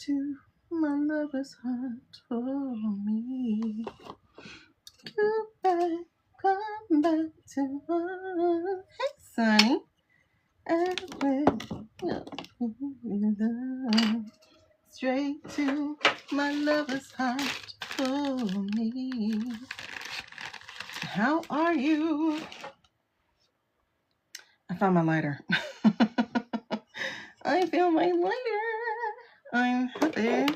to my lover's heart for me. Goodbye, come back to us. Hey, Sonny. And love straight to my lover's heart for me. How are you? I found my lighter. I found my lighter. I'm happy.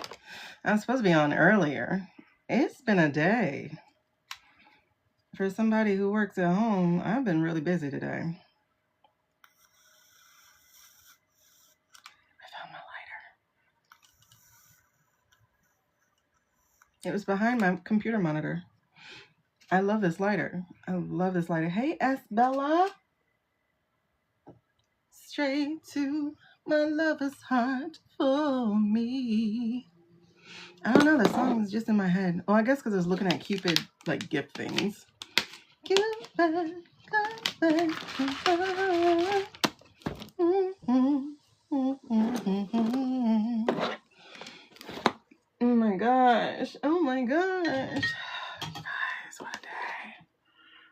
I was supposed to be on earlier. It's been a day. For somebody who works at home, I've been really busy today. I found my lighter. It was behind my computer monitor. I love this lighter. I love this lighter. Hey, S. Bella. Straight to my lover's heart for me. I don't know, the song is just in my head. Oh, I guess because I was looking at Cupid, like, gift things. Cupid, Cupid, Cupid. Oh my gosh. Oh my gosh. You guys, what a day.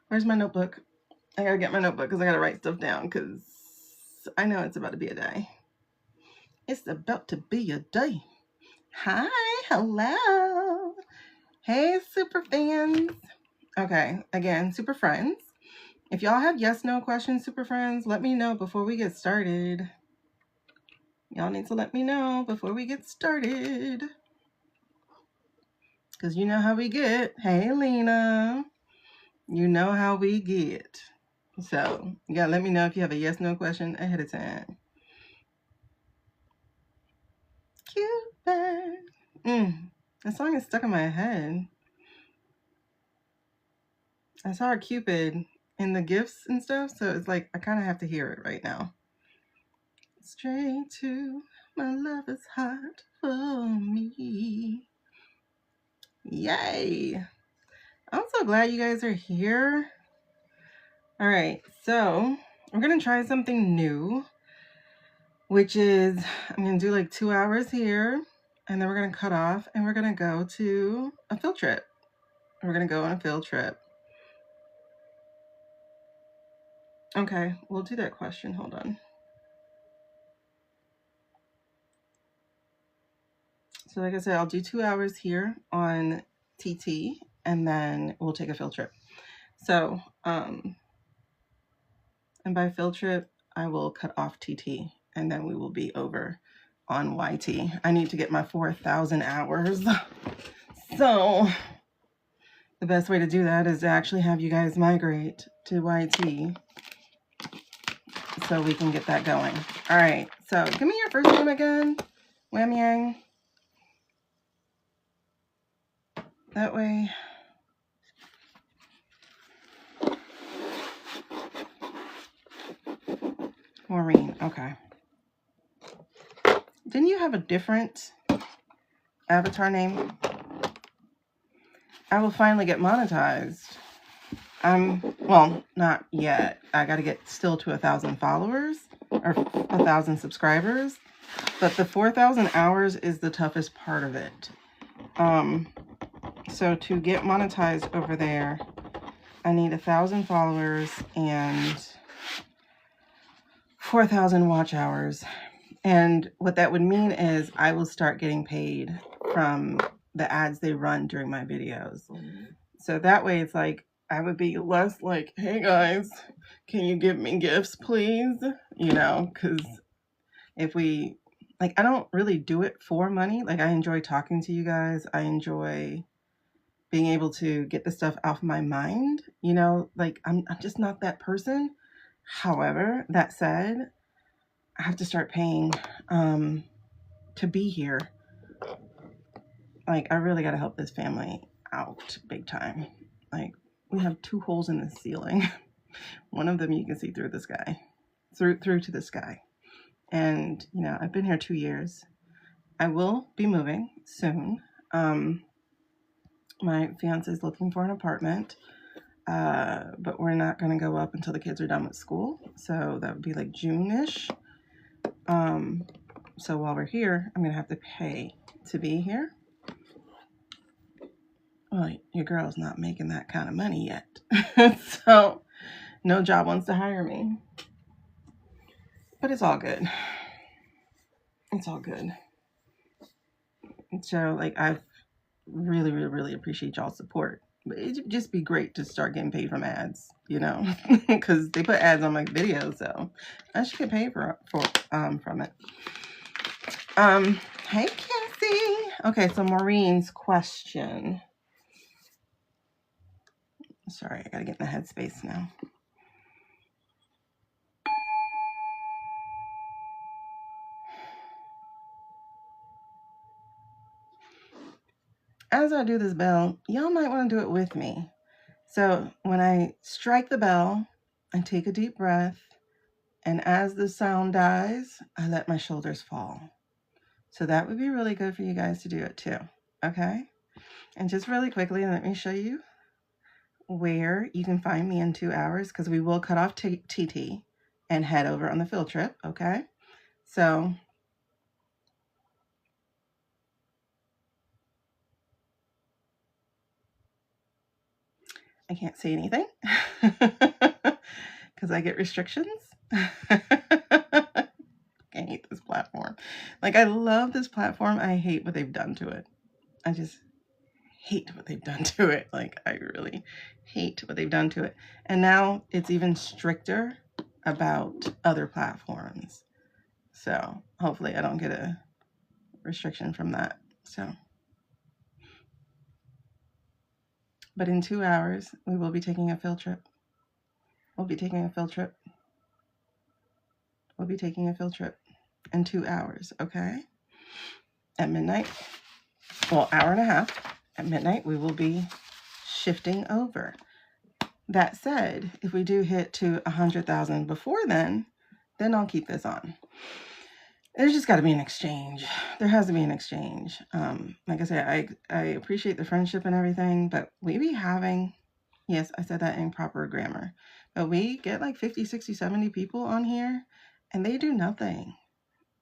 Where's my notebook? I gotta get my notebook because I gotta write stuff down because I know it's about to be a day. It's about to be a day. Hi, hello. Hey, super fans. Okay, again, super friends. If y'all have yes, no questions, super friends, let me know before we get started. Y'all need to let me know before we get started. Because you know how we get. Hey, Lena. You know how we get. So, you gotta let me know if you have a yes, no question ahead of time. Cupid. That song is stuck in my head. I saw a Cupid in the gifts and stuff, so it's like I kind of have to hear it right now. Straight to my lover's heart for me. Yay! I'm so glad you guys are here. All right, so we're gonna try something new, which is I'm gonna do like 2 hours here, and then we're gonna cut off, and we're gonna go to a field trip. We're gonna go on a field trip. Okay, we'll do that question. Hold on. So like I said, I'll do 2 hours here on TT, and then we'll take a field trip. So, and by field trip, I will cut off TT, and then we will be over on YT. I need to get my 4,000 hours. So the best way to do that is to actually have you guys migrate to YT so we can get that going. All right, so give me your first name again. Wham Yang. That way. Maureen, okay. Didn't you have a different avatar name? I will finally get monetized. Well, not yet. I got to get still to 1,000 followers or 1,000 subscribers, but the 4,000 hours is the toughest part of it. So to get monetized over there, I need 1,000 followers and 4,000 watch hours. And what that would mean is I will start getting paid from the ads they run during my videos. So that way it's like, I would be less like, hey guys, can you give me gifts, please? You know, because if we, like, I don't really do it for money. Like, I enjoy talking to you guys. I enjoy being able to get the stuff off my mind. You know, like, I'm just not that person. However, that said, I have to start paying to be here. Like, I really got to help this family out big time. Like, we have 2 holes in the ceiling. One of them you can see through the sky, through to the sky. And, you know, I've been here 2 years. I will be moving soon. My fiance is looking for an apartment, but we're not going to go up until the kids are done with school. So that would be like June-ish. So while we're here, I'm going to have to pay to be here. Well, your girl's not making that kind of money yet. So no job wants to hire me. But it's all good. It's all good. So, like, I really, really, really appreciate y'all's support. But it'd just be great to start getting paid from ads, you know, because they put ads on my videos, so I should get paid from it. Hey, Cassie. Okay, so Maureen's question. Sorry, I gotta get in the headspace now. As I do this bell, y'all might want to do it with me. So when I strike the bell, I take a deep breath, and as the sound dies, I let my shoulders fall. So that would be really good for you guys to do it too, okay? And just really quickly, let me show you where you can find me in 2 hours, because we will cut off TT and head over on the field trip, okay? So I can't say anything because I get restrictions. I hate this platform. Like, I love this platform. I hate what they've done to it. I just hate what they've done to it. Like, I really hate what they've done to it. And now it's even stricter about other platforms. So hopefully I don't get a restriction from that. So, but in 2 hours, we will be taking a field trip. We'll be taking a field trip. We'll be taking a field trip in 2 hours, okay? At midnight, well, hour and a half. At midnight, we will be shifting over. That said, if we do hit to 100,000 before then I'll keep this on. There's just got to be an exchange. There has to be an exchange. Like I said, I appreciate the friendship and everything, but we be having, yes, I said that in proper grammar, but we get like 50, 60, 70 people on here and they do nothing.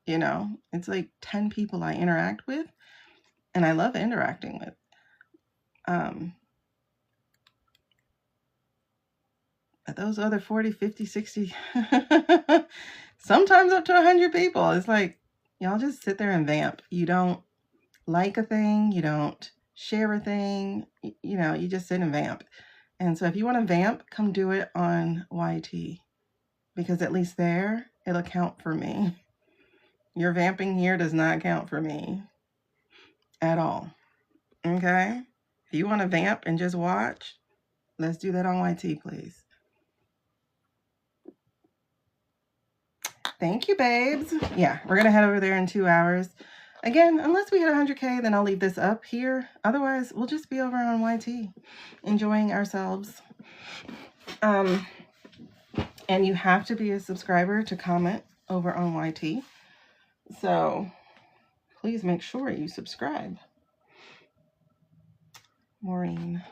You know, it's like 10 people I interact with and I love interacting with. But those other 40, 50, 60, sometimes up to 100 people, it's like, y'all just sit there and vamp. You don't like a thing. You don't share a thing. You know, you just sit and vamp. And so if you want to vamp, come do it on YT. Because at least there, it'll count for me. Your vamping here does not count for me. At all. Okay? If you want to vamp and just watch, let's do that on YT, please. Thank you, babes. Yeah, we're going to head over there in 2 hours. Again, unless we hit 100K, then I'll leave this up here. Otherwise, we'll just be over on YT, enjoying ourselves. And you have to be a subscriber to comment over on YT. So please make sure you subscribe. Maureen.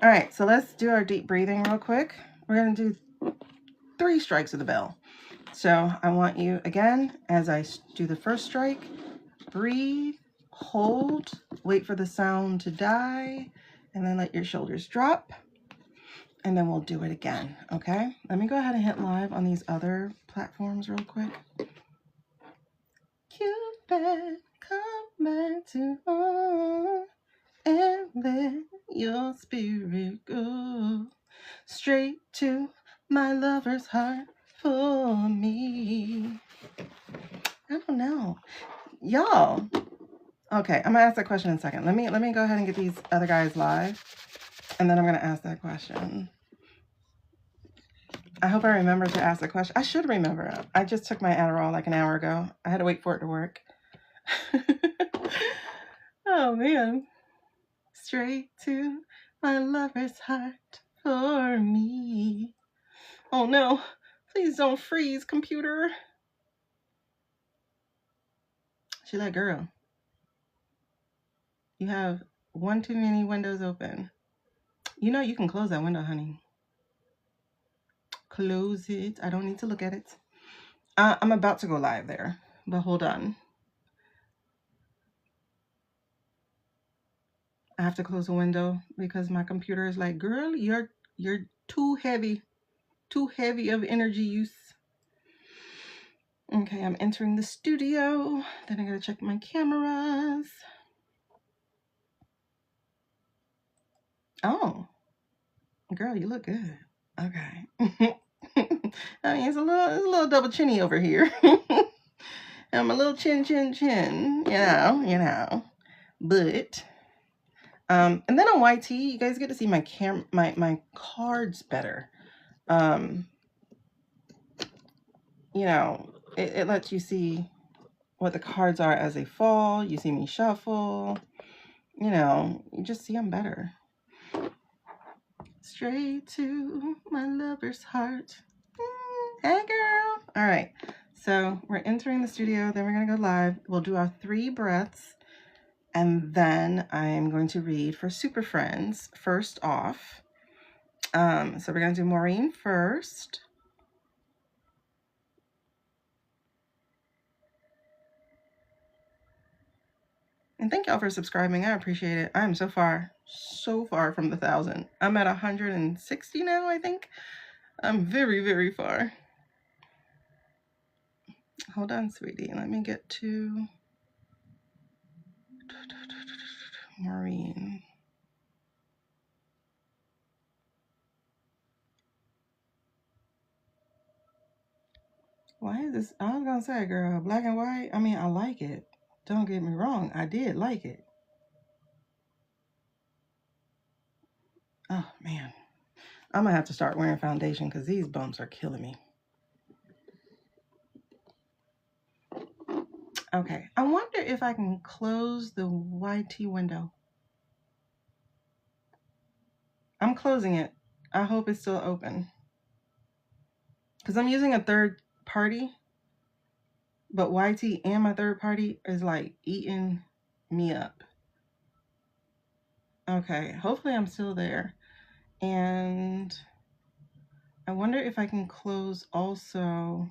All right, so let's do our deep breathing real quick. We're going to do 3 strikes of the bell. So I want you, again, as I do the first strike, breathe, hold, wait for the sound to die, and then let your shoulders drop. And then we'll do it again, okay? Let me go ahead and hit live on these other platforms real quick. Cupid, come back to home and let your spirit go straight to my lover's heart for me. I don't know. Y'all. Okay, I'm gonna ask that question in a second. Let me go ahead and get these other guys live, and then I'm gonna ask that question. I hope I remember to ask the question. I should remember. I just took my Adderall like an hour ago. I had to wait for it to work. Oh man. Straight to my lover's heart for me. Oh no. Please don't freeze, computer. She that girl. You have one too many windows open. You know you can close that window, honey. Close it. I don't need to look at it. I'm about to go live there, but hold on. I have to close the window because my computer is like, girl, you're too heavy of energy use. Okay, I'm entering the studio. Then I gotta check my cameras. Oh, girl, you look good. Okay. I mean, it's a little double chinny over here. I'm a little chin, you know. But and then on YT, you guys get to see my my cards better. You know, it lets you see what the cards are as they fall. You see me shuffle. You know, you just see them better. Straight to my lover's heart. Hey, girl. All right. So we're entering the studio. Then we're going to go live. We'll do our 3 breaths. And then I'm going to read for Super Friends first off. So we're going to do Maureen first. And thank y'all for subscribing. I appreciate it. I'm so far from the 1,000. I'm at 160 now, I think. I'm very, very far. Hold on, sweetie. Let me get to Maureen. Why is this? I was going to say, girl, black and white. I mean, I like it. Don't get me wrong. I did like it. Oh, man. I'm going to have to start wearing foundation because these bumps are killing me. Okay. I wonder if I can close the YT window. I'm closing it. I hope it's still open. Because I'm using a third party. But YT and my third party is like eating me up. Okay. Hopefully I'm still there. And I wonder if I can close also.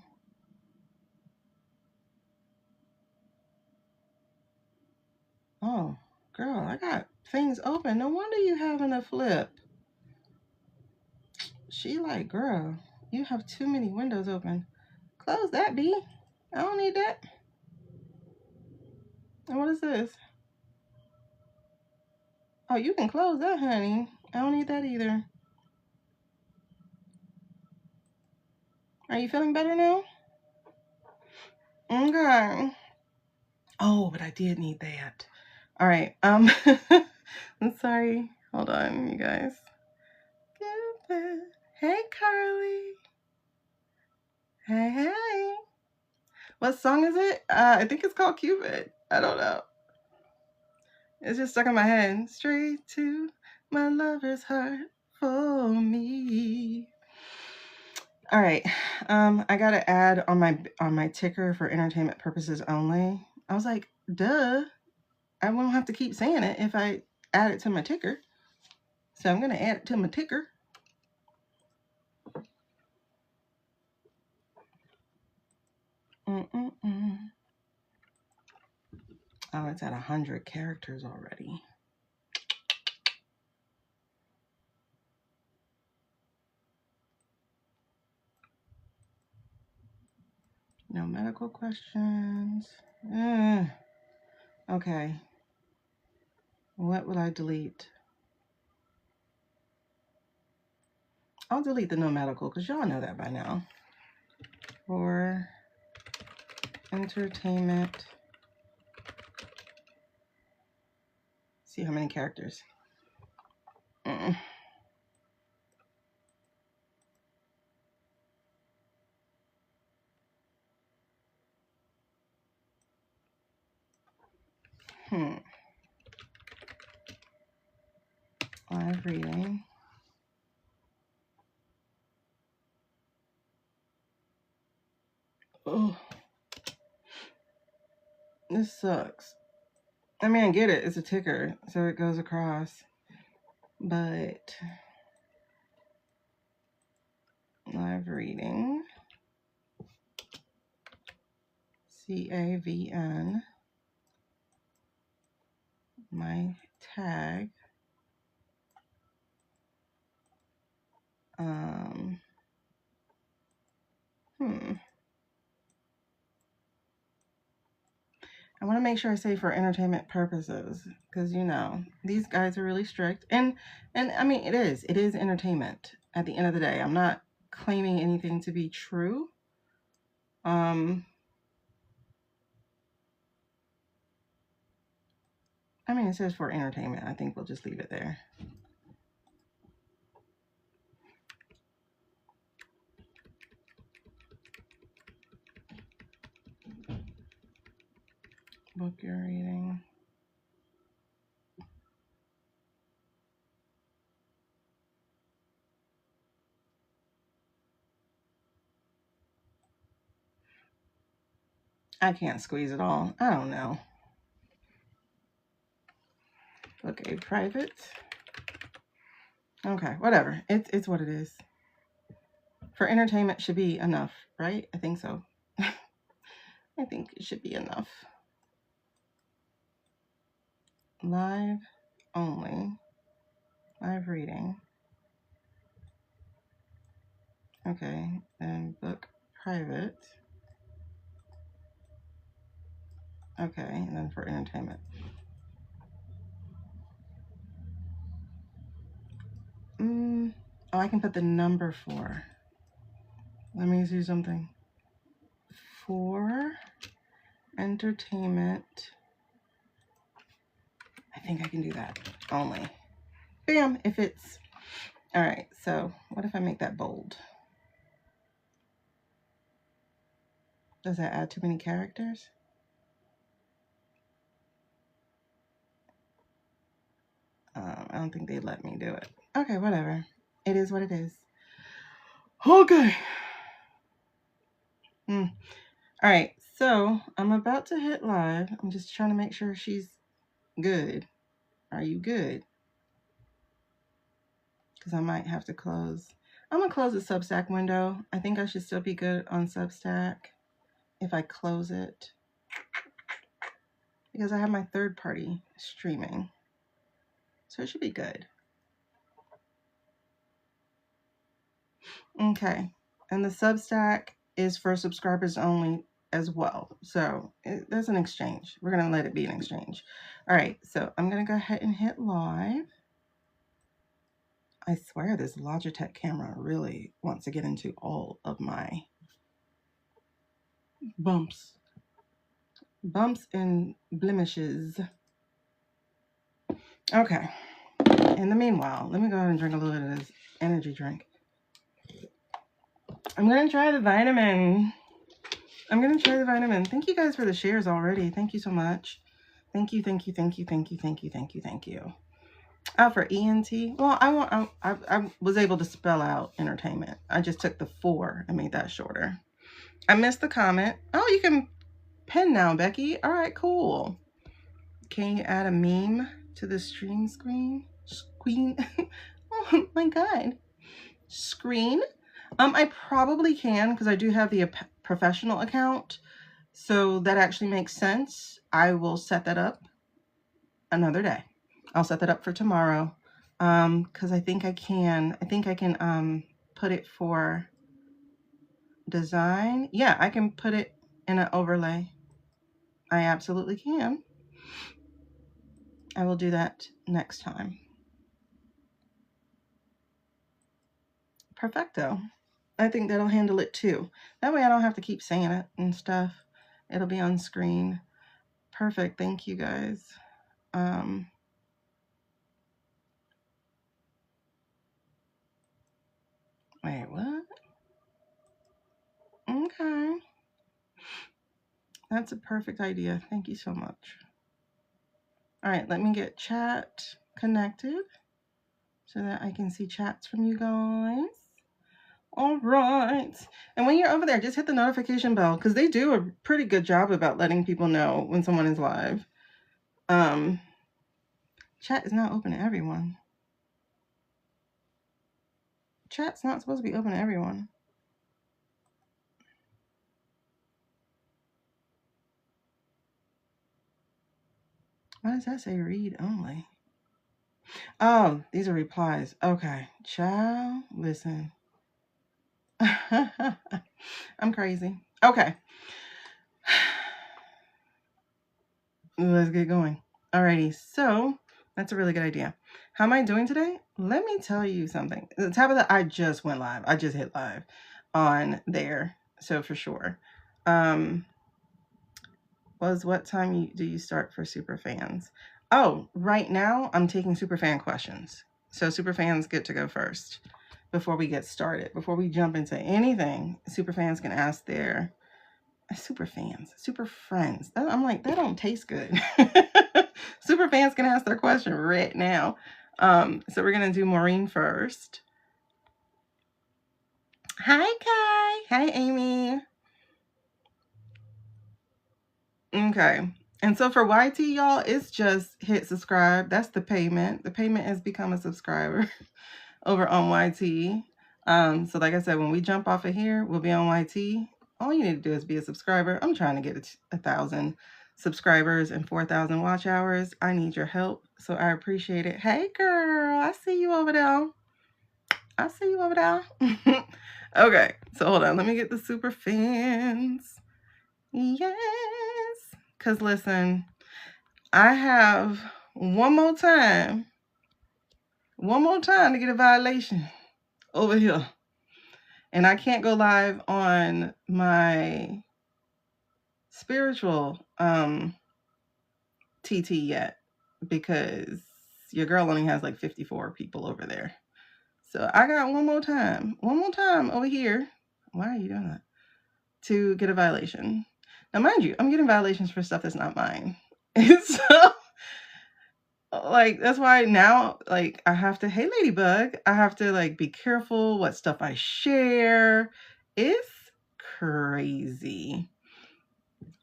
Oh, girl, I got things open. No wonder you having a flip. She like, girl, you have too many windows open. Close that, B. I don't need that. And what is this? Oh, you can close that, honey. I don't need that either. Are you feeling better now? Okay. Oh, but I did need that. All right. I'm sorry. Hold on, you guys. Hey, Carly. Hey. What song is it? I think it's called Cupid. I don't know. It's just stuck in my head. Straight to my lover's heart for me. All right. I gotta add on my ticker for entertainment purposes only. I was like, duh. I won't have to keep saying it if I add it to my ticker. So I'm gonna add it to my ticker. Oh, it's at 100 characters already. No medical questions. Okay. What will I delete? I'll delete the no medical because y'all know that by now. For entertainment. See how many characters. Live reading. Oh, this sucks. I mean, I get it. It's a ticker, so it goes across. But live reading. CAVN, my tag. I want to make sure I say for entertainment purposes, because you know these guys are really strict, and I mean it is entertainment at the end of the day. I'm not claiming anything to be true. I mean it says for entertainment. I think we'll just leave it there. Book you're reading. I can't squeeze it all. I don't know. Okay, private. Okay, whatever. It's what it is. For entertainment should be enough, right? I think so. I think it should be enough. Live only. Live reading. Okay, and book private. Okay, and then for entertainment. Oh, I can put the number 4. Let me see something. For entertainment. I think I can do that. Only. Bam, if it's... All right, so what if I make that bold? Does that add too many characters? I don't think they'd let me do it. Okay, whatever. It is what it is. Okay. All right, so I'm about to hit live. I'm just trying to make sure she's good. Are you good? Because I might have to close. I'm going to close the Substack window. I think I should still be good on Substack if I close it. Because I have my third party streaming. So it should be good. Okay. And the Substack is for subscribers only as well. So there's an exchange. We're going to let it be an exchange. All right. So I'm going to go ahead and hit live. I swear this Logitech camera really wants to get into all of my bumps and blemishes. Okay. In the meanwhile, let me go ahead and drink a little bit of this energy drink. I'm going to try the vitamin. Thank you guys for the shares already. Thank you so much. Thank you. Oh, for ENT? Well, I was able to spell out entertainment. I just took the 4 and made that shorter. I missed the comment. Oh, you can pen now, Becky. All right, cool. Can you add a meme to the stream screen? Oh my God. Screen? I probably can because I do have the professional account. So that actually makes sense. I will set that up another day. I'll set that up for tomorrow. Because I think I can put it for design. Yeah, I can put it in an overlay. I absolutely can. I will do that next time. Perfecto. I think that'll handle it too. That way I don't have to keep saying it and stuff. It'll be on screen. Perfect. Thank you guys. Wait, what? Okay. That's a perfect idea. Thank you so much. All right, let me get chat connected so that I can see chats from you guys. All right. And when you're over there, just hit the notification bell because they do a pretty good job about letting people know when someone is live. Chat is not open to everyone. Chat's not supposed to be open to everyone. Why does that say read only? Oh, these are replies. Okay. Child, listen. I'm crazy. Okay. Let's get going. Alrighty, so that's a really good idea. How am I doing today? Let me tell you something. The Tabitha, I just went live. I just hit live on there. So for sure. What time do you start for super fans? Oh, right now I'm taking super fan questions. So super fans get to go first before we get started. Before we jump into anything, super fans can ask their super friends. I'm like, that don't taste good. Super fans can ask their question right now. So we're gonna do Maureen first. Hi, Kai. Hi, Amy. Okay. And so for YT, y'all, it's just hit subscribe. That's the payment. The payment is become a subscriber over on YT. So like I said, when we jump off of here, we'll be on YT. All you need to do is be a subscriber. I'm trying to get 1,000 subscribers and 4,000 watch hours. I need your help, so I appreciate it. Hey, girl, I see you over there. I see you over there. Okay, so hold on. Let me get the super fans. Yes. Because listen, I have one more time to get a violation over here. And I can't go live on my spiritual TT yet because your girl only has like 54 people over there. So I got one more time over here. Why are you doing that? To get a violation. Now, mind you, I'm getting violations for stuff that's not mine. So, like, that's why now, like, I have to, hey, Ladybug, I have to, like, be careful what stuff I share. It's crazy.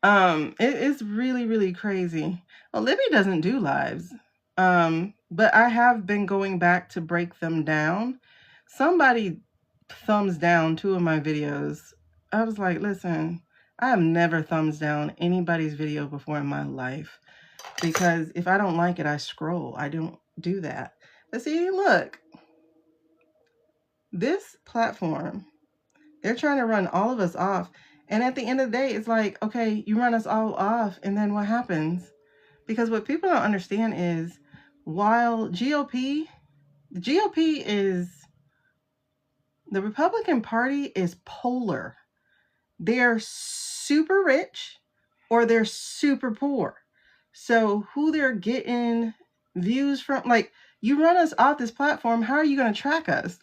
It is really, really crazy. Well, Libby doesn't do lives. But I have been going back to break them down. Somebody thumbs down 2 of my videos. I was like, listen, I have never thumbs down anybody's video before in my life. Because if I don't like it, I scroll. I don't do that. But see, look. This platform, they're trying to run all of us off. And at the end of the day, it's like, okay, you run us all off, and then what happens? Because what people don't understand is, while the GOP is, the Republican Party is polar. They're super rich or they're super poor. So who they're getting views from, like, you run us off this platform, how are you going to track us?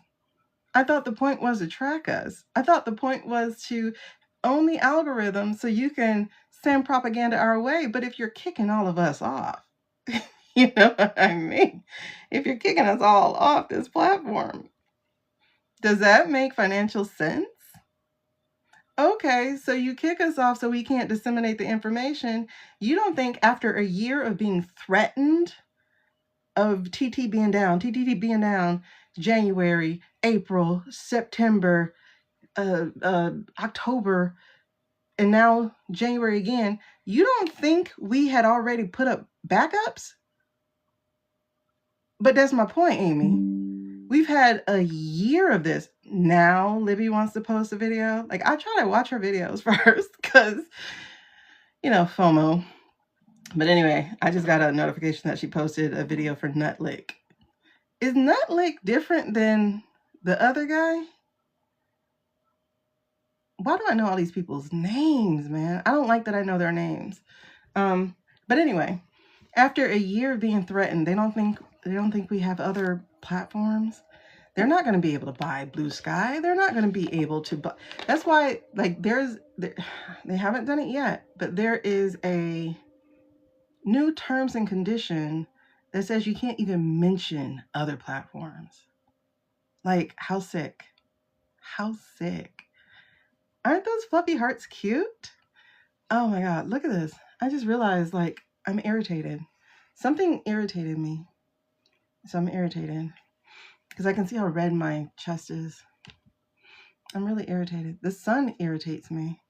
I thought the point was to track us. I thought the point was to own the algorithm so you can send propaganda our way. But if you're kicking all of us off, you know what I mean? If you're kicking us all off this platform, does that make financial sense? Okay, so you kick us off so we can't disseminate the information. You don't think after a year of being threatened, of TT being down, January, April, September, October, and now January again, you don't think we had already put up backups? But that's my point, Amy. We've had a year of this. Now Libby wants to post a video. Like, I try to watch her videos first because, you know, FOMO. But anyway, I just got a notification that she posted a video for Nutlick. Is Nutlick different than the other guy? Why do I know all these people's names, man? I don't like that I know their names. But anyway, after a year of being threatened, they don't think we have other platforms. They're not going to be able to buy Blue Sky. They're not going to be able to buy. That's why, like, they haven't done it yet, but there is a new terms and condition that says you can't even mention other platforms. Like, how sick? How sick? Aren't those fluffy hearts cute? Oh my God, look at this. I just realized, like, I'm irritated. Something irritated me. So I'm irritated because I can see how red my chest is. I'm really irritated. The sun irritates me.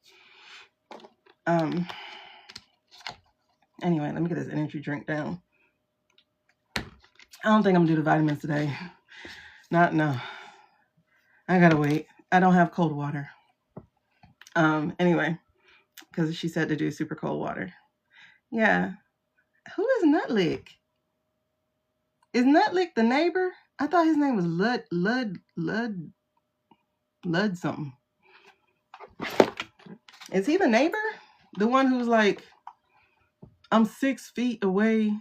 Anyway, let me get this energy drink down. I don't think I'm gonna do the vitamins today. No. I gotta wait. I don't have cold water. Anyway, because she said to do super cold water. Yeah. Who is Nutlick? Is Nutlick the neighbor? I thought his name was Lud something. Is he the neighbor? The one who's like, I'm 6 feet away.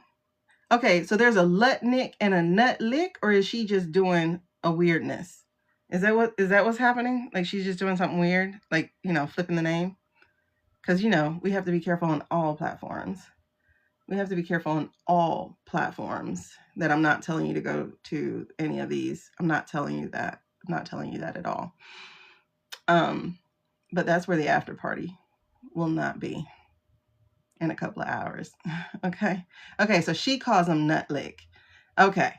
Okay, so there's a Lutnick and a Nutlick, or is she just doing a weirdness? Is that what's happening? Like she's just doing something weird? Like, flipping the name? Because, we have to be careful on all platforms. We have to be careful on all platforms that I'm not telling you to go to any of these. I'm not telling you that. I'm not telling you that at all. But that's where the after party will not be in a couple of hours. Okay. So she calls him Nutlick. Okay.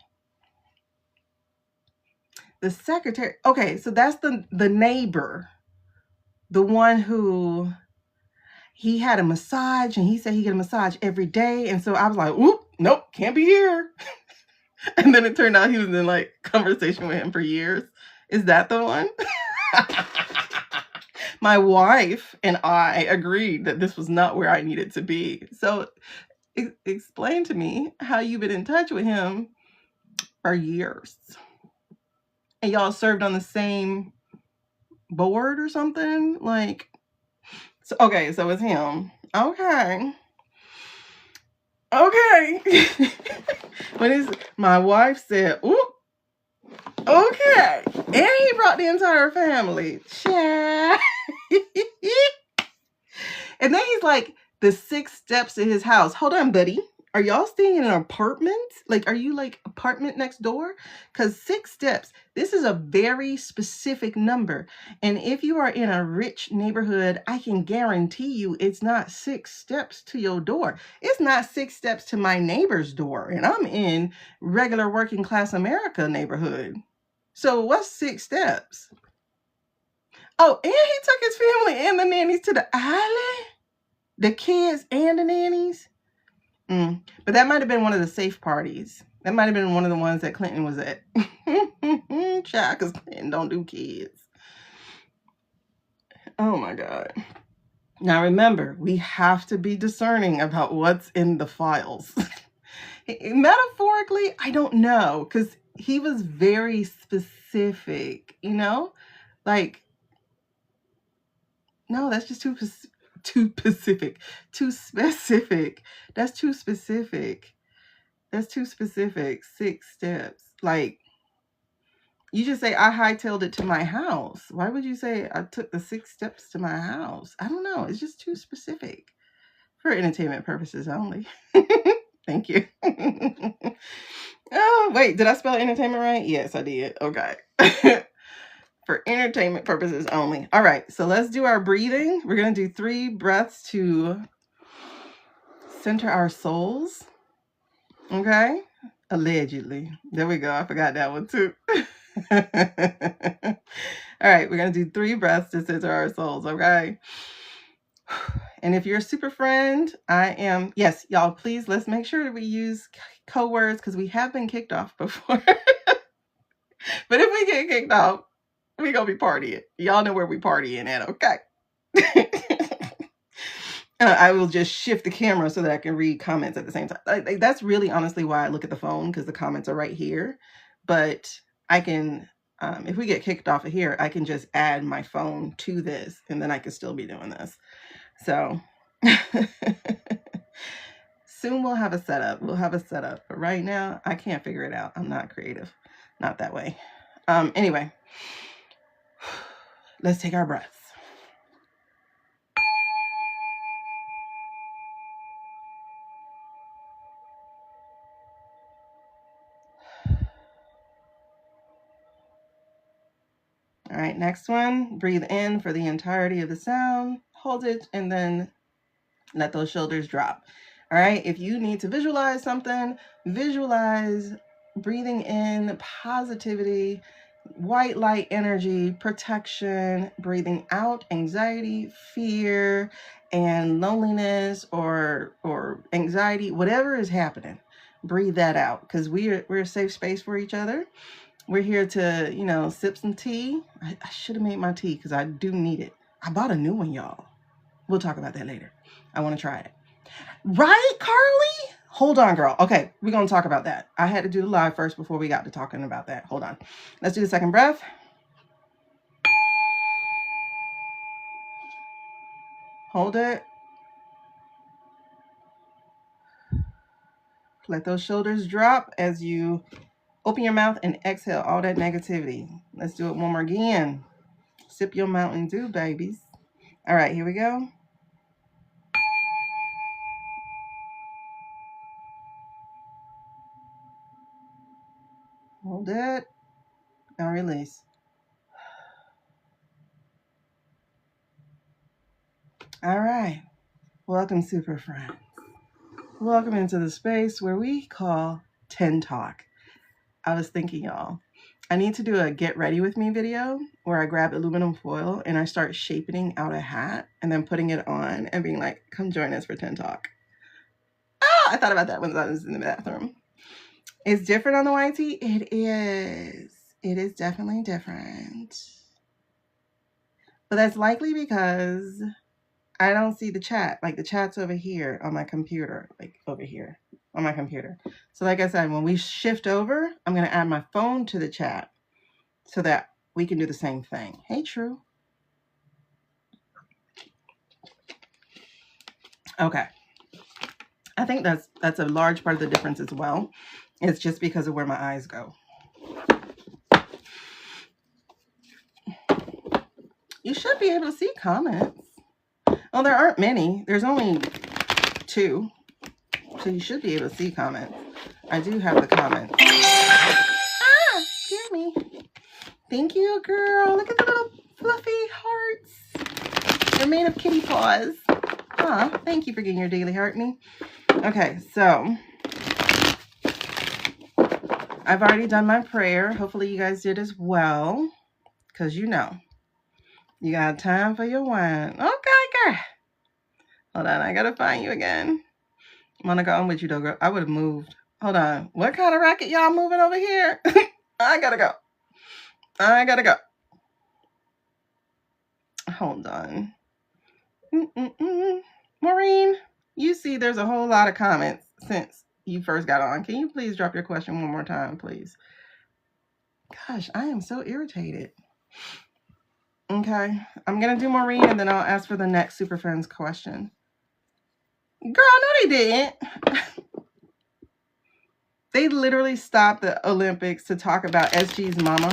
The secretary. Okay. So that's the neighbor, the one who he had a massage and he said he get a massage every day. And so I was like, oop, nope, can't be here. And then it turned out he was in like conversation with him for years. Is that the one? My wife and I agreed that this was not where I needed to be. So explain to me how you've been in touch with him for years. And y'all served on the same board or something? Like, so, okay, so it's him. Okay. My wife said, ooh, okay. And he brought the entire family. And then he's like, the 6 steps to his house. Hold on, buddy. Are y'all staying in an apartment? Like, are you like apartment next door? Because 6 steps, this is a very specific number. And if you are in a rich neighborhood, I can guarantee you it's not 6 steps to your door. It's not 6 steps to my neighbor's door. And I'm in regular working class America neighborhood. So what's 6 steps? Oh, and he took his family and the nannies to the island? The kids and the nannies? But that might have been one of the safe parties. That might have been one of the ones that Clinton was at. Child, because Clinton don't do kids. Oh my God. Now remember, we have to be discerning about what's in the files. Metaphorically, I don't know, because he was very specific, Like, no, that's just too specific. That's too specific. 6 steps. Like, you just say, I hightailed it to my house. Why would you say I took the 6 steps to my house? I don't know. It's just too specific. For entertainment purposes only. Thank you. Oh, wait. Did I spell entertainment right? Yes, I did. Okay. For entertainment purposes only. All right. So let's do our breathing. We're going to do 3 breaths to center our souls. Okay. Allegedly. There we go. I forgot that one too. All right. We're going to do 3 breaths to center our souls. Okay. And if you're a super friend, yes, y'all, please, let's make sure that we use code words because we have been kicked off before. But if we get kicked off, we're going to be partying. Y'all know where we partying at, okay? I will just shift the camera so that I can read comments at the same time. Like, that's really honestly why I look at the phone, because the comments are right here. But I can, if we get kicked off of here, I can just add my phone to this, and then I can still be doing this. So soon we'll have a setup. But right now, I can't figure it out. I'm not creative. Not that way. Anyway, let's take our breaths. All right, next one. Breathe in for the entirety of the sound. Hold it, and then let those shoulders drop. All right, if you need to visualize something, visualize breathing in positivity white light energy, protection, breathing out anxiety, fear, and loneliness or anxiety, whatever is happening. Breathe that out, because we're a safe space for each other. We're here to, you know, sip some tea. I should have made my tea because I do need it. I bought a new one, y'all. We'll talk about that later. I want to try it. Right, Carly? Hold on, girl. Okay, we're going to talk about that. I had to do the live first before we got to talking about that. Hold on. Let's do the second breath. Hold it. Let those shoulders drop as you open your mouth and exhale all that negativity. Let's do it one more again. Sip your Mountain Dew, babies. All right, here we go. Hold it. Now release. All right. Welcome, super friends. Welcome into the space where we call Ten Talk. I was thinking, y'all, I need to do a get ready with me video where I grab aluminum foil and I start shaping out a hat and then putting it on and being like, come join us for Ten Talk. I thought about that when I was in the bathroom. It's different on the YT. It is. It is definitely different. But that's likely because I don't see the chat. Like the chat's over here on my computer. Like over here on my computer. So like I said, when we shift over, I'm going to add my phone to the chat so that we can do the same thing. Hey, True. Okay. I think that's a large part of the difference as well. It's just because of where my eyes go. You should be able to see comments. Well, there aren't many. There's only 2. So you should be able to see comments. I do have the comments. Excuse me. Thank you, girl. Look at the little fluffy hearts. They're made of kitty paws. Aw, thank you for getting your daily heart me. Okay, so I've already done my prayer. Hopefully you guys did as well. Because you know, you got time for your wine. Okay, girl. Hold on, I gotta find you again. Monica, I'm with you though, girl. I would have moved. Hold on. What kind of racket y'all moving over here? I gotta go. I gotta go. Hold on. Maureen, you see there's a whole lot of comments since you first got on. Can you please drop your question one more time, please? Gosh, I am so irritated. Okay, I'm gonna do Maureen and then I'll ask for the next Super Friends question. Girl, no they didn't. They literally stopped the Olympics to talk about SG's mama.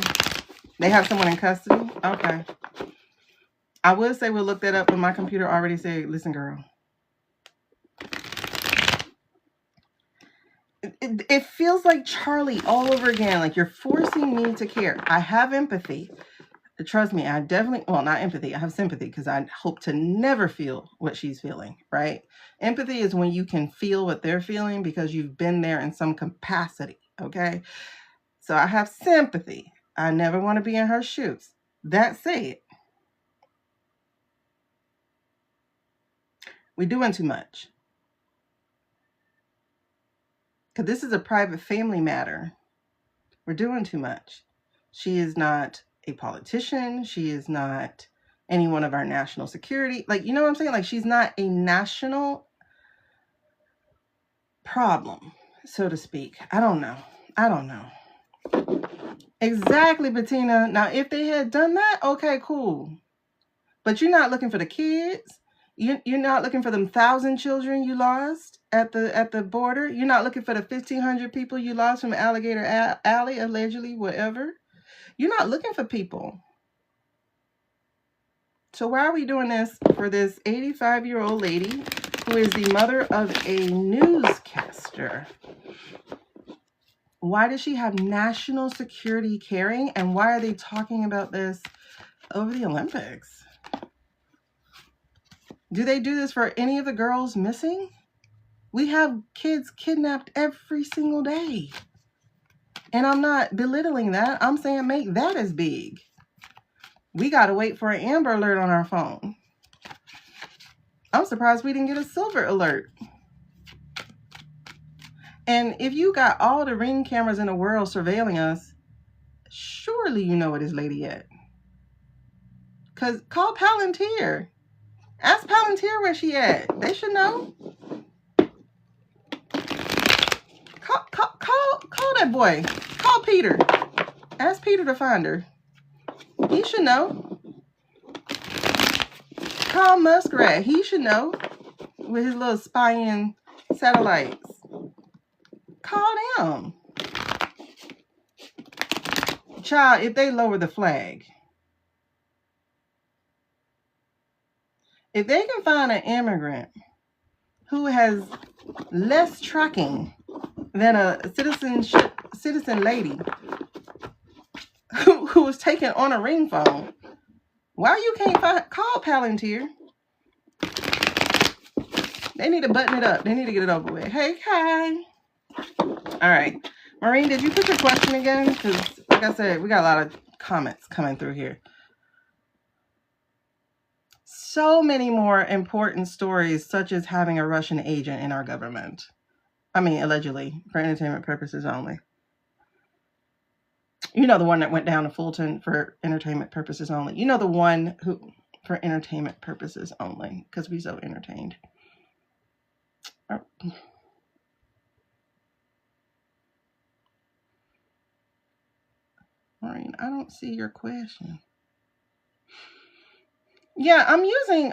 They have someone in custody? Okay. I would say we'll look that up, but my computer already said, listen, girl. It feels like Charlie all over again. Like you're forcing me to care. I have empathy. Trust me, I definitely, well, not empathy. I have sympathy because I hope to never feel what she's feeling, right? Empathy is when you can feel what they're feeling because you've been there in some capacity, okay? So I have sympathy. I never want to be in her shoes. That said, we're doing too much. Because this is a private family matter. We're doing too much. She is not a politician. She is not any one of our national security. Like, you know what I'm saying? Like, she's not a national problem, so to speak. I don't know. Exactly, Bettina. Now, if they had done that, okay, cool. But you're not looking for the kids. You're not looking for them 1,000 children you lost at the border. You're not looking for the 1,500 people you lost from Alligator Alley, allegedly, whatever. You're not looking for people. So why are we doing this for this 85-year-old lady who is the mother of a newscaster? Why does she have national security caring? And why are they talking about this over the Olympics? Do they do this for any of the girls missing? We have kids kidnapped every single day. And I'm not belittling that. I'm saying make that as big. We got to wait for an Amber Alert on our phone. I'm surprised we didn't get a Silver Alert. And if you got all the Ring cameras in the world surveilling us, surely you know where this lady at. Because call Palantir. Ask Palantir where she at. They should know. Call that boy. Call Peter. Ask Peter to find her. He should know. Call Muskrat. He should know. With his little spying satellites. Call them. Child, if they lower the flag. If they can find an immigrant who has less tracking than a citizen lady who was taken on a ring phone, why you can't call Palantir? They need to button it up. They need to get it over with. Hey, Kai. All right. Maureen, did you put your question again? Because, like I said, we got a lot of comments coming through here. So many more important stories, such as having a Russian agent in our government. I mean, allegedly, for entertainment purposes only. You know the one that went down to Fulton for entertainment purposes only. You know the one who, for entertainment purposes only, because we so entertained. Oh. Maureen, I don't see your question. Yeah, I'm using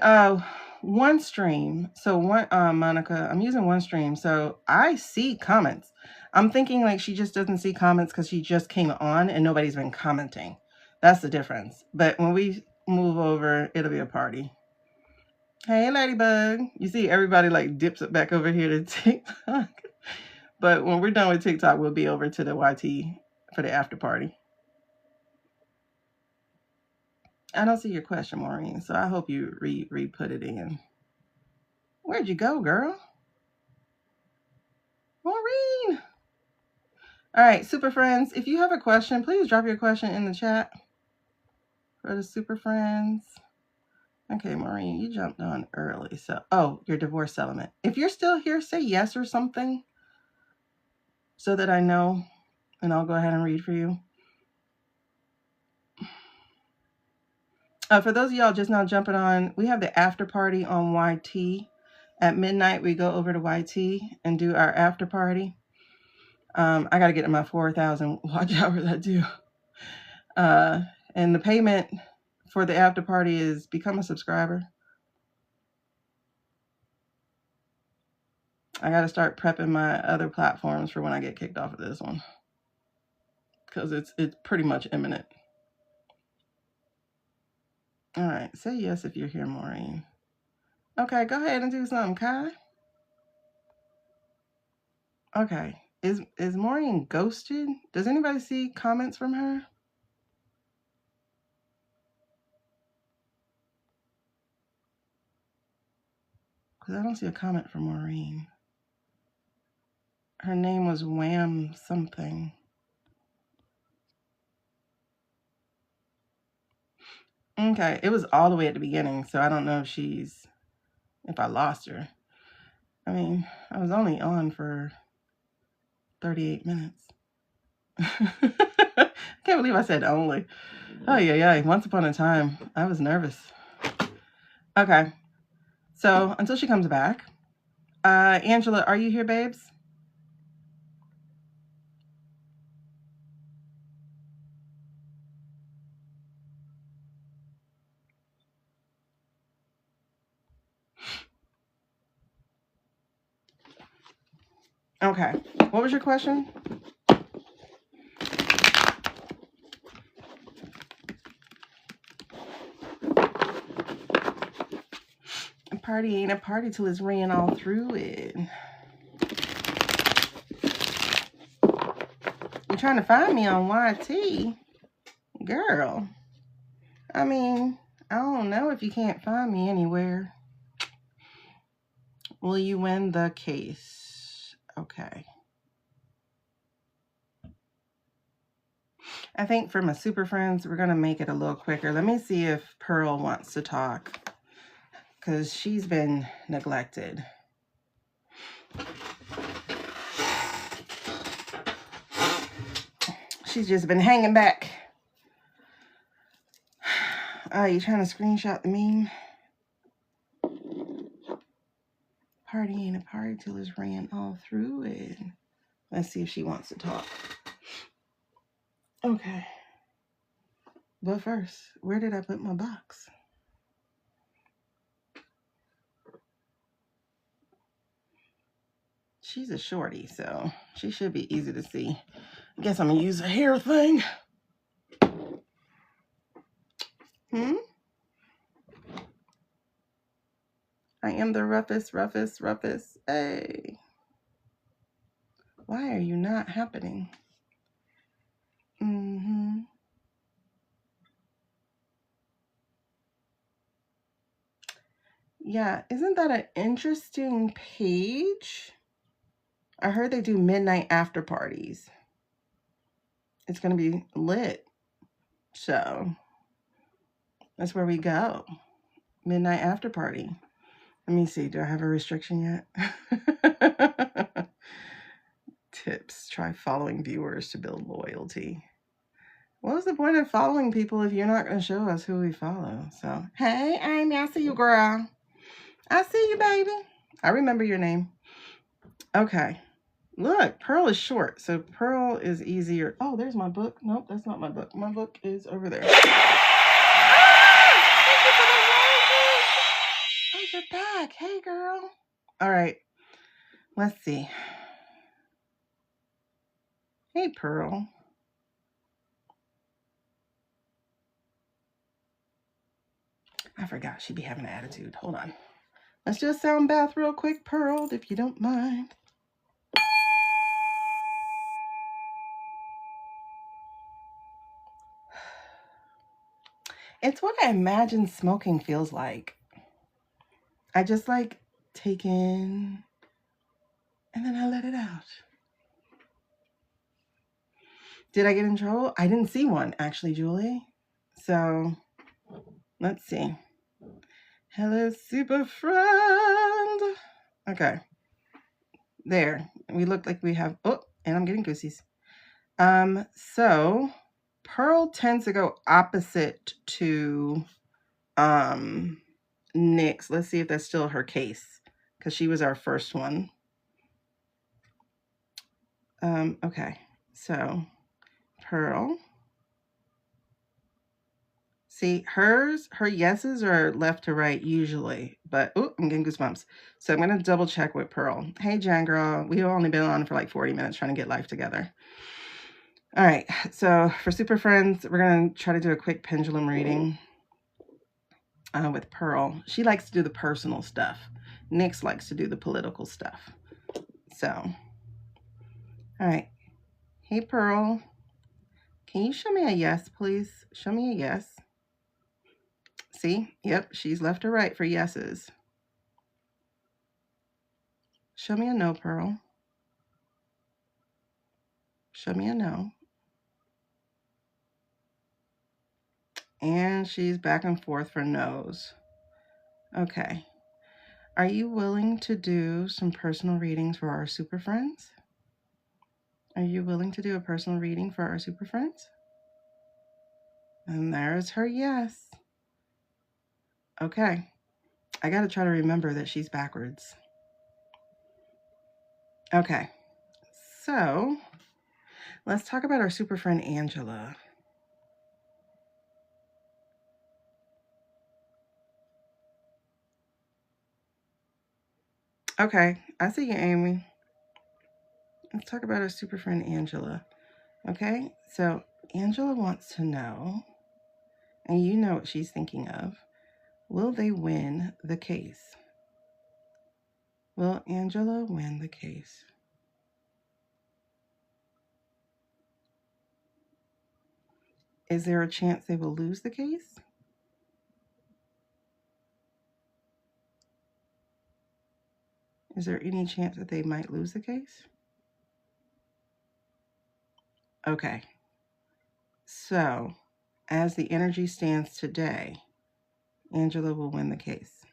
OneStream. So Monica, I'm using OneStream. So I see comments. I'm thinking like she just doesn't see comments because she just came on and nobody's been commenting. That's the difference. But when we move over, it'll be a party. Hey, Ladybug. You see everybody like dips it back over here to TikTok. But when we're done with TikTok, we'll be over to the YT for the after party. I don't see your question, Maureen, so I hope you re-put it in. Where'd you go, girl? Maureen! All right, super friends, if you have a question, please drop your question in the chat for the super friends. Okay, Maureen, you jumped on early. So, oh, your divorce settlement. If you're still here, say yes or something so that I know, and I'll go ahead and read for you. For those of y'all just now jumping on, we have the after party on YT. At midnight, we go over to YT and do our after party. I got to get to my 4,000 watch hours I do. And the payment for the after party is become a subscriber. I got to start prepping my other platforms for when I get kicked off of this one. Because it's pretty much imminent. All right, say yes if you're here, Maureen. Okay, go ahead and do something, Kai. Okay, is Maureen ghosted? Does anybody see comments from her? Because I don't see a comment from Maureen. Her name was Wham something. Okay, it was all the way at the beginning, so I don't know if I lost her. I mean, I was only on for 38 minutes. I can't believe I said only. Oh, yeah. Once upon a time, I was nervous. Okay, so until she comes back. Angela, are you here, babes? Okay, what was your question? A party ain't a party till it's ran all through it. You're trying to find me on YT? Girl. I mean, I don't know if you can't find me anywhere. Will you win the case? Okay. I think for my super friends, we're going to make it a little quicker. Let me see if Pearl wants to talk, because she's been neglected. She's just been hanging back. Oh, you trying to screenshot the meme? Party ain't a party till it's ran all through it. Let's see if she wants to talk. Okay. But first, where did I put my box? She's a shorty, so she should be easy to see. I guess I'm gonna use a hair thing. I am the roughest. Hey. Why are you not happening? Yeah, isn't that an interesting page? I heard they do midnight after parties. It's gonna be lit. So that's where we go. Midnight after party. Let me see. Do I have a restriction yet? Tips. Try following viewers to build loyalty. What was the point of following people if you're not going to show us who we follow? So, hey, Amy, I see you, girl. I see you, baby. I remember your name. Okay. Look, Pearl is short, so Pearl is easier. Oh, there's my book. Nope, that's not my book. My book is over there. Oh, you're back. Hey, girl. All right. Let's see. Hey, Pearl. I forgot she'd be having an attitude. Hold on. Let's do a sound bath real quick, Pearl, if you don't mind. It's what I imagine smoking feels like. I just like take in and then I let it out. Did I get in trouble? I didn't see one, actually, Julie. So let's see. Hello, super friend. Okay. There. We look like we have, oh, and I'm getting goosies. So Pearl tends to go opposite to Nyx. Let's see if that's still her case, because she was our first one. Okay, so Pearl. See, her yeses are left to right usually, but oh, I'm getting goosebumps. So I'm gonna double check with Pearl. Hey, Jan girl, we've only been on for like 40 minutes trying to get life together. All right, so for super friends, we're gonna try to do a quick pendulum reading with Pearl. She likes to do the personal stuff. Nyx likes to do the political stuff. So, all right. Hey, Pearl. Can you show me a yes, please? Show me a yes. See? Yep, she's left or right for yeses. Show me a no, Pearl. Show me a no. And she's back and forth for no's. Okay. Are you willing to do some personal readings for our super friends? Are you willing to do a personal reading for our super friends? And there's her yes. Okay. I got to try to remember that she's backwards. Okay. So let's talk about our super friend Angela. Okay. I see you, Amy. Let's talk about our super friend Angela. Okay. So Angela wants to know, and you know what she's thinking of, will they win the case? Will Angela win the case? Is there a chance they will lose the case? Is there any chance that they might lose the case? Okay. So, as the energy stands today, Angela will win the case.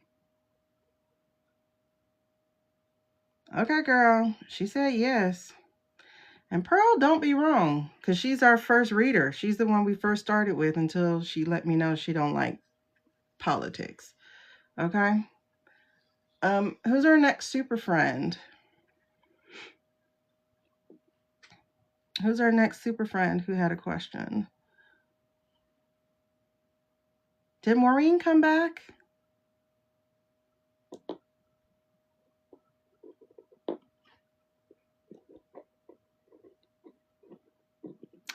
Okay, girl. She said yes. And Pearl, don't be wrong, because she's our first reader. She's the one we first started with until she let me know she don't like politics. Okay? Who's our next super friend? Who's our next super friend who had a question? Did Maureen come back?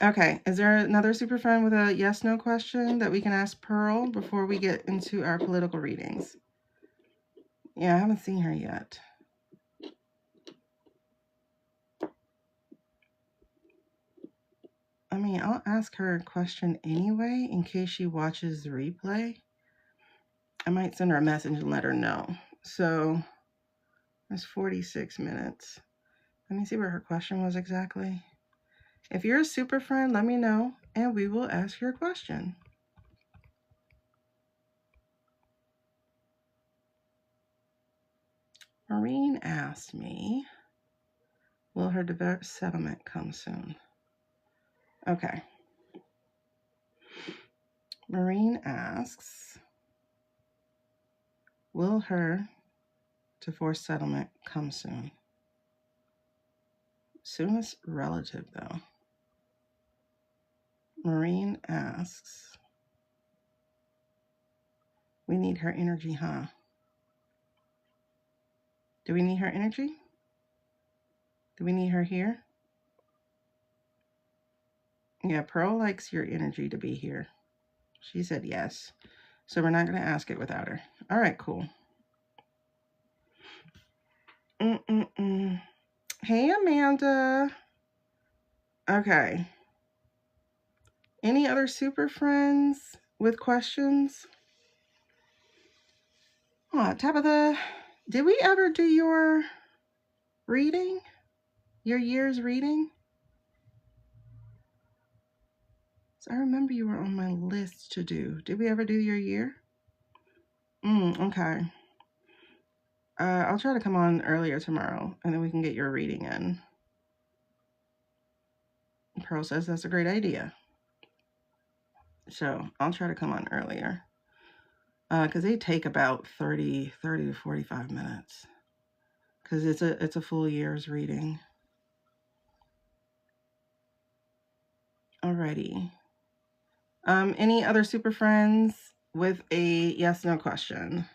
Okay, is there another super friend with a yes/no question that we can ask Pearl before we get into our political readings? Yeah, I haven't seen her yet. I mean, I'll ask her a question anyway in case she watches the replay. I might send her a message and let her know. So that's 46 minutes. Let me see what her question was exactly. If you're a super friend, let me know and we will ask your question. Maureen asked me, will her divorce settlement come soon? Okay. Maureen asks, will her divorce settlement come soon? Soon is relative, though. Maureen asks, we need her energy, huh? Do we need her energy? Do we need her here? Yeah, Pearl likes your energy to be here. She said yes. So we're not going to ask it without her. All right, cool. Hey, Amanda. Okay. Any other super friends with questions? Oh, Tabitha, did we ever do your reading? Your year's reading? So I remember you were on my list to do. Did we ever do your year? Okay. I'll try to come on earlier tomorrow, and then we can get your reading in. Pearl says that's a great idea. So I'll try to come on earlier. Because they take about 30 to 45 minutes. Because it's a full year's reading. Alrighty. Any other super friends with a yes/no question?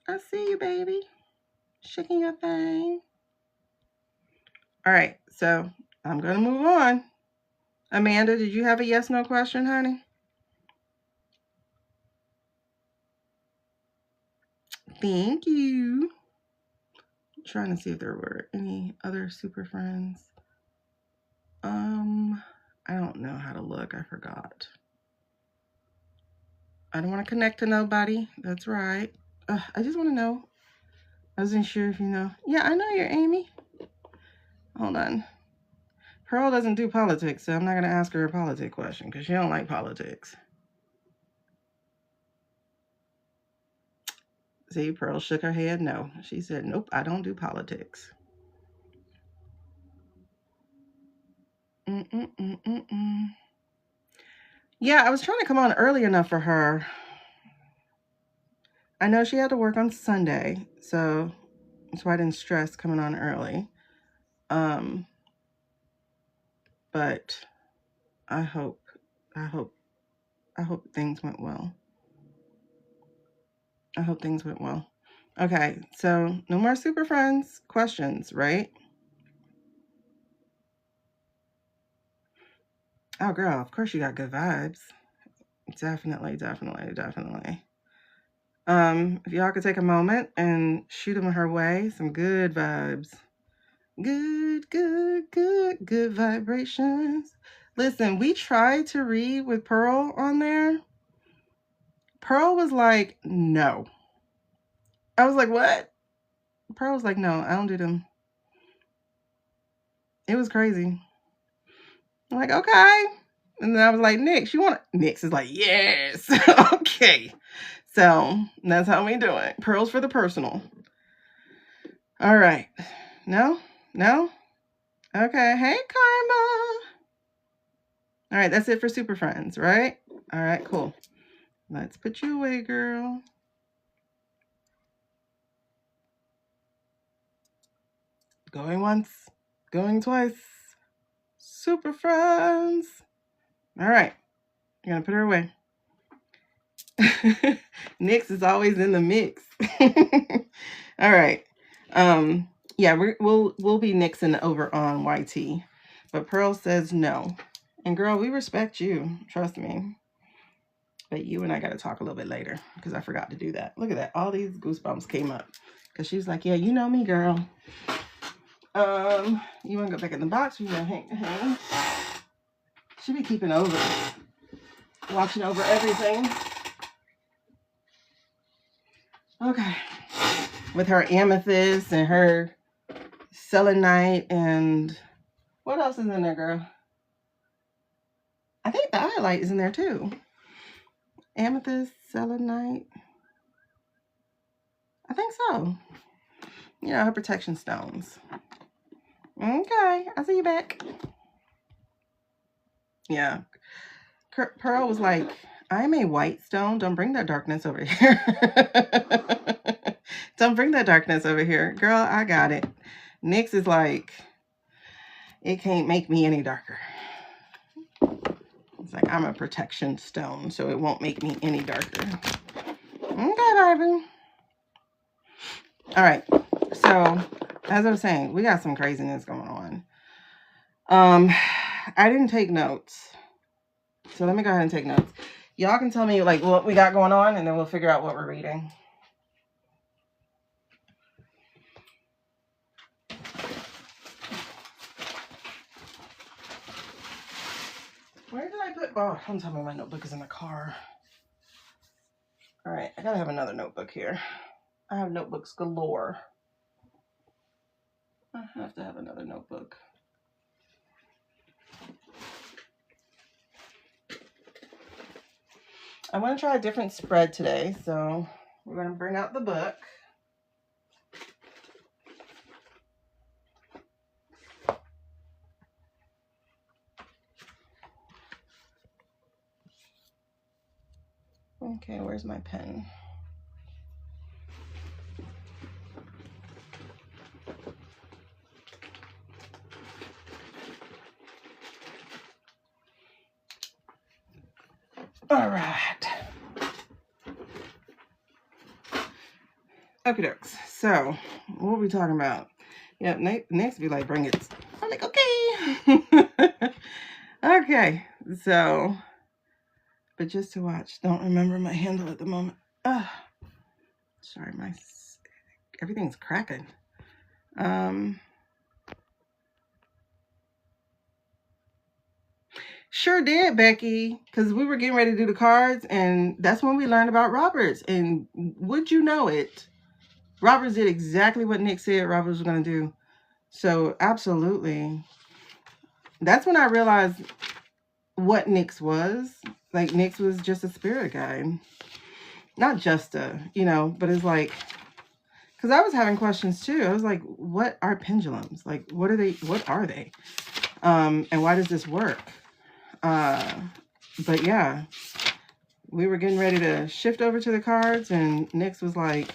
I see you, baby. Shaking your thing. All right, so I'm going to move on. Amanda, did you have a yes/no question, honey? Thank you. I'm trying to see if there were any other super friends. I don't know how to look. I forgot. I don't want to connect to nobody. That's right. I just want to know. I wasn't sure if you know. Yeah, I know you're Amy. Hold on. Pearl doesn't do politics, so I'm not going to ask her a politic question because she don't like politics. See, Pearl shook her head no. She said, nope, I don't do politics. Yeah, I was trying to come on early enough for her. I know she had to work on Sunday, so that's why I didn't stress coming on early. But I hope things went well. I hope things went well. Okay, so no more super friends questions, right? Oh, girl, of course you got good vibes. Definitely. If y'all could take a moment and shoot them her way, some good vibes. Good vibrations. Listen, we tried to read with Pearl on there. Pearl was like, no. I was like, what? Pearl was like, no, I don't do them. It was crazy. I'm like, okay. And then I was like, Nix, you want to? Nix is like, yes. Okay. So that's how we do it. Pearls for the personal. All right. No? No? Okay. Hey, Karma. All right. That's it for Super Friends, right? All right. Cool. Let's put you away, girl. Going once. Going twice. Super Friends. All right. You're going to put her away. Nix is always in the mix. All right. Yeah, we'll be nixing over on YT. But Pearl says no. And girl, we respect you. Trust me. But you and I got to talk a little bit later because I forgot to do that. Look at that. All these goosebumps came up. Because she was like, yeah, you know me, girl. You want to go back in the box? You know, hang. She be keeping over. Watching over everything. Okay. With her amethyst and her selenite and what else is in there, girl? I think the highlight is in there too. Amethyst, selenite. I think so. You know, her protection stones. Okay, I'll see you back. Yeah. Pearl was like, I'm a white stone. Don't bring that darkness over here. Don't bring that darkness over here. Girl, I got it. Nix is like, it can't make me any darker. It's like, I'm a protection stone, so it won't make me any darker. Okay, baby. All right. So, as I was saying, we got some craziness going on. I didn't take notes. So let me go ahead and take notes. Y'all can tell me like what we got going on, and then we'll figure out what we're reading. Where did I put? Oh, don't tell me my notebook is in the car. All right, I gotta have another notebook here. I have notebooks galore. I have to have another notebook. I want to try a different spread today, so we're going to bring out the book. Okay, where's my pen? All right. Okay, dokes. So, what are we talking about? Yeah, next be like, bring it. I'm like, okay. Okay, so, but just to watch. Don't remember my handle at the moment. Sorry, everything's cracking. Sure did, Becky, because we were getting ready to do the cards, and that's when we learned about Roberts. And would you know it? Roberts did exactly what Nick said Roberts was going to do. So, absolutely. That's when I realized what Nyx was. Like, Nyx was just a spirit guide. Not just a, but it's like, because I was having questions too. I was like, what are pendulums? Like, what are they? And why does this work? But yeah, we were getting ready to shift over to the cards, and Nyx was like,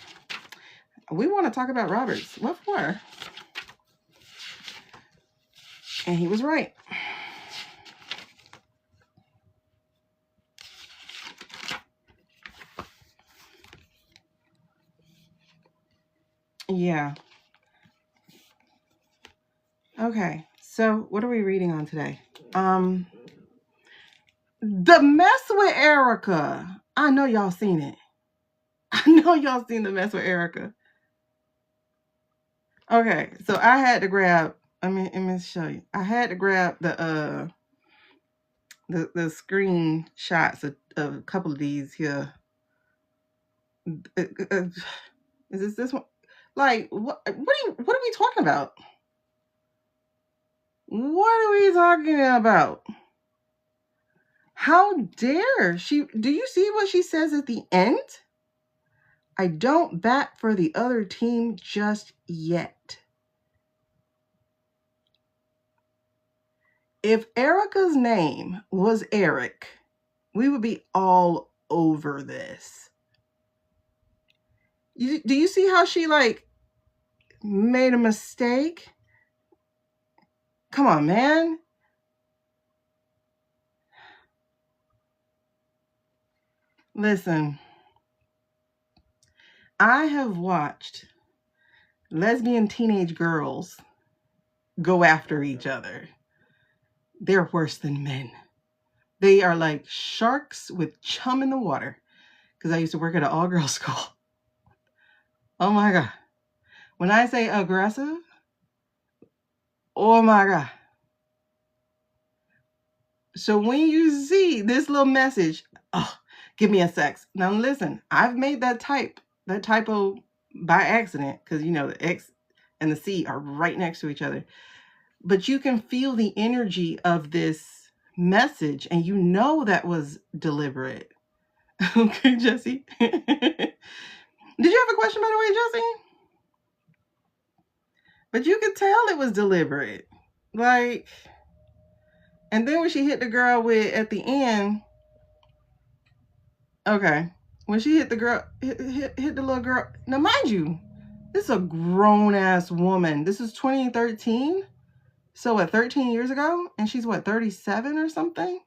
we want to talk about Roberts. What for? And he was right. Yeah. Okay. So what are we reading on today? The Mess with Erica. I know y'all seen it. I know y'all seen The Mess with Erica. Okay. So I had to grab, let me show you. I had to grab the screenshots of a couple of these here. Is this one? Like, what are we talking about? What are we talking about? How dare she? Do you see what she says at the end? I don't bat for the other team just yet. If Erica's name was Eric, we would be all over this. Do you see how she like made a mistake? Come on, man. Listen, I have watched lesbian teenage girls go after each other. They're worse than men. They are like sharks with chum in the water. Because I used to work at an all-girls school. Oh my God. When I say aggressive, oh my God. So when you see this little message, oh, give me a sex. Now listen, I've made that typo by accident, because you know the X and the C are right next to each other. But you can feel the energy of this message, and you know that was deliberate. Okay, Jesse. Did you have a question, by the way, Jesse? But you could tell it was deliberate. Like, and then when she hit the girl with at the end, okay, when she hit the girl, hit the little girl. Now, mind you, this is a grown ass woman. This is 2013. So what, 13 years ago? And she's what, 37 or something?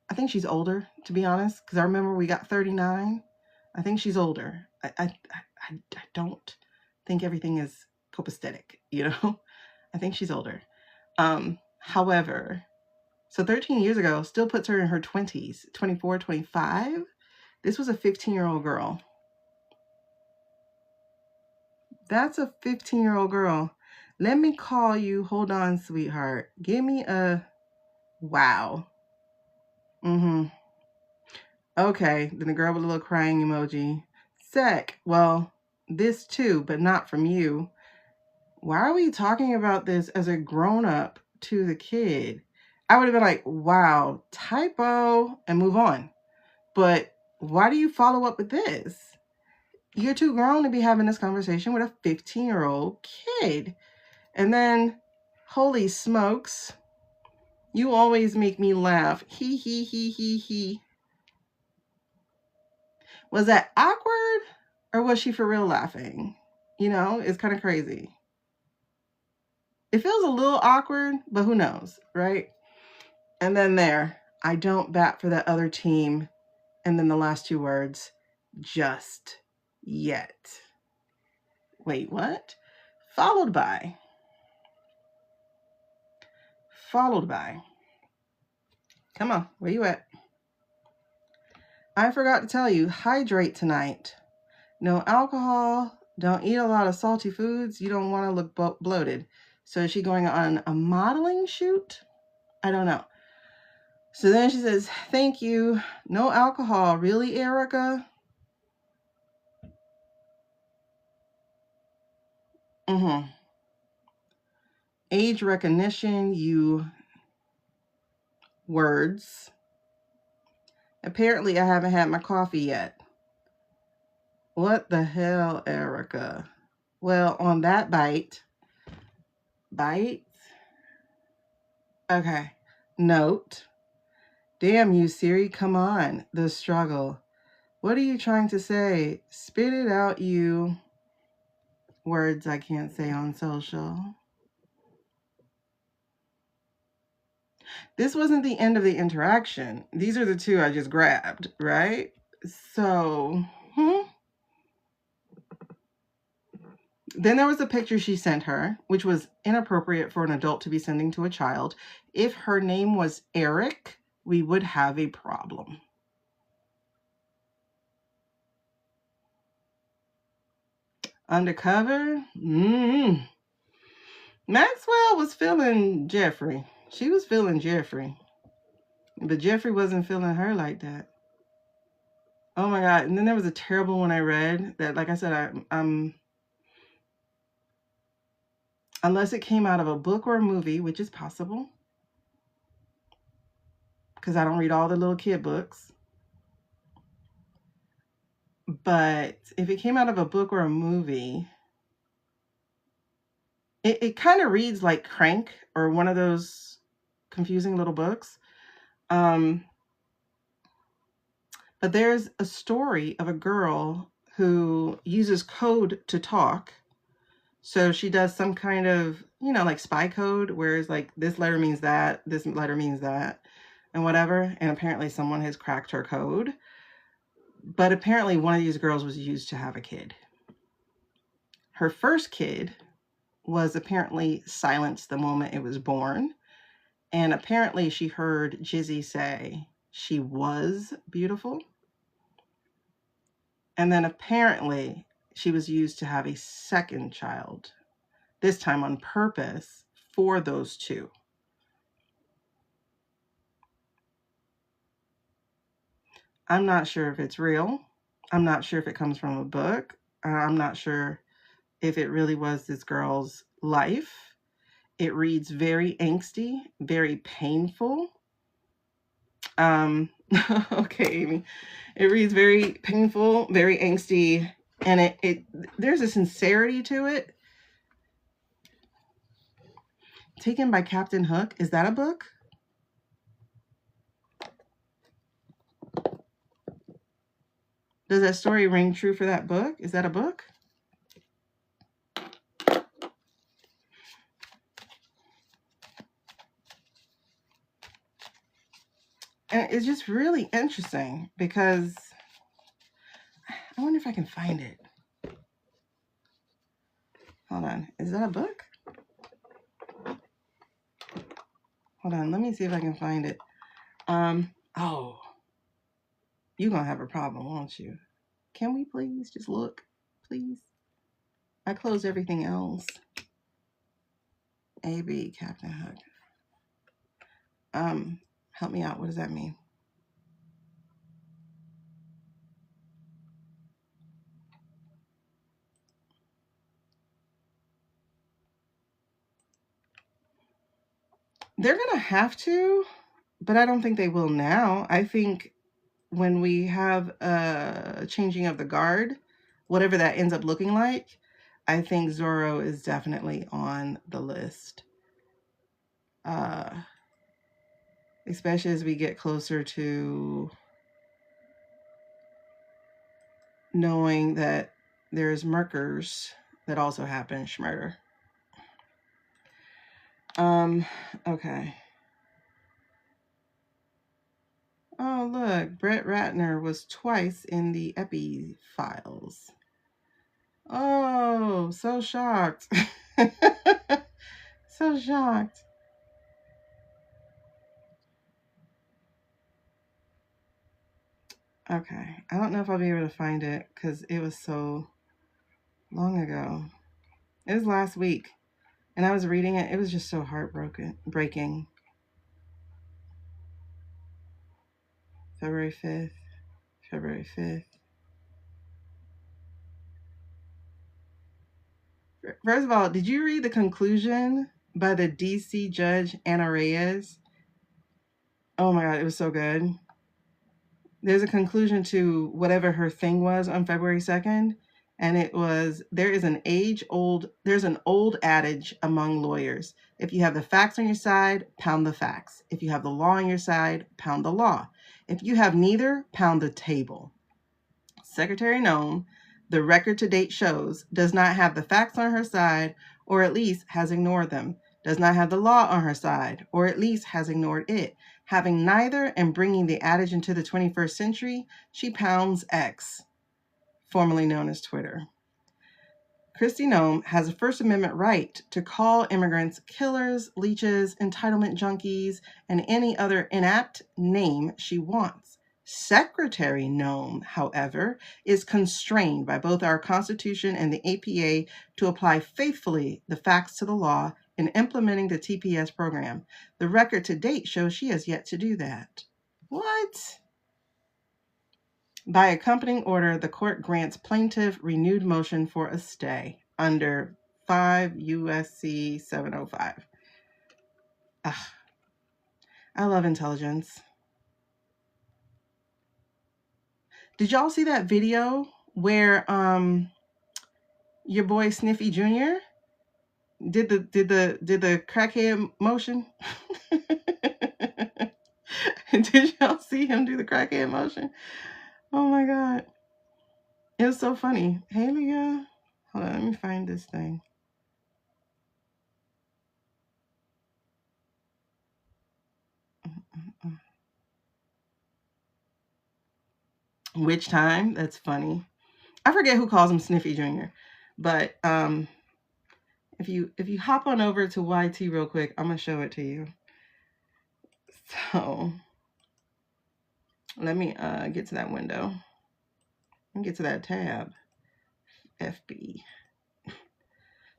I think she's older, to be honest, because I remember we got 39. I think she's older. I don't think everything is copacetic, you know? I think she's older. However, so 13 years ago still puts her in her 20s, 24, 25. This was a 15-year-old girl. That's a 15-year-old girl. Let me call you. Hold on, sweetheart. Give me a wow. Okay, then the girl with a little crying emoji. Sec, well, this too, but not from you. Why are we talking about this as a grown-up to the kid? I would have been like, wow, typo, and move on. But why do you follow up with this? You're too grown to be having this conversation with a 15-year-old kid. And then, holy smokes, you always make me laugh. He, he, he, he, he. Was that awkward, or was she for real laughing? You know, it's kind of crazy. It feels a little awkward, but who knows, right? And then there, I don't bat for that other team. And then the last two words, just yet. Wait, what? Followed by. Come on, where you at? I forgot to tell you, hydrate tonight. No alcohol. Don't eat a lot of salty foods. You don't want to look bloated. So is she going on a modeling shoot? I don't know. So then she says, thank you. No alcohol. Really, Erica? Age recognition, you words. Apparently, I haven't had my coffee yet. What the hell, Erica? Well, on that bite. Okay. Note. Damn you, Siri. Come on. The struggle. What are you trying to say? Spit it out, you words I can't say on social. This wasn't the end of the interaction. These are the two I just grabbed, right? So, Then there was a picture she sent her, which was inappropriate for an adult to be sending to a child. If her name was Eric, we would have a problem. Undercover? Maxwell was feeling Jeffrey. She was feeling Jeffrey. But Jeffrey wasn't feeling her like that. Oh my God. And then there was a terrible one I read that, like I said, unless it came out of a book or a movie, which is possible, because I don't read all the little kid books. But if it came out of a book or a movie, it kind of reads like Crank or one of those confusing little books. But there's a story of a girl who uses code to talk. So she does some kind of, like spy code, where it's like this letter means that, this letter means that, and whatever. And apparently someone has cracked her code. But apparently one of these girls was used to have a kid. Her first kid was apparently silenced the moment it was born. And apparently she heard Jizzy say she was beautiful. And then apparently she was used to have a second child, this time on purpose for those two. I'm not sure if it's real. I'm not sure if it comes from a book. I'm not sure if it really was this girl's life. It reads very angsty, very painful. Okay, Amy. It reads very painful, very angsty, and there's a sincerity to it. Taken by Captain Hook. Is that a book? Does that story ring true for that book? Is that a book? And it's just really interesting because I wonder if I can find it. Hold on. Is that a book? Hold on. Let me see if I can find it. Oh. You're going to have a problem, won't you? Can we please just look? Please? I closed everything else. AB, Captain Hook. Help me out. What does that mean? They're going to have to, but I don't think they will now. I think when we have a changing of the guard, whatever that ends up looking like, I think Zorro is definitely on the list. Especially as we get closer to knowing that there's murkers that also happen, Schmurder. Okay. Oh, look, Brett Ratner was twice in the Epi files. Oh, so shocked. So shocked. Okay, I don't know if I'll be able to find it because it was so long ago. It was last week, and I was reading it. It was just so breaking. February 5th. February 5th. First of all, did you read the conclusion by the DC judge, Anna Reyes? Oh my God, it was so good. There's a conclusion to whatever her thing was on February 2nd. And it was, there's an old adage among lawyers. If you have the facts on your side, pound the facts. If you have the law on your side, pound the law. If you have neither, pound the table. Secretary Gnome, the record to date shows, does not have the facts on her side, or at least has ignored them. Does not have the law on her side, or at least has ignored it. Having neither and bringing the adage into the 21st century, she pounds X, formerly known as Twitter. Kristi Noem has a First Amendment right to call immigrants killers, leeches, entitlement junkies, and any other inapt name she wants. Secretary Noem, however, is constrained by both our Constitution and the APA to apply faithfully the facts to the law in implementing the TPS program. The record to date shows she has yet to do that. What? By accompanying order, the court grants plaintiff renewed motion for a stay under 5 USC 705. Ugh, I love intelligence. Did y'all see that video where your boy Sniffy Jr. did the crackhead motion? Did y'all see him do the crackhead motion? Oh my god. It was so funny. Hey Leah. Hold on, let me find this thing. Which time? That's funny. I forget who calls him Sniffy Jr. But if you hop on over to YT real quick, I'm gonna show it to you. So let me get to that window and get to that tab. FB.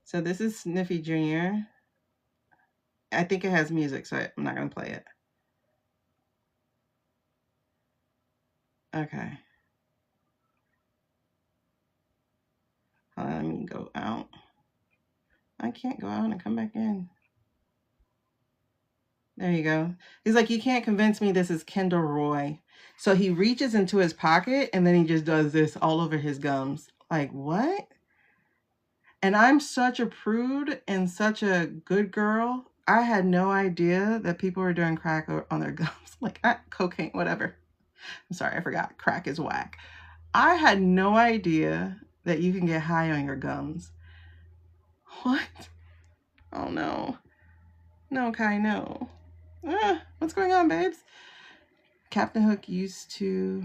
So this is Sniffy Jr. I think it has music, so I'm not gonna play it. Okay. Let me go out. I can't go out and come back in. There you go. He's like, you can't convince me this is Kendall Roy. So he reaches into his pocket and then he just does this all over his gums. Like, what? And I'm such a prude and such a good girl. I had no idea that people were doing crack on their gums. Like, cocaine, whatever. I'm sorry, I forgot. Crack is whack. I had no idea that you can get high on your gums. What? Oh, no. No, Kai, no. What's going on, babes? Captain Hook used to...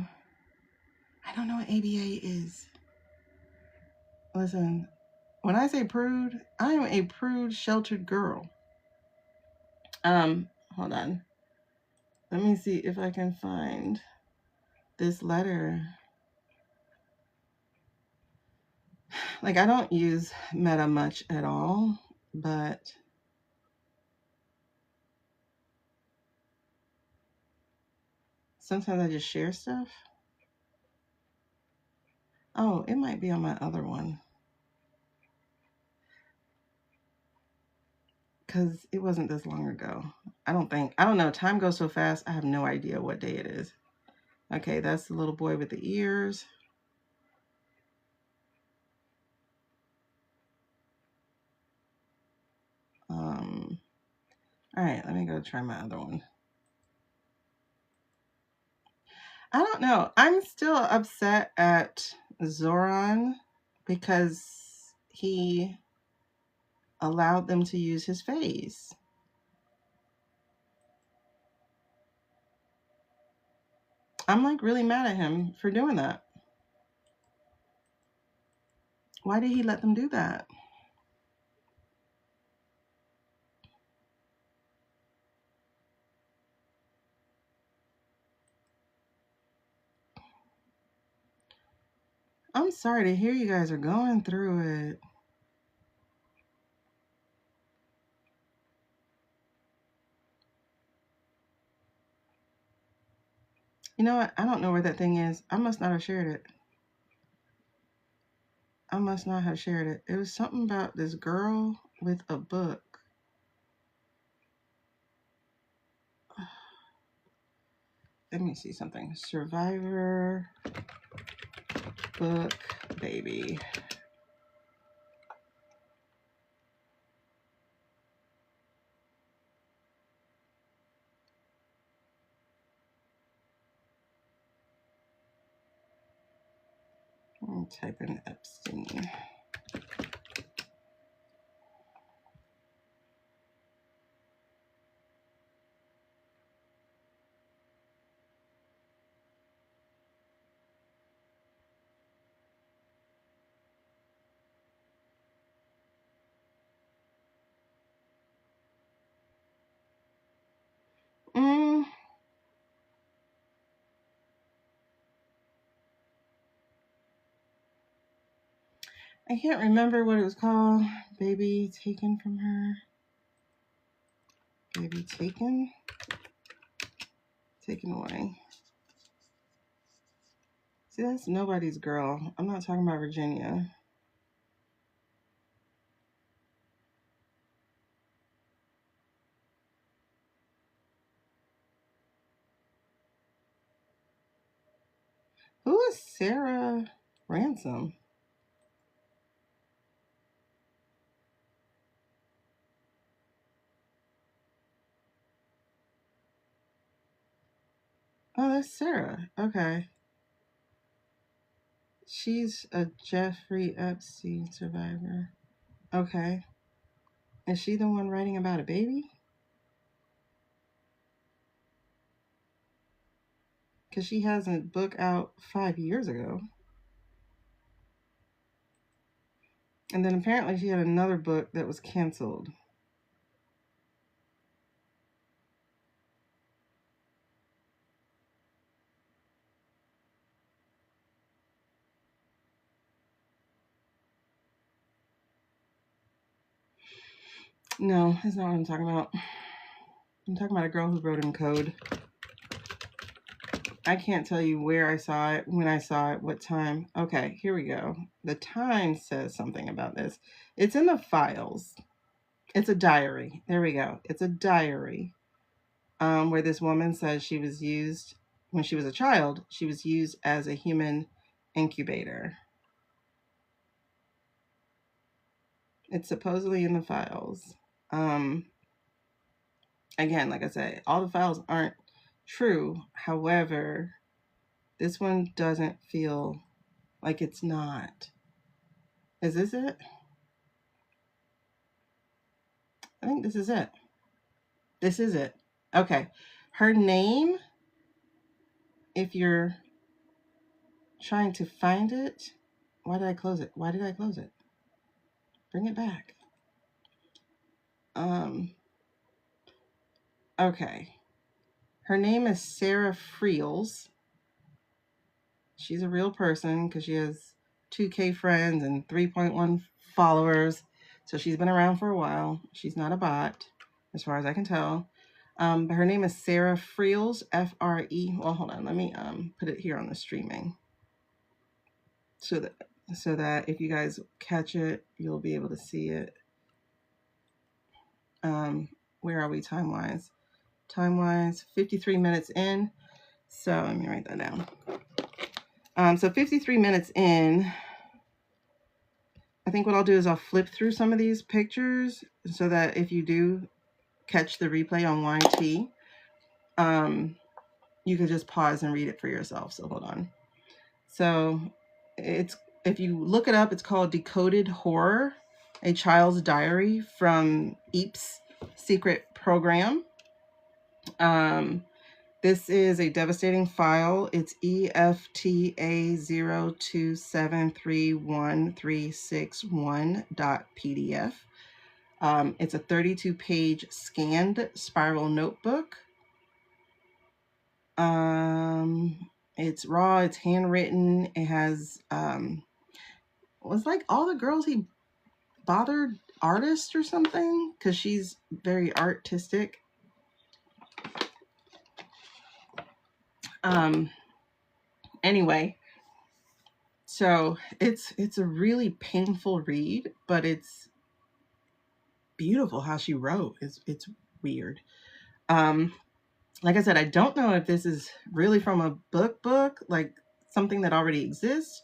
I don't know what ABA is. Listen, when I say prude, I am a prude, sheltered girl. Hold on. Let me see if I can find this letter. Like, I don't use Meta much at all, but... sometimes I just share stuff. Oh, it might be on my other one. Because it wasn't this long ago. I don't know. Time goes so fast. I have no idea what day it is. Okay, that's the little boy with the ears. All right, let me go try my other one. I don't know. I'm still upset at Zoran because he allowed them to use his face. I'm like really mad at him for doing that. Why did he let them do that? I'm sorry to hear you guys are going through it. You know what? I don't know where that thing is. I must not have shared it. I must not have shared it. It was something about this girl with a book. Let me see something. Survivor book baby. I'll type in Epstein. I can't remember what it was called. Baby taken from her. Baby taken. Taken away. See, that's nobody's girl. I'm not talking about Virginia. Sarah Ransom? Oh, that's Sarah. Okay. She's a Jeffrey Epstein survivor. Okay. Is she the one writing about a baby? Because she has a book out 5 years ago. And then apparently she had another book that was canceled. No, that's not what I'm talking about. I'm talking about a girl who wrote in code. I can't tell you where I saw it, when I saw it, what time. Okay, here we go. The Times says something about this. It's in the files. It's a diary. There we go. It's a diary where this woman says she was used, when she was a child, she was used as a human incubator. It's supposedly in the files. Again, like I said, all the files aren't true. However, this one doesn't feel like it's not. Is this it? I think this is it. This is it. Okay. Her name, if you're trying to find it, why did I close it? Why did I close it? Bring it back. Okay. Her name is Sarah Friels. She's a real person because she has 2K friends and 3.1 followers. So she's been around for a while. She's not a bot, as far as I can tell. But her name is Sarah Friels, F-R-E. Well, hold on. Let me put it here on the streaming. So that if you guys catch it, you'll be able to see it. Where are we time-wise? Time-wise, 53 minutes in. So let me write that down. So 53 minutes in, I think what I'll do is I'll flip through some of these pictures so that if you do catch the replay on YT, you can just pause and read it for yourself. So hold on. So it's, if you look it up, it's called Decoded Horror, a Child's Diary from EAP's secret program. This is a devastating file. It's EFTA027313161.pdf. It's a 32-page scanned spiral notebook. It's raw, it's handwritten. It has, was like all the girls he bothered artists or something, because she's very artistic. Anyway, so it's a really painful read, but it's beautiful how she wrote. It's weird. Like I said, I don't know if this is really from a book, like something that already exists,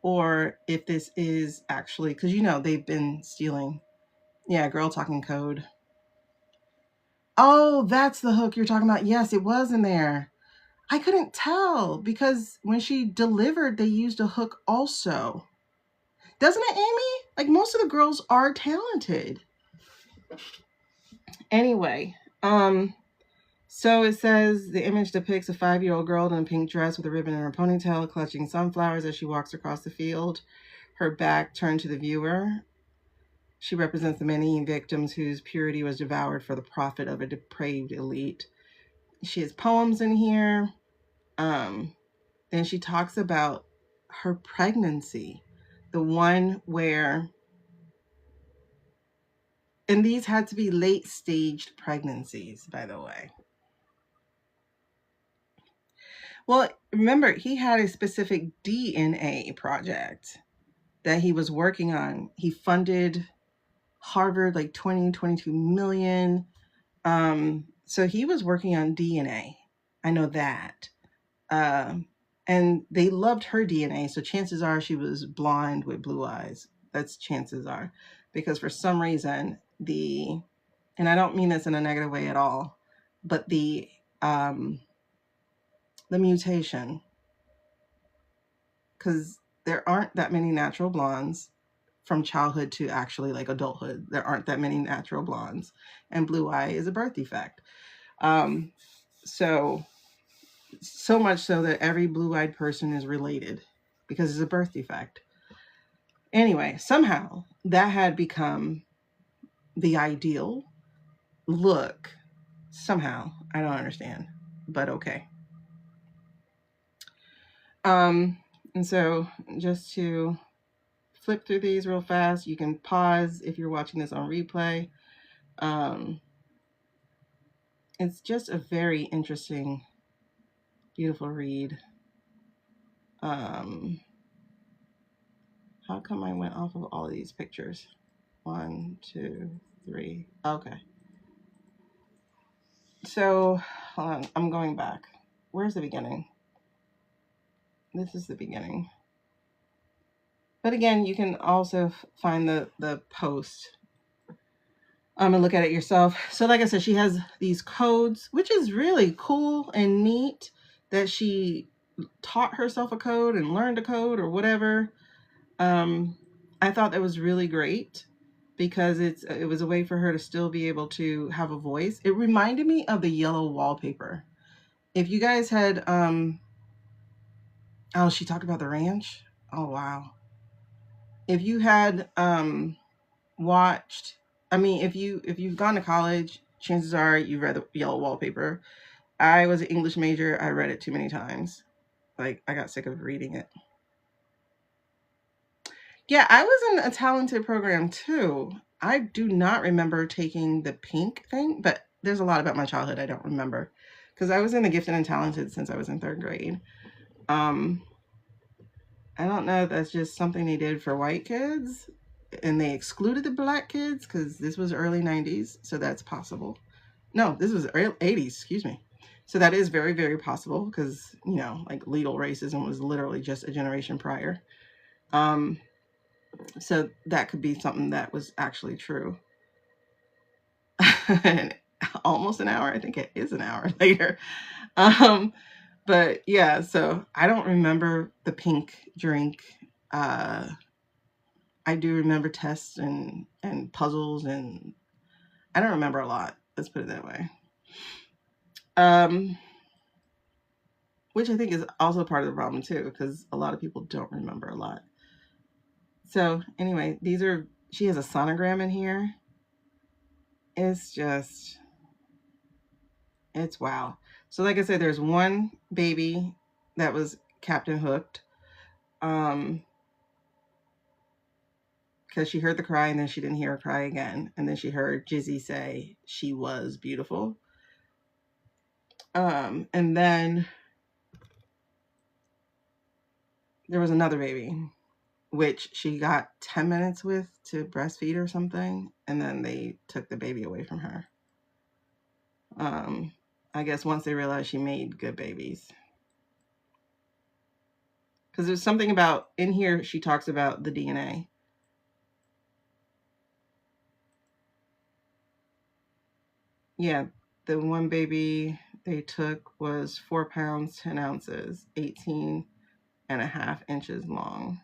or if this is actually, because you know they've been stealing. Yeah, girl talking code. Oh, that's the hook you're talking about. Yes, it was in there. I couldn't tell because when she delivered, they used a hook also. Doesn't it, Amy? Like most of the girls are talented. Anyway, so it says the image depicts a 5-year-old girl in a pink dress with a ribbon in her ponytail, clutching sunflowers as she walks across the field, her back turned to the viewer. She represents the many victims whose purity was devoured for the profit of a depraved elite. She has poems in here. Then she talks about her pregnancy, the one where, and these had to be late-staged pregnancies, by the way. Well, remember, he had a specific DNA project that he was working on. He funded Harvard like 22 million. So he was working on DNA. I know that. And And they loved her DNA, so chances are she was blonde with blue eyes. That's chances are. Because for some reason, and I don't mean this in a negative way at all, but the mutation, because there aren't that many natural blondes from childhood to actually like adulthood. There aren't that many natural blondes, and blue eye is a birth defect. So much so that every blue-eyed person is related because it's a birth defect. Anyway, somehow that had become the ideal look. Somehow, I don't understand, but okay. And so just to flip through these real fast, you can pause if you're watching this on replay. It's just a very interesting, beautiful read. How come I went off of all of these pictures? 1, 2, 3. Okay. So, hold on. I'm going back. Where's the beginning? This is the beginning. But again, you can also find the post and look at it yourself. So like I said, she has these codes, which is really cool and neat that she taught herself a code and learned a code or whatever. I thought that was really great because it was a way for her to still be able to have a voice. It reminded me of the yellow wallpaper. If you guys had, she talked about the ranch. Oh, wow. If you had watched, if you've gone to college, chances are you read the yellow wallpaper. I was an English major. I read it too many times. Like, I got sick of reading it. Yeah, I was in a talented program too. I do not remember taking the pink thing, but there's a lot about my childhood I don't remember because I was in the gifted and talented since I was in 3rd grade. I don't know if that's just something they did for white kids and they excluded the black kids because this was early 90s, so that's possible. No, this was early 80s, excuse me. So that is very, very possible because, like lethal racism was literally just a generation prior. So that could be something that was actually true. Almost an hour. I think it is an hour later. But yeah, so I don't remember the pink drink. I do remember tests and puzzles, and I don't remember a lot. Let's put it that way. Which I think is also part of the problem too, because a lot of people don't remember a lot. So anyway, she has a sonogram in here. It's wow. So like I said, there's one baby that was Captain Hooked. Because she heard the cry and then she didn't hear her cry again. And then she heard Jizzy say she was beautiful. And then there was another baby, which she got 10 minutes with to breastfeed or something. And then they took the baby away from her. I guess once they realized she made good babies. Because there's something about, in here, she talks about the DNA. Yeah, the one baby they took was 4 pounds, 10 ounces, 18.5 inches long.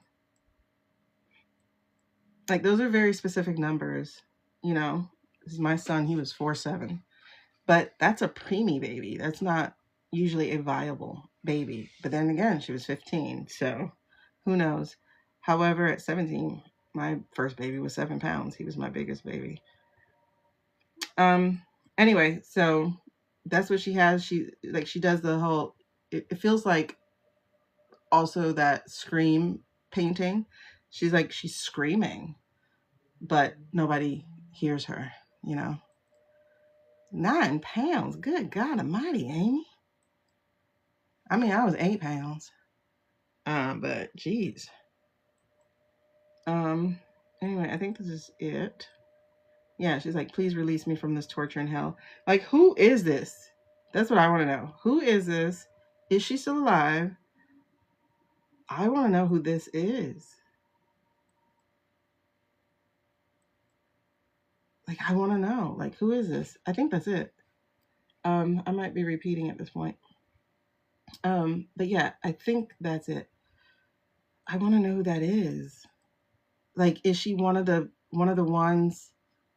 Like, those are very specific numbers, This is my son, he was 4'7". But that's a preemie baby. That's not usually a viable baby. But then again, she was 15, so who knows? However, at 17, my first baby was 7 pounds. He was my biggest baby. Anyway, so that's what she has. She does the whole, it feels like also that Scream painting. She's screaming, but nobody hears her, 9 pounds. Good God almighty, Amy. I mean, I was 8 pounds. But geez. Anyway, I think this is it. Yeah, she's like, please release me from this torture in hell. Like, who is this? That's what I want to know. Who is this? Is she still alive? I want to know who this is. Like, I want to know. Like, who is this? I think that's it. I might be repeating at this point. But yeah, I think that's it. I want to know who that is. Like, is she one of the ones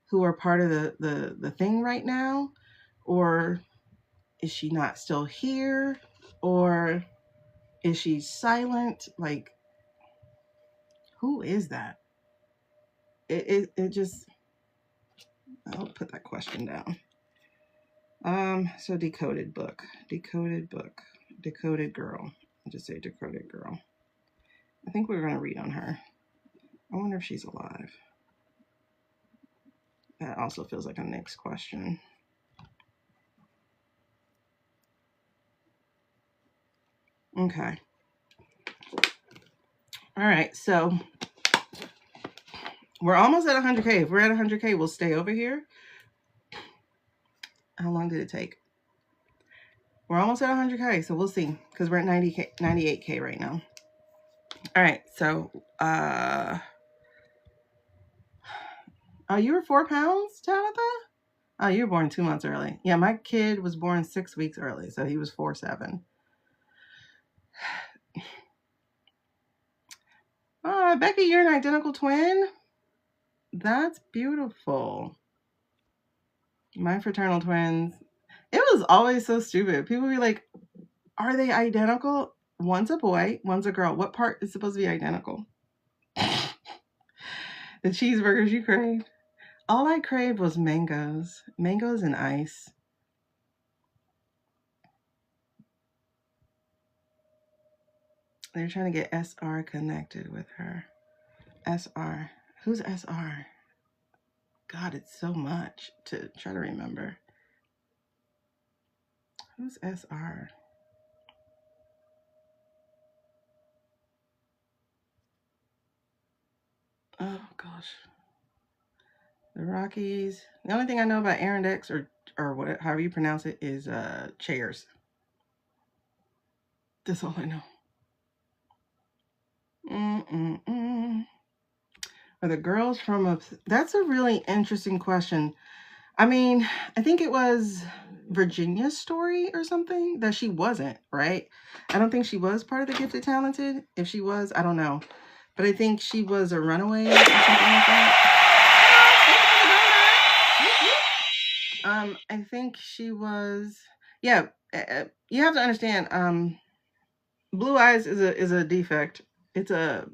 who are part of the thing right now? Or is she not still here? Or is she silent? Like, who is that? It just, I'll put that question down. So Decoded book. Decoded girl. I'll just say Decoded girl. I think we're gonna read on her. I wonder if she's alive. That also feels like a next question. Okay. All right, so we're almost at 100K. If we're at 100K, we'll stay over here. How long did it take? We're almost at 100K, so we'll see, because we're at 90K, 98K right now. All right, so, oh, you were 4 pounds, Tabitha? Oh, you were born 2 months early. Yeah, my kid was born 6 weeks early, so he was 4'7". Becky, you're an identical twin? That's beautiful. My fraternal twins. It was always so stupid. People would be like, are they identical? One's a boy, one's a girl. What part is supposed to be identical? The cheeseburgers you craved. All I craved was mangoes. Mangoes and ice. They're trying to get SR connected with her. SR. Who's SR? God, it's so much to try to remember. Who's SR? Oh, gosh. The Rockies. The only thing I know about Arendex or what, however you pronounce it, is chairs. That's all I know. Are the girls from that's a really interesting question. I mean, I think it was Virginia's story or something that she wasn't, right? I don't think she was part of the Gifted Talented. If she was, I don't know. But I think she was a runaway or something like that. I think she was, yeah, you have to understand, blue eyes is a defect. It's a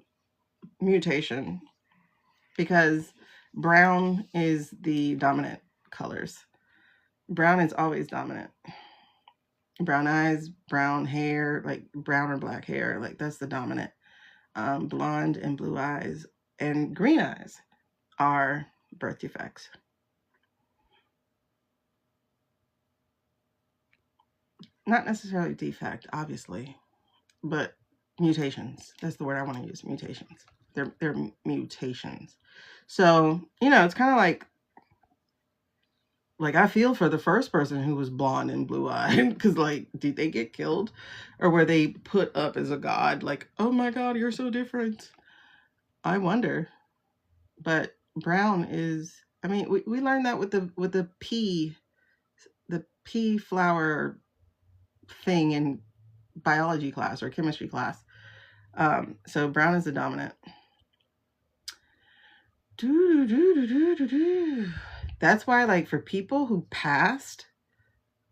mutation because brown is the dominant colors. Brown is always dominant. Brown eyes, brown hair, like brown or black hair, like that's the dominant. Blonde and blue eyes and green eyes are birth defects. Not necessarily defect, obviously, but mutations. That's the word I want to use, mutations. They're mutations. So, you know, it's kind of like I feel for the first person who was blonde and blue-eyed, because like, did they get killed? Or were they put up as a god? Like, oh my god, you're so different. I wonder. But brown is, I mean, we learned that with the pea flower thing in biology class or chemistry class. So brown is the dominant. That's why, like, for people who passed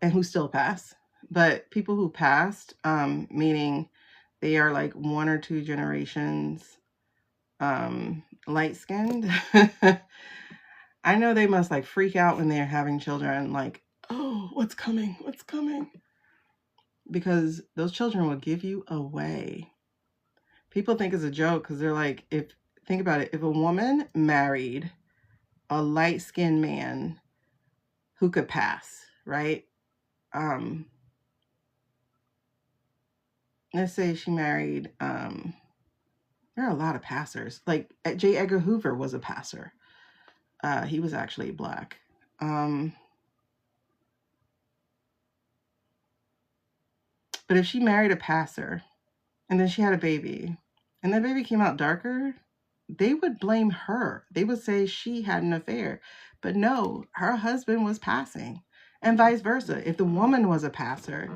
and who still pass, but people who passed, meaning they are like 1 or 2 generations light skinned. I know they must like freak out when they're having children, like, oh, what's coming? What's coming? Because those children will give you away. People think it's a joke because they're like, think about it, if a woman married a light-skinned man who could pass, right? Let's say she married, there are a lot of passers. Like J. Edgar Hoover was a passer. He was actually black. But if she married a passer, and then she had a baby, and that baby came out darker, they would blame her. They would say she had an affair. But no, her husband was passing. And vice versa. If the woman was a passer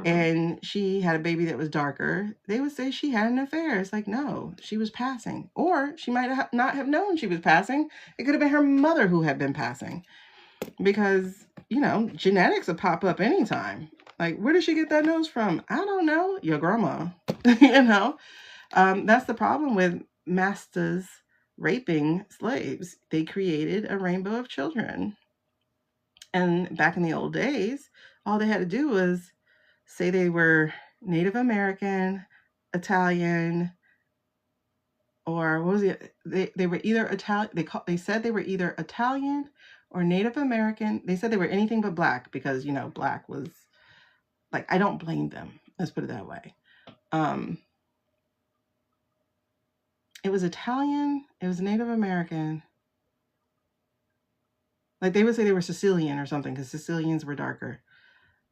and she had a baby that was darker, they would say she had an affair. It's like, no, she was passing. Or she might not have known she was passing. It could have been her mother who had been passing. Because, you know, genetics will pop up anytime. Like, where did she get that nose from? I don't know. Your grandma. You know? That's the problem with masters raping slaves. They created a rainbow of children. And back in the old days, all they had to do was say they were Native American, Italian, or what was it? They were either Italian. They said they were either Italian or Native American. They said they were anything but black because, you know, black was like, I don't blame them. Let's put it that way. It was Italian. It was Native American. Like they would say they were Sicilian or something because Sicilians were darker.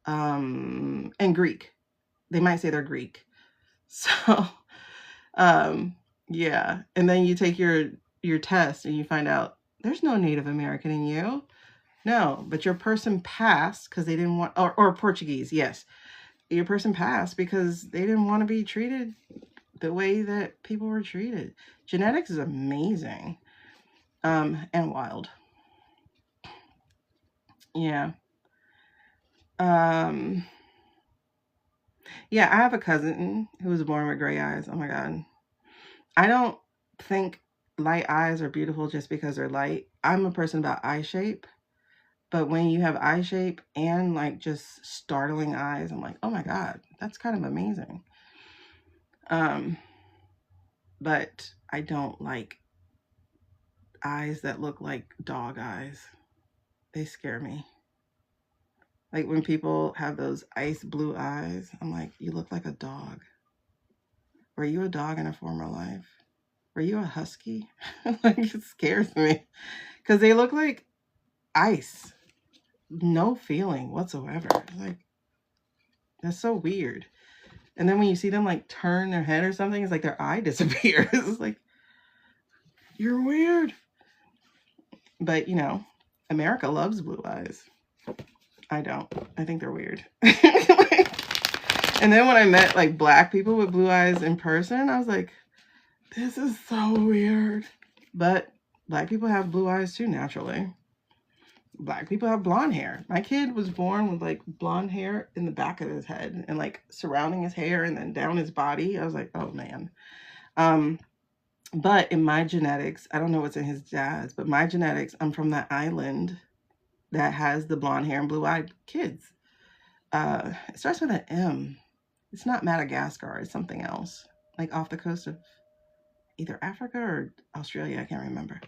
And Greek. They might say they're Greek. So, yeah. And then you take your test and you find out there's no Native American in you. No, but your person passed because they didn't want, or Portuguese. Yes. Your person passed because they didn't want to be treated the way that people were treated. Genetics is amazing. And wild. Yeah. Yeah, I have a cousin who was born with gray eyes. Oh my God. I don't think light eyes are beautiful just because they're light. I'm a person about eye shape. But when you have eye shape and like just startling eyes, I'm like, oh my God, that's kind of amazing. But I don't like eyes that look like dog eyes. They scare me. Like when people have those ice blue eyes, I'm like, you look like a dog. Were you a dog in a former life? Were you a husky? Like, it scares me because they look like ice. No feeling whatsoever. Like, that's so weird. And then when you see them like turn their head or something, it's like their eye disappears. It's like, you're weird. But, you know, America loves blue eyes. I don't. I think they're weird. And then when I met like black people with blue eyes in person, I was like, this is so weird. But black people have blue eyes too, naturally. Black people have blonde hair. My kid was born with like blonde hair in the back of his head and like surrounding his hair and then down his body. I was like, oh man. But in my genetics, I don't know what's in his dad's, but my genetics, I'm from that island that has the blonde hair and blue-eyed kids. It starts with an M. It's not Madagascar. It's something else. Like off the coast of either Africa or Australia. I can't remember.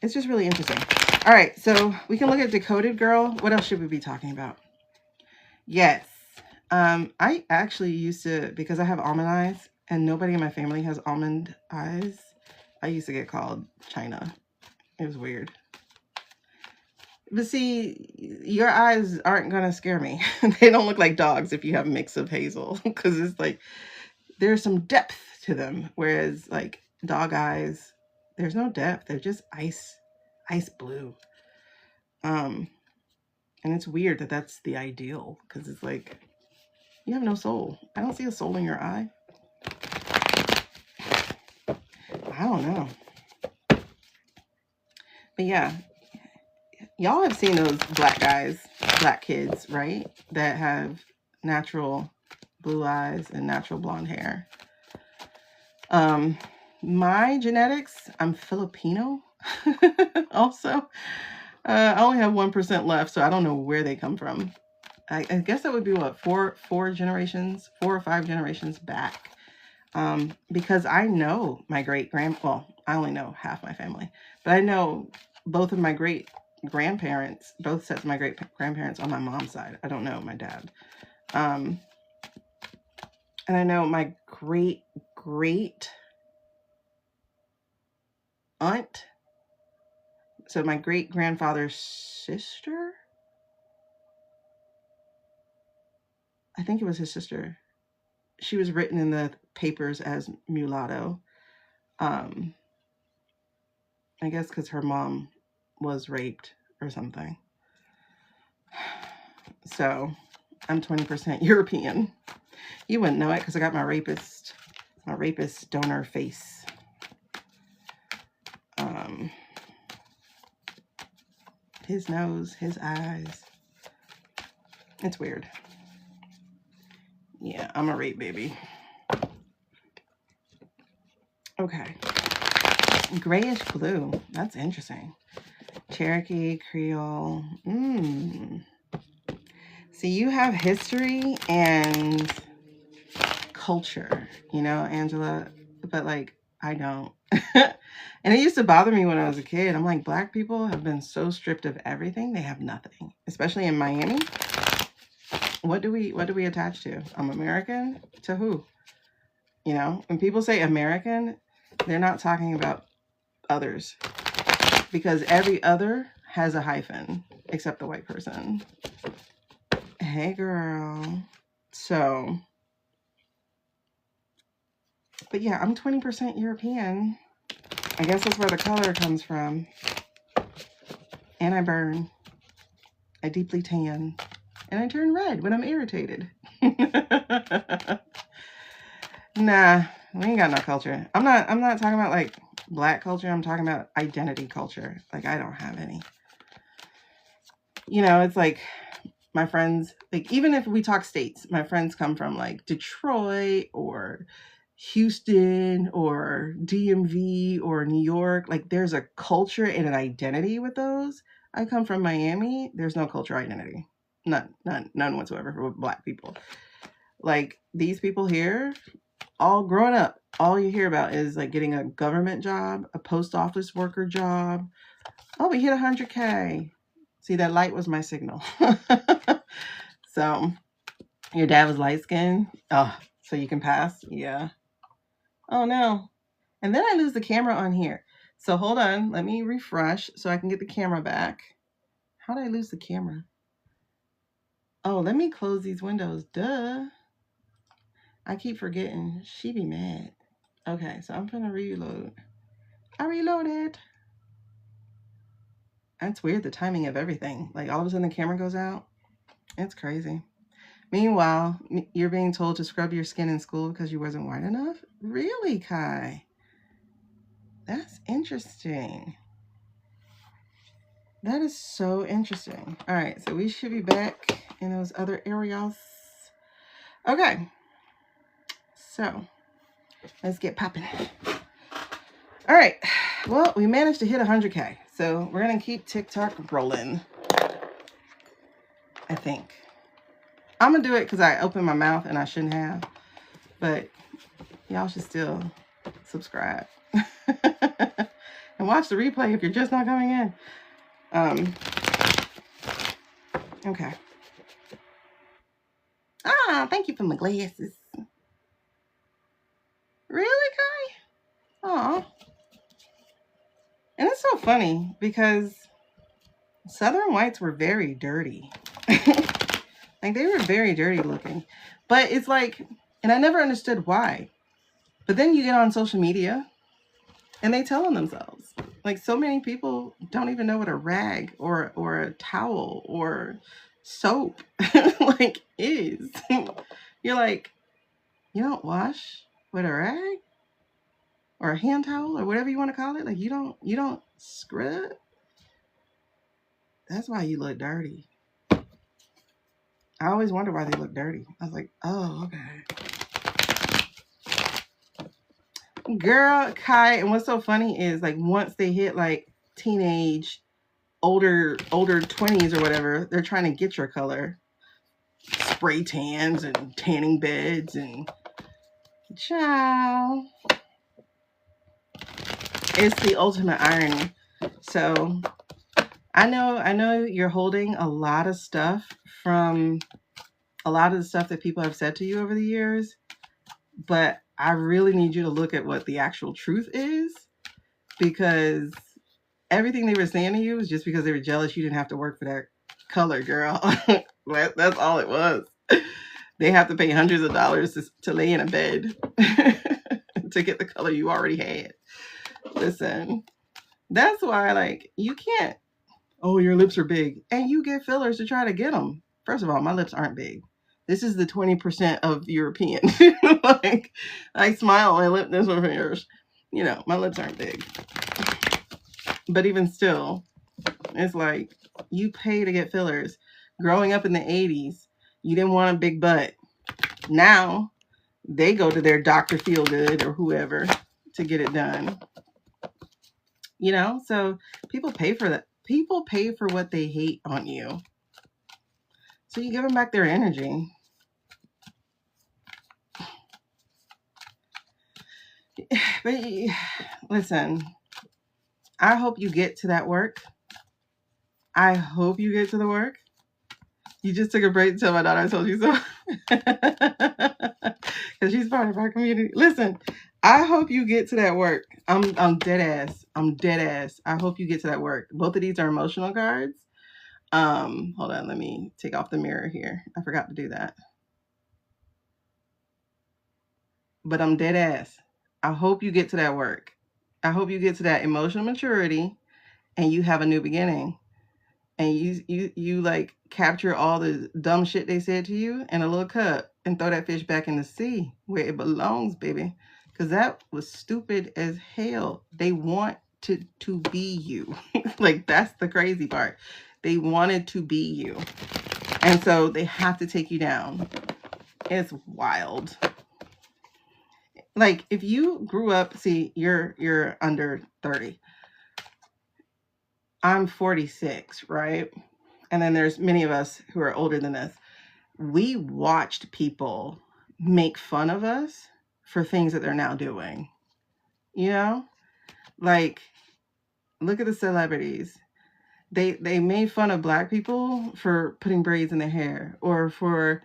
It's just really interesting. All right. So we can look at Decoded Girl. What else should we be talking about? Yes. I actually used to, because I have almond eyes and nobody in my family has almond eyes, I used to get called China. It was weird. But see, your eyes aren't going to scare me. They don't look like dogs if you have a mix of hazel. Because it's like, there's some depth to them. Whereas like dog eyes, there's no depth. They're just ice blue. And it's weird that that's the ideal. Because it's like, you have no soul. I don't see a soul in your eye. I don't know. But yeah. Y'all have seen those black guys, black kids, right? That have natural blue eyes and natural blonde hair. My genetics, I'm Filipino also. I only have 1% left, so I don't know where they come from. I guess that would be what, four or 5 generations back. Because I know my well, I only know half my family, but I know both of my great-grandparents, both sets of my great-grandparents on my mom's side. I don't know my dad. And I know my great-great aunt, so my great-grandfather's sister, I think it was his sister. she was written in the papers as mulatto. I guess because her mom was raped or something. So I'm 20% European. You wouldn't know it because I got my rapist donor face. His nose, his eyes. It's weird. Yeah, I'm a rape baby. Okay. Grayish blue. That's interesting. Cherokee, Creole. See, you have history and culture, you know, Angela, but like, I don't. And it used to bother me when I was a kid. I'm like, Black people have been so stripped of everything. They have nothing, especially in Miami. What do we attach to? I'm American to who? You know, when people say American, they're not talking about others, because every other has a hyphen except the white person. Hey girl. So, but yeah, I'm 20% European. I guess that's where the color comes from. And I burn. I deeply tan. And I turn red when I'm irritated. Nah, we ain't got no culture. I'm not talking about like Black culture. I'm talking about identity culture. Like, I don't have any. You know, it's like my friends, like, even if we talk states, my friends come from like Detroit or Houston or DMV or New York. Like, there's a culture and an identity with those. I come from Miami. There's no culture identity. None whatsoever for Black people. Like, these people here, all growing up, all you hear about is like getting a government job, a post office worker job. Oh, we hit 100K. See, that light was my signal. So, your dad was light skinned. Oh, so you can pass? Yeah. Oh no. And then I lose the camera on here. So hold on. Let me refresh so I can get the camera back. How did I lose the camera? Oh, let me close these windows. Duh. I keep forgetting. She be mad. Okay, so I'm gonna reload. I reloaded. That's weird, the timing of everything. Like, all of a sudden the camera goes out. It's crazy. Meanwhile, you're being told to scrub your skin in school because you wasn't white enough? Really, Kai? That's interesting. That is so interesting. All right, so we should be back in those other areas. Okay. So, let's get popping. All right. Well, we managed to hit 100K. So, we're going to keep TikTok rolling. I think. I'm going to do it because I opened my mouth and I shouldn't have. But y'all should still subscribe. And watch the replay if you're just not coming in. Okay. Ah, thank you for my glasses. Really, Kai? Aw. And it's so funny because Southern whites were very dirty. Like, they were very dirty looking. But it's like, and I never understood why. But then you get on social media and they tell on themselves. Like, so many people don't even know what a rag or a towel or soap like is. You're like, you don't wash with a rag or a hand towel or whatever you want to call it. Like, you don't scrub. That's why you look dirty. I always wonder why they look dirty. I was like, oh, okay. Girl, Kai, and what's so funny is, like, once they hit like teenage, older 20s or whatever, they're trying to get your color. Spray tans and tanning beds and ciao. It's the ultimate irony. So I know you're holding a lot of stuff from a lot of the stuff that people have said to you over the years, but I really need you to look at what the actual truth is, because everything they were saying to you was just because they were jealous you didn't have to work for that color, girl. That's all it was. They have to pay hundreds of dollars to lay in a bed to get the color you already had. Listen, that's why, like, you can't, oh, your lips are big, and you get fillers to try to get them. First of all, my lips aren't big. This is the 20% of European. Like, I smile on my lip, this one from yours. You know, my lips aren't big. But even still, it's like, you pay to get fillers. Growing up in the 80s, you didn't want a big butt. Now, they go to their Dr. Feelgood or whoever to get it done. You know, so people pay for that. People pay for what they hate on you. So you give them back their energy. But listen, I hope you get to that work. I hope you get to the work. You just took a break to tell my daughter I told you so. Because she's part of our community. Listen, I hope you get to that work. I'm dead ass. I'm dead ass. I hope you get to that work. Both of these are emotional cards. Hold on, let me take off the mirror here. I forgot to do that. But I'm dead ass. I hope you get to that work. I hope you get to that emotional maturity and you have a new beginning. And you like capture all the dumb shit they said to you in a little cup and throw that fish back in the sea where it belongs, baby. Because that was stupid as hell. They want to be you. Like, that's the crazy part. They wanted to be you. And so they have to take you down. It's wild. Like, if you grew up, see, you're under 30. I'm 46, right? And then there's many of us who are older than us. We watched people make fun of us for things that they're now doing. You know? Like, look at the celebrities. They made fun of Black people for putting braids in their hair or for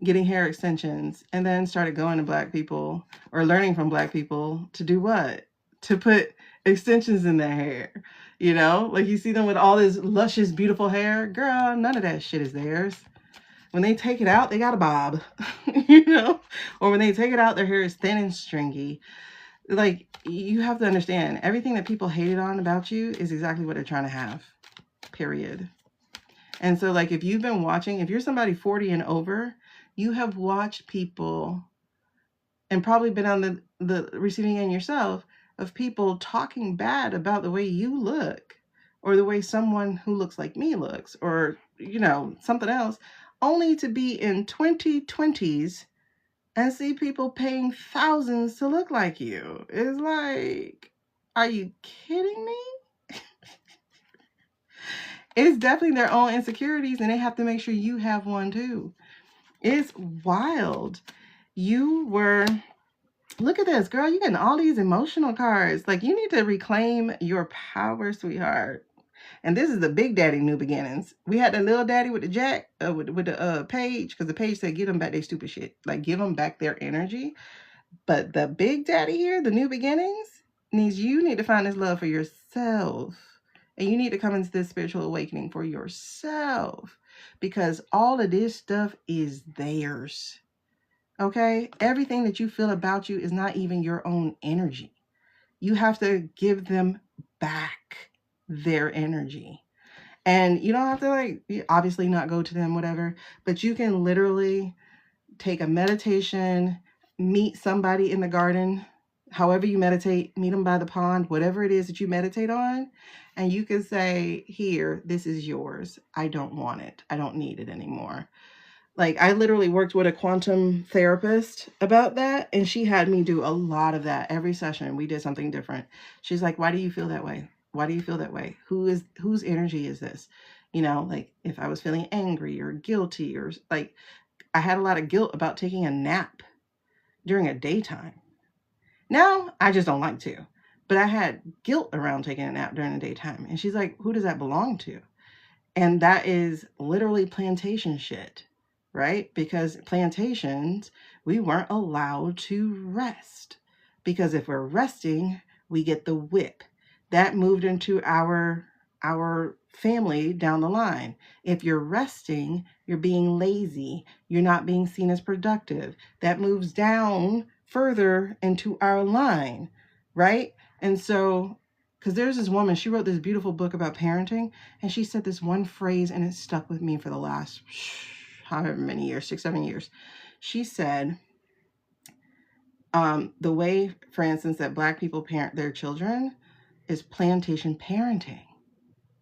getting hair extensions, and then started going to Black people or learning from Black people to do what? To put extensions in their hair. You know, like, you see them with all this luscious, beautiful hair. Girl, none of that shit is theirs. When they take it out, they got a bob. You know, or when they take it out, their hair is thin and stringy. Like, you have to understand, everything that people hated on about you is exactly what they're trying to have. Period. And so, like, if you've been watching, if you're somebody 40 and over, you have watched people and probably been on the receiving end yourself of people talking bad about the way you look or the way someone who looks like me looks or, you know, something else, only to be in 2020s and see people paying thousands to look like you. It's like, are you kidding me? It's definitely their own insecurities, and they have to make sure you have one too. It's wild. You were, look at this, girl. You're getting all these emotional cards. Like, you need to reclaim your power, sweetheart. And this is the big daddy new beginnings. We had the little daddy with the jack, with the page, because the page said, give them back their stupid shit. Like, give them back their energy. But the big daddy here, the new beginnings, you need to find this love for yourself. And you need to come into this spiritual awakening for yourself. Because all of this stuff is theirs. Okay? Everything that you feel about you is not even your own energy. You have to give them back their energy. And you don't have to, like, obviously not go to them, whatever. But you can literally take a meditation, meet somebody in the garden, however you meditate, meet them by the pond, whatever it is that you meditate on. And you can say, here, this is yours. I don't want it. I don't need it anymore. Like, I literally worked with a quantum therapist about that. And she had me do a lot of that. Every session, we did something different. She's like, why do you feel that way? Why do you feel that way? Whose energy is this? You know, like, if I was feeling angry or guilty, or like, I had a lot of guilt about taking a nap during a daytime. Now, I just don't like to. But I had guilt around taking a nap during the daytime. And she's like, who does that belong to? And that is literally plantation shit, right? Because plantations, we weren't allowed to rest. Because if we're resting, we get the whip. That moved into our family down the line. If you're resting, you're being lazy. You're not being seen as productive. That moves down further into our line, right? And so, because there's this woman, she wrote this beautiful book about parenting, and she said this one phrase, and it stuck with me for the last however many years, 6, 7 years. She said, the way, for instance, that Black people parent their children is plantation parenting.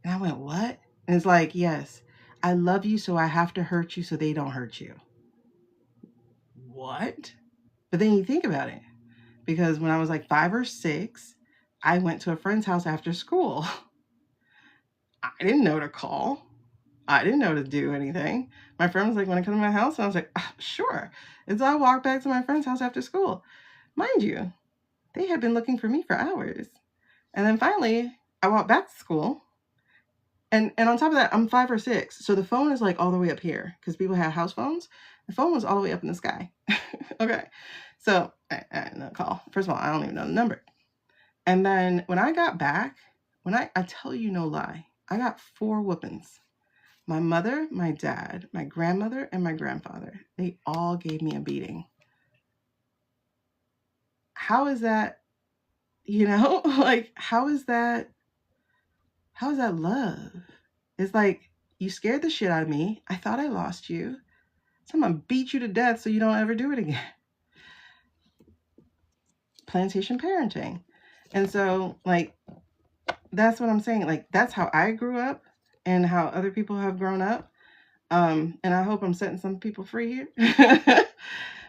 And I went, what? And it's like, yes, I love you, so I have to hurt you so they don't hurt you. What? But then you think about it, because when I was like 5 or 6, I went to a friend's house after school. I didn't know to call. I didn't know to do anything. My friend was like, want to come to my house? And I was like, sure. And so I walked back to my friend's house after school. Mind you, they had been looking for me for hours. And then finally, I walked back to school. And on top of that, I'm 5 or 6. So the phone is like all the way up here because people have house phones. The phone was all the way up in the sky. Okay. So I didn't call. First of all, I don't even know the number. And then when I got back, when I tell you no lie, I got 4 whoopings. My mother, my dad, my grandmother, and my grandfather, they all gave me a beating. How is that, like, how is that love? It's like, you scared the shit out of me. I thought I lost you. So I'm going to beat you to death so you don't ever do it again. Plantation parenting. And so, like, that's what I'm saying. Like, that's how I grew up and how other people have grown up. And I hope I'm setting some people free here.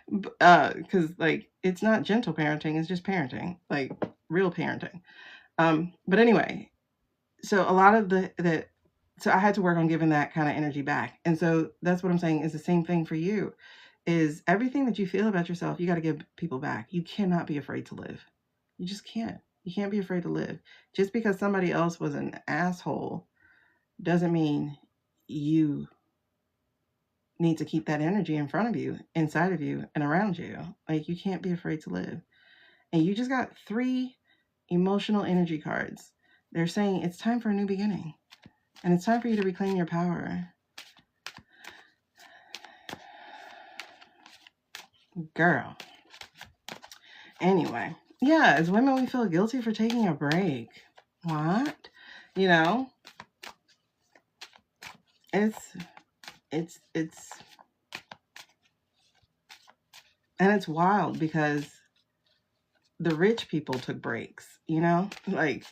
Because, like, it's not gentle parenting. It's just parenting. Like, real parenting. But anyway, so a lot of so I had to work on giving that kind of energy back. And so that's what I'm saying is the same thing for you, is everything that you feel about yourself, you got to give people back. You cannot be afraid to live. You just can't. You can't be afraid to live. Just because somebody else was an asshole doesn't mean you need to keep that energy in front of you, inside of you, and around you. Like, you can't be afraid to live. And you just got 3 emotional energy cards. They're saying it's time for a new beginning. And it's time for you to reclaim your power. Girl. Anyway. Yeah, as women, we feel guilty for taking a break. What? And it's wild because the rich people took breaks, like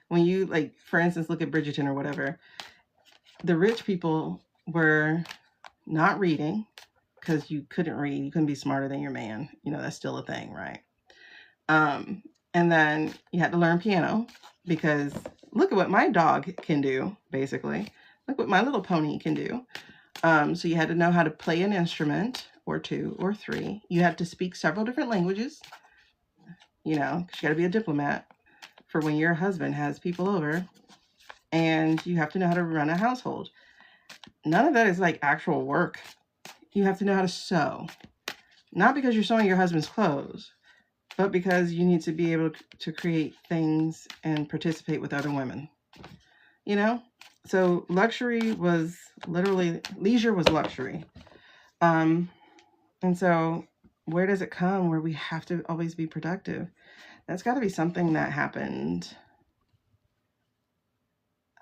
when you, like, for instance, look at Bridgerton or whatever, the rich people were not reading because you couldn't read. You couldn't be smarter than your man. That's still a thing, right? And then you had to learn piano because look at what my dog can do, basically. Look what my little pony can do. So you had to know how to play an instrument or 2 or 3. You had to speak several different languages, because you got to be a diplomat for when your husband has people over, and you have to know how to run a household. None of that is like actual work. You have to know how to sew, not because you're sewing your husband's clothes, but because you need to be able to create things and participate with other women, So luxury was literally, leisure was luxury. And so where does it come where we have to always be productive? That's got to be something that happened.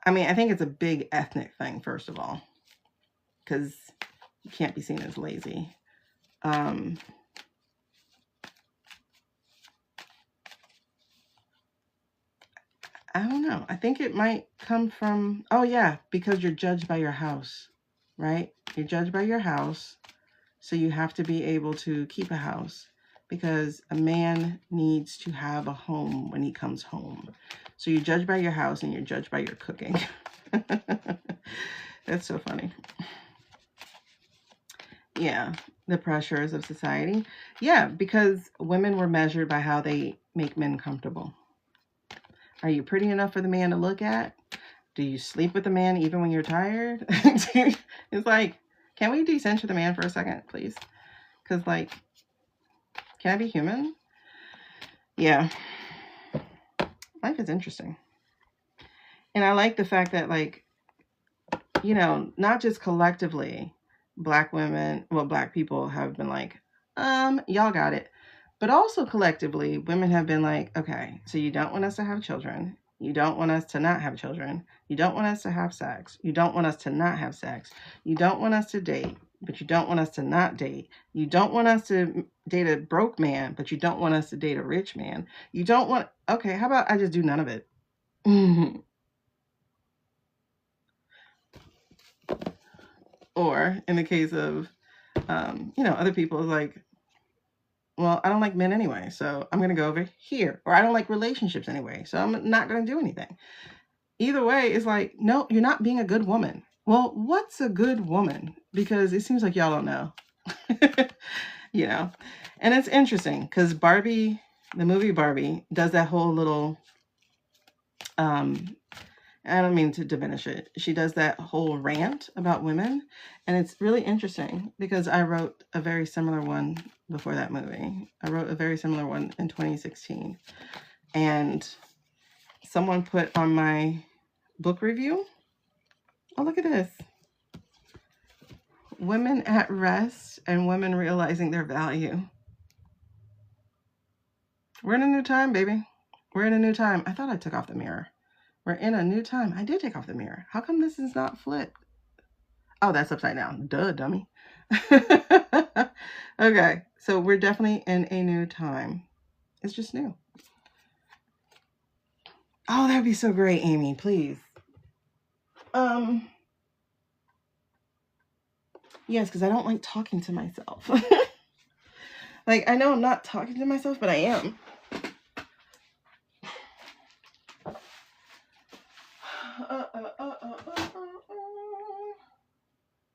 I mean, I think it's a big ethnic thing, first of all, because you can't be seen as lazy. I don't know. I think it might come from, because you're judged by your house, right? You're judged by your house. So you have to be able to keep a house because a man needs to have a home when he comes home. So you're judged by your house and you're judged by your cooking. That's so funny. Yeah, the pressures of society. Yeah, because women were measured by how they make men comfortable. Are you pretty enough for the man to look at? Do you sleep with the man even when you're tired? It's like, can we decenter the man for a second, please? Because, like, can I be human? Yeah. Life is interesting. And I like the fact that, like, you know, not just collectively, Black women, well, Black people have been like, y'all got it. But also collectively, women have been like, okay, so you don't want us to have children. You don't want us to not have children. You don't want us to have sex. You don't want us to not have sex. You don't want us to date, but you don't want us to not date. You don't want us to date a broke man, but you don't want us to date a rich man. You don't want, okay, how about I just do none of it? Or in the case of, you know, other people, like, well, I don't like men anyway, so I'm going to go over here. Or I don't like relationships anyway, so I'm not going to do anything. Either way, it's like, no, you're not being a good woman. Well, what's a good woman? Because it seems like y'all don't know. You know? And it's interesting because Barbie, the movie Barbie, does that whole little, I don't mean to diminish it. She does that whole rant about women. And it's really interesting because I wrote a very similar one before that movie. I wrote a very similar one in 2016. And someone put on my book review, oh, look at this. Women at rest and women realizing their value. We're in a new time, baby. We're in a new time. I thought I took off the mirror. We're in a new time. I did take off the mirror. How come this is not flipped? Oh, that's upside down. Duh, dummy. Okay, so we're definitely in a new time. It's just new. Oh, that'd be so great, Amy. Please. Yes, because I don't like talking to myself. Like, I know I'm not talking to myself, but I am.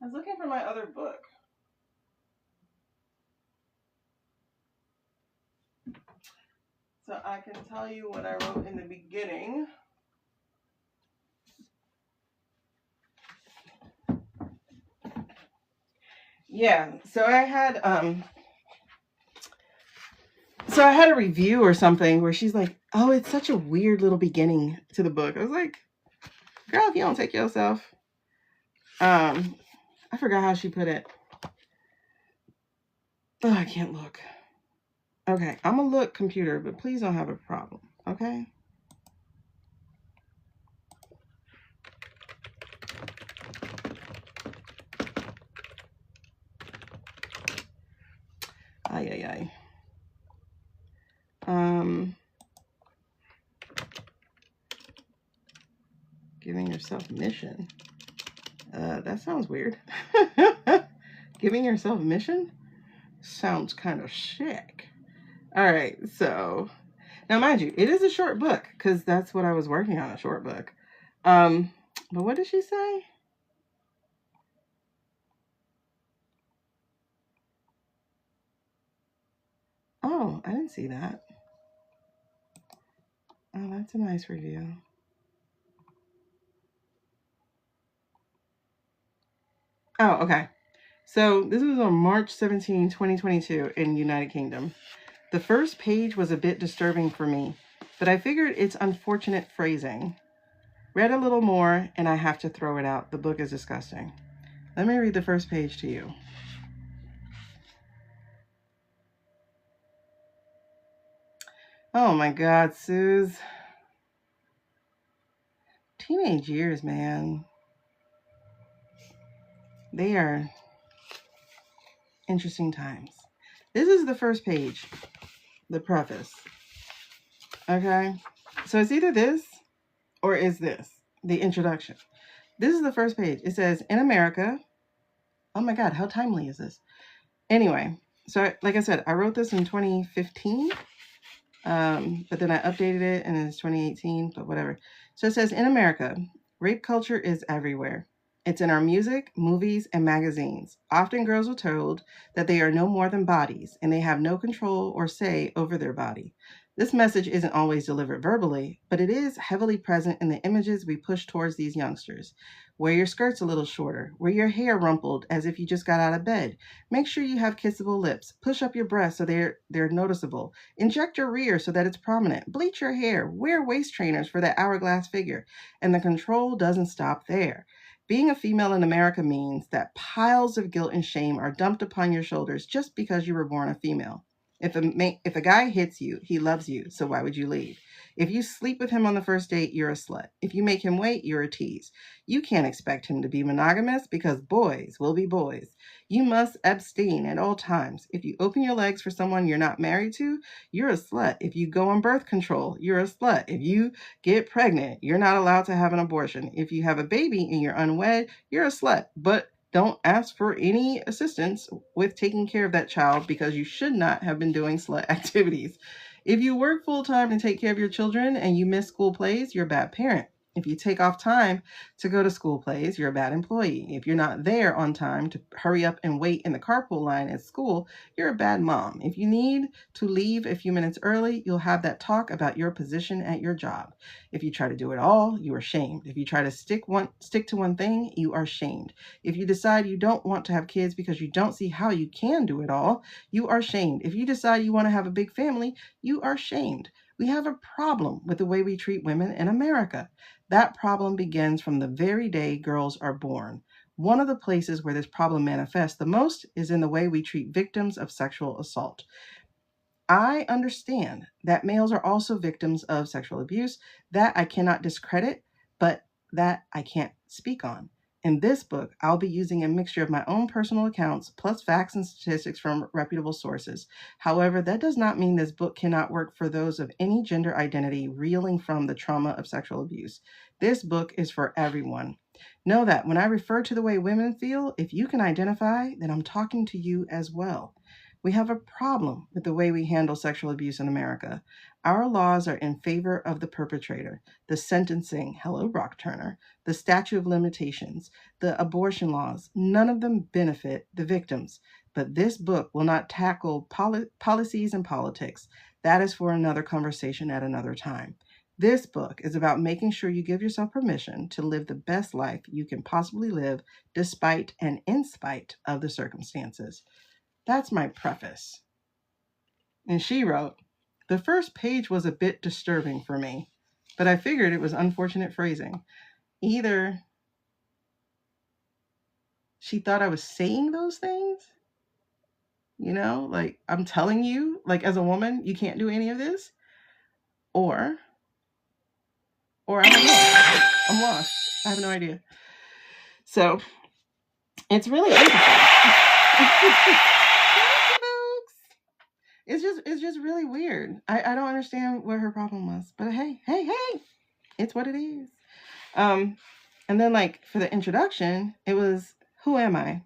I was looking for my other book. So I can tell you what I wrote in the beginning. Yeah, so I had a review or something where she's like, oh, it's such a weird little beginning to the book. I was like, girl, if you don't take yourself. I forgot how she put it. Oh, I can't look. Okay, I'm gonna look, computer, but please don't have a problem, okay? Ay. Giving yourself mission. That sounds weird. Giving yourself mission? Sounds kind of sick. All right, so now mind you, it is a short book because that's what I was working on, a short book. But what did she say? Oh, I didn't see that. Oh, that's a nice review. Oh, okay. So this was on March 17, 2022 in United Kingdom. The first page was a bit disturbing for me, but I figured it's unfortunate phrasing. Read a little more and I have to throw it out. The book is disgusting. Let me read the first page to you. Oh my God, Suze. Teenage years, man. They are interesting times. This is the first page, the preface. Okay, so it's either this or is this, the introduction. This is the first page. It says, in America, oh my God, how timely is this? Anyway, so like I said, I wrote this in 2015, but then I updated it and it's 2018, but whatever. So it says, in America, rape culture is everywhere. It's in our music, movies, and magazines. Often girls are told that they are no more than bodies and they have no control or say over their body. This message isn't always delivered verbally, but it is heavily present in the images we push towards these youngsters. Wear your skirts a little shorter. Wear your hair rumpled as if you just got out of bed. Make sure you have kissable lips. Push up your breasts so they're noticeable. Inject your rear so that it's prominent. Bleach your hair. Wear waist trainers for that hourglass figure. And the control doesn't stop there. Being a female in America means that piles of guilt and shame are dumped upon your shoulders just because you were born a female. If a guy hits you, he loves you, so why would you leave? If you sleep with him on the first date, you're a slut. If you make him wait, you're a tease. You can't expect him to be monogamous because boys will be boys. You must abstain at all times. If you open your legs for someone you're not married to, you're a slut. If you go on birth control, you're a slut. If you get pregnant, you're not allowed to have an abortion. If you have a baby and you're unwed, you're a slut. But don't ask for any assistance with taking care of that child because you should not have been doing slut activities. If you work full-time to take care of your children and you miss school plays, you're a bad parent. If you take off time to go to school plays, you're a bad employee. If you're not there on time to hurry up and wait in the carpool line at school, you're a bad mom. If you need to leave a few minutes early, you'll have that talk about your position at your job. If you try to do it all, you are shamed. If you try to stick to one thing, you are shamed. If you decide you don't want to have kids because you don't see how you can do it all, you are shamed. If you decide you want to have a big family, you are shamed. We have a problem with the way we treat women in America. That problem begins from the very day girls are born. One of the places where this problem manifests the most is in the way we treat victims of sexual assault. I understand that males are also victims of sexual abuse. That I cannot discredit, but that I can't speak on. In this book, I'll be using a mixture of my own personal accounts plus facts and statistics from reputable sources. However, that does not mean this book cannot work for those of any gender identity reeling from the trauma of sexual abuse. This book is for everyone. Know that when I refer to the way women feel, if you can identify, then I'm talking to you as well. We have a problem with the way we handle sexual abuse in America. Our laws are in favor of the perpetrator. The sentencing, hello, Brock Turner, the statute of limitations, the abortion laws, none of them benefit the victims. But this book will not tackle policies and politics. That is for another conversation at another time. This book is about making sure you give yourself permission to live the best life you can possibly live despite and in spite of the circumstances. That's my preface. And she wrote, the first page was a bit disturbing for me, but I figured it was unfortunate phrasing. Either she thought I was saying those things, like I'm telling you, like as a woman, you can't do any of this, or I don't know. I'm lost. I have no idea. So it's really interesting. It's just really weird. I don't understand what her problem was, but hey, it's what it is. And then like for the introduction, it was, who am I?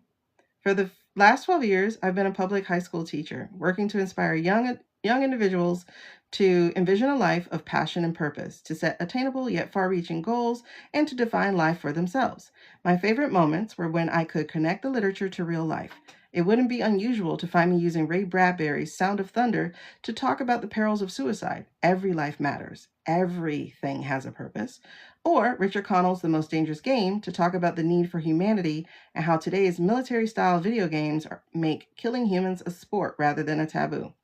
For the last 12 years, I've been a public high school teacher, working to inspire young individuals to envision a life of passion and purpose, to set attainable yet far-reaching goals, and to define life for themselves. My favorite moments were when I could connect the literature to real life. It wouldn't be unusual to find me using Ray Bradbury's Sound of Thunder to talk about the perils of suicide. Every life matters. Everything has a purpose. Or Richard Connell's The Most Dangerous Game to talk about the need for humanity and how today's military-style video games make killing humans a sport rather than a taboo.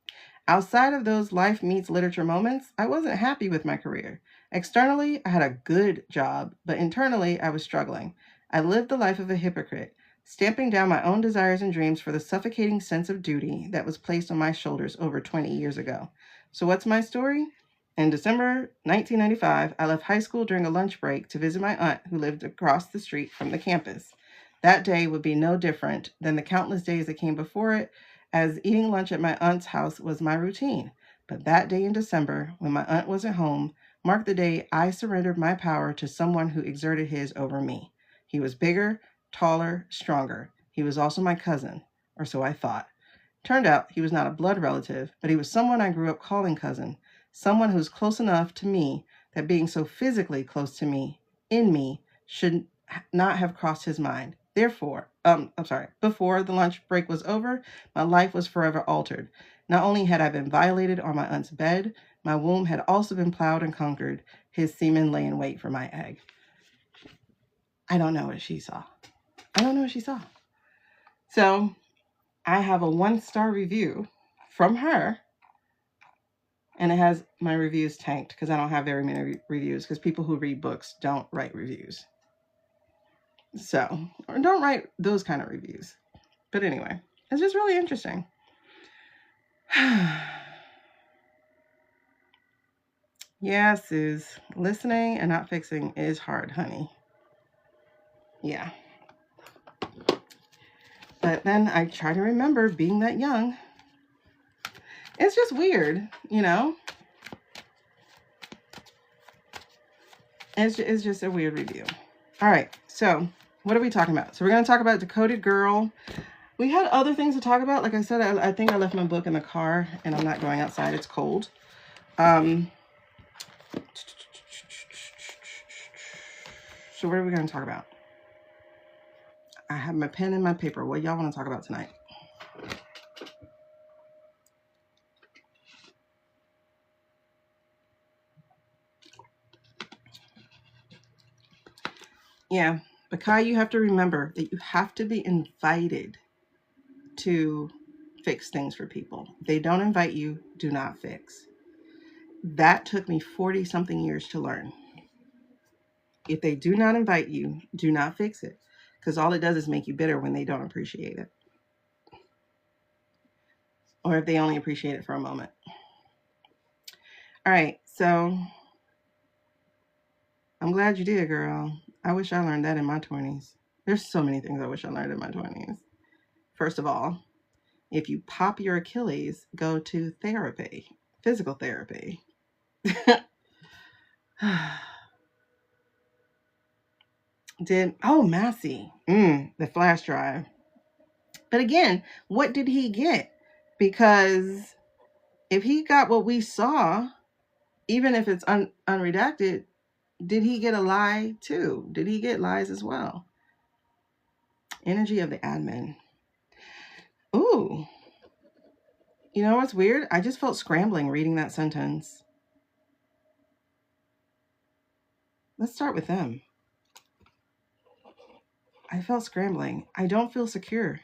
Outside of those life meets literature moments, I wasn't happy with my career. Externally, I had a good job, but internally, I was struggling. I lived the life of a hypocrite, stamping down my own desires and dreams for the suffocating sense of duty that was placed on my shoulders over 20 years ago. So what's my story? In December 1995, I left high school during a lunch break to visit my aunt who lived across the street from the campus. That day would be no different than the countless days that came before it, as eating lunch at my aunt's house was my routine. But that day in December, when my aunt wasn't home, marked the day I surrendered my power to someone who exerted his over me. He was bigger, taller, stronger. He was also my cousin, or so I thought. Turned out he was not a blood relative, but he was someone I grew up calling cousin, someone who's close enough to me that being so physically close to me, in me, should not have crossed his mind. Therefore, before the lunch break was over, my life was forever altered. Not only had I been violated on my aunt's bed, my womb had also been plowed and conquered. His semen lay in wait for my egg. I don't know what she saw. So I have a 1-star review from her, and it has my reviews tanked because I don't have very many reviews because people who read books don't write reviews. So, or don't write those kind of reviews. But anyway, it's just really interesting. Yeah, Suze, listening and not fixing is hard, honey. Yeah. But then I try to remember being that young. It's just weird, you know? It's just a weird review. All right, so what are we talking about? So we're going to talk about Decoded Girl. We had other things to talk about. Like I said, I think I left my book in the car, and I'm not going outside. It's cold. So what are we going to talk about? I have my pen and my paper. What y'all want to talk about tonight? Yeah, but Kai, you have to remember that you have to be invited to fix things for people. If they don't invite you, do not fix. That took me 40 something years to learn. If they do not invite you, do not fix it, because all it does is make you bitter when they don't appreciate it. Or if they only appreciate it for a moment. All right, so I'm glad you did, girl. I wish I learned that in my 20s. There's so many things I wish I learned in my 20s. First of all, if you pop your Achilles, go to therapy, physical therapy. Massie, the flash drive. But again, what did he get? Because if he got what we saw, even if it's unredacted, did he get a lie too? Did he get lies as well? Energy of the admin. Ooh. You know what's weird? I just felt scrambling reading that sentence. Let's start with them. I felt scrambling. I don't feel secure.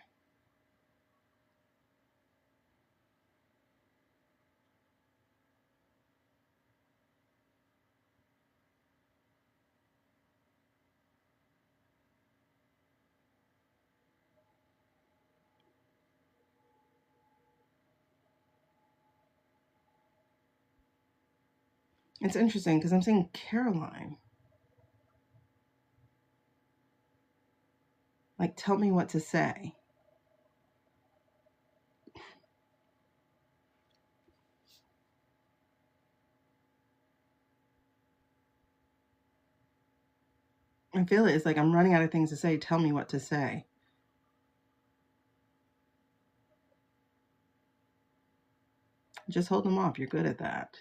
It's interesting because I'm seeing Caroline. Like, tell me what to say. I feel it. It's like I'm running out of things to say. Tell me what to say. Just hold them off. You're good at that.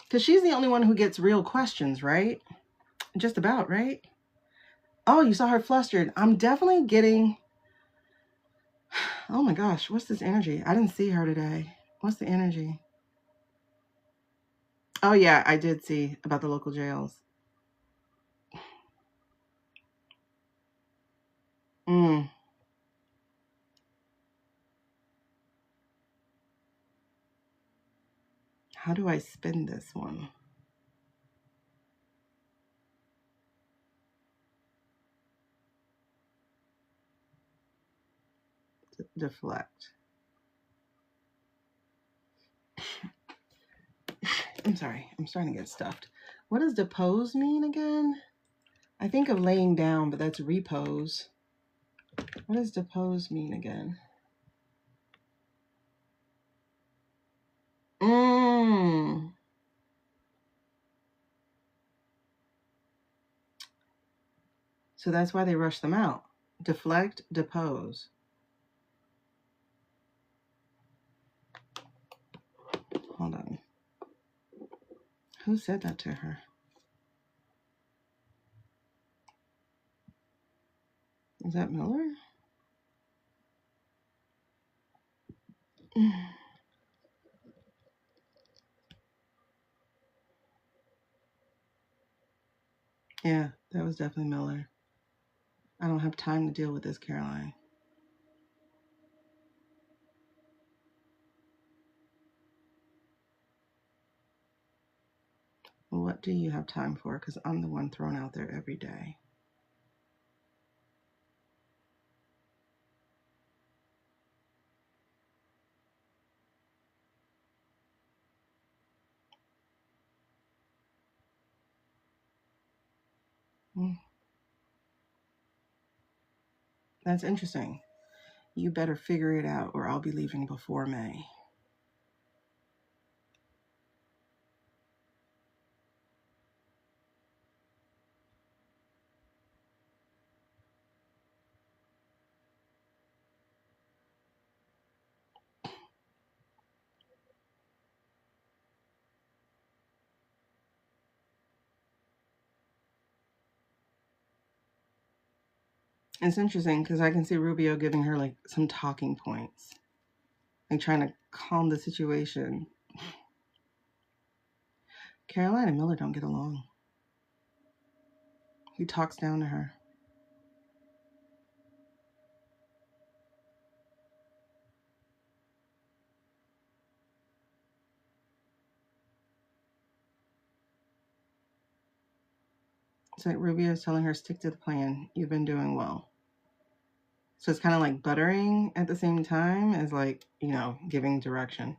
Because she's the only one who gets real questions, right? Just about, right? Oh, you saw her flustered. I'm definitely getting... Oh my gosh, what's this energy? I didn't see her today. What's the energy? Oh yeah, I did see about the local jails. How do I spin this one? Deflect. I'm sorry, I'm starting to get stuffed. What does depose mean again? I think of laying down, but that's repose. What does depose mean again? So that's why they rush them out. Deflect, depose. Hold on. Who said that to her? Is that Miller? Yeah, that was definitely Miller. I don't have time to deal with this, Caroline. What do you have time for? Because I'm the one thrown out there every day. That's interesting. You better figure it out or I'll be leaving before May. It's interesting because I can see Rubio giving her like some talking points, like trying to calm the situation. Caroline and Miller don't get along. He talks down to her. It's like Rubio is telling her, stick to the plan. You've been doing well. So it's kind of like buttering at the same time as like, you know, giving direction.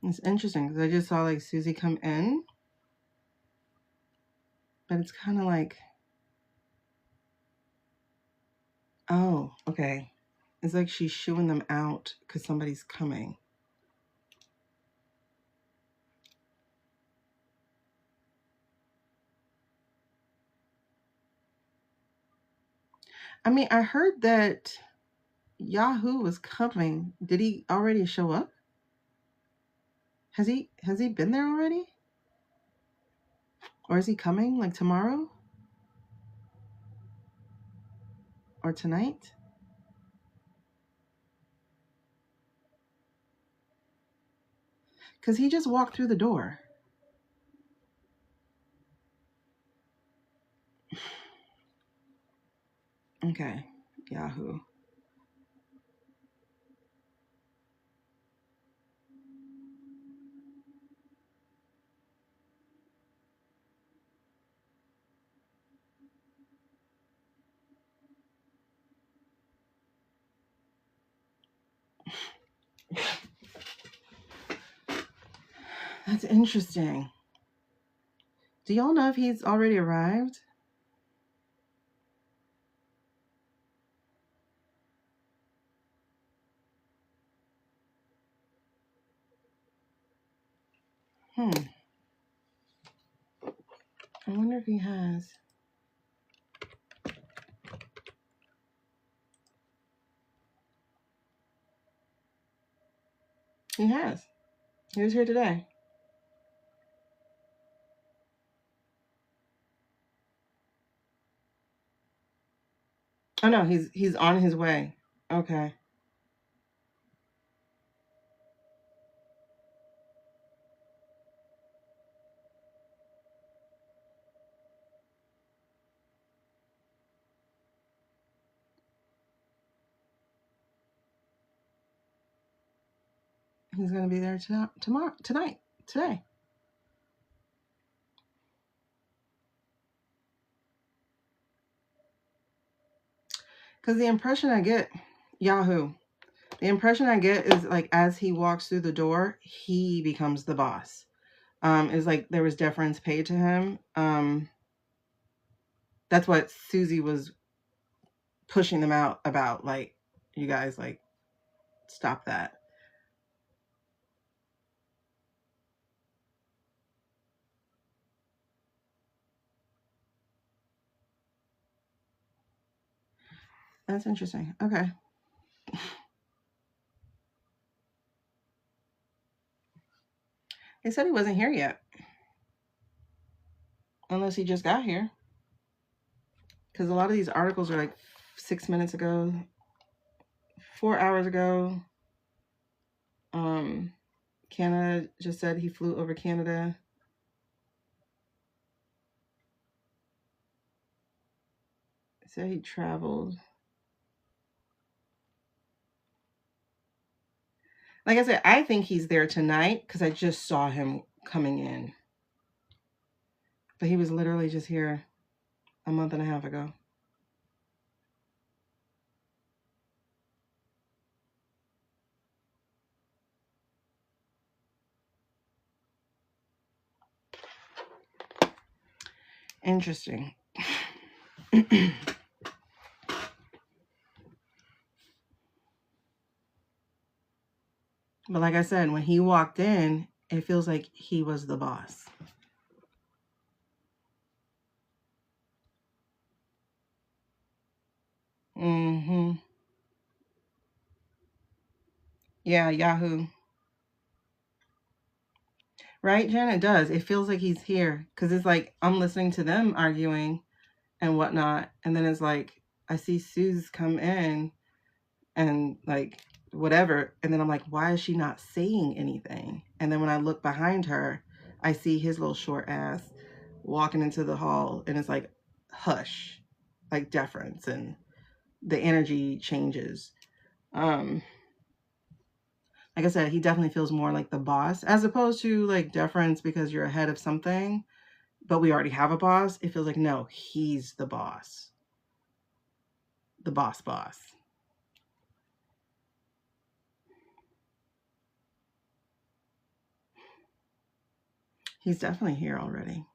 It's interesting because I just saw like Susie come in, but it's kind of like, oh, okay. It's like she's shooing them out because somebody's coming. I mean, I heard that Yahoo was coming. Did he already show up? Has he been there already? Or is he coming like tomorrow? Or tonight? Because he just walked through the door. Okay, Yahoo. That's interesting. Do y'all know if he's already arrived? I wonder if he has. He has. He was here today. Oh no, he's on his way. Okay. He's gonna be there today. Because the impression I get, Yahoo, the impression I get is like as he walks through the door, he becomes the boss. It's like there was deference paid to him. That's what Susie was pushing them out about. Like, you guys, like, stop that. That's interesting. Okay. They said he wasn't here yet. Unless he just got here. because a lot of these articles are like 6 minutes ago, 4 hours ago. Canada just said he flew over Canada. Said he traveled. Like I said, I think he's there tonight because I just saw him coming in. But he was literally just here a month and a half ago. Interesting. But like I said, when he walked in, it feels like he was the boss. Mm-hmm. Yeah, Yahoo. Right, Jen? It does. It feels like he's here. Because it's like I'm listening to them arguing and whatnot. And then it's like I see Suze come in and like whatever. And then I'm like, why is she not saying anything? And then when I look behind her, I see his little short ass walking into the hall. And it's like, hush, like deference. And the energy changes. Like I said, he definitely feels more like the boss as opposed to like deference because you're ahead of something, but we already have a boss. It feels like, no, he's the boss. The boss. He's definitely here already.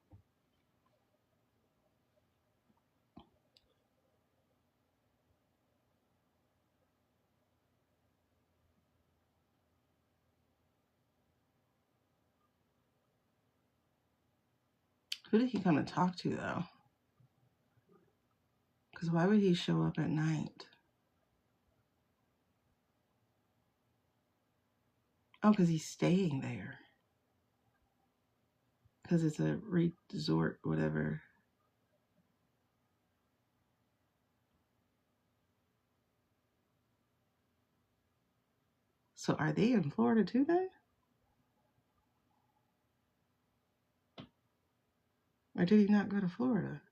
Who did he come to talk to, though? Because why would he show up at night? Oh, because he's staying there. Because it's a resort, whatever. So are they in Florida too, then? Or did he not go to Florida?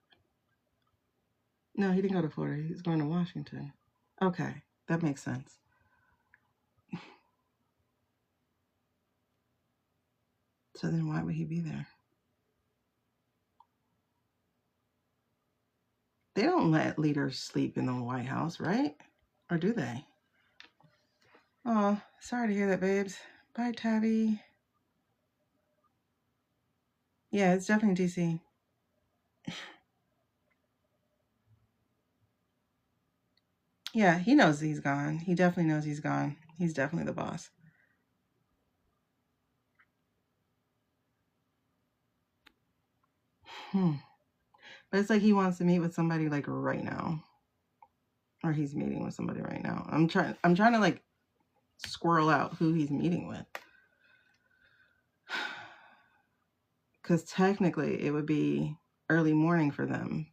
No, he didn't go to Florida. He's going to Washington. Okay, that makes sense. So then why would he be there? They don't let leaders sleep in the White House, right? Or do they? Oh, sorry to hear that, babes. Bye, Tabby. Yeah, it's definitely DC. Yeah, he knows he's gone. He definitely knows he's gone. He's definitely the boss. But it's like he wants to meet with somebody like right now. Or he's meeting with somebody right now. I'm trying to like squirrel out who he's meeting with. Because technically it would be early morning for them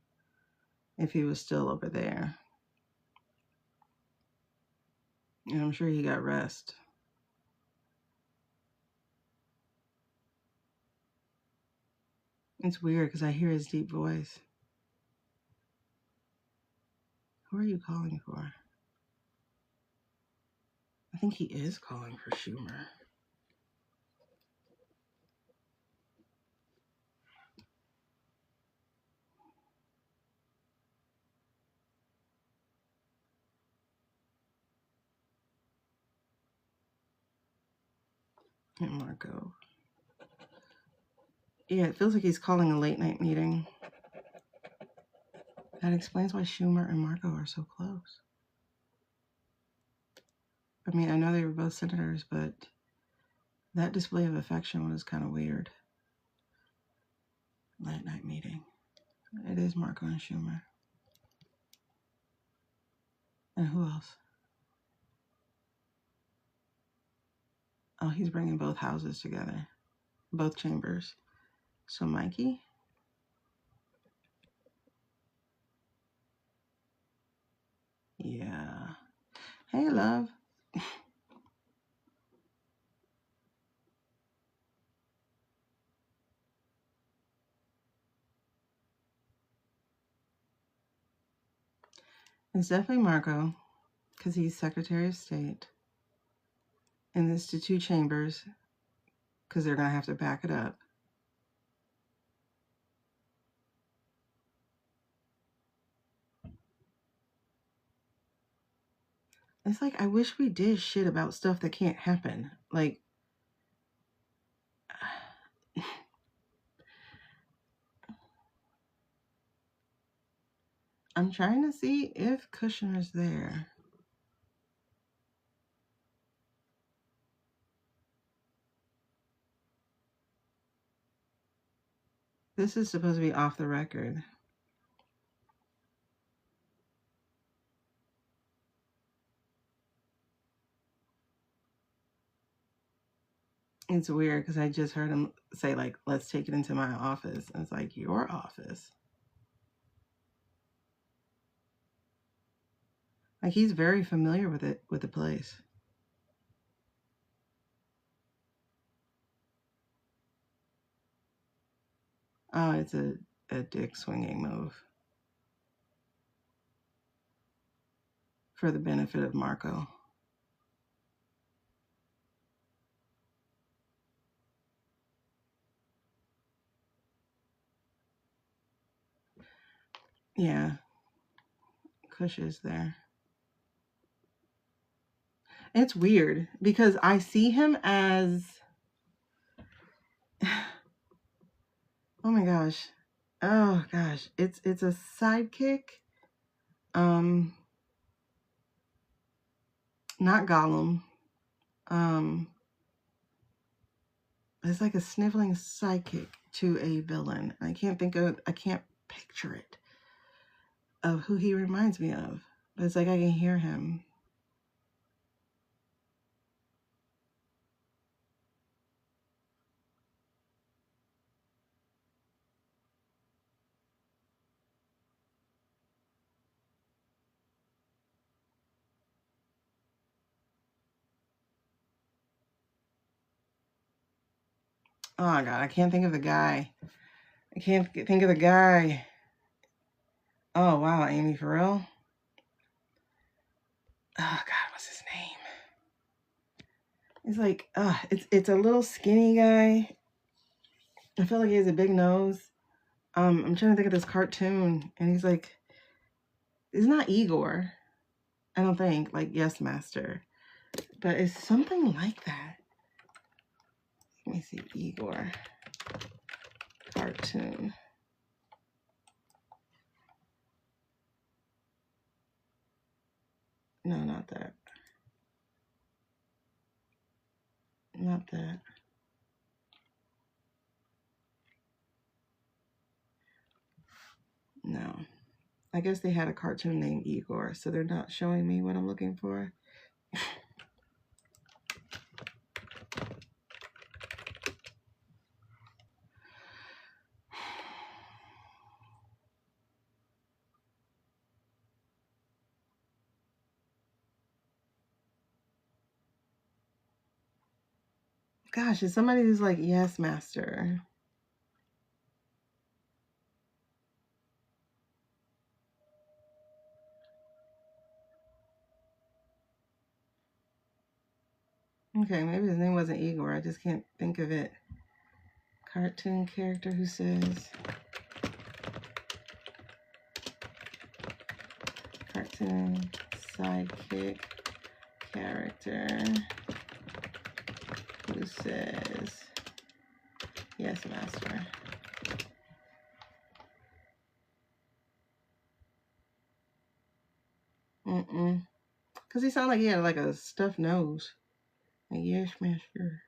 if he was still over there. And I'm sure he got rest. It's weird because I hear his deep voice. Who are you calling for? I think he is calling for Schumer. And Marco. Yeah, it feels like he's calling a late night meeting. That explains why Schumer and Marco are so close. I mean, I know they were both senators, but that display of affection was kind of weird. Late night meeting. It is Marco and Schumer. And who else? Oh, he's bringing both houses together. Both chambers. So Mikey? Hey, love. It's definitely Marco, because he's Secretary of State. And it's the 2 chambers, because they're going to have to back it up. It's like, I wish we did shit about stuff that can't happen. Like, I'm trying to see if Kushner's there. This is supposed to be off the record. It's weird because I just heard him say, like, let's take it into my office. And it's like, your office? Like, he's very familiar with it, with the place. Oh, it's a dick swinging move. For the benefit of Marco. Yeah. Kush is there. It's weird because I see him as... Oh my gosh. Oh gosh. It's a sidekick. Not Gollum. It's like a sniveling sidekick to a villain. I can't picture it of who he reminds me of. But it's like I can hear him. Oh my god, I can't think of the guy. I can't think of the guy. Oh wow, Amy Farrell. Oh god, what's his name? It's like, it's a little skinny guy. I feel like he has a big nose. I'm trying to think of this cartoon, and he's like, it's not Igor, I don't think, like Yes Master, but it's something like that. Let me see, Igor cartoon. No, not that. Not that. No. I guess they had a cartoon named Igor, so they're not showing me what I'm looking for. Gosh, it's somebody who's like Yes Master. Okay, maybe his name wasn't Igor. I just can't think of it. Cartoon character who says... Cartoon sidekick character who says Yes Master. Because he sounded like he had like a stuffed nose. Like, Yes Master.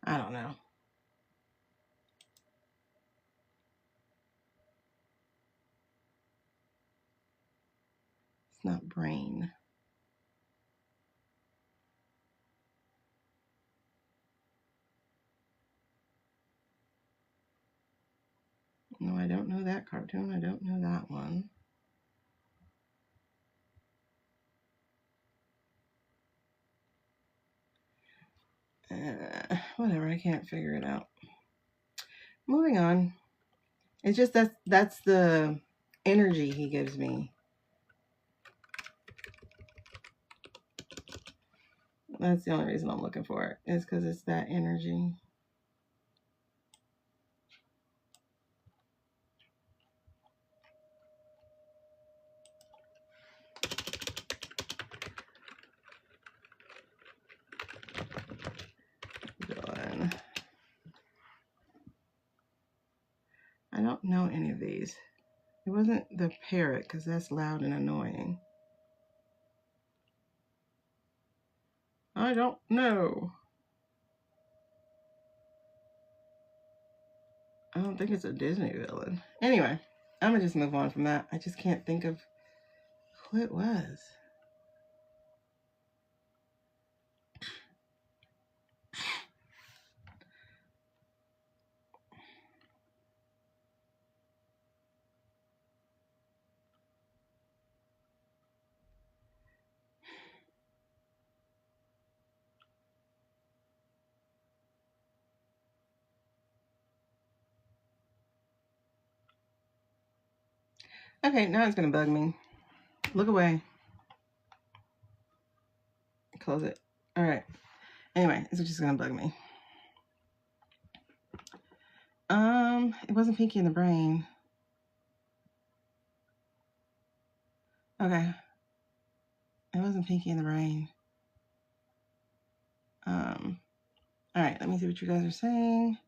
I don't know. It's not Brain. No, I don't know that cartoon. I don't know that one. Whatever, I can't figure it out. Moving on. It's just that's the energy he gives me. That's the only reason I'm looking for it, is because it's that energy. Done. I don't know any of these. It wasn't the parrot, because that's loud and annoying. I don't know. I don't think it's a Disney villain. Anyway, I'm going to just move on from that. I just can't think of who it was. Okay, now it's going to bug me. Look away. Close it. All right. Anyway, it's just going to bug me. It wasn't Pinky in the Brain. Okay. It wasn't Pinky in the Brain. All right, let me see what you guys are saying.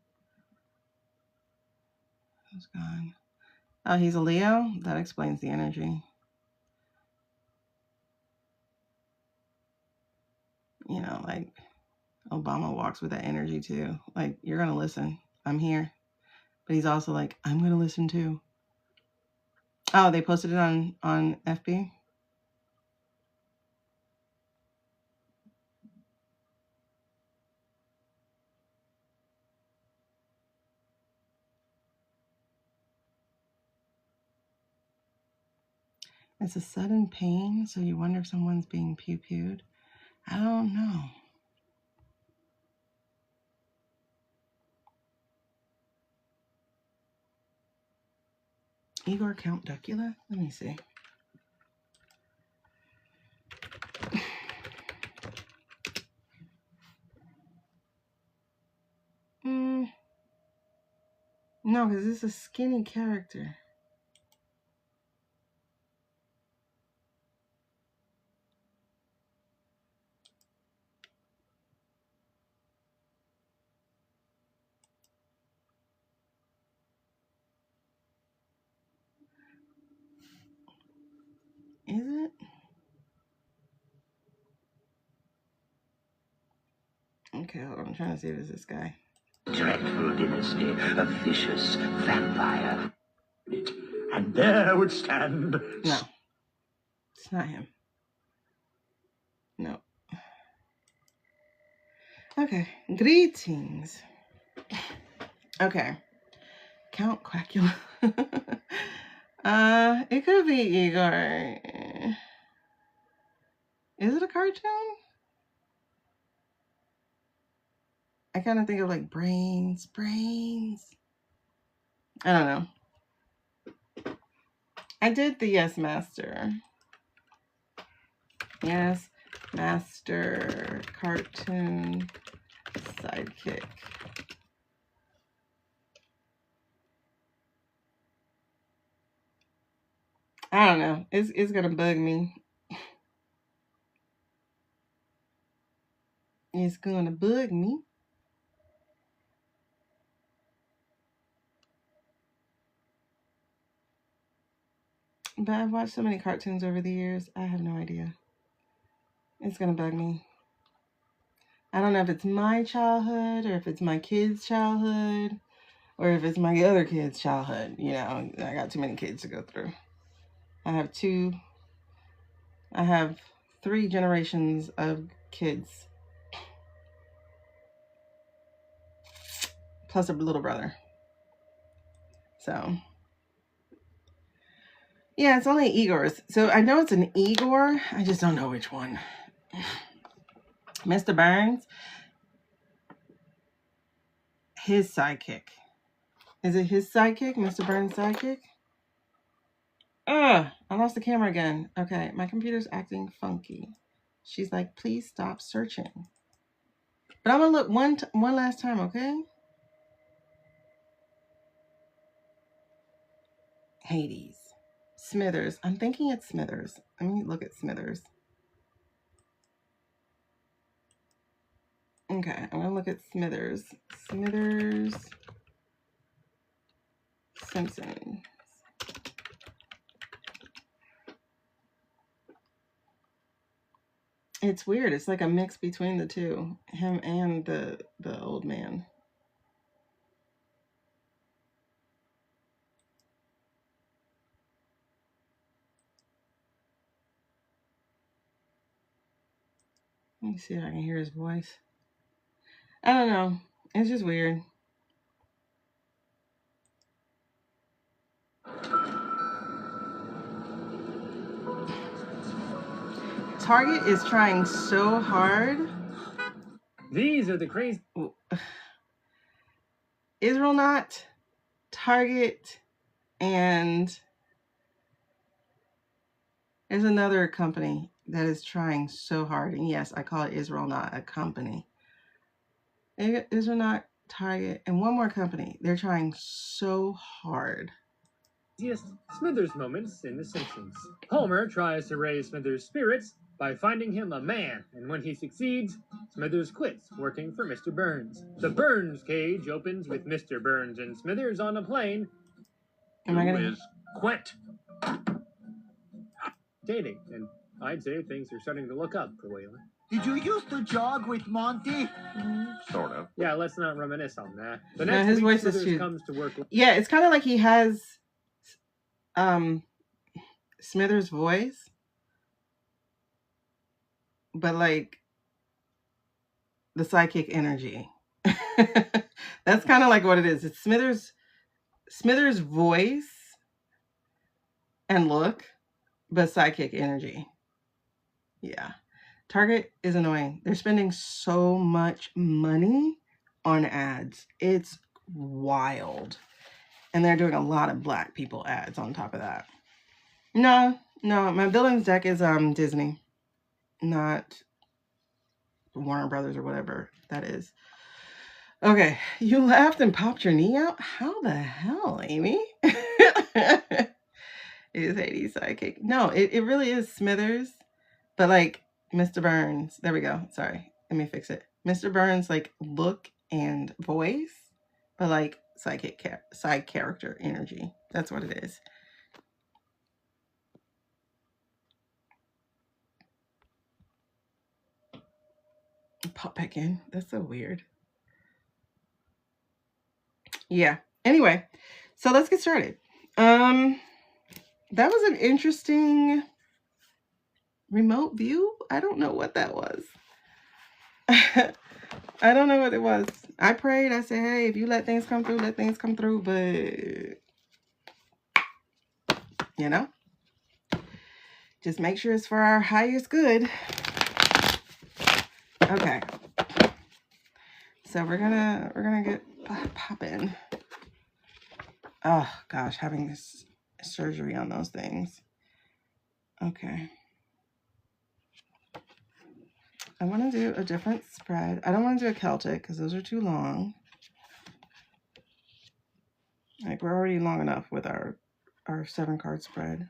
Who's gone? Oh, he's a Leo? That explains the energy. You know, like Obama walks with that energy too. Like, you're going to listen. I'm here. But he's also like, I'm going to listen too. Oh, they posted it on FB? It's a sudden pain, so you wonder if someone's being pew-pewed. I don't know. Igor Count Duckula? Let me see. No, because this is a skinny character. Is it? Okay, hold on. I'm trying to see if it's this guy. Dreadful dynasty of vicious vampire. And there would stand... No. It's not him. No. Okay. Greetings. Okay. Count Quackula. It could be Igor. Is it a cartoon? I kind of think of like brains. I don't know. I did the Yes Master. Yes Master cartoon sidekick. I don't know. It's gonna bug me. It's gonna bug me. But I've watched so many cartoons over the years, I have no idea. It's gonna bug me. I don't know if it's my childhood or if it's my kids' childhood or if it's my other kids' childhood. You know, I got too many kids to go through. I have 3 generations of kids. Plus a little brother. So, yeah, it's only Igor's. So I know it's an Igor. I just don't know which one. Mr. Burns. his sidekick. Is it his sidekick? Mr. Burns' sidekick? Ugh, I lost the camera again. Okay, my computer's acting funky. She's like, please stop searching. But I'm gonna look one last time, okay? Hades. Smithers. I'm thinking it's Smithers. Let me look at Smithers. Okay, I'm gonna look at Smithers. Smithers Simpson. It's weird. It's like a mix between the two, him and the old man. Let me see if I can hear his voice. I don't know. It's just weird. Target is trying so hard. These are the crazy. Israel not, Target, and there's another company that is trying so hard. And yes, I call it Israel not a company. Israel not, Target, and one more company. They're trying so hard. Smithers moments in The Simpsons. Homer tries to raise Smithers' spirits by finding him a man, and when he succeeds, Smithers quits working for Mr. Burns. The Burns cage opens with Mr. Burns and Smithers on a plane. Am I gonna quit? Dating, and I'd say things are starting to look up for Whalen. Did you used to jog with Monty? Sort of. Yeah, let's not reminisce on that. The No, next his week, voice is Smithers too. comes to work. Yeah, it's kind of like he has Smithers' voice, but like the psychic energy. That's kind of like what it is. It's Smithers' voice and look, but psychic energy. Yeah. Target is annoying. They're spending so much money on ads. It's wild. And they're doing a lot of Black people ads on top of that. No, my villains deck is Disney, not Warner Brothers or whatever that is. Okay, you laughed and popped your knee out? How the hell, Amy? It is Hades' sidekick. No, it really is Smithers, but like Mr. Burns. There we go. Sorry, let me fix it. Mr. Burns, like look and voice, but like psychic side character energy. That's what it is. Pop back in. That's so weird. Yeah. Anyway, so let's get started. That was an interesting remote view. I don't know what that was. I don't know what it was. I prayed. I said, hey, if you let things come through, let things come through. But, you know, just make sure it's for our highest good. Okay. So we're gonna get popping. Oh gosh, having this surgery on those things. Okay. I want to do a different spread. I don't want to do a Celtic because those are too long. Like we're already long enough with our 7-card spread.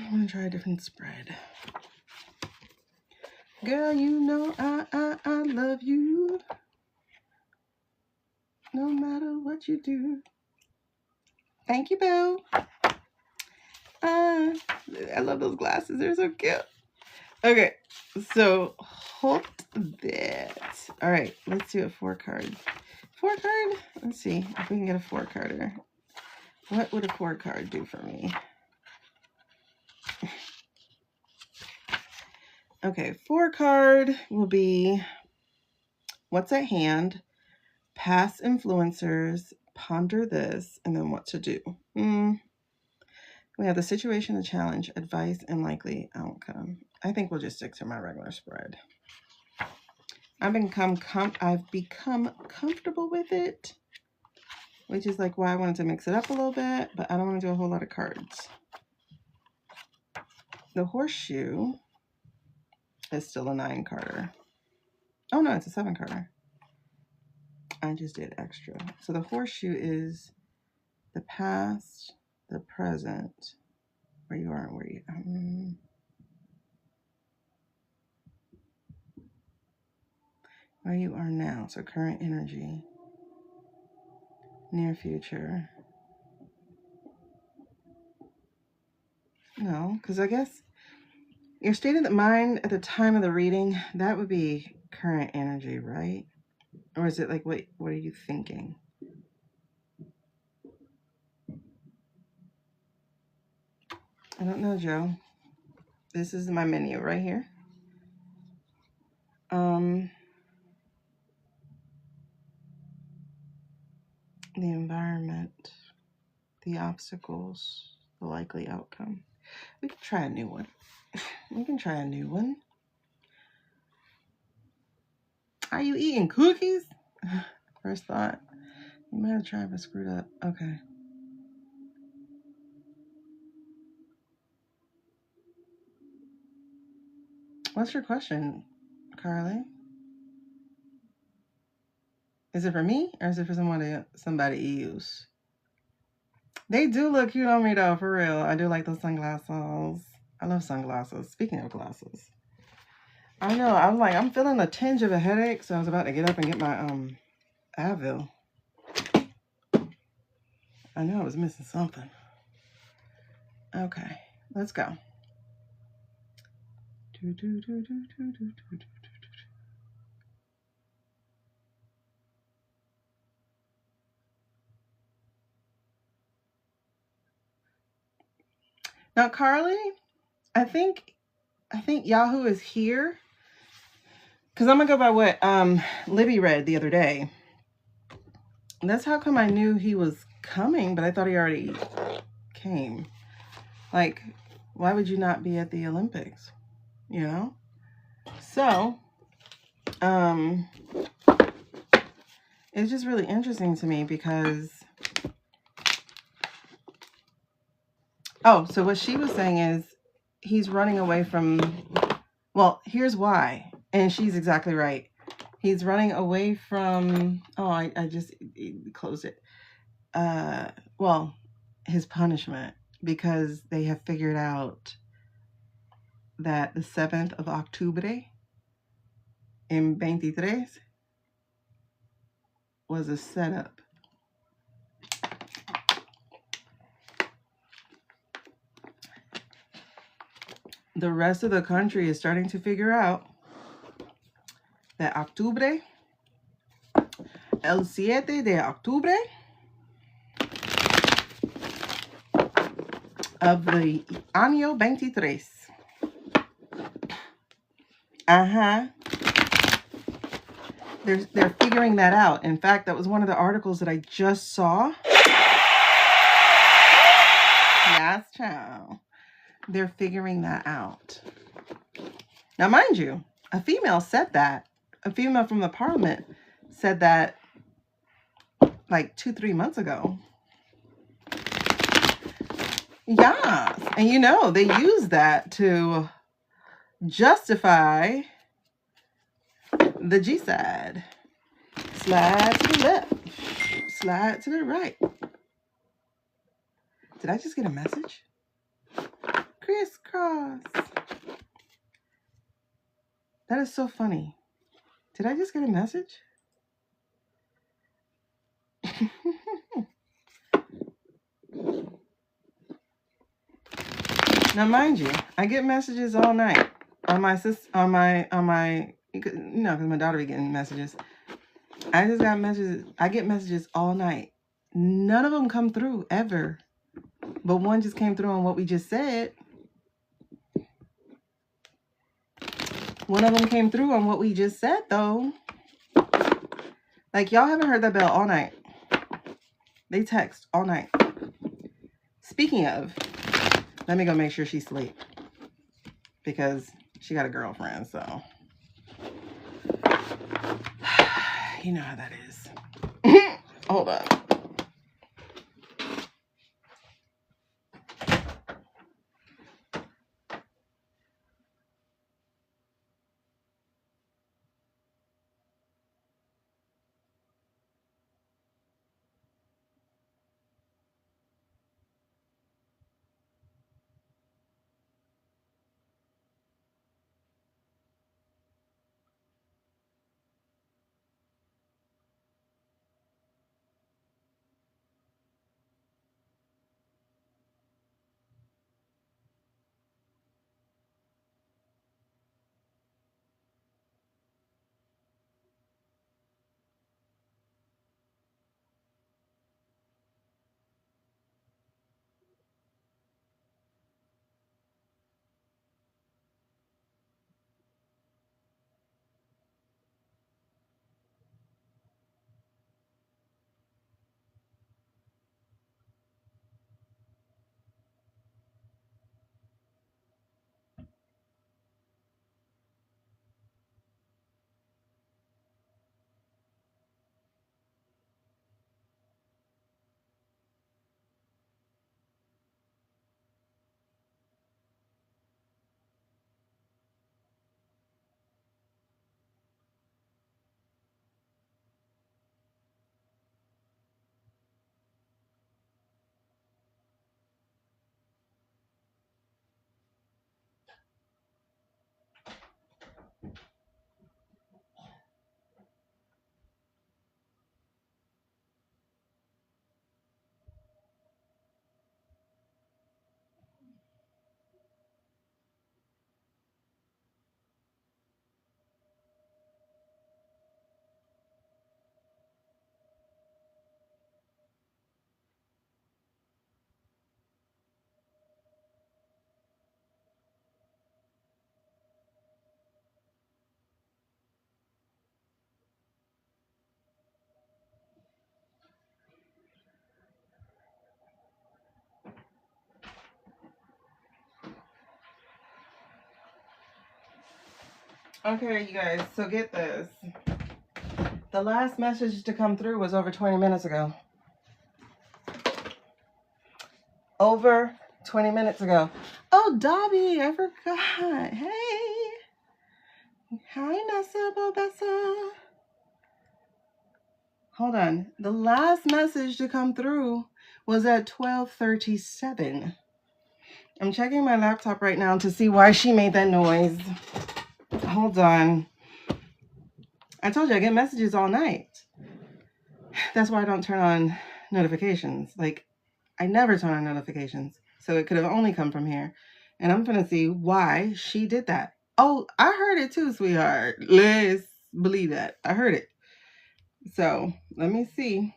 I'm gonna try a different spread. Girl, you know I love you. No matter what you do. Thank you, Boo. I love those glasses. They're so cute. Okay, so hold that. All right, let's do a 4-card. 4-card? Let's see if we can get a 4-carder. What would a 4 card do for me? Okay, 4 card will be what's at hand, past influencers, ponder this, and then what to do. We have the situation, the challenge, advice, and likely outcome. I think we'll just stick to my regular spread. I've become comfortable with it, which is like why I wanted to mix it up a little bit, but I don't want to do a whole lot of cards. The horseshoe is still a 9-carder. Oh no, it's a 7-carder. I just did extra. So the horseshoe is the past, the present, where you are and where you where you are now. So current energy, near future. No, because I guess your state of mind at the time of the reading, that would be current energy, right? Or is it like, what are you thinking? I don't know, Joe. This is my menu right here. The environment, the obstacles, the likely outcome. We can try a new one. We can try a new one. Are you eating cookies? First thought. You might have tried but screwed up. Okay. What's your question, Carly? Is it for me or is it for somebody else? They do look cute on me though, for real. I do like those sunglasses. I love sunglasses. Speaking of glasses. I know, I'm feeling a tinge of a headache, so I was about to get up and get my Advil. I know I was missing something. Okay, let's go. Now, Carly, I think Yahoo is here because I'm gonna go by what Libby read the other day. And that's how come I knew he was coming, but I thought he already came. Like, why would you not be at the Olympics? You know? So, it's just really interesting to me because, so what she was saying is he's running away from, well, here's why. And she's exactly right. He's running away from, I just closed it. Well, his punishment, because they have figured out that the 7th of Octubre in 23 was a setup. The rest of the country is starting to figure out that Octubre, el 7 de Octubre of the año 23. They're figuring that out. In fact, that was one of the articles that I just saw. Yes, child. They're figuring that out. Now, mind you, a female said that. A female from the parliament said that like 2-3 months ago. Yes. And you know, they use that to justify the G side. Slide to the left. Slide to the right. Did I just get a message? Crisscross. That is so funny. Did I just get a message? Now, mind you, I get messages all night on my because my daughter be getting messages. I just got messages. I get messages all night none of them come through ever. But one just came through on what we just said. One of them came through on what we just said, though. Like, y'all haven't heard that bell all night. They text all night. Speaking of, let me go make sure she's asleep. Because she got a girlfriend, so. You know how that is. Hold on. Okay, you guys, so get this. The last message to come through was over 20 minutes ago. Over 20 minutes ago. Oh, Dobby, I forgot. Hey. Hi, Nessa Bobessa. Hold on. The last message to come through was at 12:37. I'm checking my laptop right now to see why she made that noise. Hold on. I told you I get messages all night. That's why I don't turn on notifications. Like, I never turn on notifications. So it could have only come from here. And I'm going to see why she did that. Oh, I heard it too, sweetheart. Let's believe that. I heard it. So let me see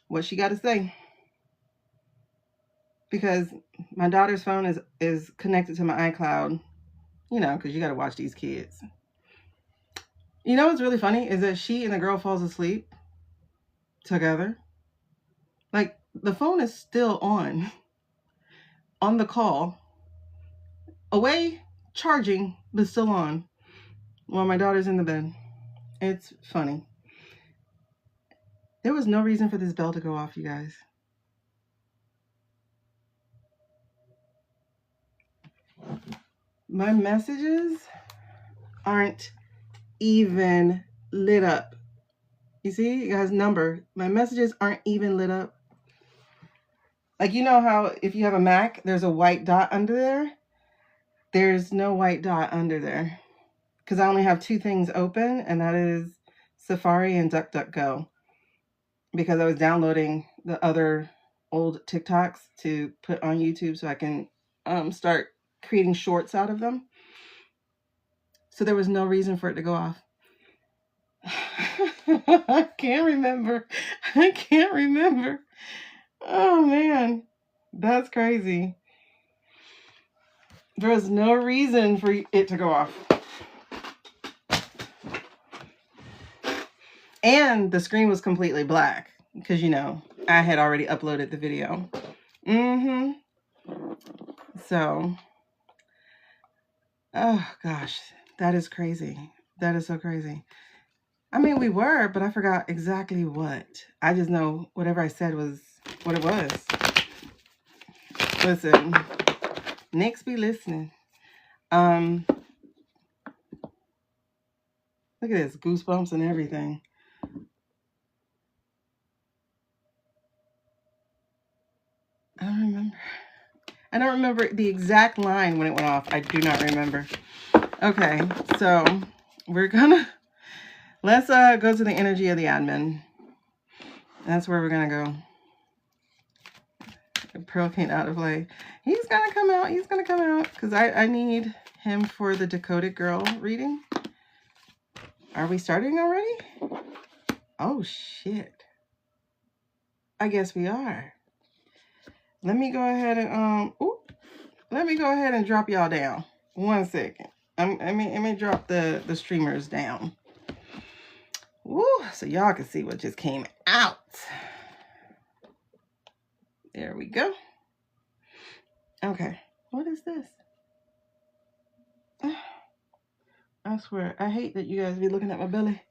what she got to say. Because my daughter's phone is connected to my iCloud. You know, because you got to watch these kids. You know what's really funny is that she and the girl falls asleep together. Like, the phone is still on the call, away, charging, but still on, while my daughter's in the bed. It's funny. There was no reason for this bell to go off, you guys. My messages aren't even lit up. You see, it has number. My messages aren't even lit up. Like, you know how if you have a Mac, there's a white dot under there? There's no white dot under there. Because I only have two things open, and that is Safari and DuckDuckGo. Because I was downloading the other old TikToks to put on YouTube so I can start creating shorts out of them. So there was no reason for it to go off. I can't remember. I can't remember. Oh man, that's crazy. There was no reason for it to go off. And the screen was completely black because, you know, I had already uploaded the video. So, oh gosh, that is crazy. That is so crazy. I mean, we were, but I forgot exactly what. I just know whatever I said was what it was. Listen, Nick's be listening. Look at this, goosebumps and everything. I don't remember. I don't remember the exact line when it went off. I do not remember. Okay, so we're gonna, let's go to the energy of the admin. That's where we're gonna go. Pearl came out of play. He's gonna come out. He's gonna come out because I need him for the Decoded girl reading. Are we starting already? Oh shit. I guess we are. Let me go ahead and let me go ahead and drop y'all down. 1 second. Let me drop the streamers down. Woo, so y'all can see what just came out. There we go. Okay. What is this? I swear, I hate that you guys be looking at my belly.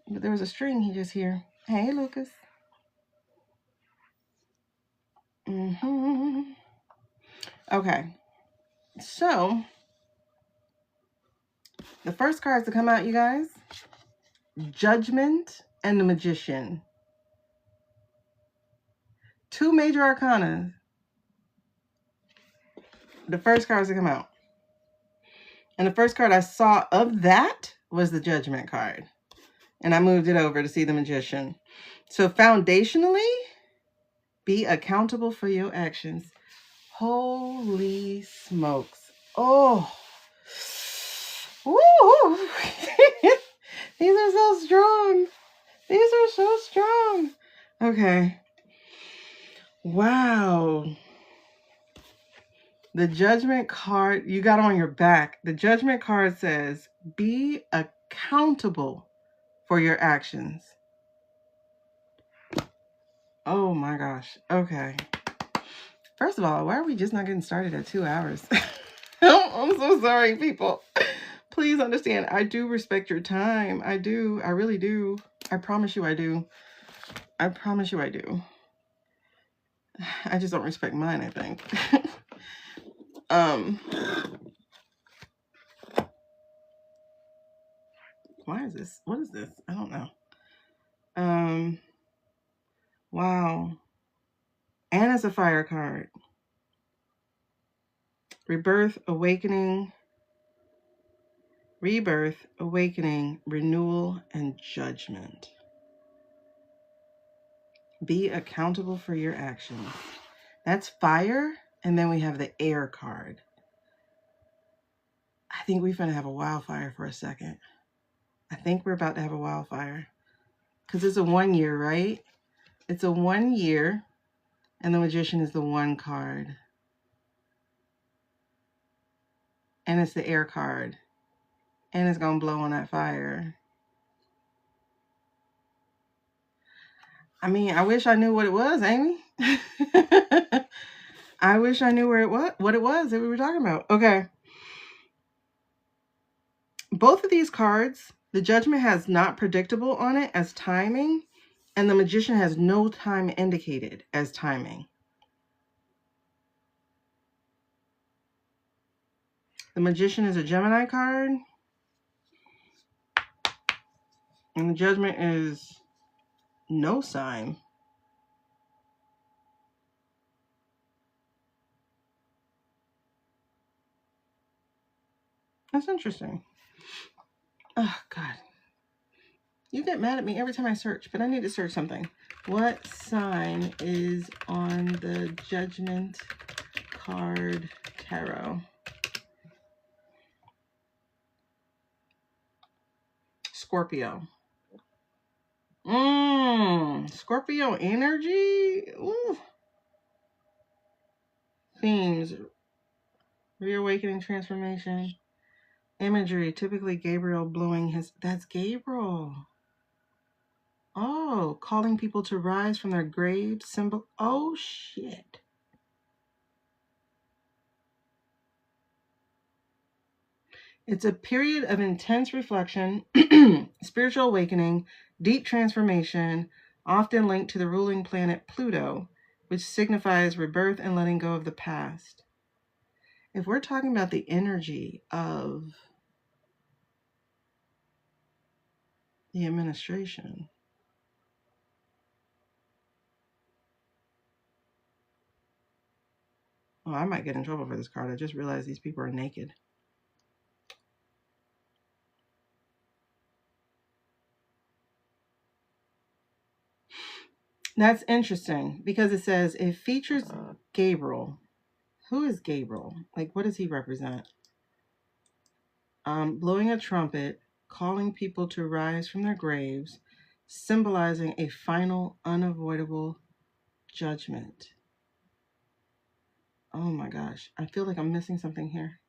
But there was a string he just here. Hey, Lucas. Okay. So, the first cards to come out, you guys. Judgment and the Magician. 2 major arcana. The first cards to come out. And the first card I saw of that was the Judgment card. And I moved it over to see the Magician. So foundationally, be accountable for your actions. Holy smokes. Oh. Woo. These are so strong. These are so strong. Okay. Wow. The Judgment card you got on your back. The Judgment card says, be accountable for your actions. Oh my gosh. Okay. First of all, why are we just not getting started at 2 hours? I'm so sorry, people. Please understand, I do respect your time. I do. I really do. I promise you I do. I promise you I do. I just don't respect mine, I think. Why is this? What is this? I don't know. Wow. And it's a fire card. Rebirth, awakening, rebirth, awakening, renewal, and judgment. Be accountable for your actions. That's fire. And then we have the air card. I think we're going to have a wildfire for a second. I think we're about to have a wildfire. Because it's a 1 year, right? It's a 1 year. And the Magician is the 1 card. And it's the air card. And it's going to blow on that fire. I mean, I wish I knew what it was, Amy. I wish I knew what it was that we were talking about. Okay. Both of these cards, the Judgment has not predictable on it as timing, and the Magician has no time indicated as timing. The Magician is a Gemini card, and the Judgment is no sign. That's interesting. Oh, God. You get mad at me every time I search, but I need to search something. What sign is on the Judgment card tarot? Scorpio. Scorpio energy. Ooh. Themes: reawakening, transformation. Imagery: typically Gabriel blowing his. That's Gabriel. Oh, calling people to rise from their graves. Symbol. Oh shit. It's a period of intense reflection, spiritual awakening, deep transformation, often linked to the ruling planet Pluto, which signifies rebirth and letting go of the past. If we're talking about the energy of the administration, oh, I might get in trouble for this card. I just realized these people are naked. That's interesting because it says it features Gabriel. Who is Gabriel? Like, what does he represent? Blowing a trumpet, calling people to rise from their graves, symbolizing a final, unavoidable judgment. Oh my gosh. I feel like I'm missing something here.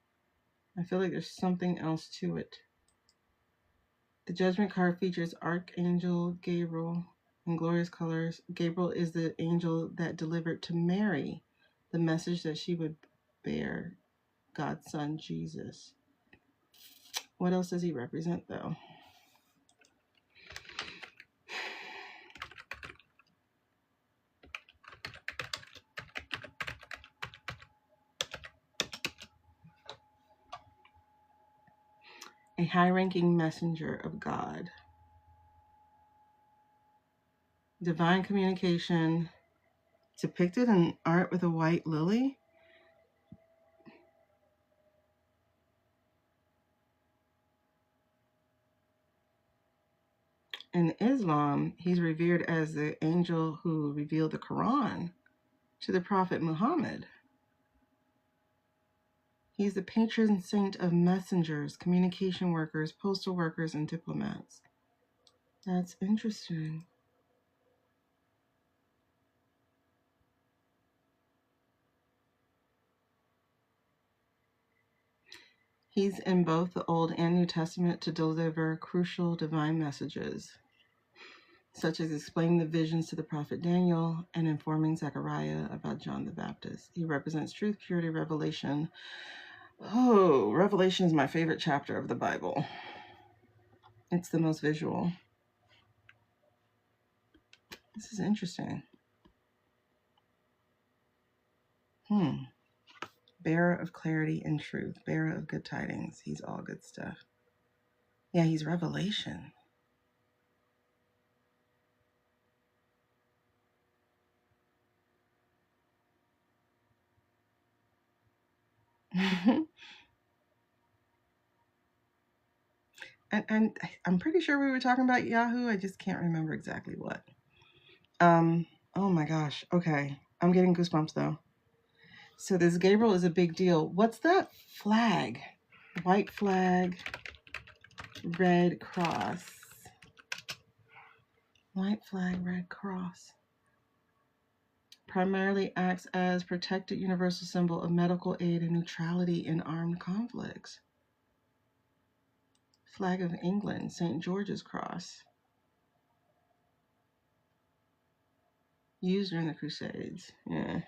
I feel like there's something else to it. The Judgment card features Archangel Gabriel in glorious colors. Gabriel is the angel that delivered to Mary the message that she would bear God's son, Jesus. What else does he represent, though? A high-ranking messenger of God. Divine communication depicted in art with a white lily. In Islam, he's revered as the angel who revealed the Quran to the Prophet Muhammad. He's the patron saint of messengers, communication workers, postal workers, and diplomats. That's interesting. He's in both the Old and New Testament to deliver crucial divine messages, such as explaining the visions to the prophet Daniel and informing Zechariah about John the Baptist. He represents truth, purity, revelation. Oh, Revelation is my favorite chapter of the Bible. It's the most visual. This is interesting. Bearer of clarity and truth. Bearer of good tidings. He's all good stuff. Yeah, he's Revelation. and I'm pretty sure we were talking about Yahoo. I just can't remember exactly what. Oh my gosh. Okay. I'm getting goosebumps though. So this Gabriel is a big deal. What's that flag? White flag, red cross. White flag, red cross. Primarily acts as protected universal symbol of medical aid and neutrality in armed conflicts. Flag of England, St. George's Cross. Used during the Crusades. Yeah.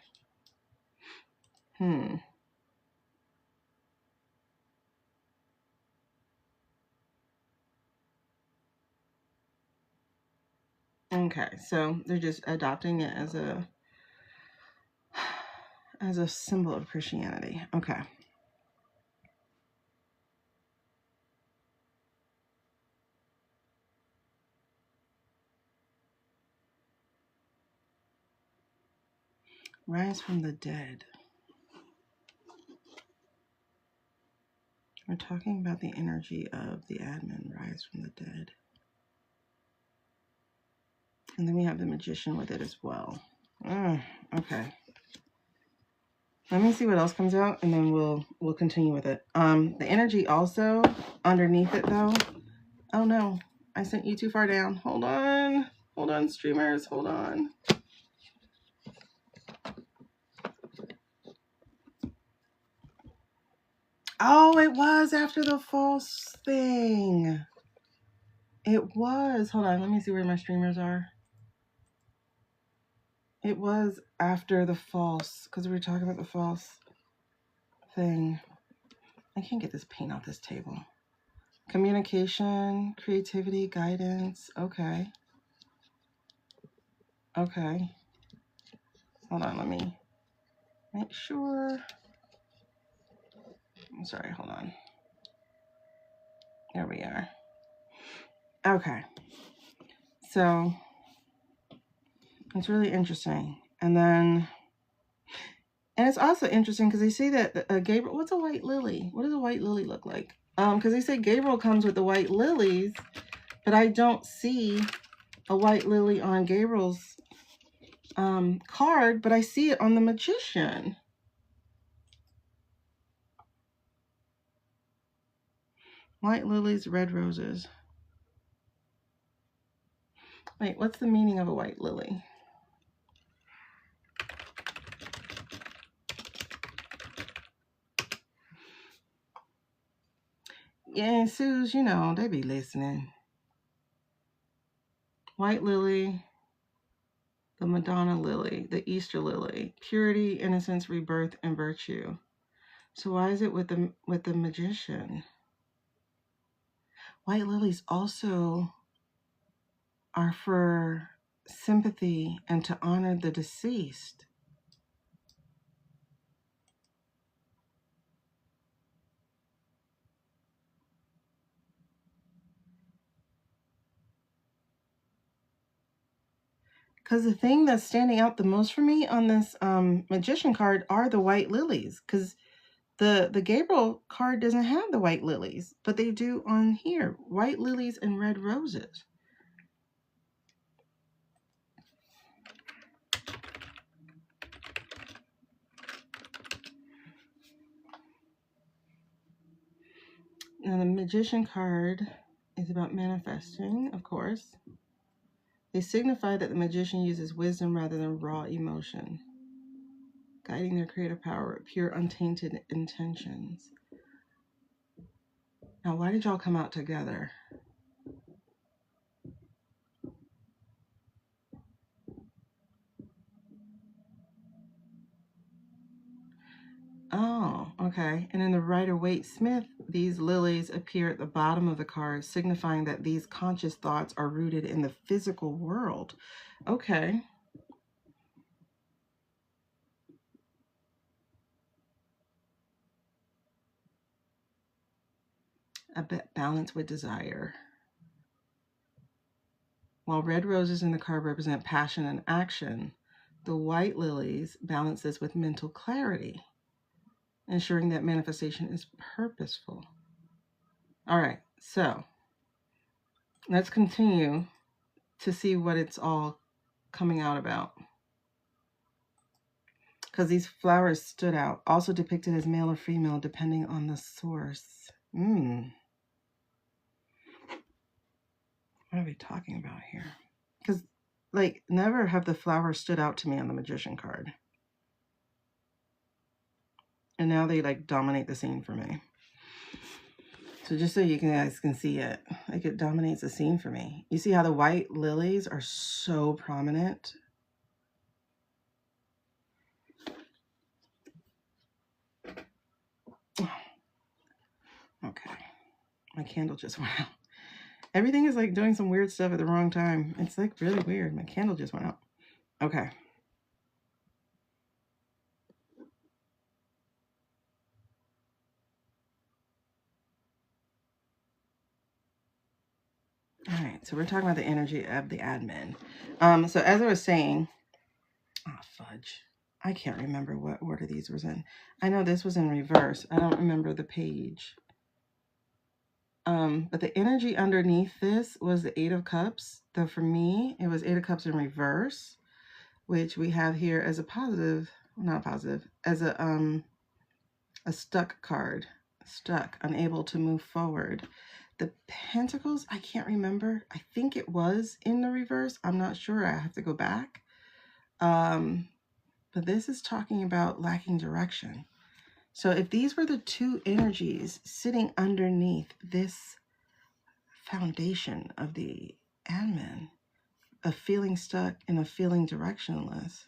Okay, so they're just adopting it as a symbol of Christianity. Okay. Rise from the dead. We're talking about the energy of the admin, rise from the dead. And then we have the magician with it as well. Okay. Let me see what else comes out, and then we'll continue with it. The energy also underneath it, though. Oh no, I sent you too far down. Hold on. Hold on, streamers. Hold on. Oh, it was after the false thing. It was. Hold on. Let me see where my streamers are. It was after the false, because we were talking about the false thing. I can't get this paint off this table. Communication, creativity, guidance. Okay. Okay. Hold on. Let me make sure. I'm sorry. Hold on. There we are. Okay. So it's really interesting. And it's also interesting because they say that Gabriel, what's a white lily? What does a white lily look like? Because they say Gabriel comes with the white lilies, but I don't see a white lily on Gabriel's card, but I see it on the magician. White lilies, red roses. Wait, what's the meaning of a white lily? Yeah, Suze, you know, they be listening. White lily, the Madonna lily, the Easter lily, purity, innocence, rebirth, and virtue. So why is it with the magician? White lilies also are for sympathy and to honor the deceased. Because the thing that's standing out the most for me on this magician card are the white lilies. Because the Gabriel card doesn't have the white lilies, but they do on here. White lilies and red roses. Now the magician card is about manifesting, of course. They signify that the magician uses wisdom rather than raw emotion, guiding their creative power with pure, untainted intentions. Now, why did y'all come out together? Oh, okay. And in the Rider-Waite-Smith, these lilies appear at the bottom of the card, signifying that these conscious thoughts are rooted in the physical world. Okay. A bit balance with desire. While red roses in the card represent passion and action, the white lilies balance this with mental clarity, ensuring that manifestation is purposeful. All right, so let's continue to see what it's all coming out about. Because these flowers stood out, also depicted as male or female, depending on the source. What are we talking about here? Because, like, never have the flowers stood out to me on the magician card. And now they, like, dominate the scene for me. So just so you guys can see it, like, it dominates the scene for me. You see how the white lilies are so prominent? Okay. My candle just went out. Everything is like doing some weird stuff at the wrong time. It's like really weird. My candle just went out. Okay. All right. So we're talking about the energy of the admin. So as I was saying, fudge. I can't remember what order these was in. I know this was in reverse. I don't remember the page. But the energy underneath this was the Eight of Cups. Though for me, it was Eight of Cups in reverse, which we have here as a positive, not positive, as a stuck card. Stuck, unable to move forward. The Pentacles, I can't remember. I think it was in the reverse. I'm not sure. I have to go back. But this is talking about lacking direction. So if these were the two energies sitting underneath this foundation of the admin, of feeling stuck and of feeling directionless,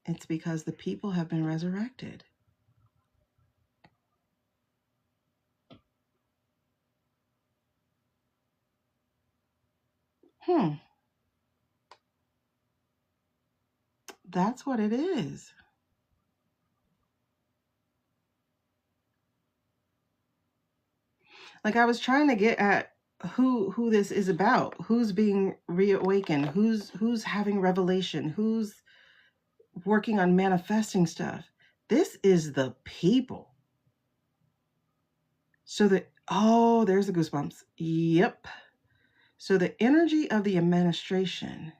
it's because the people have been resurrected. That's what it is. Like, I was trying to get at who this is about, who's being reawakened, who's having revelation, who's working on manifesting stuff. This is the people. So that, oh, there's the goosebumps. Yep. So the energy of the administration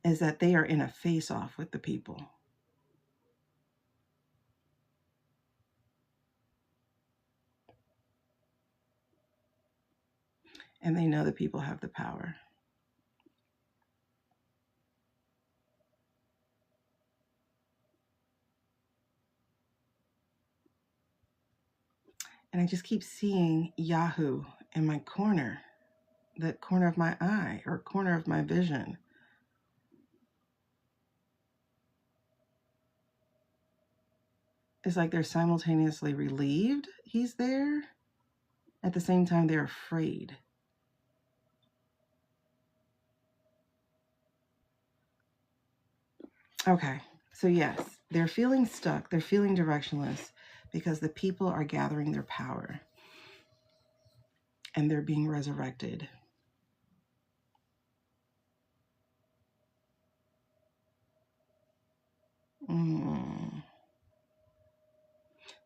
is that they are in a face-off with the people. And they know the people have the power. And I just keep seeing Yahoo in my corner, the corner of my eye or corner of my vision. It's like they're simultaneously relieved he's there. At the same time, they're afraid. Okay, so yes, they're feeling stuck. They're feeling directionless because the people are gathering their power and they're being resurrected.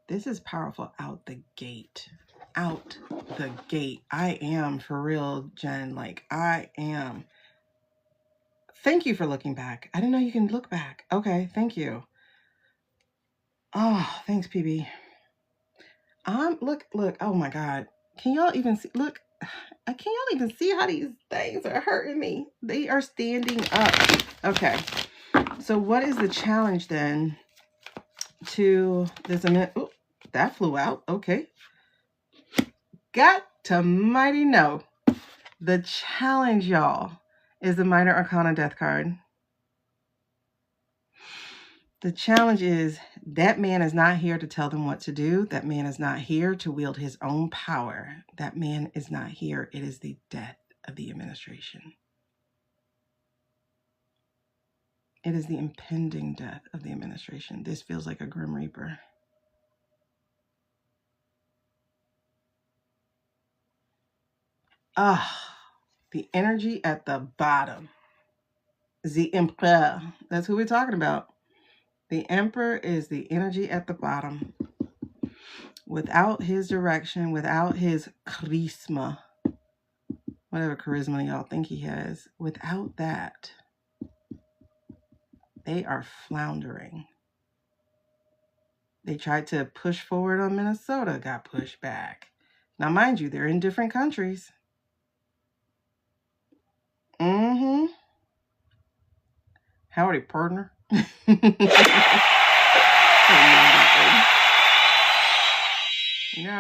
This is powerful out the gate. Out the gate. I am for real, Jen. Like, I am. Thank you for looking back. I didn't know you can look back. Okay, thank you. Oh, thanks, PB. Look, oh my God. Can y'all even see? Look, can y'all even see how these things are hurting me? They are standing up. Okay. So what is the challenge then to this amendment? Oh, that flew out. Okay. Got to mighty know. The challenge, y'all, is the Minor Arcana Death card. The challenge is that man is not here to tell them what to do. That man is not here to wield his own power. That man is not here. It is the death of the administration. It is the impending death of the administration. This feels like a Grim Reaper. The energy at the bottom. The Emperor. That's who we're talking about. The Emperor is the energy at the bottom. Without his direction, without his charisma, whatever charisma y'all think he has, without that, they are floundering. They tried to push forward on Minnesota, got pushed back. Now, mind you, they're in different countries. Howdy, partner. Yeah,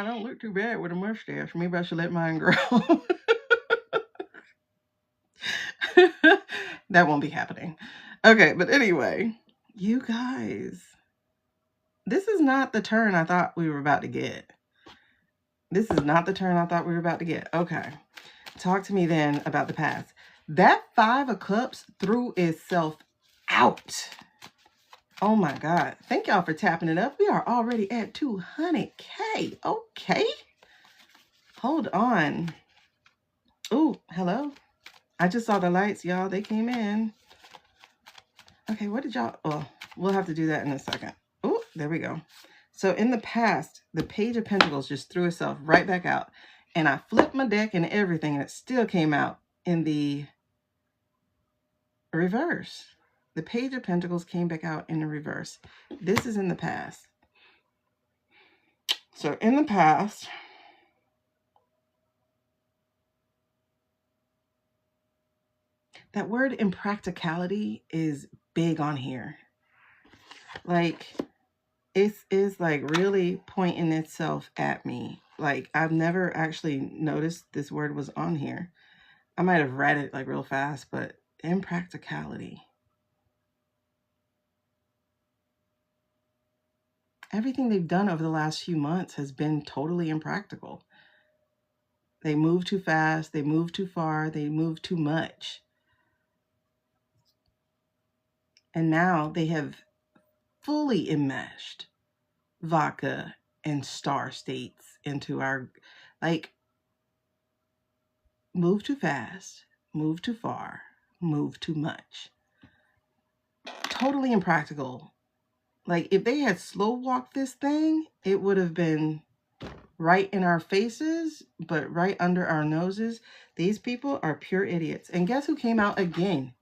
I don't look too bad with a mustache. Maybe I should let mine grow. That won't be happening. Okay, but anyway, you guys, this is not the turn I thought we were about to get. This is not the turn I thought we were about to get. Okay, talk to me then about the past. That 5 of Cups threw itself out. Oh my God. Thank y'all for tapping it up. We are already at 200K. Okay. Hold on. Oh, hello. I just saw the lights, y'all. They came in. Okay, what did y'all... Oh, we'll have to do that in a second. Oh, there we go. So in the past, the Page of Pentacles just threw itself right back out. And I flipped my deck and everything, and it still came out in the reverse. The Page of Pentacles came back out in the reverse. This is in the past. So in the past, that word impracticality is big on here. Like, it is like really pointing itself at me. Like, I've never actually noticed this word was on here. I might have read it like real fast, but impracticality. Everything they've done over the last few months has been totally impractical. They move too fast, they move too far, they move too much. And now they have fully enmeshed vodka and star states into our, like, move too fast, move too far, move too much. Totally impractical. Like, if they had slow walked this thing, it would have been right in our faces, but right under our noses. These people are pure idiots. And guess who came out again?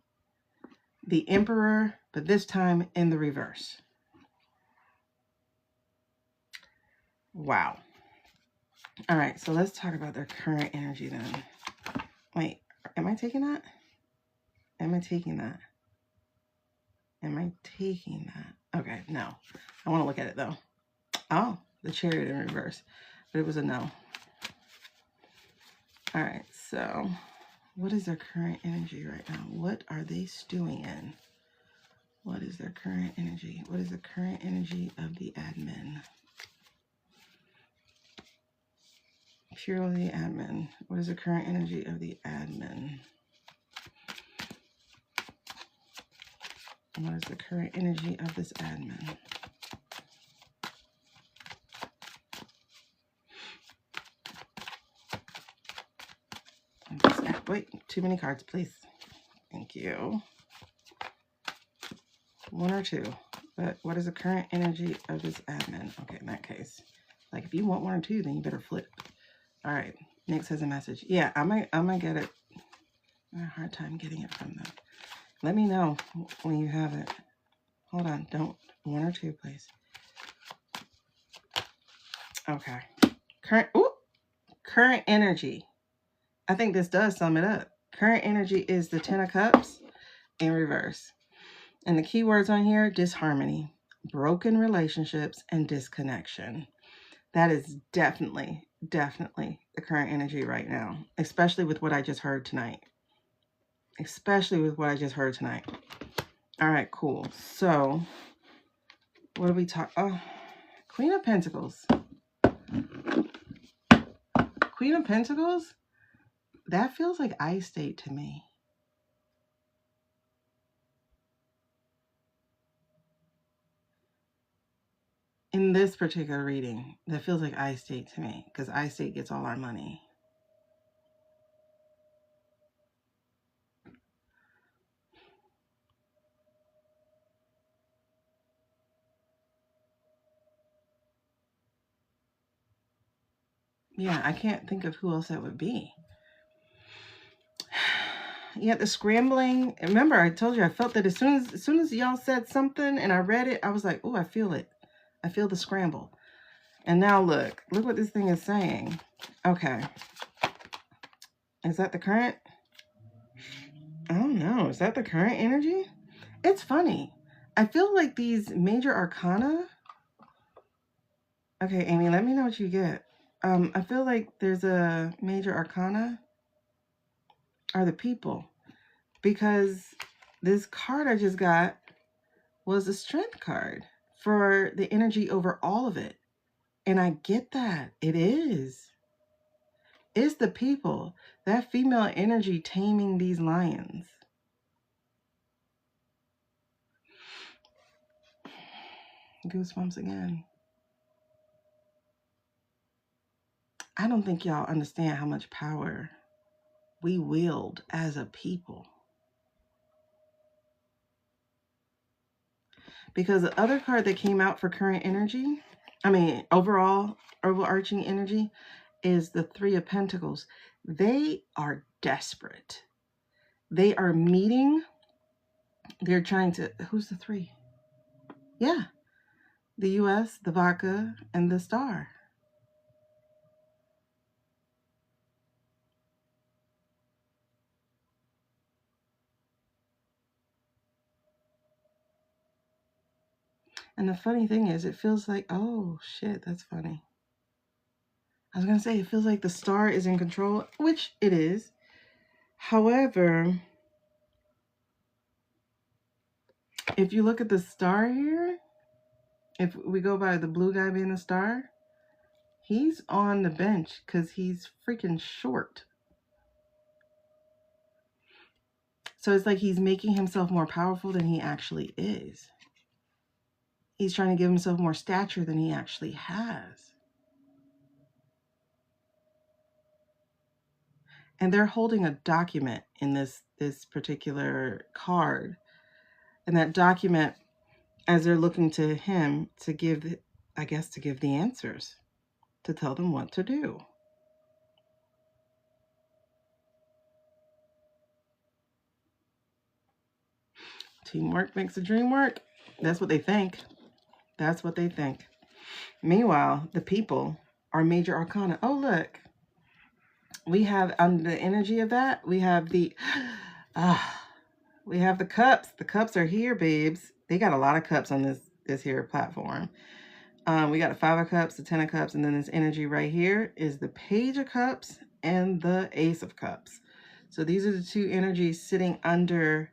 The Emperor, but this time in the reverse. Wow. All right, so let's talk about their current energy then. Wait, am I taking that? Am I taking that? Am I taking that? Okay, no. I want to look at it though. Oh, the Chariot in reverse. But it was a no. All right, so what is their current energy right now? What are they stewing in? What is their current energy? What is the current energy of the admin? Purely admin. What is the current energy of the admin? What is the current energy of this admin? Wait, too many cards, please. Thank you. One or two. But what is the current energy of this admin? Okay, in that case. Like, if you want one or two, then you better flip. All right. Nick says a message. Yeah, I might get it. I have a hard time getting it from them. Let me know when you have it. Hold on. Don't. One or two, please. Okay. Current energy. I think this does sum it up. Current energy is the Ten of Cups in reverse. And the keywords on here, disharmony, broken relationships, and disconnection. That is definitely the current energy right now, especially with what I just heard tonight. All right, cool. So, what do we talk? Oh, Queen of Pentacles. Queen of Pentacles? That feels like I state to me. In this particular reading, that feels like I state to me, because I state gets all our money. Yeah, I can't think of who else that would be. Yeah, the scrambling. Remember, I told you I felt that as soon as y'all said something and I read it, I was like, oh, I feel it. I feel the scramble. And now look what this thing is saying. Okay. Is that the current? I don't know. Is that the current energy? It's funny. I feel like these major arcana. Okay, Amy, let me know what you get. I feel like there's a major arcana are the people, because this card I just got was a strength card for the energy over all of it. And I get that. It is. It's the people. That female energy taming these lions. Goosebumps again. I don't think y'all understand how much power we wield as a people. Because the other card that came out for current energy, overarching energy, is the Three of Pentacles. They are desperate. They are meeting. They're trying to, who's the three? Yeah. The US, the vodka, and the star. And the funny thing is, it feels like, oh shit, that's funny. I was going to say, it feels like the star is in control, which it is. However, if you look at the star here, if we go by the blue guy being the star, he's on the bench because he's freaking short. So it's like he's making himself more powerful than he actually is. He's trying to give himself more stature than he actually has. And they're holding a document in this particular card. And that document, as they're looking to him to give, I guess, to give the answers, to tell them what to do. Teamwork makes the dream work. That's what they think. That's what they think. Meanwhile, the people are major arcana. Oh, look. We have, under the energy of that, we have the, we have the cups. The cups are here, babes. They got a lot of cups on this here platform. We got a 5 of cups, the 10 of cups, and then this energy right here is the page of cups and the ace of cups. So these are the two energies sitting under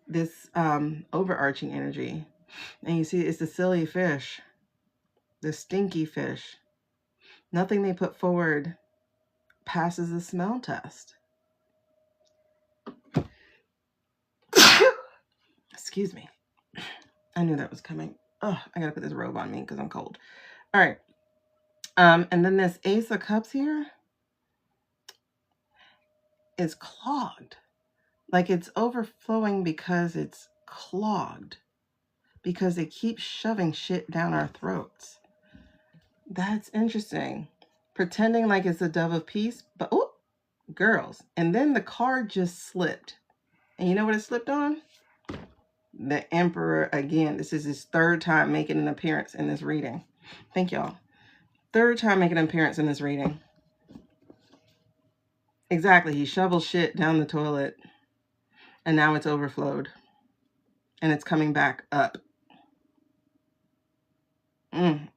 this overarching energy. And you see it's the silly fish, the stinky fish. Nothing they put forward passes the smell test. Excuse me. I knew that was coming. Oh, I gotta put this robe on me because I'm cold. All right. And then this ace of cups here is clogged. Like it's overflowing because it's clogged. Because they keep shoving shit down our throats. That's interesting. Pretending like it's a dove of peace, but oh, girls. And then the card just slipped. And you know what it slipped on? The Emperor again. This is his 3rd time making an appearance in this reading. Thank y'all. 3rd time making an appearance in this reading. Exactly. He shovels shit down the toilet. And now it's overflowed. And it's coming back up. And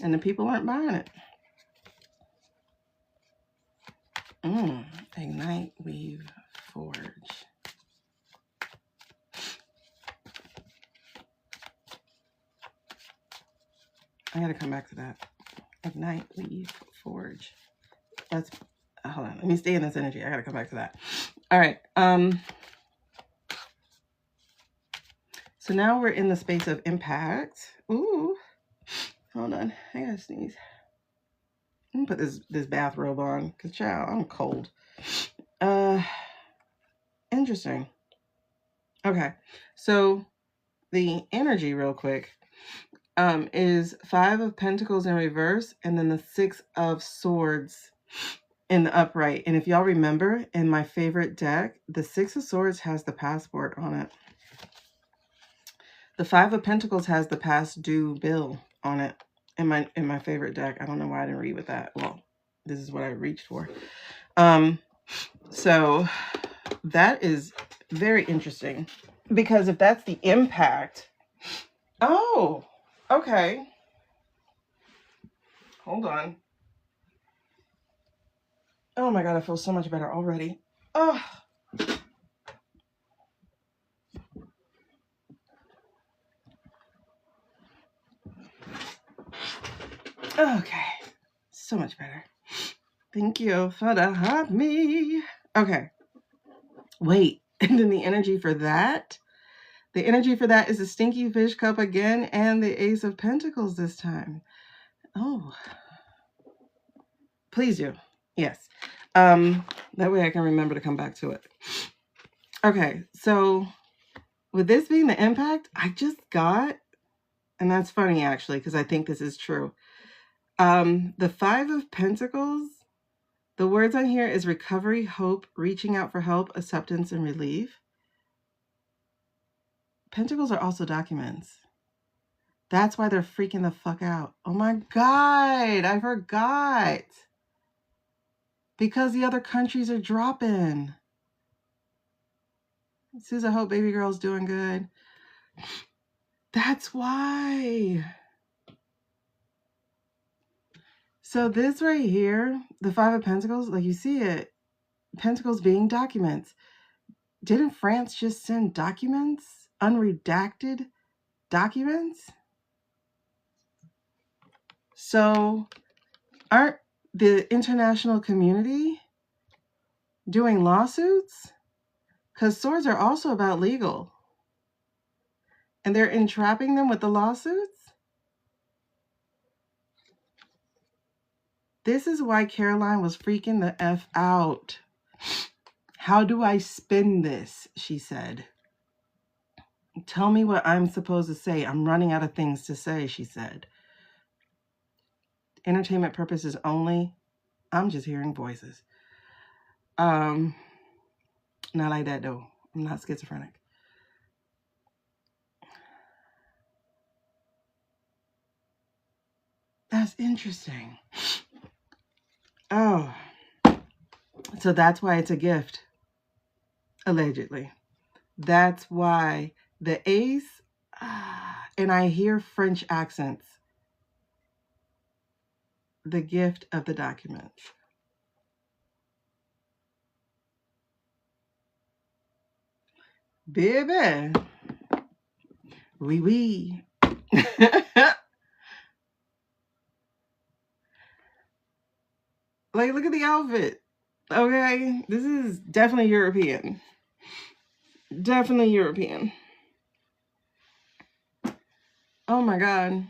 the people aren't buying it. Ignite, weave, forge. I gotta come back to that. Ignite, weave, forge. That's, hold on. Let me stay in this energy. I gotta come back to that. All right. So now we're in the space of impact. Ooh. Hold on. I gotta sneeze. Let me put this bathrobe on because, child, I'm cold. Interesting. Okay. So the energy real quick is 5 of Pentacles in reverse and then the 6 of Swords in the upright. And if y'all remember, in my favorite deck, the 6 of Swords has the passport on it. The 5 of Pentacles has the past due bill on it in my favorite deck. I don't know why I didn't read with that. Well, this is what I reached for. So that is very interesting because if that's the impact. Oh, okay. Hold on. Oh my God, I feel so much better already. Oh. Okay. So much better. Thank you for the hot me. Okay. Wait. And then the energy for that? The energy for that is the Stinky Fish Cup again and the Ace of Pentacles this time. Oh. Please do. Yes. That way I can remember to come back to it. Okay. So with this being the impact, I just got, and that's funny actually, because I think this is true. The 5 of Pentacles, the words on here is recovery, hope, reaching out for help, acceptance, and relief. Pentacles are also documents. That's why they're freaking the fuck out. Oh my God, I forgot. Because the other countries are dropping. Susan, hope baby girl's doing good. That's why. So this right here, the Five of Pentacles, like you see it, Pentacles being documents. Didn't France just send documents? Unredacted documents? So aren't the international community doing lawsuits? Because swords are also about legal. And they're entrapping them with the lawsuits? This is why Caroline was freaking the F out. How do I spin this? She said. Tell me what I'm supposed to say. I'm running out of things to say, she said. Entertainment purposes only. I'm just hearing voices. Not like that though. I'm not schizophrenic. That's interesting. Oh. So that's why it's a gift. Allegedly. That's why the ace, and I hear French accents. The gift of the documents. Baby. Oui, oui. Like, look at the outfit. Okay? This is definitely European. Definitely European. Oh my God.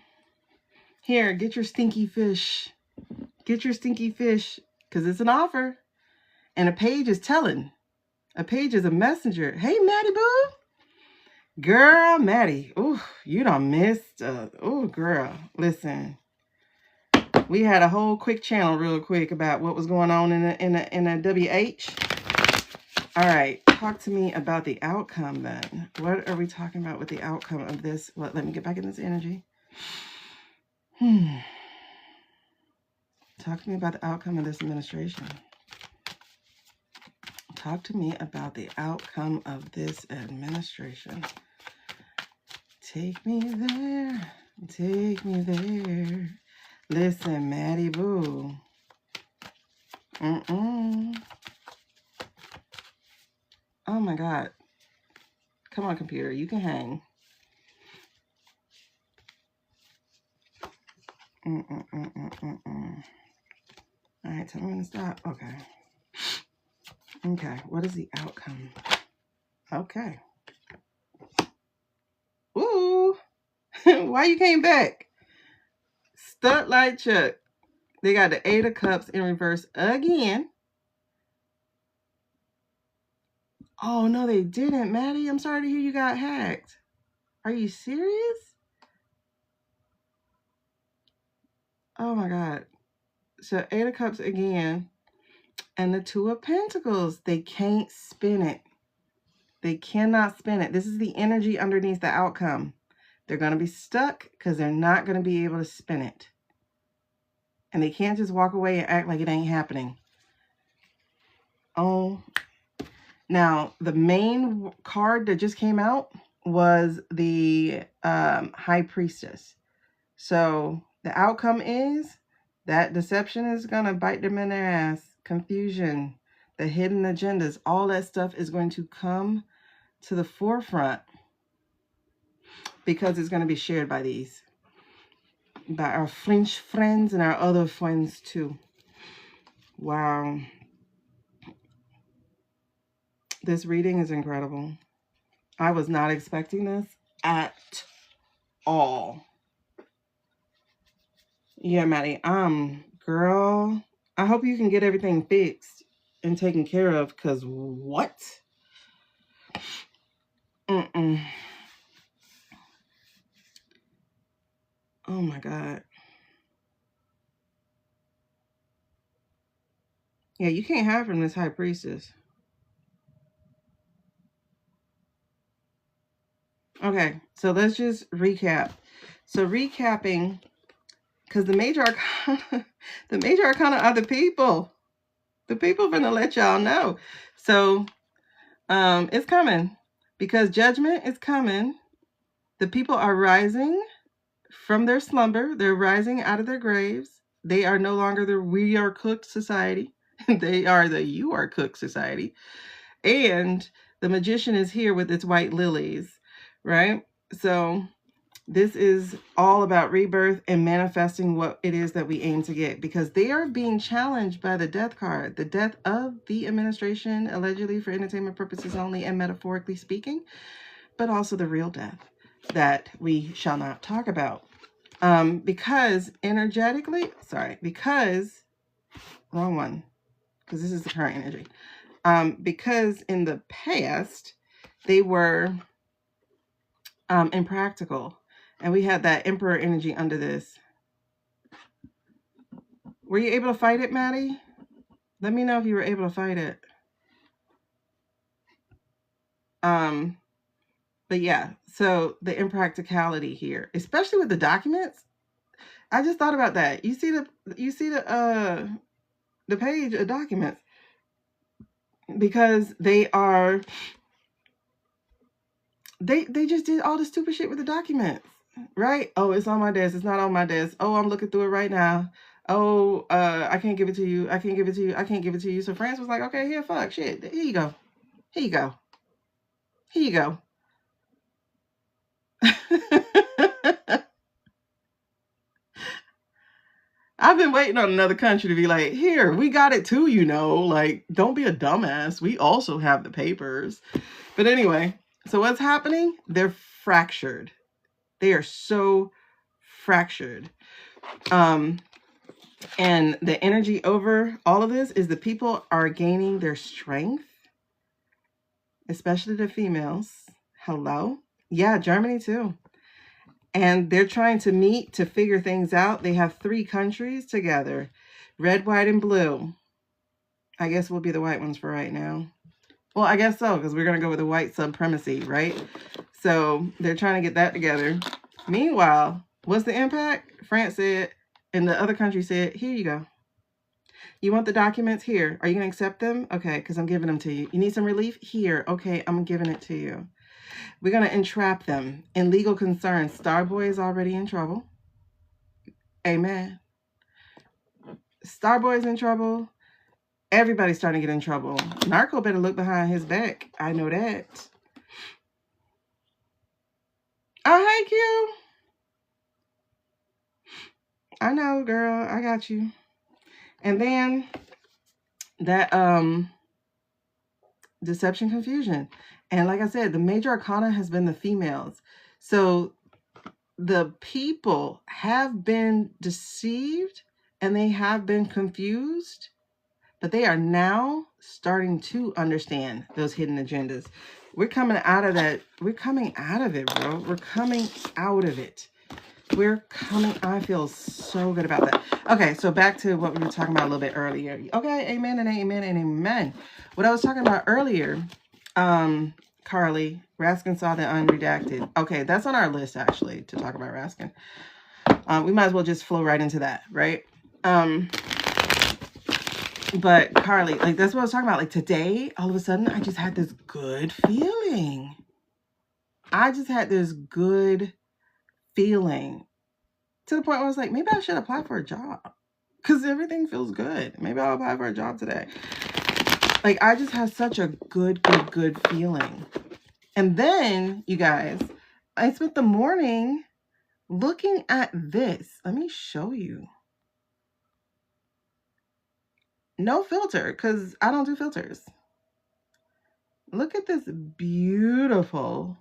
Here, get your stinky fish. Get your stinky fish. Because it's an offer. And a page is telling. A page is a messenger. Hey, Maddie boo. Girl, Maddie. Ooh, you done missed. Oh, girl. Listen. We had a whole quick channel real quick about what was going on in a WH. All right. Talk to me about the outcome then. What are we talking about with the outcome of this? Well, let me get back in this energy. Talk to me about the outcome of this administration. Talk to me about the outcome of this administration. Take me there. Take me there. Listen, Maddie boo. Oh my God. Come on, computer. You can hang. All right, tell me when to stop. Okay. Okay, what is the outcome? Okay. Ooh. Why you came back? Stuck like Chuck. They got the Eight of Cups in reverse again. Oh, no, they didn't, Maddie. I'm sorry to hear you got hacked. Are you serious? Oh, my God. So, Eight of Cups again. And the Two of Pentacles. They can't spin it. They cannot spin it. This is the energy underneath the outcome. They're going to be stuck because they're not going to be able to spin it. And they can't just walk away and act like it ain't happening. Oh. Now, the main card that just came out was the High Priestess. So the outcome is that deception is going to bite them in their ass. Confusion, the hidden agendas, all that stuff is going to come to the forefront because it's going to be shared by these. By our French friends and our other friends too. Wow. This reading is incredible. I was not expecting this at all. Yeah, Maddie. Girl, I hope you can get everything fixed and taken care of, because what? Oh my God. Yeah, you can't have from this High Priestess. Okay, so let's just recap. So recapping, because the major arcana, are the people. The people are gonna let y'all know. So it's coming. Because judgment is coming. The people are rising from their slumber. They're rising out of their graves. They are no longer the we are cooked society. They are the you are cooked society. And the magician is here with its white lilies, right? So this is all about rebirth and manifesting what it is that we aim to get, because they are being challenged by the death card, the death of the administration, allegedly for entertainment purposes only and metaphorically speaking, but also the real death that we shall not talk about. Because energetically, because, wrong one, because this is the current energy. Because in the past, they were impractical. And we had that emperor energy under this. Were you able to fight it, Maddie? Let me know if you were able to fight it. But yeah, so the impracticality here, especially with the documents. I just thought about that. You see the page of documents, because they just did all the stupid shit with the documents, right? Oh, it's on my desk. It's not on my desk. Oh, I'm looking through it right now. Oh, I can't give it to you. I can't give it to you. I can't give it to you. So France was like, okay, here, fuck, shit. Here you go. Here you go. Here you go. I've been waiting on another country to be like, here, we got it too, you know. Like, don't be a dumbass. We also have the papers. But anyway, so what's happening? They're fractured. They are so fractured. And the energy over all of this is the people are gaining their strength, especially the females. Hello? Yeah, Germany too. And they're trying to meet to figure things out. They have 3 countries together. Red, white, and blue. I guess we'll be the white ones for right now. Well, I guess so, because we're going to go with the white supremacy, right? So they're trying to get that together. Meanwhile, what's the impact? France said, and the other country said, here you go. You want the documents? Here. Are you going to accept them? Okay, because I'm giving them to you. You need some relief? Here. Okay, I'm giving it to you. We're going to entrap them in legal concerns. Starboy is already in trouble. Amen. Starboy's in trouble. Everybody's starting to get in trouble. Narco better look behind his back. I know that. Oh, hey, Q. I know, girl. I got you. And then that deception, confusion. And like I said, the major arcana has been the females. So the people have been deceived and they have been confused, but they are now starting to understand those hidden agendas. We're coming out of that. We're coming out of it, bro. We're coming out of it. I feel so good about that. Okay, so back to what we were talking about a little bit earlier. Okay, amen and amen and amen. What I was talking about earlier, Carly, Raskin saw the unredacted. Okay, that's on our list, actually, to talk about Raskin. We might as well just flow right into that, right? But Carly, like, that's what I was talking about. Like, today, all of a sudden, I just had this good feeling. I just had this good feeling to the point where I was like, maybe I should apply for a job because everything feels good. Maybe I'll apply for a job today. Like, I just have such a good feeling. And then, you guys, I spent the morning looking at this. Let me show you. No filter, because I don't do filters. Look at this beautiful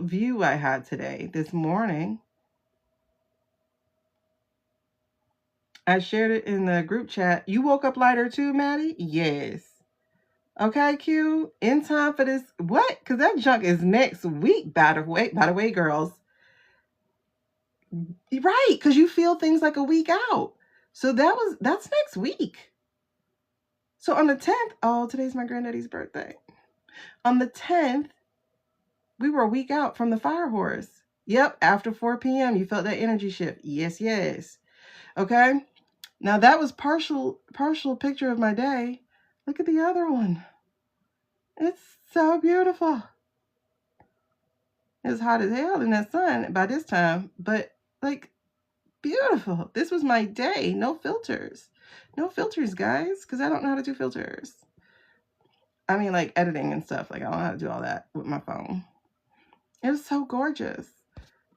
view I had today, this morning. I shared it in the group chat. You woke up lighter too, Maddie? Yes. Okay, Q. In time for this. What? Because that junk is next week, by the way, girls. Right, because you feel things like a week out. So that's next week. So on the 10th, oh, today's my granddaddy's birthday. On the 10th, we were a week out from the fire horse. Yep, after 4 p.m., you felt that energy shift. Yes, yes. Okay? Now, that was partial picture of my day. Look at the other one. It's so beautiful. It's hot as hell in that sun by this time, but like beautiful. This was my day. No filters. No filters, guys, because I don't know how to do filters. I mean, like editing and stuff. Like, I don't know how to do all that with my phone. It was so gorgeous.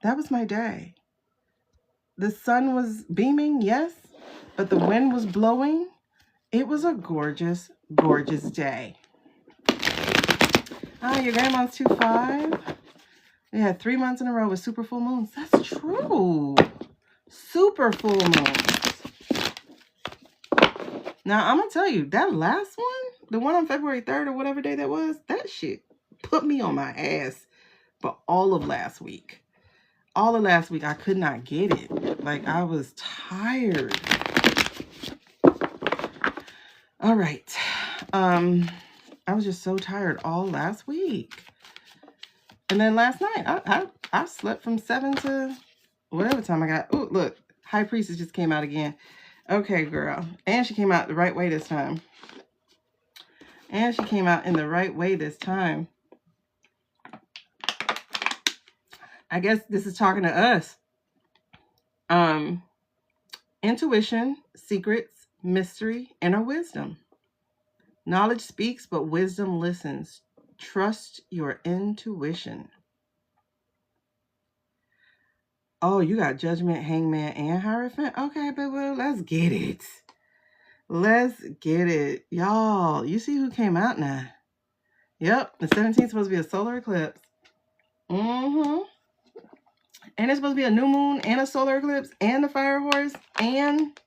That was my day. The sun was beaming, yes, but the wind was blowing. It was a gorgeous, gorgeous day. Ah, your grandma's 2-5. We had 3 months in a row with super full moons. That's true. Super full moons. Now, I'm going to tell you, that last one, the one on February 3rd or whatever day that was, that shit put me on my ass for all of last week. All of last week, I could not get it. Like, I was tired. All right. I was just so tired all last week. And then last night, I slept from 7 to whatever time I got. Oh, look. High Priestess just came out again. Okay, girl. And she came out the right way this time. And she came out in the right way this time. I guess this is talking to us. Intuition, secrets, mystery, inner wisdom. Knowledge speaks, but wisdom listens. Trust your intuition. Oh, you got Judgment, Hangman, and Hierophant? Okay, but well, let's get it. Let's get it. Y'all, you see who came out now? Yep, the 17th is supposed to be a solar eclipse. And it's supposed to be a new moon and a solar eclipse and the fire horse and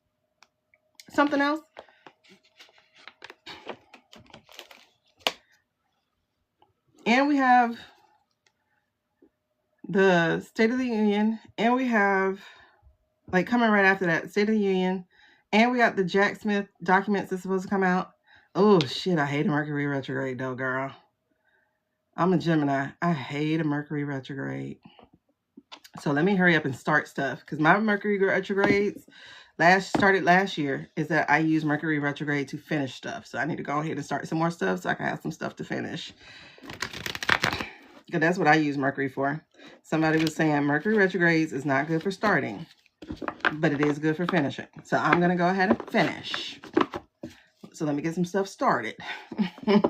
something else. And we have the State of the Union, and we have, like, coming right after that, State of the Union, and we got the Jack Smith documents that's supposed to come out. Oh, shit, I hate a Mercury retrograde, though, girl. I'm a Gemini. I hate a Mercury retrograde. So let me hurry up and start stuff, because my Mercury retrogrades started last year, is that I use Mercury retrograde to finish stuff. So I need to go ahead and start some more stuff so I can have some stuff to finish. Because that's what I use Mercury for. Somebody was saying Mercury retrogrades is not good for starting, but it is good for finishing. So I'm going to go ahead and finish. So let me get some stuff started. That'd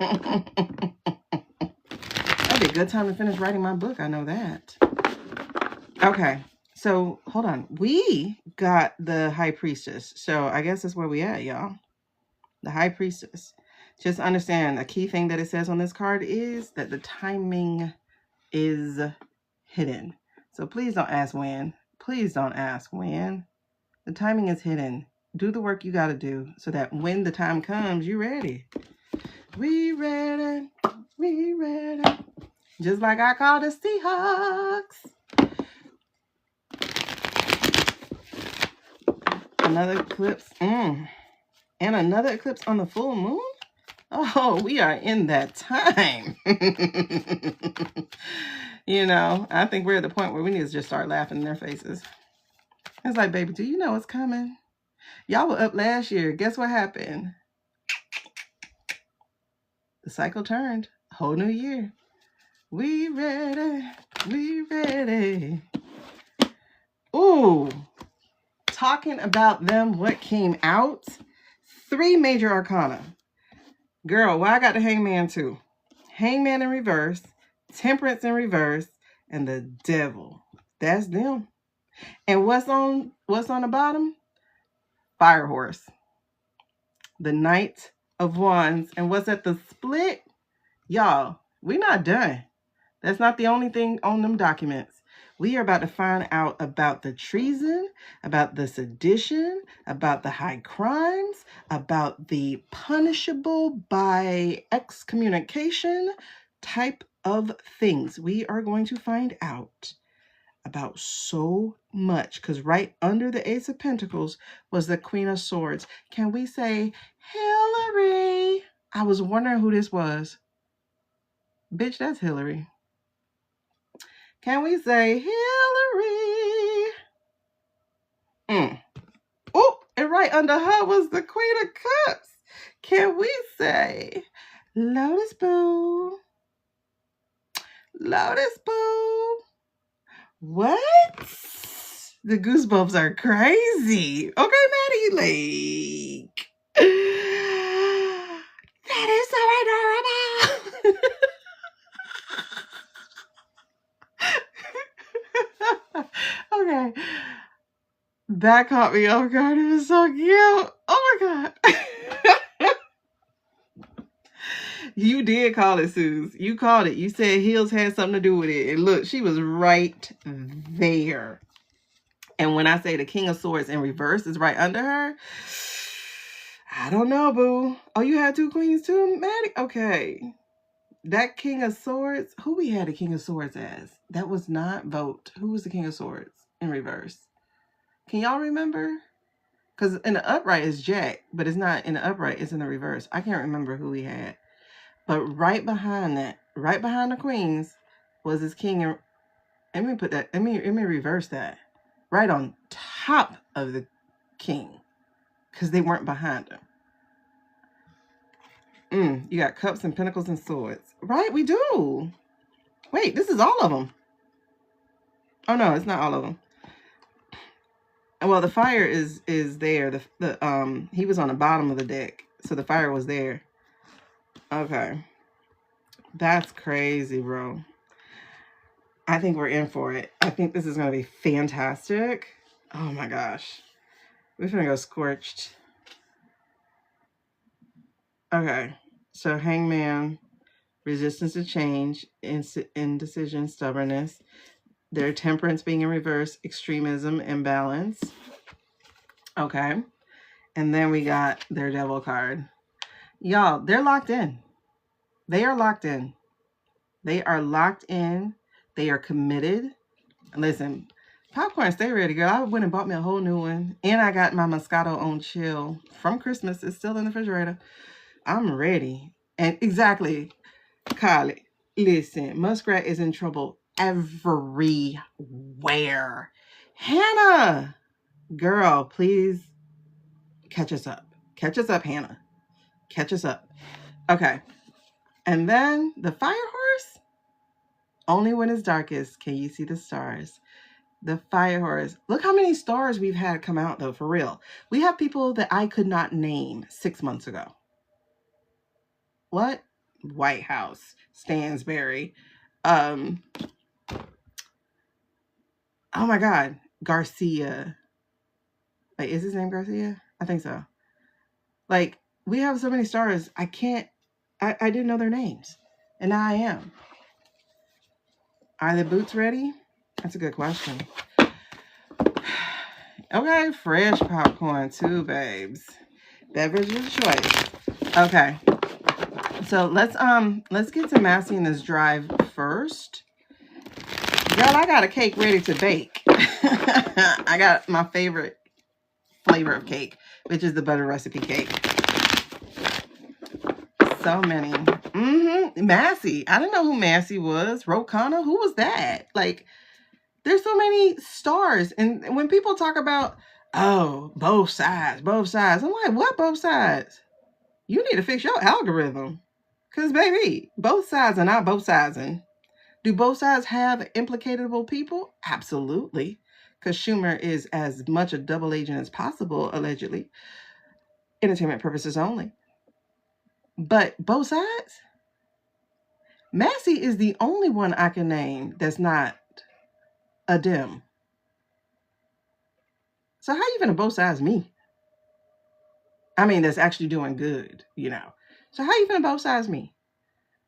be a good time to finish writing my book. I know that. Okay. So hold on. We got the High Priestess. So I guess that's where we at, y'all. The High Priestess. Just understand a key thing that it says on this card is that the timing is hidden. So please don't ask when. Please don't ask when. The timing is hidden. Do the work you got to do so that when the time comes, you're ready. We ready. We ready. Just like I call the Seahawks. Another eclipse. And another eclipse on the full moon? Oh, we are in that time. You know, I think we're at the point where we need to just start laughing in their faces. It's like, baby, do you know what's coming? Y'all were up last year. Guess what happened? The cycle turned. Whole new year. We ready. We ready. Ooh. Talking about them, what came out? 3 major arcana. Girl, why I got the Hangman too? Hangman in reverse, Temperance in reverse, and the Devil. That's them. And what's on the bottom? Fire Horse. The Knight of Wands. And what's at the split? Y'all, we're not done. That's not the only thing on them documents. We are about to find out about the treason, about the sedition, about the high crimes, about the punishable by excommunication type of things. We are going to find out about so much, because right under the Ace of Pentacles was the Queen of Swords. Can we say Hillary? I was wondering who this was. Bitch, that's Hillary. Can we say Hillary? Oh, and right under her was the Queen of Cups. Can we say Lotus boo. Lotus boo. What? The goosebumps are crazy. Okay, Maddie, like. That is so adorable. Okay. That caught me off guard. It was so cute. Oh my God. You did call it, Suze. You called it. You said heels had something to do with it. And look, she was right there. And when I say the King of Swords in reverse is right under her, I don't know, boo. Oh, you had two queens too, Maddie? Okay. That King of Swords, who we had the King of Swords as? That was not Vote. Who was the King of Swords in reverse? Can y'all remember? Because in the upright is Jack, but it's not in the upright, it's in the reverse. I can't remember who we had. But right behind that, right behind the queens, was this king. And let me put that, let me reverse that. Right on top of the king. Because they weren't behind him. You got cups and pentacles and swords. Right, we do. Wait, this is all of them. Oh no, it's not all of them. Well, the fire is there. He was on the bottom of the deck, so the fire was there. Okay, that's crazy, bro. I think we're in for it. I think this is gonna be fantastic. Oh my gosh, we're gonna go scorched. Okay, so Hangman, resistance to change, indecision, stubbornness. Their temperance being in reverse, extremism, imbalance. Okay. And then we got their devil card. Y'all, they're locked in. They are locked in. They are locked in. They are committed. Listen, popcorn, stay ready, girl. I went and bought me a whole new one. And I got my Moscato on chill from Christmas. It's still in the refrigerator. I'm ready. And exactly, Kylie, listen, Muskrat is in trouble everywhere. Hannah, girl, please catch us up. Catch us up, Hannah. Catch us up. Okay. And then the fire horse. Only when it's darkest can you see the stars. The fire horse. Look how many stars we've had come out, though, for real. We have people that I could not name 6 months ago. What? White House. Stansberry. Oh my God. Garcia. Like, is his name Garcia? I think so. Like, we have so many stars. I didn't know their names. And now I am. Are the boots ready? That's a good question. Okay, fresh popcorn too, babes. Beverage of choice. Okay. So let's get to Massie in this drive first. Girl, I got a cake ready to bake. I got my favorite flavor of cake, which is the butter recipe cake. So many. Massie. I didn't know who Massie was. Rokana. Who was that? Like, there's so many stars. And when people talk about, oh, both sides. I'm like, what both sides? You need to fix your algorithm. Because, baby, both sides are not both sidesing. Do both sides have implicatable people? Absolutely. Because Schumer is as much a double agent as possible, allegedly. Entertainment purposes only. But both sides? Massie is the only one I can name that's not a dim. So how you gonna both sides me? I mean, that's actually doing good, you know. So how you gonna both sides me?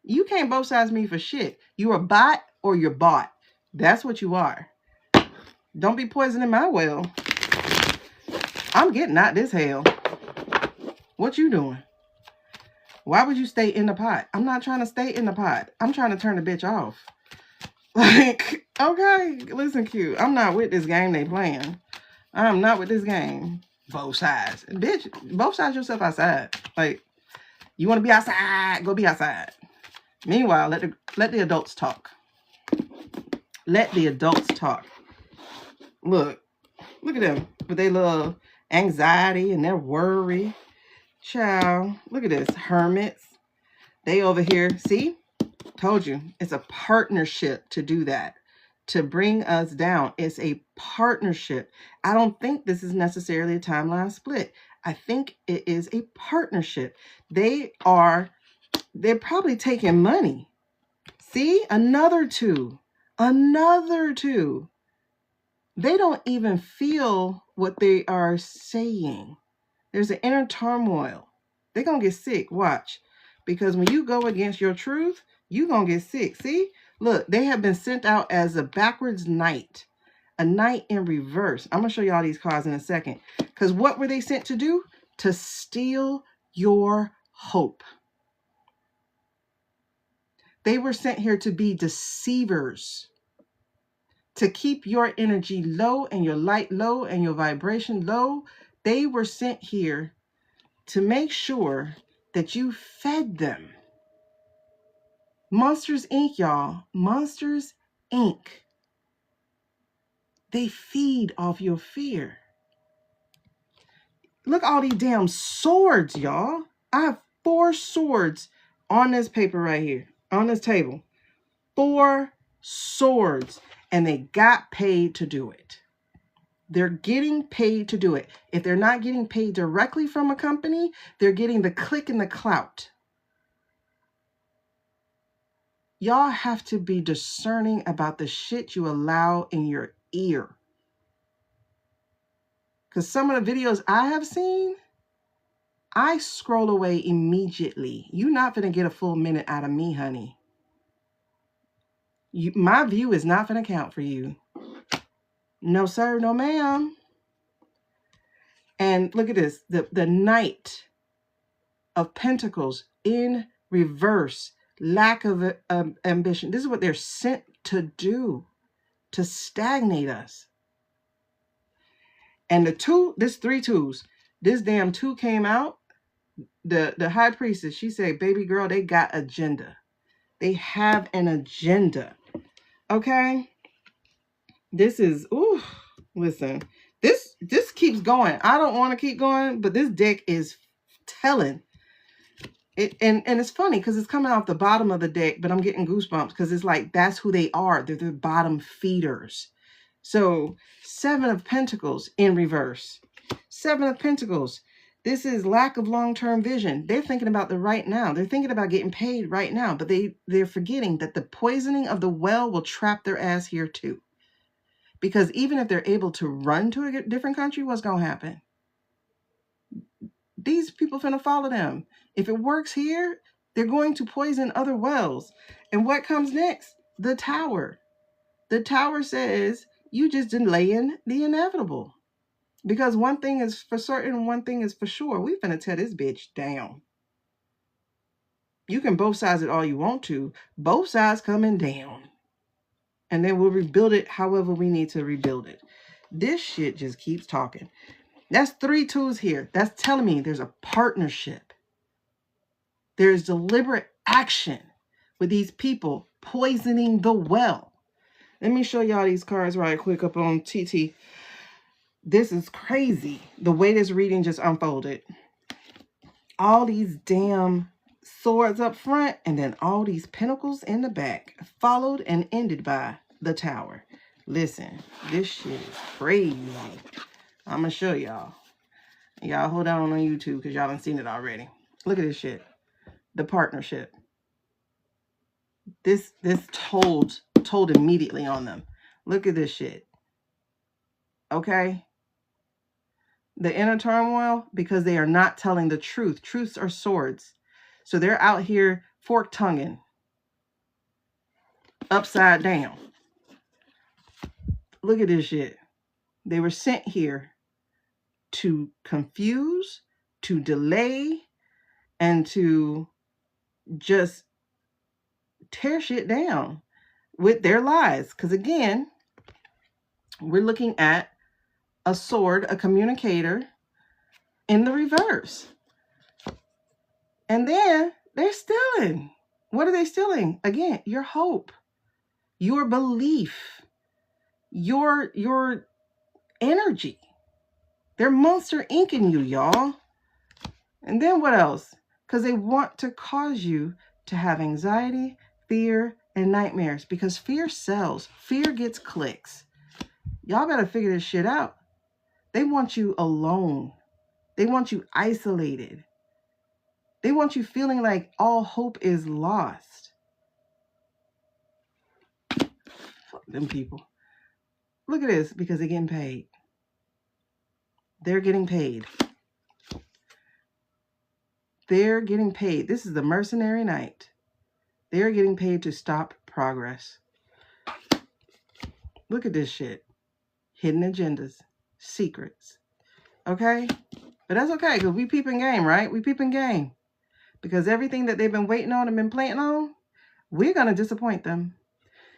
You can't both sides me for shit. You a bot or you're bought. That's what you are. Don't be poisoning my well. I'm getting out this hell. What you doing? Why would you stay in the pot? I'm not trying to stay in the pot. I'm trying to turn the bitch off. Like, okay, listen, Q. I'm not with this game they playing. I'm not with this game. Both sides. Bitch, both sides yourself outside. Like, you want to be outside? Go be outside. Meanwhile, let the adults talk. Let the adults talk. Look at them with their little anxiety and their worry. Child, look at this. Hermits. They over here, see? Told you. It's a partnership to do that. To bring us down. It's a partnership. I don't think this is necessarily a timeline split. I think it is a partnership. They're probably taking money. See? Another two. Another two. They don't even feel what they are saying. There's an inner turmoil. They're going to get sick. Watch. Because when you go against your truth, you're going to get sick. See? Look, they have been sent out as a backwards knight. A knight in reverse. I'm going to show you all these cards in a second. Because what were they sent to do? To steal your hope. They were sent here to be deceivers. To keep your energy low and your light low and your vibration low. They were sent here to make sure that you fed them. Monsters Inc., y'all. Monsters Inc. They feed off your fear. Look at all these damn swords, y'all. I have 4 swords on this paper right here. On this table. 4 swords. And they got paid to do it. They're getting paid to do it. If they're not getting paid directly from a company, they're getting the click and the clout. Y'all have to be discerning about the shit you allow in your ear. Because some of the videos I have seen, I scroll away immediately. You're not going to get a full minute out of me, honey. My view is not going to count for you. No, sir. No, ma'am. And look at this. The Knight of Pentacles in reverse. Lack of ambition. This is what they're sent to do. To stagnate us. And there's 3 twos. This damn 2 came out. The high priestess, she said, baby girl, they got agenda. They have an agenda. Okay? This is, ooh, listen. This keeps going. I don't want to keep going, but this deck is telling. And it's funny because it's coming off the bottom of the deck, but I'm getting goosebumps because it's like that's who they are. They're the bottom feeders. So 7 of Pentacles in reverse. 7 of Pentacles. This is lack of long-term vision. They're thinking about the right now. They're thinking about getting paid right now, but they're forgetting that the poisoning of the well will trap their ass here too. Because even if they're able to run to a different country, what's going to happen? These people finna follow them. If it works here, they're going to poison other wells. And what comes next? The Tower. The Tower says, you just delaying the inevitable. Because one thing is for certain, one thing is for sure. We finna tear this bitch down. You can both sides it all you want to. Both sides coming down. And then we'll rebuild it however we need to rebuild it. This shit just keeps talking. That's 3 twos here. That's telling me there's a partnership. There's deliberate action with these people poisoning the well. Let me show y'all these cards right quick up on TT. This is crazy. The way this reading just unfolded. All these damn swords up front and then all these pentacles in the back. Followed and ended by the Tower. Listen, this shit is crazy. I'm going to show y'all. Y'all hold on YouTube because y'all done seen it already. Look at this shit. The partnership. This told immediately on them. Look at this shit. Okay? The inner turmoil, because they are not telling the truth. Truths are swords. So they're out here fork-tonguing. Upside down. Look at this shit. They were sent here to confuse, to delay, and to just tear shit down with their lies. Because again, we're looking at a sword, a communicator in the reverse. And then they're stealing. What are they stealing? Again, your hope, your belief, your energy. They're Monster Inc. in you, y'all. And then what else? Because they want to cause you to have anxiety, fear, and nightmares because fear sells. Fear gets clicks. Y'all better figure this shit out. They want you alone. They want you isolated. They want you feeling like all hope is lost. Fuck them people. Look at this, because they're getting paid. They're getting paid. They're getting paid. This is the mercenary night. They're getting paid to stop progress. Look at this shit. Hidden agendas. Secrets. Okay? But that's okay, because we peeping game, right? We peeping game. Because everything that they've been waiting on and been planting on, we're going to disappoint them.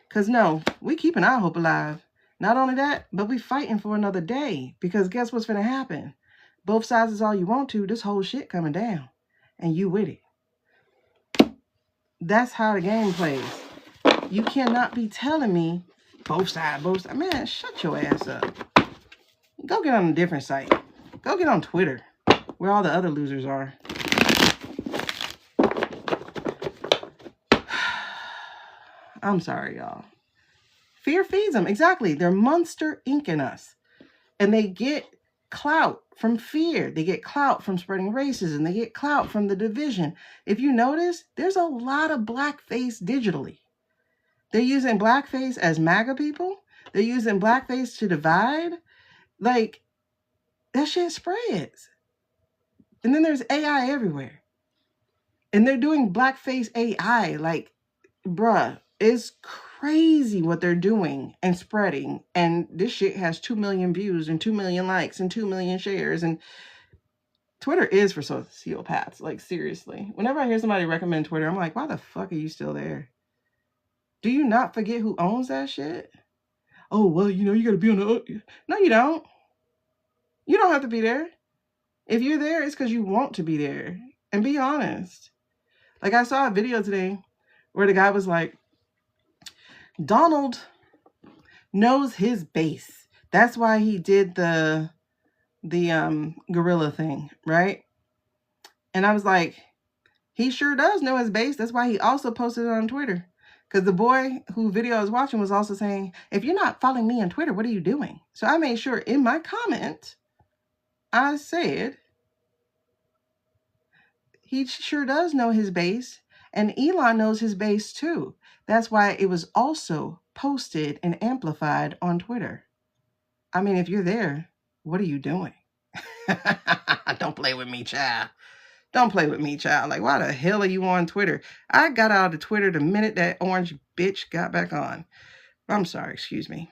Because no, we keeping our hope alive. Not only that, but we fighting for another day. Because guess what's going to happen? Both sides is all you want to. This whole shit coming down. And you with it. That's how the game plays. You cannot be telling me both sides. Man, shut your ass up. Go get on a different site. Go get on Twitter, where all the other losers are. I'm sorry, y'all. Fear feeds them. Exactly. They're monster inking us. And they get clout from fear. They get clout from spreading racism. They get clout from the division. If you notice, there's a lot of blackface digitally. They're using blackface as MAGA people. They're using blackface to divide. Like, that shit spreads. And then there's AI everywhere. And they're doing blackface AI. Like, bruh, it's crazy what they're doing and spreading. And this shit has 2 million views and 2 million likes and 2 million shares. And Twitter is for sociopaths. Like, seriously. Whenever I hear somebody recommend Twitter, I'm like, why the fuck are you still there? Do you not forget who owns that shit? Oh, well, you know, you gotta be on the... No, you don't. You don't have to be there. If you're there, it's because you want to be there. And be honest. Like, I saw a video today where the guy was like, Donald knows his base. That's why he did the gorilla thing, right? And I was like, he sure does know his base. That's why he also posted it on Twitter. Because the boy who video I was watching was also saying, if you're not following me on Twitter, what are you doing? So I made sure in my comment, I said, he sure does know his base. And Elon knows his base too. That's why it was also posted and amplified on Twitter. I mean, if you're there, what are you doing? Don't play with me, child. Don't play with me, child. Like, why the hell are you on Twitter? I got out of Twitter the minute that orange bitch got back on. I'm sorry, excuse me.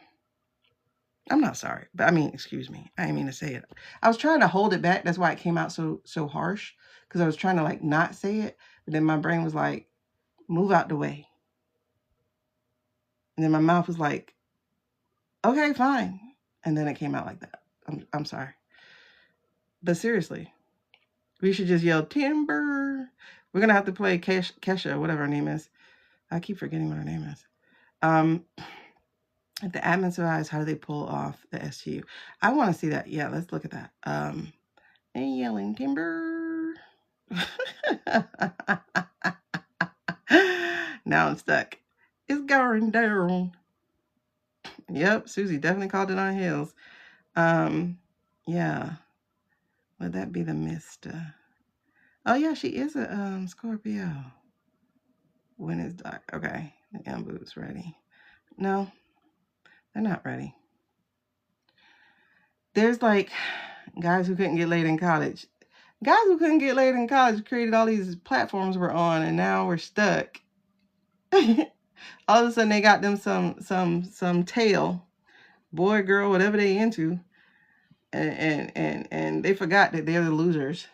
I'm not sorry, but I mean, excuse me. I didn't mean to say it. I was trying to hold it back. That's why it came out so harsh. Because I was trying to, like, not say it. But then my brain was like, move out the way. And then my mouth was like, okay, fine. And then it came out like that. I'm sorry. But seriously, we should just yell, timber. We're going to have to play Kesha, whatever her name is. I keep forgetting what her name is. If the admin survives, how do they pull off the SU? I want to see that. Yeah, let's look at that. And yelling, timber. Now I'm stuck. It's going down. Yep, Susie definitely called it on heels. Yeah. Would that be the Mr.? Oh, yeah, she is a Scorpio. When it's dark. Okay, the Embu's ready. No, they're not ready. There's like guys who couldn't get laid in college. Guys who couldn't get laid in college created all these platforms we're on, and now we're stuck. All of a sudden, they got them some tail, boy, girl, whatever they into, and they forgot that they're the losers.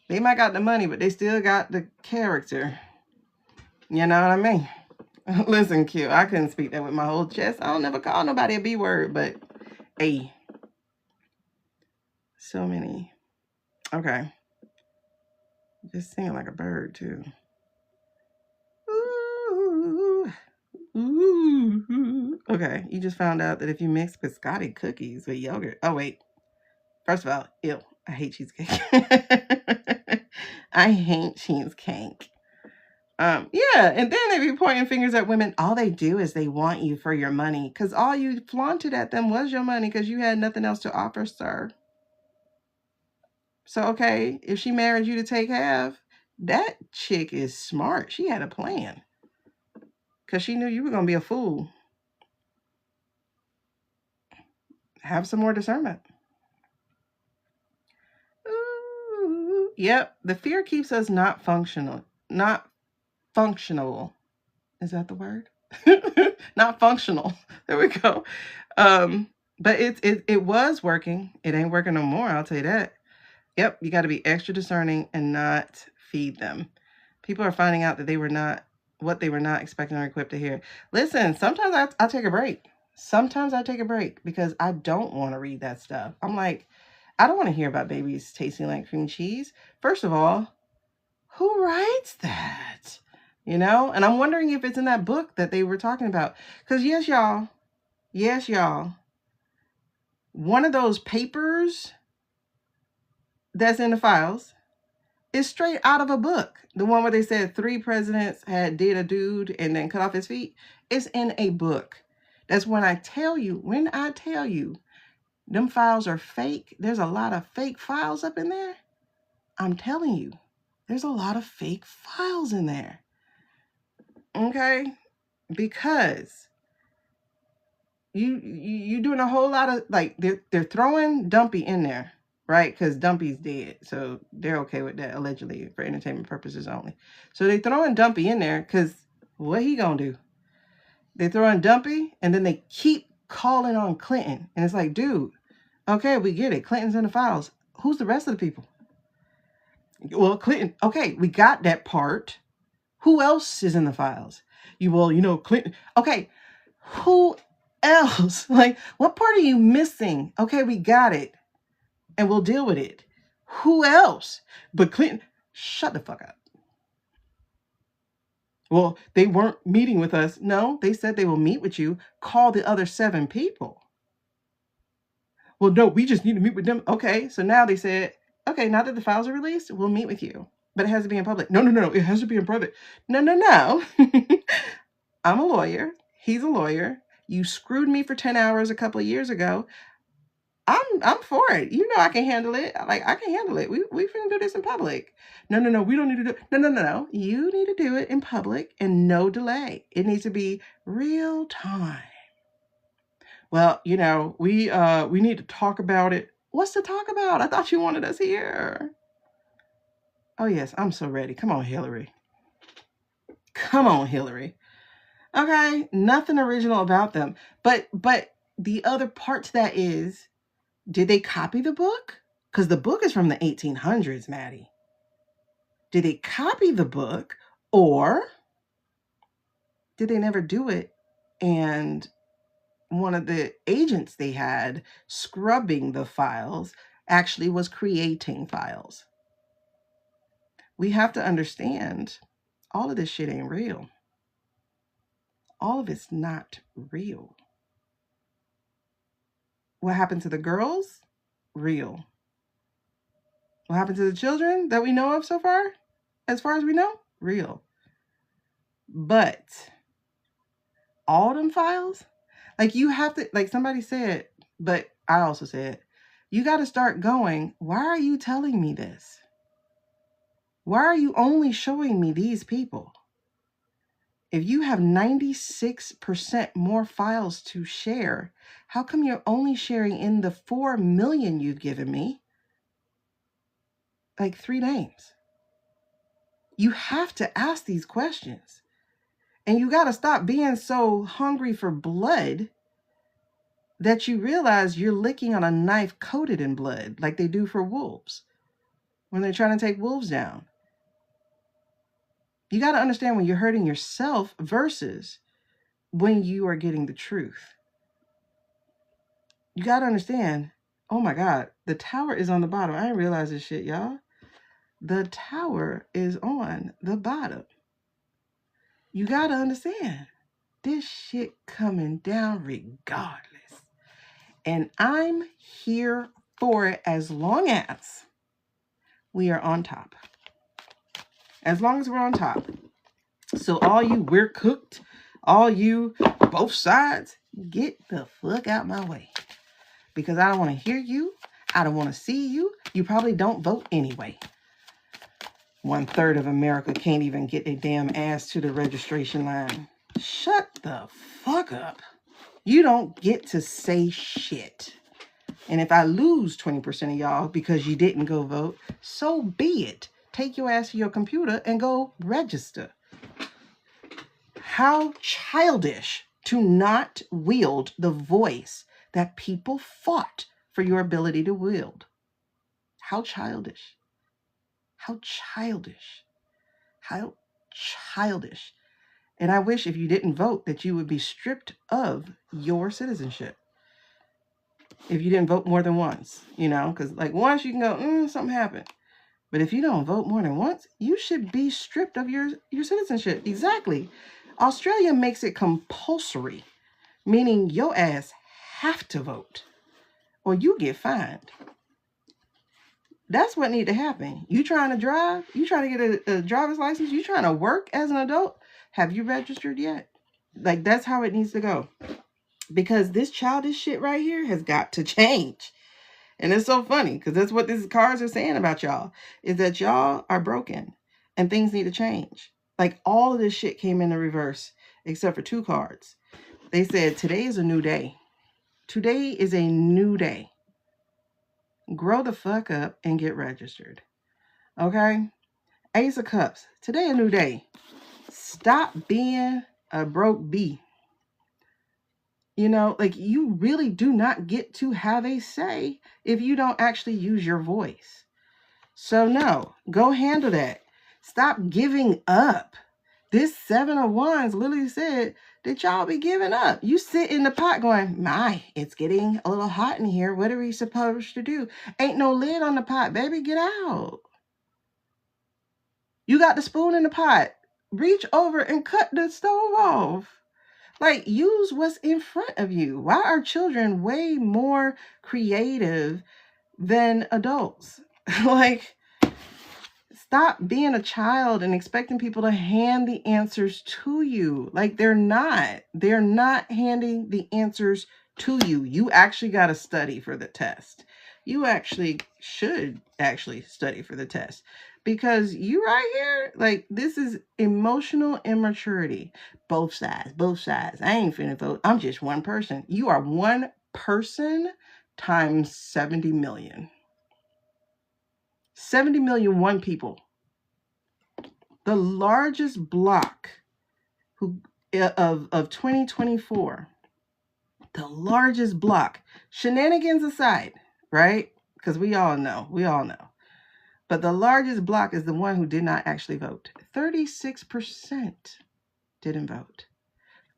They might got the money, but they still got the character. You know what I mean? Listen, Q, I couldn't speak that with my whole chest. I don't never call nobody a B word, but hey, so many. Okay, just singing like a bird too. Ooh, ooh. Okay, you just found out that if you mix biscotti cookies with yogurt. Oh wait, first of all, ew, I hate cheesecake. I hate cheesecake. Yeah, and then they be pointing fingers at women. All they do is they want you for your money, because all you flaunted at them was your money, because you had nothing else to offer, sir. So, okay, if she married you to take half, that chick is smart. She had a plan, because she knew you were going to be a fool. Have some more discernment. Ooh, yep, the fear keeps us not functional. Not functional. Is that the word? Not functional. There we go. But it was working. It ain't working no more, I'll tell you that. Yep, you got to be extra discerning and not feed them. People are finding out that they were not what they were not expecting or equipped to hear. Listen, sometimes I'll take a break. Sometimes I take a break because I don't want to read that stuff. I'm like, I don't want to hear about babies tasting like cream cheese. First of all, who writes that? You know? And I'm wondering if it's in that book that they were talking about. Because yes, y'all, one of those papers that's in the files is straight out of a book. The one where they said 3 presidents had did a dude and then cut off his feet. It's in a book. That's when I tell you, them files are fake. There's a lot of fake files up in there. I'm telling you, there's a lot of fake files in there. Okay? Because you doing a whole lot of, like, they're throwing Dumpy in there, right? Because Dumpy's dead, so they're okay with that, allegedly, for entertainment purposes only. So they throwing Dumpy in there because what he gonna do? They throwing Dumpy, and then they keep calling on Clinton, and it's like, dude, okay, we get it. Clinton's in the files. Who's the rest of the people? Well, Clinton. Okay, we got that part. Who else is in the files? Clinton. Okay, who else? Like, what part are you missing? Okay, we got it. And we'll deal with it. Who else? But Clinton, shut the fuck up. Well, they weren't meeting with us. No, they said they will meet with you. Call the other 7 people. Well, no, we just need to meet with them. Okay, so now they said, okay, now that the files are released, we'll meet with you. But it has to be in public. No, it has to be in private. No. I'm a lawyer. He's a lawyer. You screwed me for 10 hours a couple of years ago. I'm for it. You know I can handle it. Like, I can handle it. We finna do this in public. No, we don't need to do it. No. You need to do it in public and no delay. It needs to be real time. Well, we need to talk about it. What's to talk about? I thought you wanted us here. Oh, yes, I'm so ready. Come on, Hillary. Okay, nothing original about them. But the other part to that is, did they copy the book? Because the book is from the 1800s, Maddie. Did they copy the book, or did they never do it? And one of the agents they had scrubbing the files actually was creating files. We have to understand all of this shit ain't real. All of it's not real. What happened to the girls? Real. What happened to the children that we know of so far? As far as we know? Real. But all them files, like, you have to, like somebody said, but I also said, you got to start going, why are you telling me this? Why are you only showing me these people? If you have 96% more files to share, how come you're only sharing in the 4 million you've given me? Like 3 names. You have to ask these questions. And you got to stop being so hungry for blood that you realize you're licking on a knife coated in blood, like they do for wolves when they're trying to take wolves down. You got to understand when you're hurting yourself versus when you are getting the truth. You got to understand, oh my God, the tower is on the bottom. I didn't realize this shit, y'all. The tower is on the bottom. You got to understand, this shit coming down regardless. And I'm here for it as long as we are on top. As long as we're on top. So all you we're cooked, all you both sides, get the fuck out my way. Because I don't want to hear you. I don't want to see you. You probably don't vote anyway. 1/3 of America can't even get their damn ass to the registration line. Shut the fuck up. You don't get to say shit. And if I lose 20% of y'all because you didn't go vote, so be it. Take your ass to your computer and go register. How childish to not wield the voice that people fought for your ability to wield. How childish. How childish. How childish. And I wish if you didn't vote that you would be stripped of your citizenship. If you didn't vote more than once, you know, because like once you can go, something happened. But if you don't vote more than once, you should be stripped of your citizenship. Exactly. Australia makes it compulsory, meaning your ass have to vote or you get fined. That's what need to happen. You trying to drive? You trying to get a driver's license? You trying to work as an adult? Have you registered yet? Like, that's how it needs to go. Because this childish shit right here has got to change. And it's so funny because that's what these cards are saying about y'all, is that y'all are broken and things need to change. Like, all of this shit came in the reverse except for 2 cards. They said, today is a new day. Today is a new day. Grow the fuck up and get registered. Okay? Ace of Cups. Today a new day. Stop being a broke bee. You know, like, you really do not get to have a say if you don't actually use your voice. So no, go handle that. Stop giving up. This 7 of Wands literally said that y'all be giving up. You sit in the pot going, my, it's getting a little hot in here. What are we supposed to do? Ain't no lid on the pot, baby. Get out. You got the spoon in the pot. Reach over and cut the stove off. Like, use what's in front of you. Why are children way more creative than adults? Like, stop being a child and expecting people to hand the answers to you. Like, they're not. They're not handing the answers to you. You actually got to study for the test. You actually should study for the test. Because you right here, like, this is emotional immaturity. Both sides, both sides. I ain't finna vote. I'm just one person. You are one person times 70 million. 70 million one people. The largest block of 2024, the largest block, shenanigans aside, right? Because we all know. But the largest block is the one who did not actually vote. 36% didn't vote.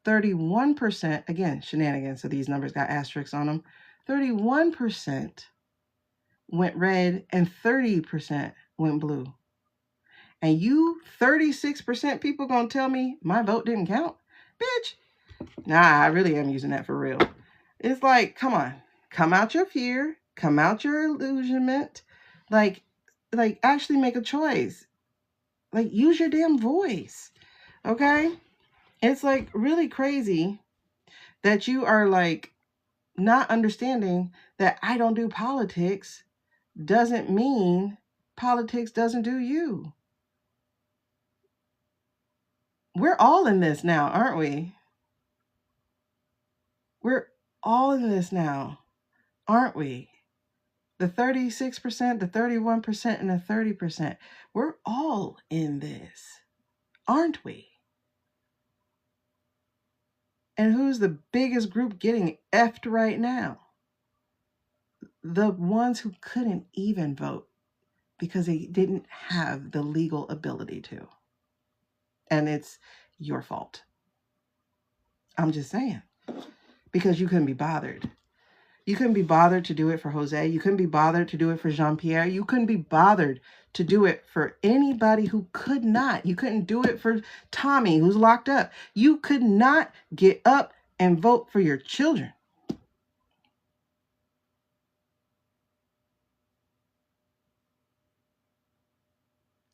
31%, again, shenanigans, so these numbers got asterisks on them. 31% went red and 30% went blue. And you 36% people gonna tell me my vote didn't count? Bitch. Nah, I really am using that for real. It's like, come on. Come out your fear. Come out your illusionment. Like actually make a choice. Like, use your damn voice. Okay? It's like really crazy that you are like not understanding that I don't do politics doesn't mean politics doesn't do you. We're all in this now, aren't we? We're all in this now, aren't we? The 36%, the 31%, and the 30%. We're all in this, aren't we? And who's the biggest group getting effed right now? The ones who couldn't even vote because they didn't have the legal ability to. And it's your fault. I'm just saying. Because you couldn't be bothered. You couldn't be bothered to do it for Jose. You couldn't be bothered to do it for Jean-Pierre. You couldn't be bothered to do it for anybody who could not. You couldn't do it for Tommy, who's locked up. You could not get up and vote for your children.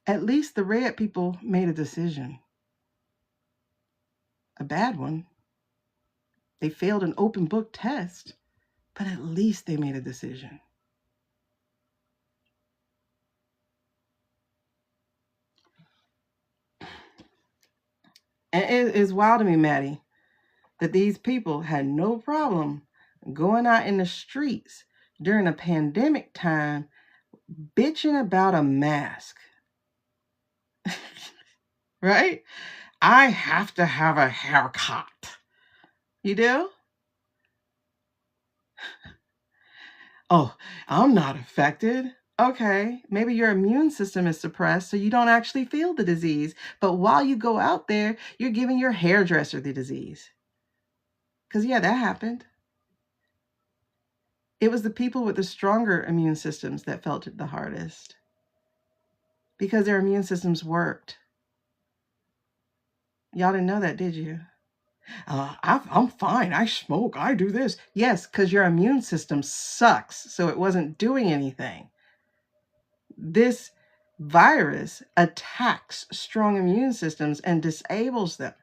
At least the red people made a decision. a bad one. They failed an open book test, but at least they made a decision. And it is wild to me, Maddie, that these people had no problem going out in the streets during a pandemic time bitching about a mask. Right? I have to have a haircut. You do? Oh, I'm not affected. Okay, maybe your immune system is suppressed, so you don't actually feel the disease. But while you go out there, you're giving your hairdresser the disease. Because, yeah, that happened. It was the people with the stronger immune systems that felt it the hardest. Because their immune systems worked. Y'all didn't know that, did you? I'm fine. I smoke. I do this. Yes, because your immune system sucks, so it wasn't doing anything. This virus attacks strong immune systems and disables them.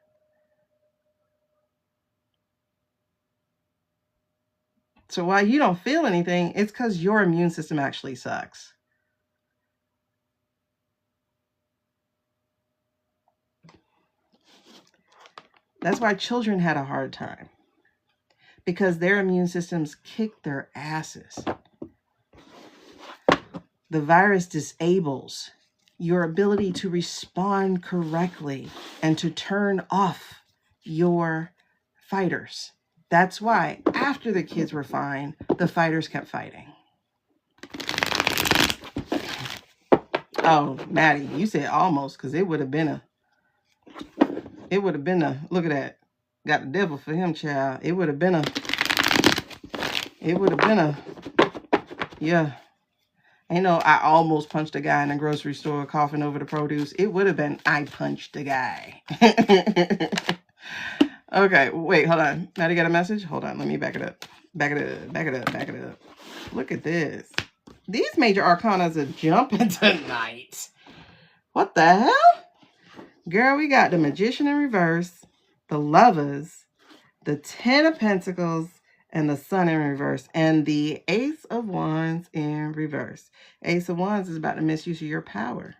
So while you don't feel anything, it's because your immune system actually sucks. That's why children had a hard time, because their immune systems kicked their asses. The virus disables your ability to respond correctly and to turn off your fighters. That's why after the kids were fine, the fighters kept fighting. Oh, Maddie, you said almost, because it would have been a, look at that. Got the devil for him, child. It would have been a, yeah. You know, I almost punched a guy in a grocery store coughing over the produce. It would have been, I punched a guy. Okay, wait, hold on. Maddie got a message? Hold on, let me back it up. Back it up. Look at this. These major arcanas are jumping tonight. What the hell? Girl, we got the Magician in reverse, the Lovers, the Ten of Pentacles, and the Sun in reverse, and the Ace of Wands in reverse. Ace of Wands is about the misuse of your power.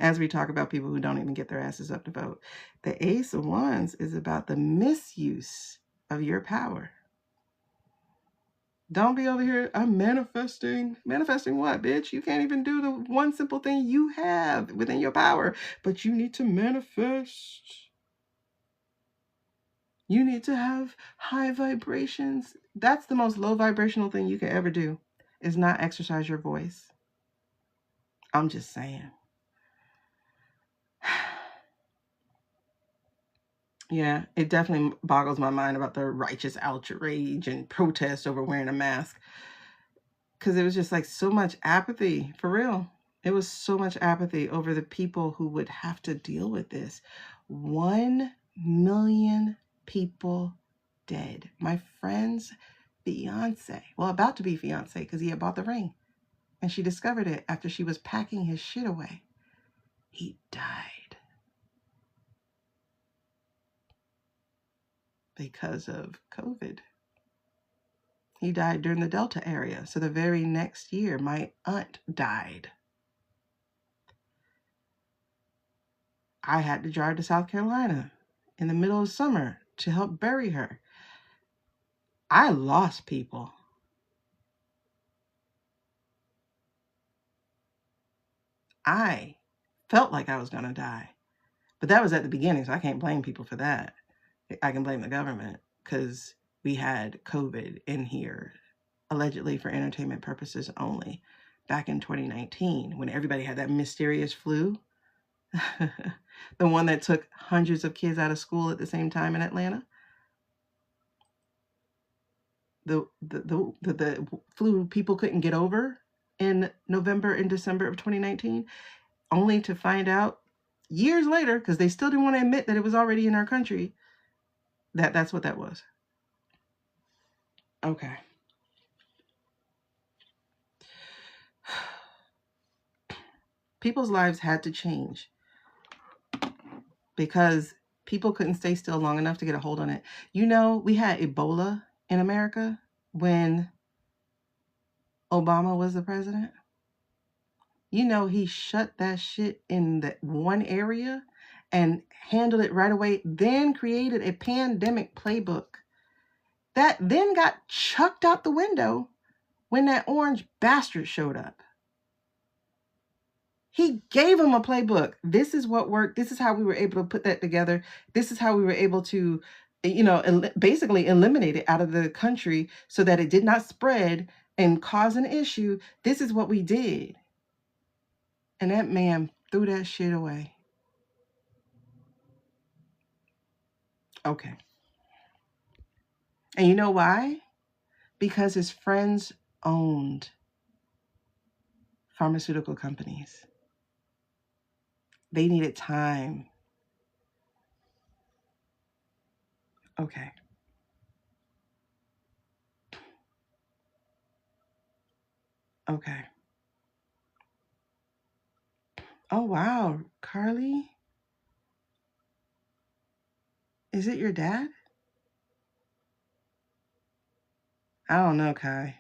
As we talk about people who don't even get their asses up to vote. The Ace of Wands is about the misuse of your power. Don't be over here, I'm manifesting. Manifesting what, bitch? You can't even do the one simple thing you have within your power. But you need to manifest. You need to have high vibrations. That's the most low vibrational thing you can ever do, is not exercise your voice. I'm just saying. Yeah, it definitely boggles my mind about the righteous outrage and protest over wearing a mask. Because it was just like so much apathy, for real. It was so much apathy over the people who would have to deal with this. 1 million people dead. My friend's fiance, well, about to be fiance, because he had bought the ring. And she discovered it after she was packing his shit away. He died. Because of COVID. He died during the Delta area. So the very next year, my aunt died. I had to drive to South Carolina in the middle of summer to help bury her. I lost people. I felt like I was going to die. But that was at the beginning, so I can't blame people for that. I can blame the government because we had COVID in here, allegedly for entertainment purposes only, back in 2019 when everybody had that mysterious flu. The one that took hundreds of kids out of school at the same time in Atlanta. The flu people couldn't get over in November and December of 2019, only to find out years later, because they still didn't want to admit that it was already in our country, that that's what that was. Okay. People's lives had to change because People couldn't stay still long enough to get a hold on it. You know, we had Ebola in America when Obama was the president. You know, he shut that shit in that one area and handled it right away, then created a pandemic playbook that then got chucked out the window when that orange bastard showed up. He gave him a playbook. This is what worked. This is how we were able to put that together. This is how we were able to, you know, basically eliminate it out of the country so that it did not spread and cause an issue. This is what we did. And that man threw that shit away. Okay. And you know why? Because his friends owned pharmaceutical companies. They needed time. Okay. Okay. Oh, wow. Carly? Is it your dad? I don't know, Kai.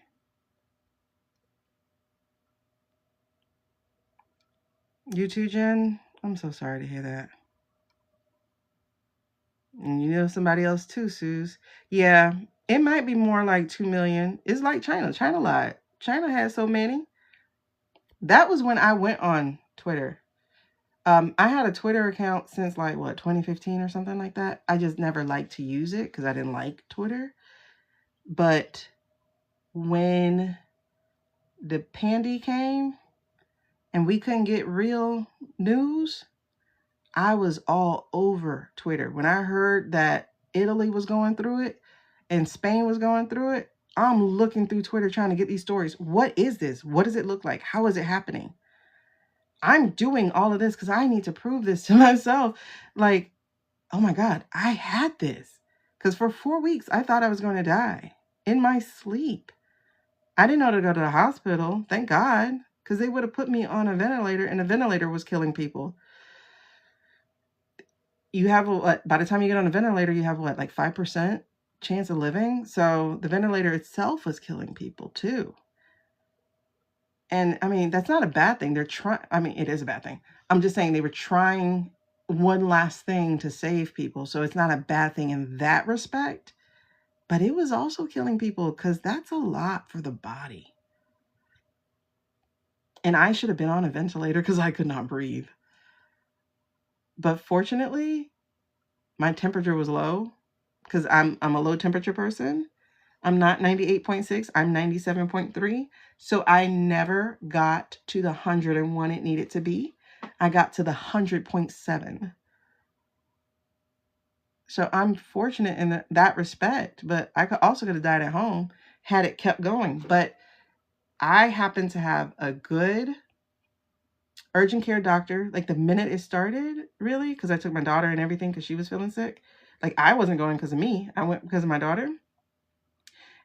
You too, Jen? I'm so sorry to hear that. And you know somebody else too, Suze. Yeah, it might be more like 2 million. It's like China. China lied. China has so many. That was when I went on Twitter. I had a Twitter account since like, what, 2015 or something like that. I just never liked to use it because I didn't like Twitter. But when the pandy came and we couldn't get real news, I was all over Twitter. When I heard that Italy was going through it and Spain was going through it, I'm looking through Twitter trying to get these stories. What is this? What does it look like? How is it happening? I'm doing all of this because I need to prove this to myself. Like, oh my God, I had this. Because for 4 weeks, I thought I was going to die in my sleep. I didn't know to go to the hospital, thank God, because they would have put me on a ventilator and the ventilator was killing people. You have what, by the time you get on a ventilator, you have what, like 5% chance of living? So the ventilator itself was killing people too. And I mean, that's not a bad thing. They're trying, I mean, it is a bad thing. I'm just saying they were trying one last thing to save people. So it's not a bad thing in that respect, but it was also killing people because that's a lot for the body. And I should have been on a ventilator because I could not breathe. But fortunately, my temperature was low because I'm a low temperature person. I'm not 98.6, I'm 97.3. So I never got to the 101 it needed to be. I got to the 100.7. So I'm fortunate in that respect, but I could have died at home had it kept going. But I happen to have a good urgent care doctor. Like the minute it started, really, because I took my daughter and everything because she was feeling sick. Like I wasn't going because of me. I went because of my daughter.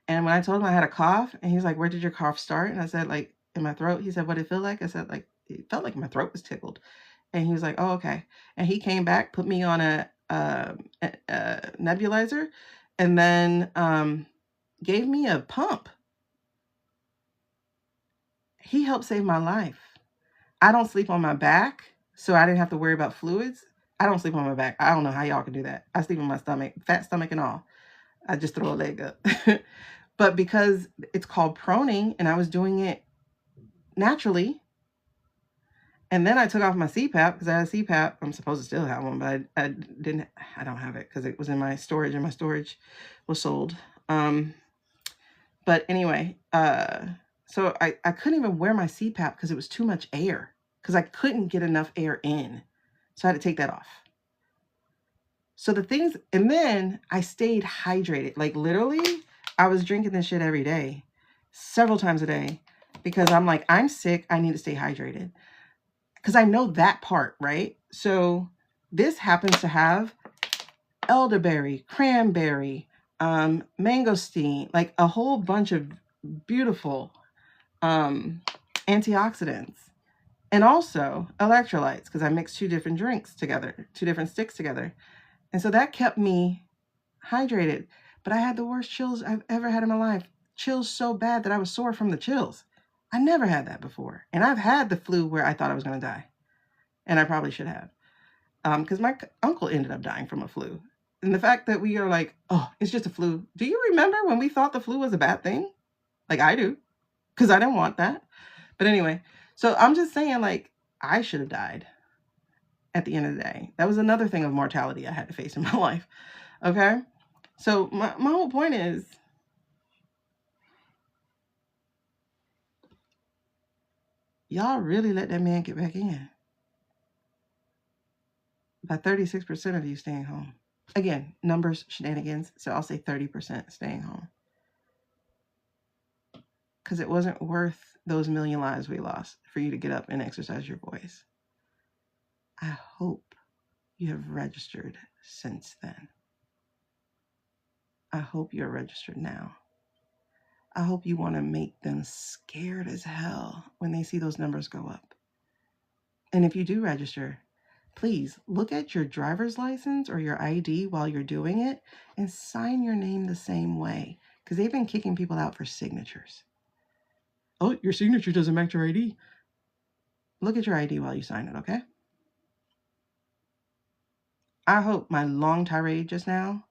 And when I told him I had a cough, and he's like, where did your cough start? And I said, like, in my throat. He said, what did it feel like? I said, like, it felt like my throat was tickled. And he was like, oh, okay. And he came back, put me on a nebulizer, and then gave me a pump. He helped save my life. I don't sleep on my back, so I didn't have to worry about fluids. I don't sleep on my back. I don't know how y'all can do that. I sleep on my stomach, fat stomach and all. I just throw a leg up. But because it's called proning and I was doing it naturally, and then I took off my CPAP because I had a CPAP. I'm supposed to still have one, but I don't have it because it was in my storage and my storage was sold. But anyway, so I couldn't even wear my CPAP because it was too much air because I couldn't get enough air in. So I had to take that off. So the things, and then I stayed hydrated. Like literally, I was drinking this shit every day, several times a day, because I'm like, I'm sick. I need to stay hydrated. Because I know that part, right? So this happens to have elderberry, cranberry, mangosteen, like a whole bunch of beautiful antioxidants. And also electrolytes, because I mix two different drinks together, two different sticks together. And so that kept me hydrated. But I had the worst chills I've ever had in my life. Chills so bad that I was sore from the chills. I never had that before. And I've had the flu where I thought I was going to die. And I probably should have. Because my uncle ended up dying from a flu. And the fact that we are like, oh, it's just a flu. Do you remember when we thought the flu was a bad thing? Like I do. Because I didn't want that. But anyway, so I'm just saying, like, I should have died at the end of the day. That was another thing of mortality I had to face in my life. Okay? So my whole point is, y'all really let that man get back in by 36% of you staying home. Again, numbers, shenanigans, so I'll say 30% staying home. Because it wasn't worth those million lives we lost for you to get up and exercise your voice. I hope you have registered since then. I hope you're registered now. I hope you want to make them scared as hell when they see those numbers go up. And if you do register, please look at your driver's license or your ID while you're doing it and sign your name the same way, because they've been kicking people out for signatures. Oh, your signature doesn't match your ID. Look at your ID while you sign it, okay? I hope my long tirade just now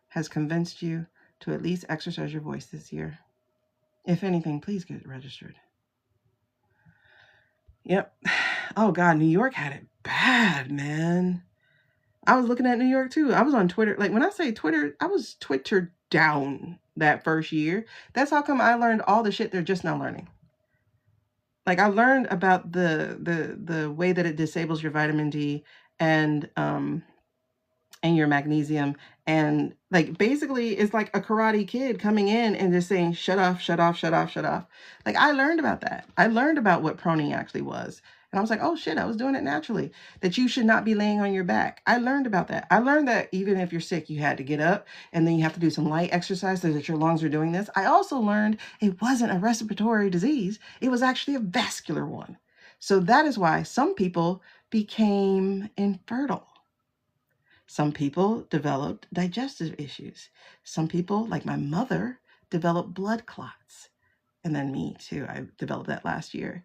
has convinced you to at least exercise your voice this year. If anything, please get registered. Yep. Oh God, New York had it bad, man. I was looking at New York too. I was on Twitter. Like when I say Twitter, I was Twittered down that first year. That's how come I learned all the shit they're just now learning. Like I learned about the way that it disables your vitamin D and your magnesium, and like basically it's like a karate kid coming in and just saying shut off, shut off, shut off, shut off. Like I learned about that. I learned about what proning actually was. And I was like, oh shit, I was doing it naturally. That you should not be laying on your back. I learned about that. I learned that even if you're sick, you had to get up and then you have to do some light exercise so that your lungs are doing this. I also learned it wasn't a respiratory disease. It was actually a vascular one. So that is why some people became infertile. Some people developed digestive issues. Some people, like my mother, developed blood clots. And then me too. I developed that last year.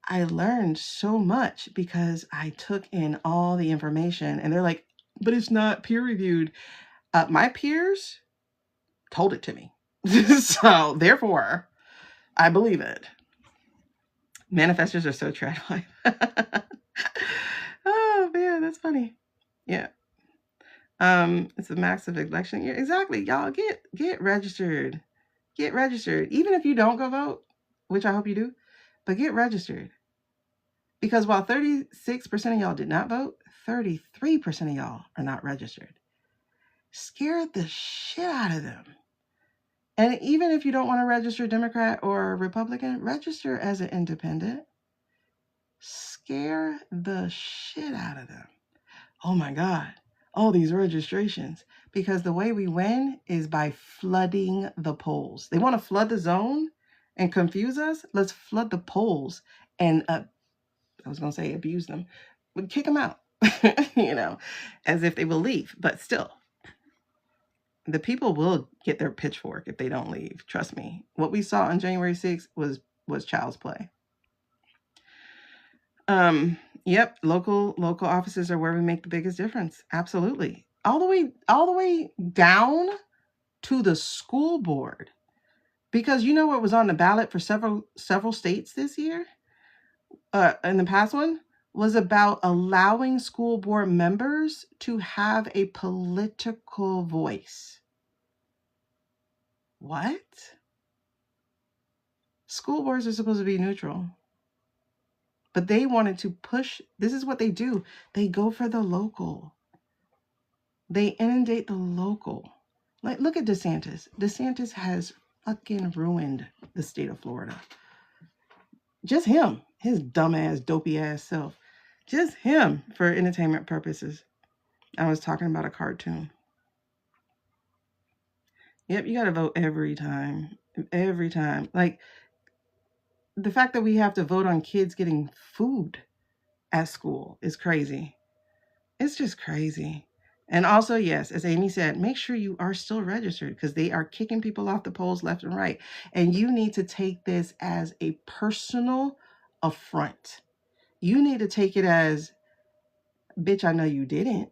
I learned so much because I took in all the information, and they're like, but it's not peer reviewed. My peers told it to me. So therefore, I believe it. Manifestors are so trad life. Oh man, that's funny. Yeah. It's a massive election year. Exactly. Y'all get registered. Get registered. Even if you don't go vote, which I hope you do, but get registered. Because while 36% of y'all did not vote, 33% of y'all are not registered. Scare the shit out of them. And even if you don't want to register Democrat or Republican, register as an independent. Scare the shit out of them. Oh my God. All these registrations. Because the way we win is by flooding the polls. They want to flood the zone and confuse us. Let's flood the polls and I was going to say abuse them. We'd kick them out, as if they will leave. But still, the people will get their pitchfork if they don't leave. Trust me. What we saw on January 6th was child's play. Yep, local offices are where we make the biggest difference. Absolutely. All the way down to the school board. Because you know what was on the ballot for several states this year? In the past one? Was about allowing school board members to have a political voice. What? School boards are supposed to be neutral. But they wanted to push, this is what they do. They go for the local. They inundate the local. Like, look at DeSantis. DeSantis has fucking ruined the state of Florida. Just him, his dumbass, dopey ass self. Just him for entertainment purposes. I was talking about a cartoon. Yep, you got to vote every time. Every time. Like, the fact that we have to vote on kids getting food at school is crazy. It's just crazy. And also, yes, as Amy said, make sure you are still registered because they are kicking people off the polls left and right. And you need to take this as a personal affront. You need to take it as, bitch, I know you didn't.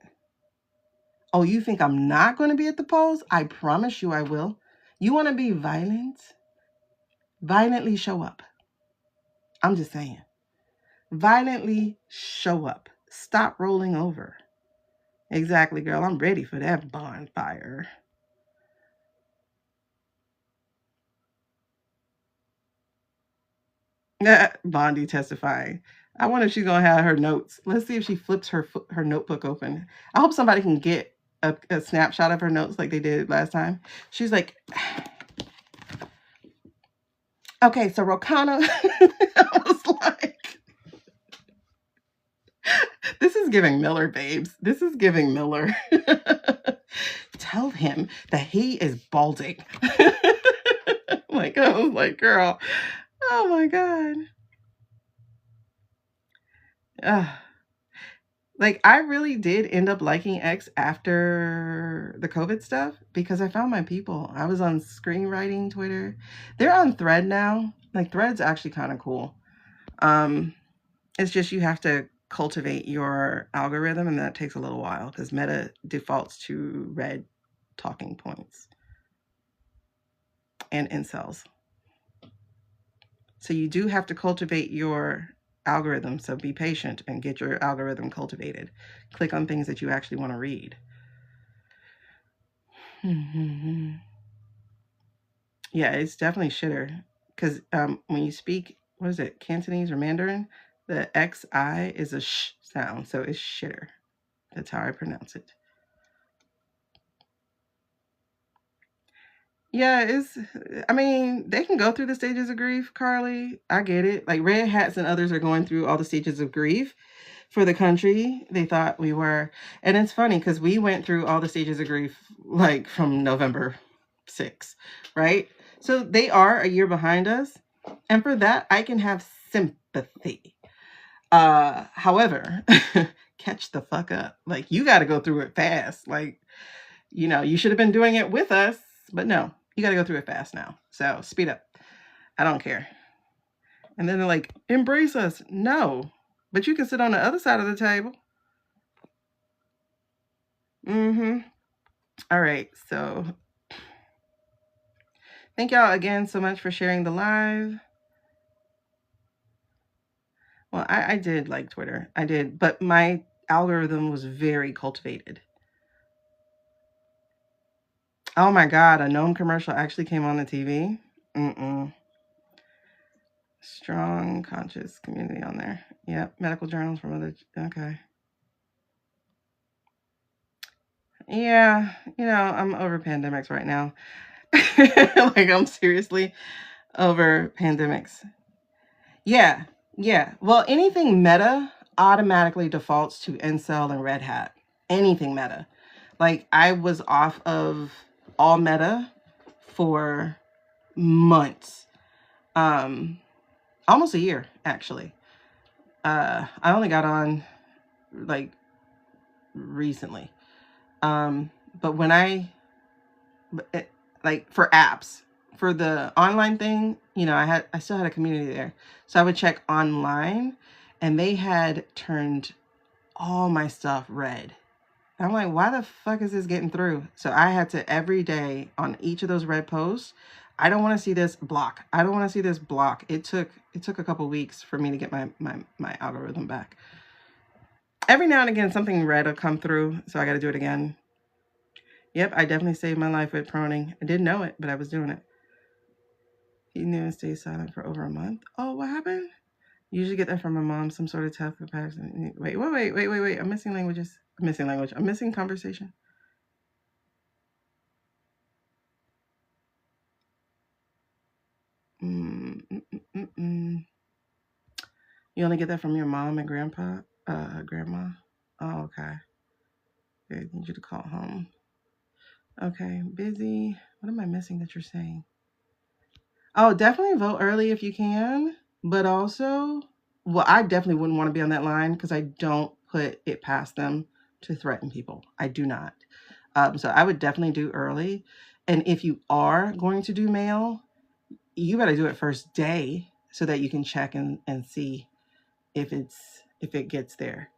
Oh, you think I'm not going to be at the polls? I promise you I will. You want to be violent? Violently show up. I'm just saying. Violently show up. Stop rolling over. Exactly, girl. I'm ready for that bonfire. Bondi testifying. I wonder if she's going to have her notes. Let's see if she flips her notebook open. I hope somebody can get a snapshot of her notes like they did last time. She's like, okay, so Rokana, I was like, this is giving Miller, babes. This is giving Miller. Tell him that he is balding. Like, I was like, girl, oh my God. Like, I really did end up liking X after the COVID stuff because I found my people. I was on screenwriting Twitter. They're on Thread now. Like, Thread's actually kind of cool. It's just you have to cultivate your algorithm, and that takes a little while because Meta defaults to red talking points and incels. So you do have to cultivate your algorithm, so be patient and get your algorithm cultivated. Click on things that you actually want to read. Yeah, it's definitely shitter because when you speak, what is it, Cantonese or Mandarin, the XI is a sh sound, so it's shitter. That's how I pronounce it. Yeah, I mean, they can go through the stages of grief, Carly. I get it. Like, Red Hats and others are going through all the stages of grief for the country. They thought we were. And it's funny because we went through all the stages of grief, like, from November 6th, right? So they are a year behind us. And for that, I can have sympathy. However, catch the fuck up. Like, you got to go through it fast. Like, you know, you should have been doing it with us, but no. You got to go through it fast now. So speed up. I don't care. And then they're like, embrace us. No, but you can sit on the other side of the table. All right. So thank y'all again so much for sharing the live. Well, I did like Twitter. I did. But my algorithm was very cultivated. Oh my God. A Gnome commercial actually came on the TV. Strong conscious community on there. Yep. Medical journals from other. Okay. Yeah. You know, I'm over pandemics right now. Like, I'm seriously over pandemics. Yeah. Yeah. Well, anything meta automatically defaults to incel and Red Hat. Anything meta. Like, I was off of all meta for months. Almost a year, actually. I only got on, like, recently. But when like, for apps, for the online thing, you know, I still had a community there. So I would check online, and they had turned all my stuff red. I'm like, why the fuck is this getting through? So I had to every day on each of those red posts, I don't want to see this, block. I don't want to see this, block. It took a couple weeks for me to get my algorithm back. Every now and again, something red will come through, so I got to do it again. Yep, I definitely saved my life with proning. I didn't know it, but I was doing it. He knew and stayed silent for over a month. Oh, what happened? Usually get that from my mom, some sort of tough compassion. Wait. I'm missing languages. I'm missing language. I'm missing conversation. You only get that from your mom and grandma? Oh, okay. I need you to call home. Okay, busy. What am I missing that you're saying? Oh, definitely vote early if you can. But also, well, I definitely wouldn't want to be on that line because I don't put it past them to threaten people. I do not. So I would definitely do early. And if you are going to do mail, you got to do it first day so that you can check and see if it gets there.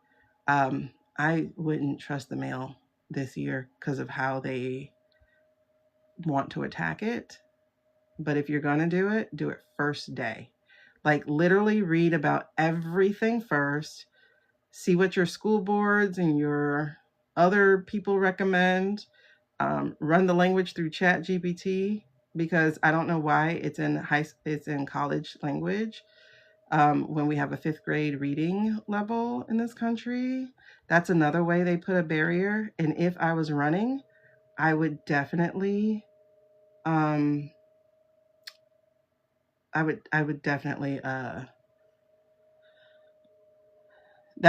I wouldn't trust the mail this year because of how they want to attack it. But if you're going to do it first day. Like literally read about everything first. See what your school boards and your other people recommend. Run the language through ChatGPT because I don't know why it's in college language. When we have a 5th grade reading level in this country, that's another way they put a barrier. And if I was running, I would definitely, I would definitely, that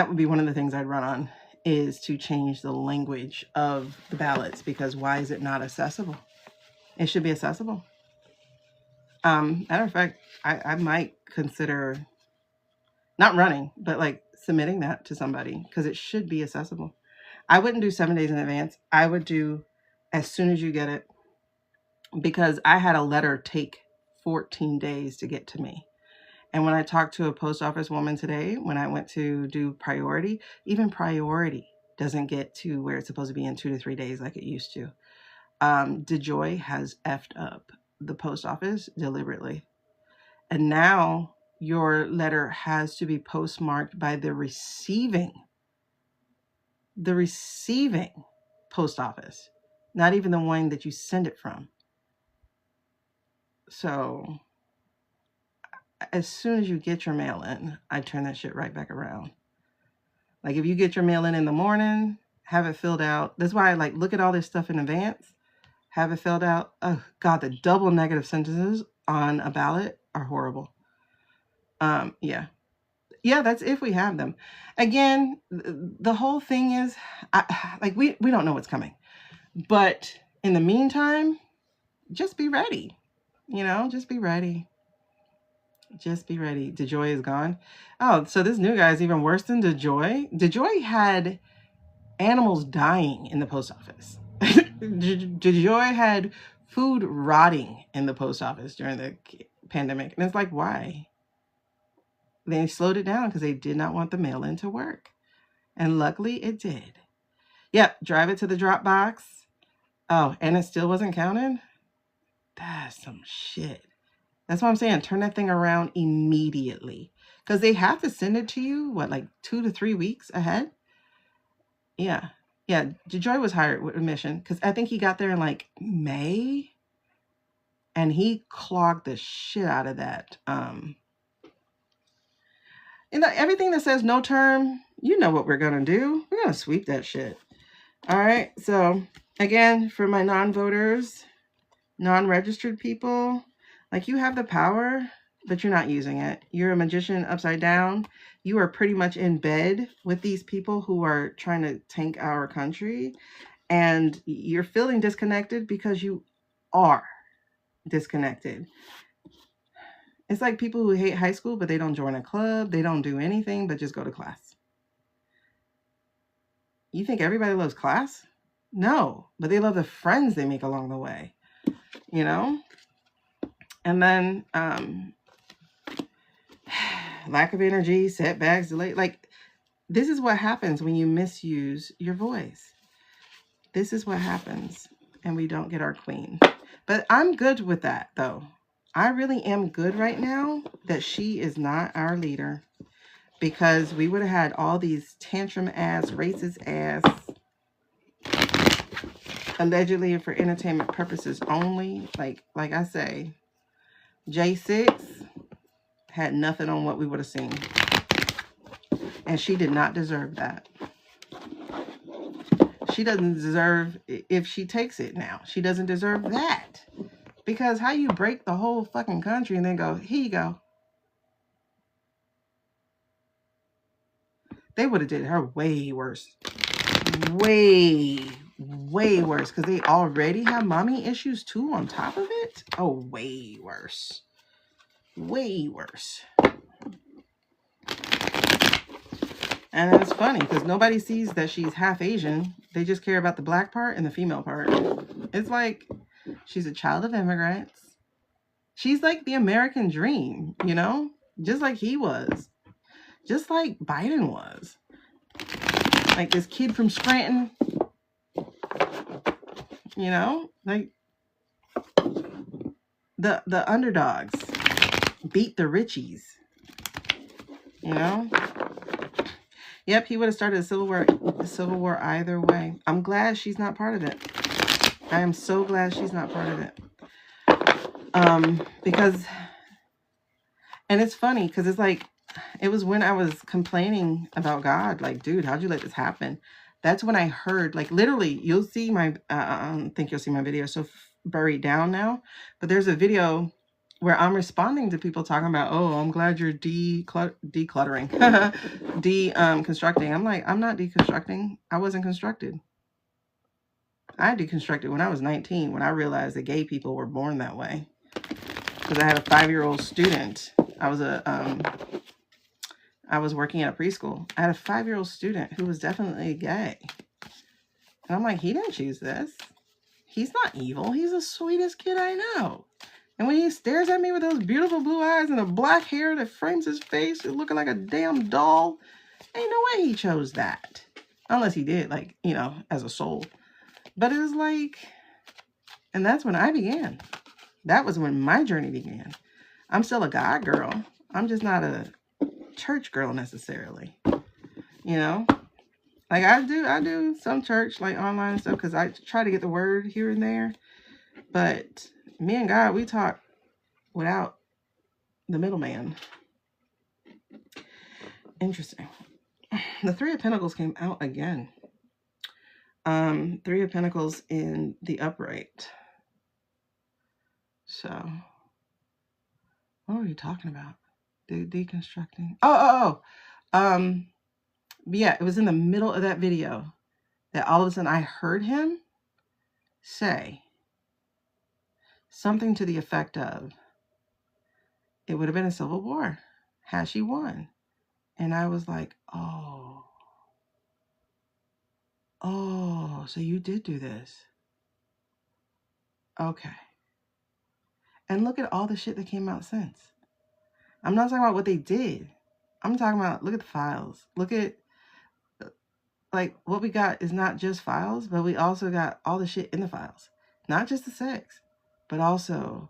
would be one of the things I'd run on, is to change the language of the ballots, because why is it not accessible? It should be accessible. Matter of fact, I might consider not running, but like submitting that to somebody because it should be accessible. I wouldn't do 7 days in advance. I would do as soon as you get it, because I had a letter take 14 days to get to me. And when I talked to a post office woman today, when I went to do priority, even priority doesn't get to where it's supposed to be in 2 to 3 days like it used to. DeJoy has effed up the post office deliberately. And now your letter has to be postmarked by the receiving post office, not even the one that you send it from. So as soon as you get your mail in, I turn that shit right back around. Like if you get your mail in the morning, have it filled out. That's why I like look at all this stuff in advance, have it filled out. Oh God, the double negative sentences on a ballot are horrible. Yeah, that's if we have them. Again, the whole thing is, we don't know what's coming. But in the meantime, just be ready. Just be ready. Just be ready. DeJoy is gone. Oh, so this new guy is even worse than DeJoy. DeJoy had animals dying in the post office. DeJoy had food rotting in the post office during the pandemic. And it's like, why? They slowed it down because they did not want the mail-in to work. And luckily it did. Yep, drive it to the drop box. Oh, and it still wasn't counted? That's some shit. That's what I'm saying. Turn that thing around immediately. Because they have to send it to you, like 2 to 3 weeks ahead? Yeah. Yeah, DeJoy was hired with a mission because I think he got there in like May. And he clogged the shit out of that. Everything that says no term, you know what we're going to do. We're going to sweep that shit. All right. So again, for my non-voters, non-registered people, like you have the power, but you're not using it. You're a magician upside down. You are pretty much in bed with these people who are trying to tank our country. And you're feeling disconnected because you are disconnected. It's like people who hate high school, but they don't join a club. They don't do anything but just go to class. You think everybody loves class? No, but they love the friends they make along the way, And then lack of energy, setbacks, delay. Like, this is what happens when you misuse your voice. This is what happens, and we don't get our queen. But I'm good with that, though. I really am good right now that she is not our leader, because we would have had all these tantrum ass, racist ass, allegedly for entertainment purposes only. Like I say, J6 had nothing on what we would have seen. And she did not deserve that. She doesn't deserve, if she takes it now, she doesn't deserve that. Because how you break the whole fucking country and then go, here you go. They would have did her way worse. Way worse. Because they already have mommy issues too on top of it. Oh, way worse. Way worse. And it's funny because nobody sees that she's half Asian. They just care about the black part and the female part. It's like she's a child of immigrants. She's like the American dream, you know? Just like he was. Just like Biden was. Like this kid from Scranton, you know? Like the underdogs beat the Richies, you know? Yep, he would have started a civil war either way. I'm glad she's not part of it. I am so glad she's not part of it. Because, and it's funny because it's like, it was when I was complaining about God, like, dude, how'd you let this happen? That's when I heard, like, literally, you'll see my, I don't think you'll see my video so buried down now, but there's a video where I'm responding to people talking about, oh, I'm glad you're decluttering, deconstructing. I'm like, I'm not deconstructing. I wasn't constructed. I deconstructed when I was 19, when I realized that gay people were born that way. Because I had a 5-year-old student. I was working at a preschool. I had a 5-year-old student who was definitely gay. And I'm like, he didn't choose this. He's not evil. He's the sweetest kid I know. And when he stares at me with those beautiful blue eyes and the black hair that frames his face, looking like a damn doll, ain't no way he chose that. Unless he did, like, you know, as a soul. But it was like, and that's when I began. That was when my journey began. I'm still a God girl. I'm just not a church girl necessarily. You know? Like I do some church, like online and stuff, because I try to get the word here and there. But me and God, we talk without the middleman. Interesting. The Three of Pentacles came out again. Three of Pentacles in the upright. So, what were you talking about? Deconstructing. Yeah, it was in the middle of that video that all of a sudden I heard him say something to the effect of, it would have been a civil war had she won. And I was like, oh, so you did do this. Okay. And look at all the shit that came out since. I'm not talking about what they did. I'm talking about, look at the files. Look at, like, what we got is not just files, but we also got all the shit in the files. Not just the sex, but also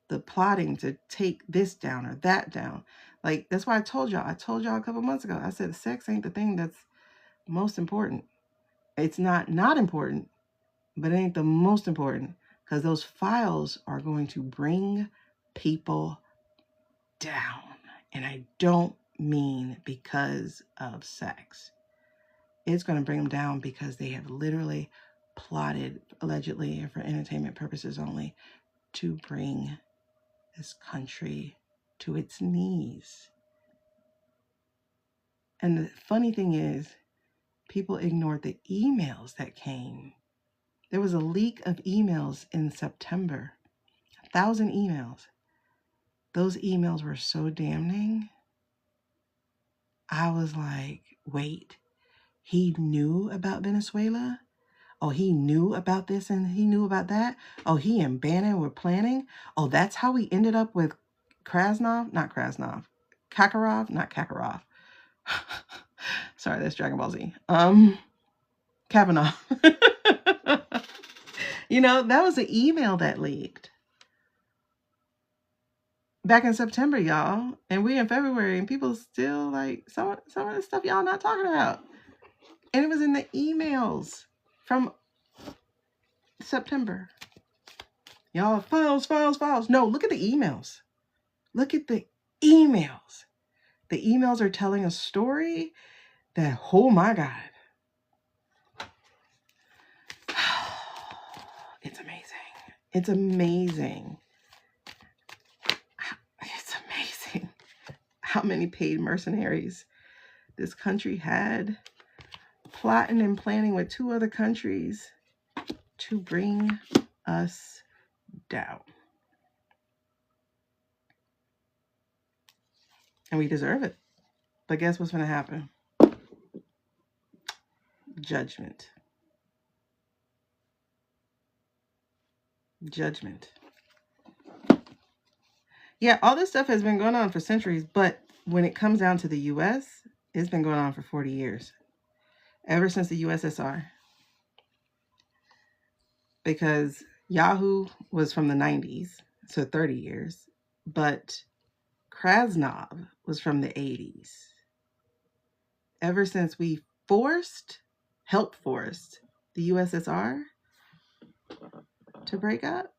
the plotting to take this down or that down. Like, that's why I told y'all a couple months ago, I said sex ain't the thing that's most important. It's not important, but it ain't the most important, because those files are going to bring people down. And I don't mean because of sex. It's going to bring them down because they have literally plotted, allegedly, and for entertainment purposes only, to bring this country to its knees. And the funny thing is, people ignored the emails that came. There was a leak of emails in September. 1,000 emails. Those emails were so damning. I was like, wait, he knew about Venezuela? Oh, he knew about this and he knew about that? Oh, he and Bannon were planning? Oh, that's how we ended up with Kakarov? Sorry, that's Dragon Ball Z. Kavanaugh. You know, that was an email that leaked back in September, y'all. And we in February, and people still like some of the stuff y'all not talking about. And it was in the emails from September. Y'all, files. No, look at the emails. Look at the emails. The emails are telling a story that, oh my God. It's amazing. It's amazing. It's amazing how many paid mercenaries this country had plotting and planning with 2 other countries to bring us down. And we deserve it. But guess what's going to happen? Judgment. Judgment. Yeah, all this stuff has been going on for centuries, but when it comes down to the U.S., it's been going on for 40 years. Ever since the USSR. Because Yahoo was from the 90s, so 30 years. But Krasnov was from the 80s. Ever since we helped force the USSR to break up.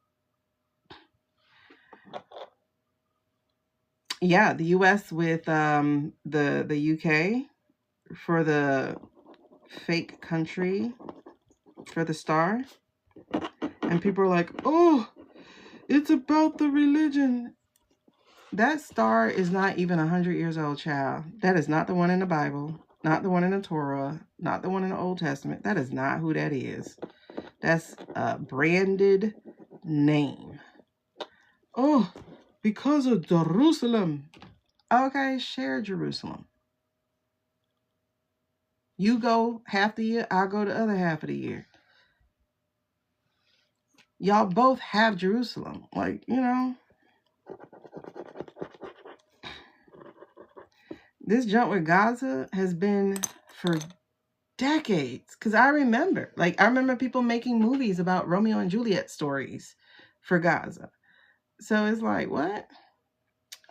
Yeah, the US with the UK for the fake country for the star. And people are like, oh, it's about the religion. That star is not even 100 years old, child. That is not the one in the Bible, not the one in the Torah, not the one in the Old Testament. That is not who that is. That's a branded name. Oh, because of Jerusalem. Okay, share Jerusalem. You go half the year, I'll go the other half of the year. Y'all both have Jerusalem. Like, you know. This jump with Gaza has been for decades. Because I remember people making movies about Romeo and Juliet stories for Gaza. So it's like, what?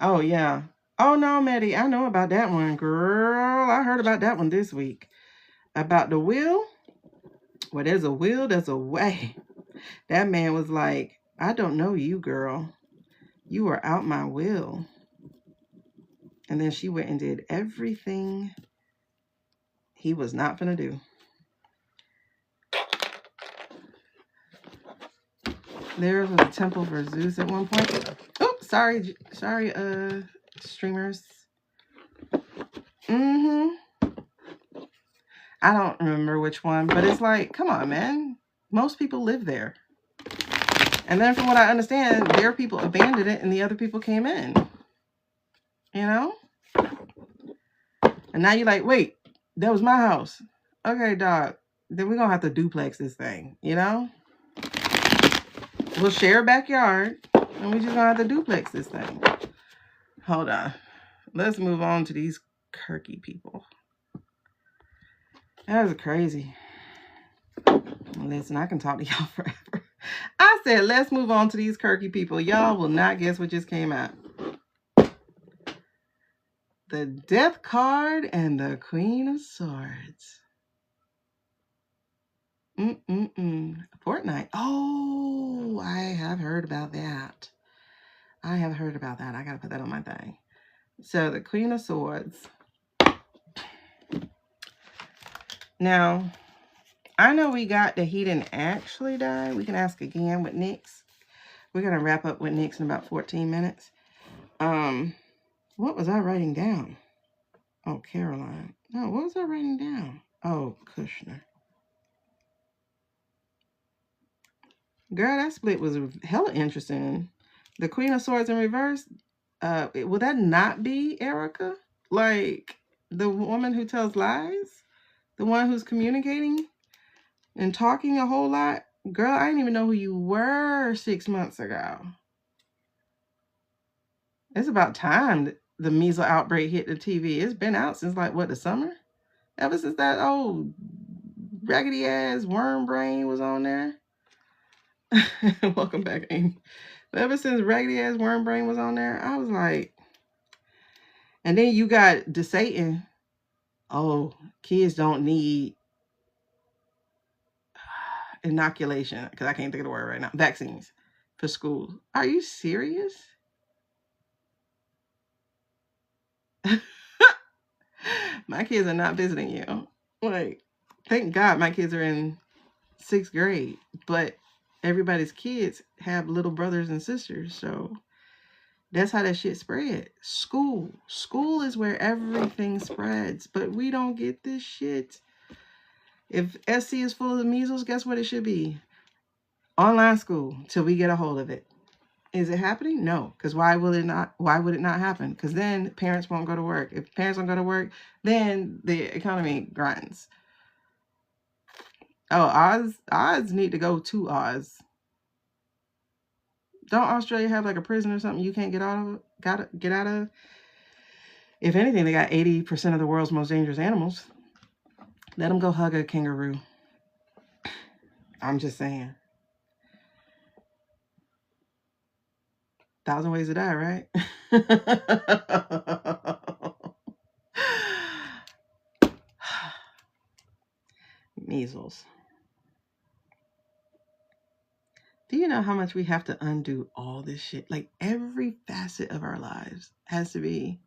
Oh, yeah. Oh, no, Maddie, I know about that one, girl. I heard about that one this week. About the will. Well, there's a will, there's a way. That man was like, I don't know you, girl. You are out my will. And then she went and did everything he was not going to do. There was a temple for Zeus at one point. Oh, sorry, streamers. I don't remember which one, but it's like, come on, man. Most people live there. And then from what I understand, their people abandoned it and the other people came in. You know? And now you're like, wait, that was my house. Okay, dog. Then we're going to have to duplex this thing, you know? We'll share a backyard and we just going to have to duplex this thing. Hold on. Let's move on to these quirky people. That was crazy. Listen, I can talk to y'all forever. I said, let's move on to these quirky people. Y'all will not guess what just came out. The Death card and the Queen of Swords. Fortnite. Oh, I have heard about that. I got to put that on my thing. So the Queen of Swords. Now, I know we got that he didn't actually die. We can ask again with Nyx. We're going to wrap up with Nyx in about 14 minutes. What was I writing down? Oh, Caroline. No, what was I writing down? Oh, Kushner. Girl, that split was hella interesting. The Queen of Swords in reverse. Will that not be Erica? Like, the woman who tells lies? The one who's communicating and talking a whole lot? Girl, I didn't even know who you were 6 months ago. It's about time the measles outbreak hit the TV. It's been out since, like, what, the summer? Ever since that old raggedy-ass worm brain was on there. Welcome back, Amy. But ever since raggedy-ass worm brain was on there, I was like... And then you got DeSatan. Oh, kids don't need inoculation, because I can't think of the word right now. Vaccines for school. Are you serious? My kids are not visiting you. Like, thank God my kids are in 6th grade, but everybody's kids have little brothers and sisters, so that's how that shit spread. School is where everything spreads, but we don't get this shit. If SC is full of measles, guess what it should be? Online school till we get a hold of it. Is it happening? No. Because why would it not happen? Because then parents won't go to work. If parents don't go to work, then the economy grinds. Oh, Oz need to go to Oz. Don't Australia have like a prison or something you can't get out of? Get out of? If anything, they got 80% of the world's most dangerous animals. Let them go hug a kangaroo. I'm just saying. 1,000 ways to die, right? Measles. Do you know how much we have to undo all this shit? Like every facet of our lives has to be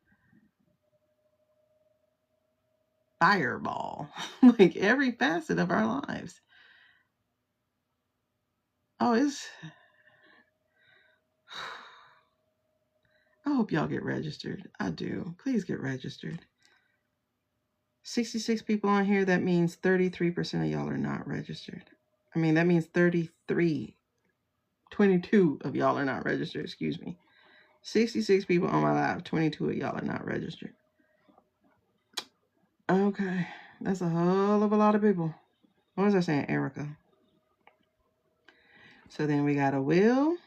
fireball. Like every facet of our lives. Oh, I hope y'all get registered. I do. Please get registered. 66 people on here. That means 33% of y'all are not registered. I mean, that means 22 of y'all are not registered. Excuse me. 66 people on my live. 22 of y'all are not registered. Okay. That's a whole of a lot of people. What was I saying? Erica. So then we got a Will.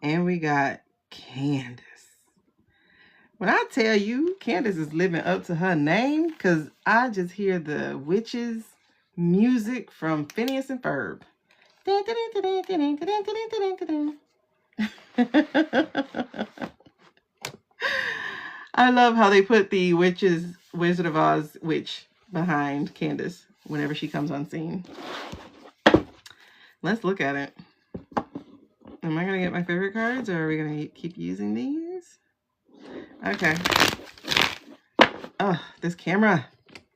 And we got Candace. When I tell you, Candace is living up to her name, because I just hear the witches' music from Phineas and Ferb. I love how they put the Wizard of Oz witch behind Candace whenever she comes on scene. Let's look at it. Am I going to get my favorite cards, or are we going to keep using these? Okay. Oh, this camera.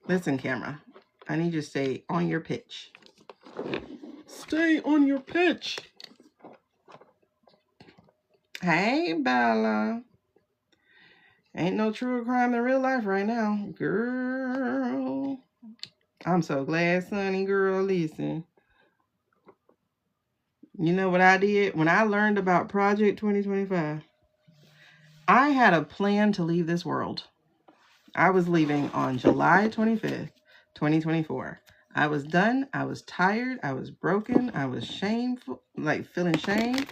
Listen, camera. I need you to stay on your pitch. Stay on your pitch. Hey, Bella. Ain't no truer crime than real life right now. Girl. I'm so glad, Sonny. Girl, listen. You know what I did? When I learned about Project 2025, I had a plan to leave this world. I was leaving on July 25th, 2024. I was done. I was tired. I was broken. I was shameful, like feeling shame.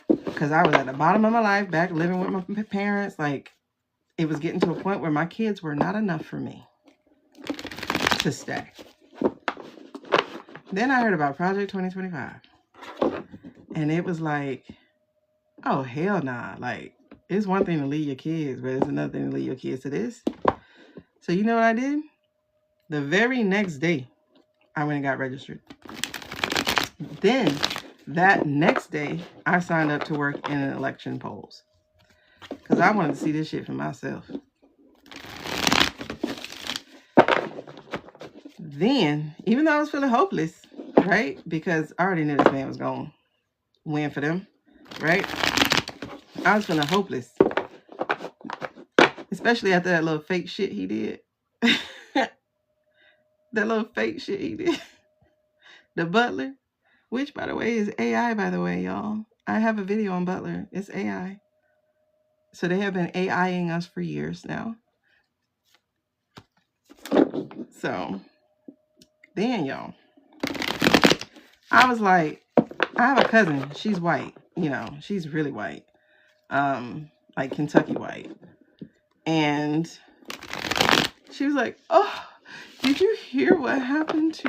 Because I was at the bottom of my life, back living with my parents. Like, it was getting to a point where my kids were not enough for me to stay. Then I heard about Project 2025. And it was like, oh, hell nah. Like, it's one thing to leave your kids, but it's another thing to leave your kids to this. So you know what I did? The very next day, I went and got registered. Then, that next day, I signed up to work in an election polls. Because I wanted to see this shit for myself. Then, even though I was feeling hopeless, right? Because I already knew this man was going to win for them, right? I was feeling hopeless. Especially after that little fake shit he did. That little fake shit he did. The Butler, which, by the way, is AI, by the way, y'all. I have a video on Butler. It's AI. So they have been AIing us for years now. So, then, y'all, I was like, I have a cousin. She's white. You know, she's really white. Like Kentucky white. And she was like, oh, did you hear what happened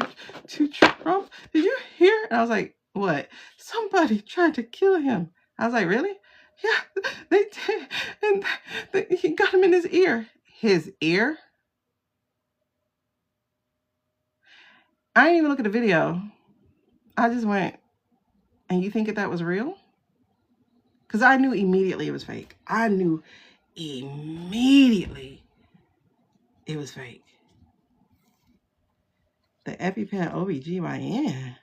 to Trump? Did you hear? And I was like, what? Somebody tried to kill him. I was like, really? Yeah, they did. And he got him in his ear. His ear? I didn't even look at the video. I just went, and you think that was real? Because I knew immediately it was fake. I knew immediately it was fake. The EpiPen OBGYN.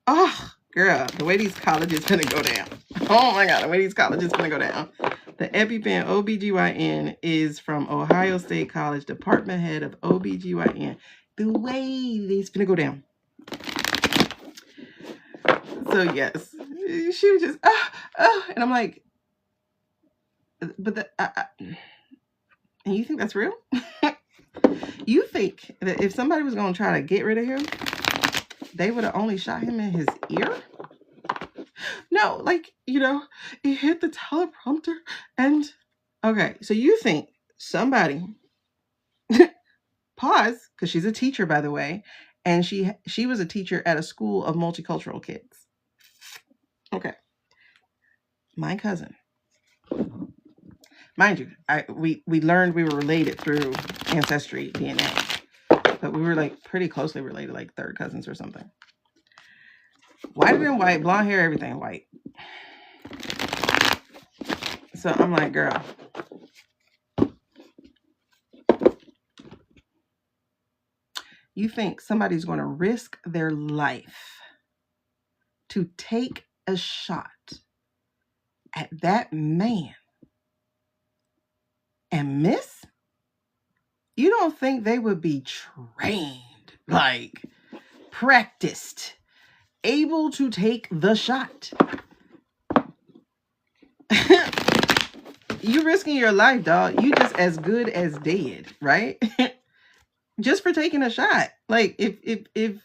Oh, girl, the way these colleges gonna go down. Oh my God, the way these colleges gonna go down. The EpiPen OBGYN is from Ohio State College, Department Head of OBGYN. The way these gonna go down. So yes, she was just, and I'm like, but and you think that's real? You think that if somebody was gonna try to get rid of him, they would have only shot him in his ear? No, like, you know, it hit the teleprompter and... Okay, so you think somebody... Pause, because she's a teacher, by the way, and she was a teacher at a school of multicultural kids. Okay. My cousin. Mind you, we learned we were related through ancestry DNA, but we were like pretty closely related, like third cousins or something. Whiter than white, blonde hair, everything white. So I'm like, girl, you think somebody's going to risk their life to take a shot at that man and miss? You don't think they would be trained, like practiced, able to take the shot? You risking your life, dog. You just as good as dead, right? Just for taking a shot. Like if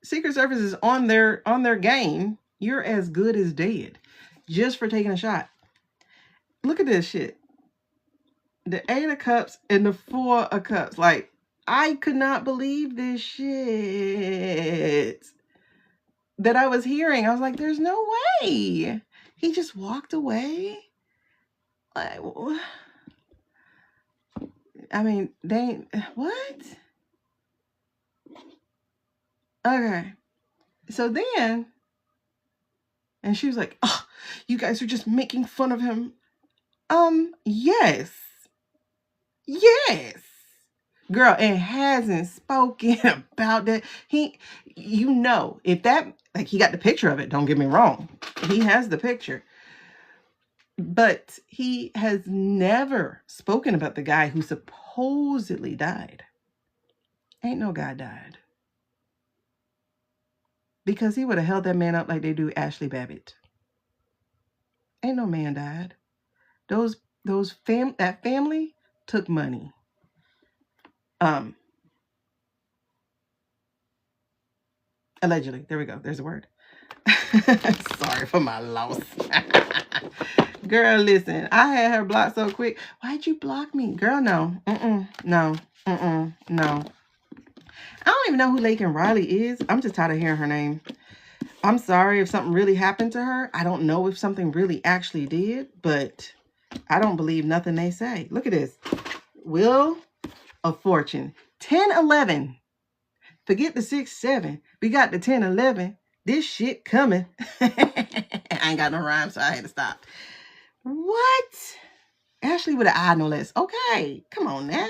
Secret Service is on their game, you're as good as dead just for taking a shot. Look at this shit. The 8 of Cups and the 4 of Cups. Like, I could not believe this shit that I was hearing. I was like, there's no way. He just walked away. Like, I mean, what? Okay. So then, and she was like, oh, you guys are just making fun of him. Yes. Yes. Girl, and hasn't spoken about that. You know, if that, like, he got the picture of it, don't get me wrong. He has the picture. But he has never spoken about the guy who supposedly died. Ain't no guy died. Because he would have held that man up like they do Ashley Babbitt. Ain't no man died. That family took money. Allegedly. There we go. There's a word. Sorry for my loss. Girl, listen. I had her blocked so quick. Why'd you block me? Girl, no. No. No. I don't even know who Laken Riley is. I'm just tired of hearing her name. I'm sorry if something really happened to her. I don't know if something really actually did, but I don't believe nothing they say. Look at this. Wheel of Fortune. 10-11. Forget the 6-7. We got the 10-11. This shit coming. I ain't got no rhyme, so I had to stop. What? Ashley with an I, no less. Okay. Come on now.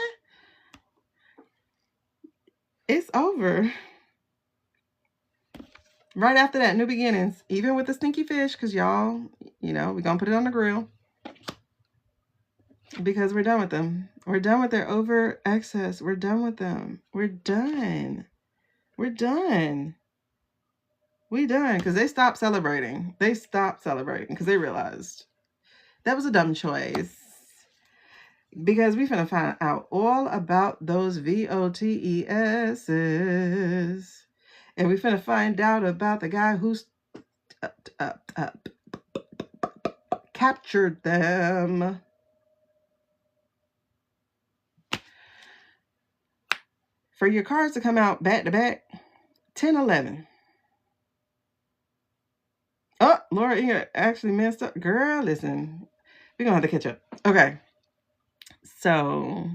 It's over. Right after that, new beginnings. Even with the stinky fish, because y'all, you know, we're going to put it on the grill. Because we're done with them. We're done with their over excess. We're done with them. We're done. We're done. We done. Because they stopped celebrating. They stopped celebrating because they realized that was a dumb choice. Because we finna find out all about those VOTESs. And we finna find out about the guy who's captured them. For your cards to come out back to back, 10-11. Oh, Laura Inga actually messed up. Girl, listen. We're going to have to catch up. Okay. So,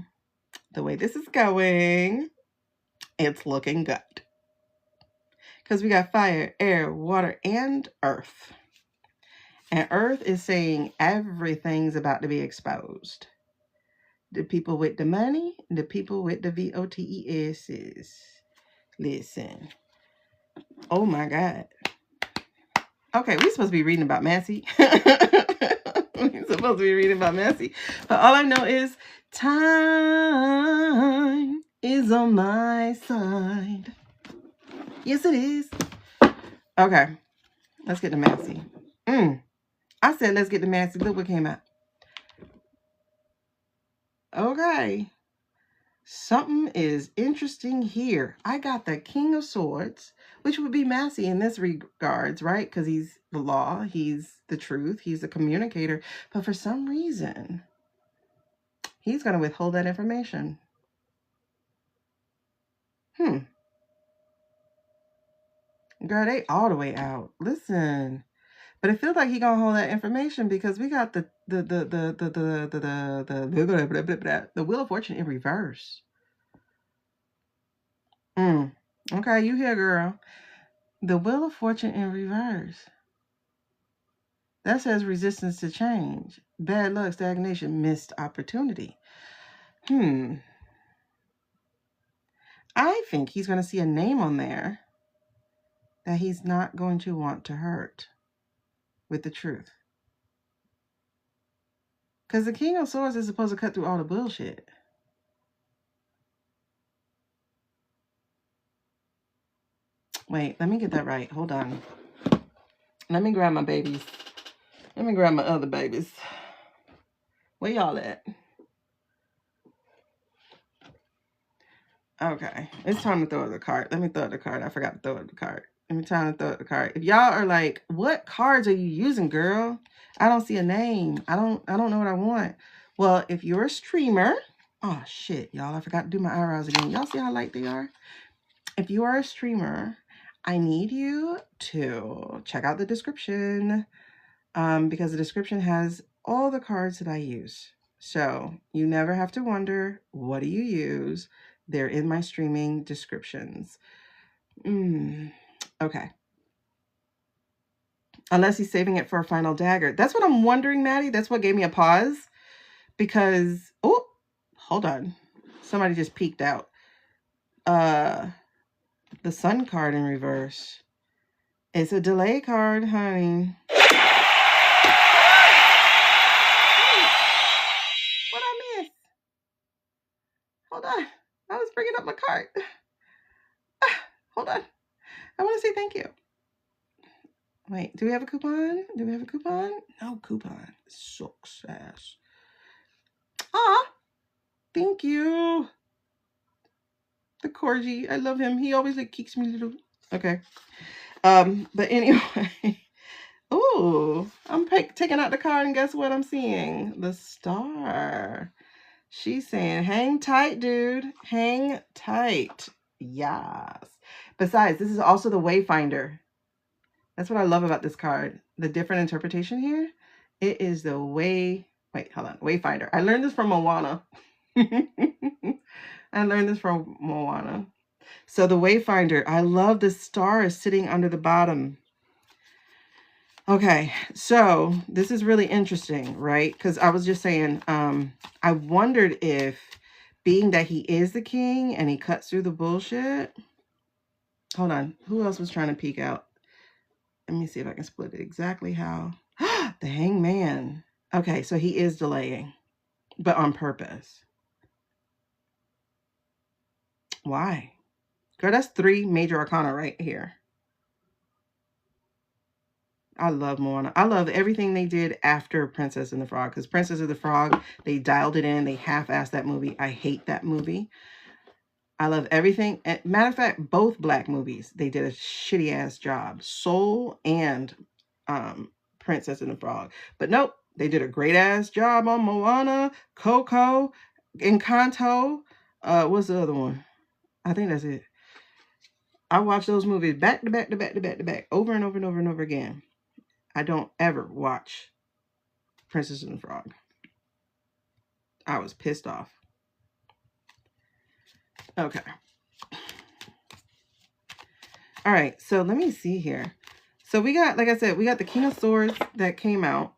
the way this is going, it's looking good. Because we got fire, air, water, and earth. And earth is saying everything's about to be exposed. The people with the money, the people with the VOTESs. Listen. Oh my God. Okay, we're supposed to be reading about Massie. We're supposed to be reading about Massie. But all I know is time is on my side. Yes, it is. Okay, let's get to Massie. I said let's get to Massie. Look what came out. Okay. Something is interesting here. I got the King of Swords, which would be Massie in this regards, right? Because he's the law, he's the truth, he's the communicator. But for some reason, he's going to withhold that information. Girl, they all the way out. Listen. But it feels like he gonna hold that information because we got the Wheel of Fortune in reverse. Okay, you here, girl. The Wheel of Fortune in reverse. That says resistance to change, bad luck, stagnation, missed opportunity. I think he's gonna see a name on there that he's not going to want to hurt with the truth. Because the King of Swords is supposed to cut through all the bullshit. Wait, let me get that right. Hold on. Let me grab my babies. Let me grab my other babies. Where y'all at? Okay, it's time to throw up the card. Let me throw up the card. I forgot to throw up the card. Let me try to throw up the card. If y'all are like, what cards are you using, girl? I don't see a name. I don't know what I want. Well, if you're a streamer, oh shit, y'all, I forgot to do my eyebrows again. Y'all see how light they are? If you are a streamer, I need you to check out the description because the description has all the cards that I use. So you never have to wonder, what do you use? They're in my streaming descriptions. Okay. Unless he's saving it for a final dagger. That's what I'm wondering, Maddie. That's what gave me a pause. Because, oh, hold on. Somebody just peeked out. The Sun card in reverse. It's a delay card, honey. What I miss? Hold on. I was bringing up my card. Hold on. I want to say thank you. Wait, do we have a coupon? Do we have a coupon? No coupon. Success. Ah, thank you. The corgi. I love him. He always like keeps me little. Okay. But anyway. Ooh, I'm taking out the card and guess what I'm seeing? The star. She's saying, hang tight, dude. Hang tight. Yes. Besides, this is also the Wayfinder. That's what I love about this card. The different interpretation here. It is the Wayfinder. I learned this from Moana. I learned this from Moana. So the Wayfinder. I love the star is sitting under the bottom. Okay, so this is really interesting, right? Because I was just saying, I wondered if, being that he is the king and he cuts through the bullshit. Hold on. Who else was trying to peek out? Let me see if I can split it exactly how. The Hangman. Okay, so he is delaying, but on purpose. Why? Girl, that's 3 major arcana right here. I love Moana. I love everything they did after Princess and the Frog. Because Princess and the Frog, they dialed it in. They half-assed that movie. I hate that movie. I love everything. Matter of fact, both Black movies, they did a shitty-ass job. Soul and Princess and the Frog. But nope, they did a great-ass job on Moana, Coco, Encanto. What's the other one? I think that's it. I watch those movies back to back to back to back to back, over and over and over and over again. I don't ever watch Princess and the Frog. I was pissed off. Okay. All right, so let me see here. So we got, like I said, we got the King of Swords that came out.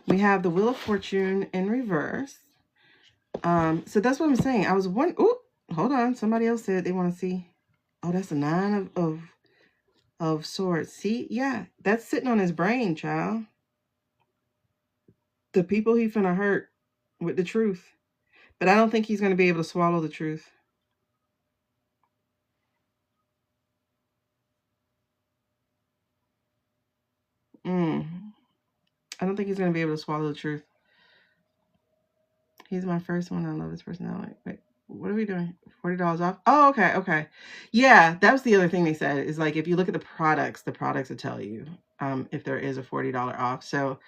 We have the Wheel of Fortune in reverse. So that's what I'm saying. I was wondering, oh, hold on. Somebody else said they want to see. Oh, that's a 9 of swords. See, yeah, that's sitting on his brain, child. The people he finna hurt with the truth. But I don't think he's going to be able to swallow the truth. I don't think he's going to be able to swallow the truth. He's my first one. I love his personality. Wait. What are we doing? $40 off? Oh, okay, okay. Yeah, that was the other thing they said, is like if you look at the products will tell you if there is a $40 off. So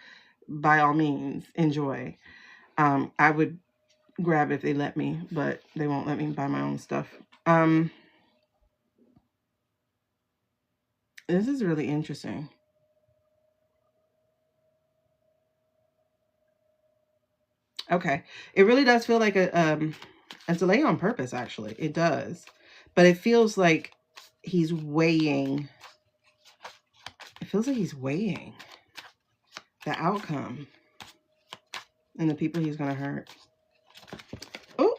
by all means, enjoy. I would grab if they let me, but they won't let me buy my own stuff. This is really interesting. Okay, it really does feel like a delay on purpose, actually. It does. But it feels like he's weighing. It feels like he's weighing the outcome and the people he's going to hurt. Oh,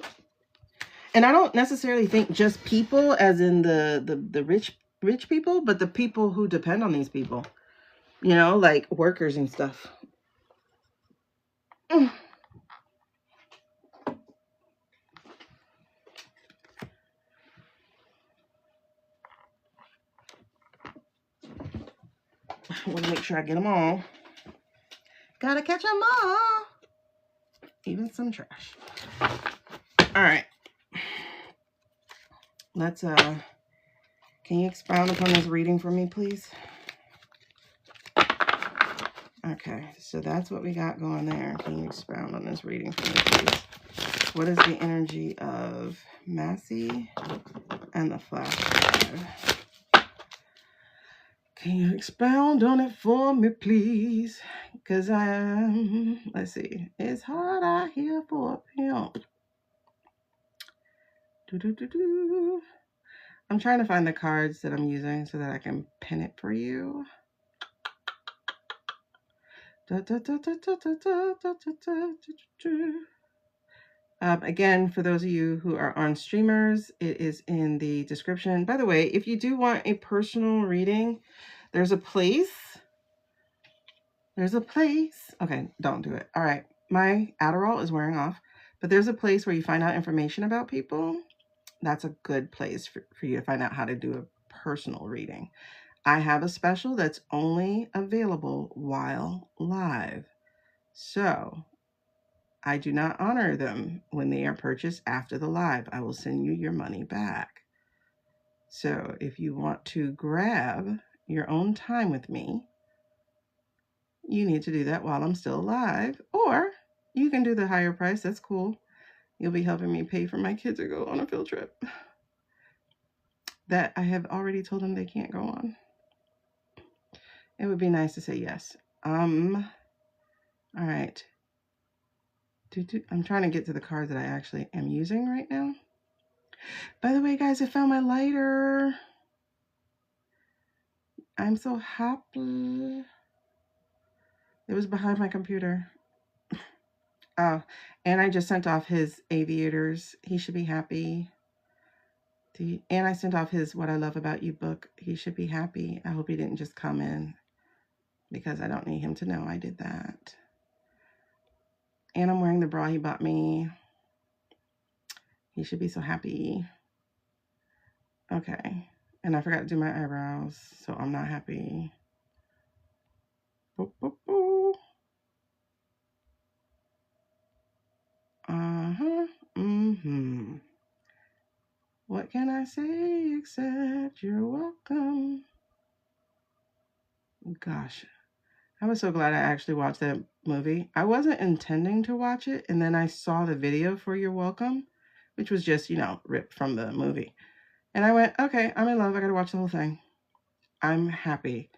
and I don't necessarily think just people as in the rich people, but the people who depend on these people, you know, like workers and stuff. I want to make sure I get them all. Gotta catch them all. Even some trash. All right. Let's, can you expound upon this reading for me, please? Okay, so that's what we got going there. Can you expound on this reading for me, please? What is the energy of Massie and the flash drive? Can you expound on it for me, please? Because let's see. It's hard out here for a pimp. I'm trying to find the cards that I'm using so that I can pin it for you. Again, for those of you who are on streamers, it is in the description. By the way, if you do want a personal reading, there's a place. There's a place. Okay, don't do it. All right, my Adderall is wearing off, but there's a place where you find out information about people. That's a good place for you to find out how to do a personal reading. I have a special that's only available while live. So I do not honor them when they are purchased after the live. I will send you your money back. So if you want to grab your own time with me, you need to do that while I'm still alive. Or you can do the higher price. That's cool. You'll be helping me pay for my kids to go on a field trip that I have already told them they can't go on. It would be nice to say yes. All right. I'm trying to get to the card that I actually am using right now. By the way, guys, I found my lighter. I'm so happy. It was behind my computer. Oh, and I just sent off his aviators. He should be happy. And I sent off his What I Love About You book. He should be happy. I hope he didn't just come in because I don't need him to know I did that. And I'm wearing the bra he bought me. He should be so happy. Okay. And I forgot to do my eyebrows, so I'm not happy. Boop, boop, boop. What can I say except you're welcome? Gosh, I was so glad I actually watched that movie. I wasn't intending to watch it, and then I saw the video for You're Welcome, which was just, you know, ripped from the movie. And I went, okay, I'm in love. I gotta watch the whole thing. I'm happy.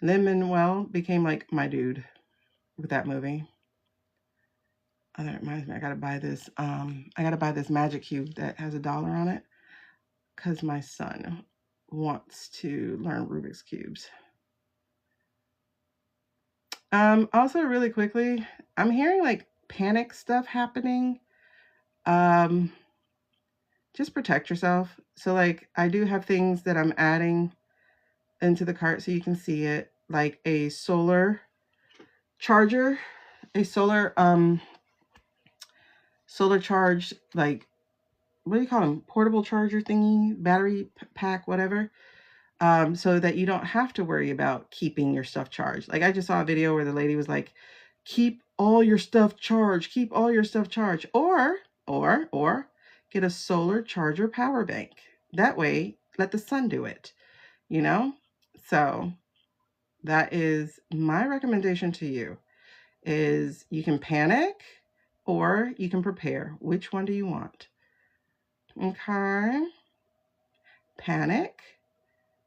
Lin-Manuel became like my dude with that movie. Oh, that reminds me, I gotta buy this magic cube that has $1 on it because my son wants to learn Rubik's cubes. Also really quickly, I'm hearing like panic stuff happening. Just protect yourself. So like I do have things that I'm adding into the cart so you can see it, like a solar charger, a solar charged, like, what do you call them? Portable charger thingy, battery pack, whatever. So that you don't have to worry about keeping your stuff charged. Like I just saw a video where the lady was like, keep all your stuff charged, keep all your stuff charged. Or get a solar charger power bank. That way, let the sun do it, you know? So that is my recommendation to you, is you can panic or you can prepare. Which one do you want? Okay. Panic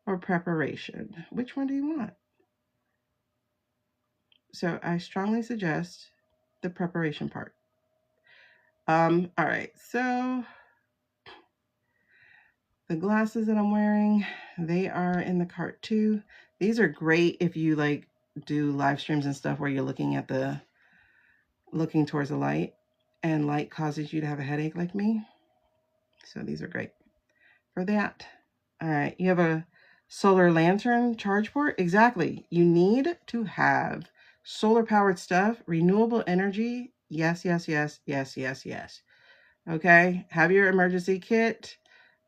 or preparation? Which one do you want? So I strongly suggest the preparation part. All right, so the glasses that I'm wearing, they are in the cart too. These are great if you like do live streams and stuff where you're looking towards the light, and light causes you to have a headache like me. So these are great for that. All right, you have a solar lantern charge port. Exactly. You need to have solar powered stuff, renewable energy. Yes, yes, yes, yes, yes, yes. Okay, have your emergency kit.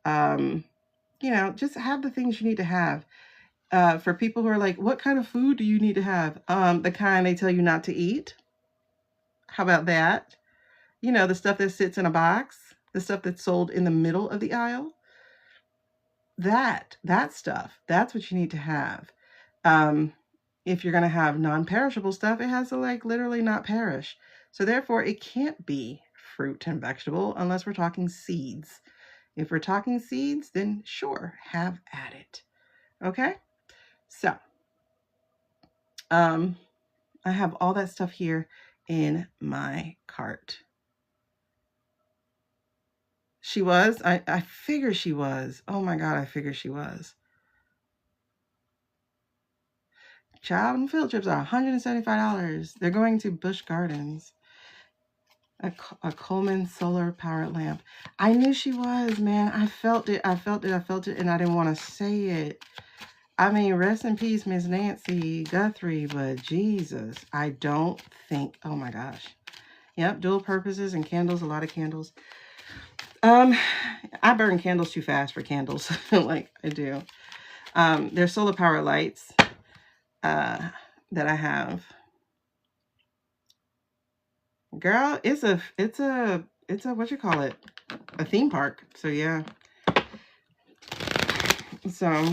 You know, just have the things you need to have. For people who are like, what kind of food do you need to have? The kind they tell you not to eat. How about that? You know, the stuff that sits in a box, the stuff that's sold in the middle of the aisle. That stuff, that's what you need to have. If you're going to have non-perishable stuff, it has to like literally not perish. So therefore, it can't be fruit and vegetable unless we're talking seeds. If we're talking seeds, then sure, have at it. Okay? So, I have all that stuff here in my cart. She was? I figure she was. Oh my God, I figure she was. Child and field trips are $175. They're going to Busch Gardens. A Coleman solar powered lamp. I knew she was, man. I felt it, and I didn't want to say it. I mean, rest in peace, Miss Nancy Guthrie, but Jesus, I don't think, oh my gosh. Yep, dual purposes and candles, a lot of candles. I burn candles too fast for candles, like I do. There's solar power lights that I have. Girl, it's a what you call it? A theme park. So yeah. So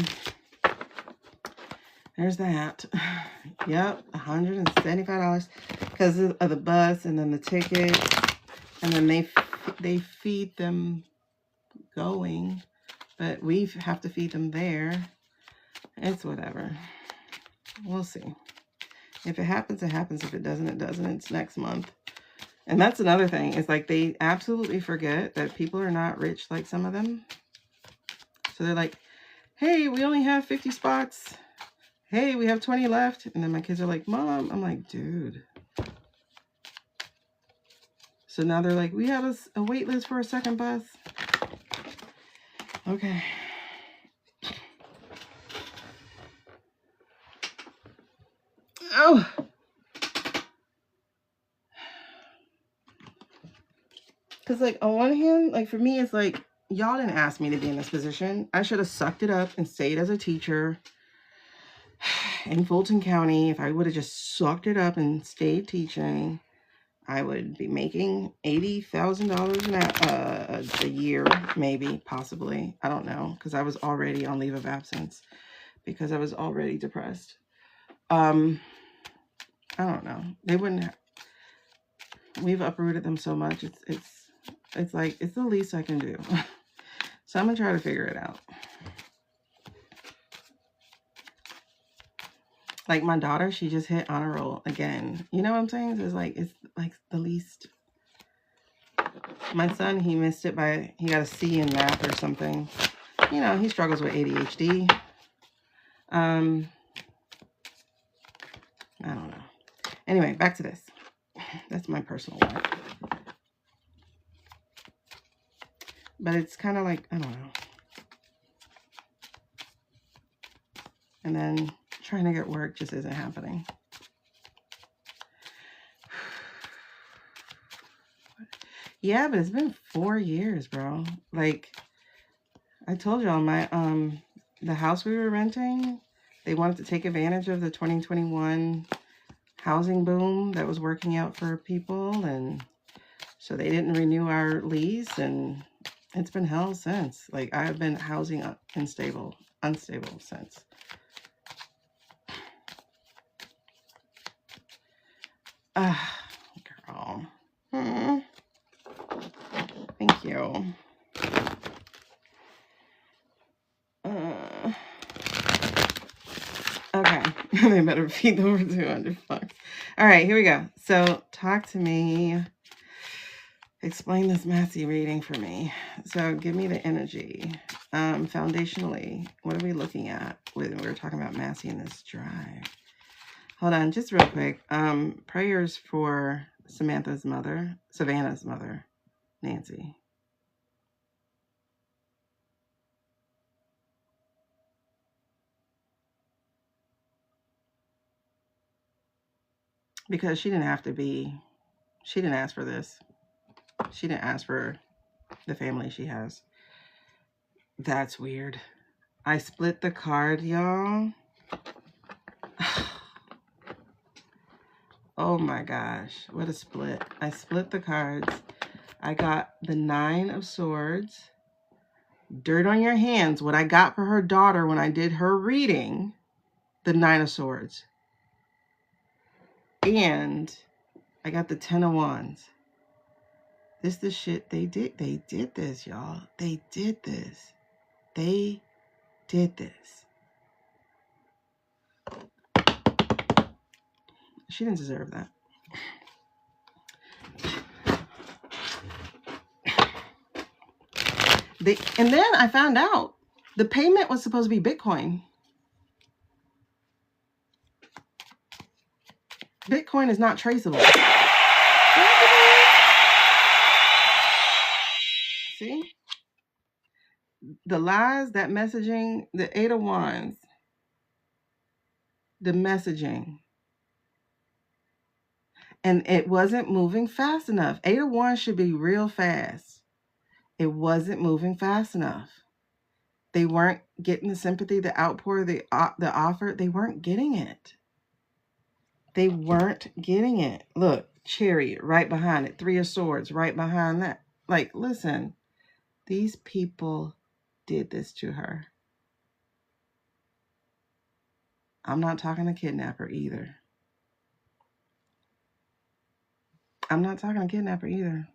there's that. Yep, $175 because of the bus and then the ticket, and then they feed them going, but we have to feed them there. It's whatever. We'll see. If it happens, it happens. If it doesn't, it doesn't. It's next month. And that's another thing. It's like they absolutely forget that people are not rich like some of them. So they're like, hey, we only have 50 spots. Hey, we have 20 left. And then my kids are like, Mom. I'm like, dude. So now they're like, we have a wait list for a second bus. Okay. Oh. Because, like, on one hand, like, for me, it's like, y'all didn't ask me to be in this position. I should have sucked it up and stayed as a teacher in Fulton County. If I would have just sucked it up and stayed teaching, I would be making $80,000 a year, maybe, possibly. I don't know, because I was already on leave of absence because I was already depressed. I don't know. They wouldn't have. We've uprooted them so much. It's like, it's the least I can do. So I'm going to try to figure it out. Like my daughter, she just hit honor roll again. You know what I'm saying? So it's like the least. My son, he missed it he got a C in math or something. You know, he struggles with ADHD. I don't know. Anyway, back to this. That's my personal life. But it's kind of like, I don't know. And then trying to get work just isn't happening. Yeah, but it's been 4 years, bro. Like, I told y'all, the house we were renting, they wanted to take advantage of the 2021 housing boom that was working out for people, and so they didn't renew our lease, and It's been hell since. Like, I've been housing unstable since. Girl. Thank you. Okay. They better feed them over 200 bucks. All right, here we go. So, talk to me. Explain this Massie reading for me. So, give me the energy. Foundationally, what are we looking at when we're talking about Massie and this drive? Hold on, just real quick. Prayers for Savannah's mother, Nancy. Because she didn't ask for this. She didn't ask for the family she has. That's weird. I split the card, y'all. Oh my gosh, what a split. I split the cards. I got the 9 of Swords. Dirt on your hands. What I got for her daughter when I did her reading, the 9 of Swords. And I got the 10 of Wands. This the shit they did. They did this, y'all. They did this. They did this. She didn't deserve that. And then I found out the payment was supposed to be Bitcoin. Bitcoin is not traceable. See? The lies, that messaging, the 8 of Wands, the messaging. And it wasn't moving fast enough. 8 of Wands should be real fast. It wasn't moving fast enough. They weren't getting the sympathy, the outpour, the offer. They weren't getting it. They weren't getting it. Look, Chariot right behind it. 3 of Swords right behind that. Like, listen, these people did this to her. I'm not talking to kidnapper either. I'm not talking to kidnapper either.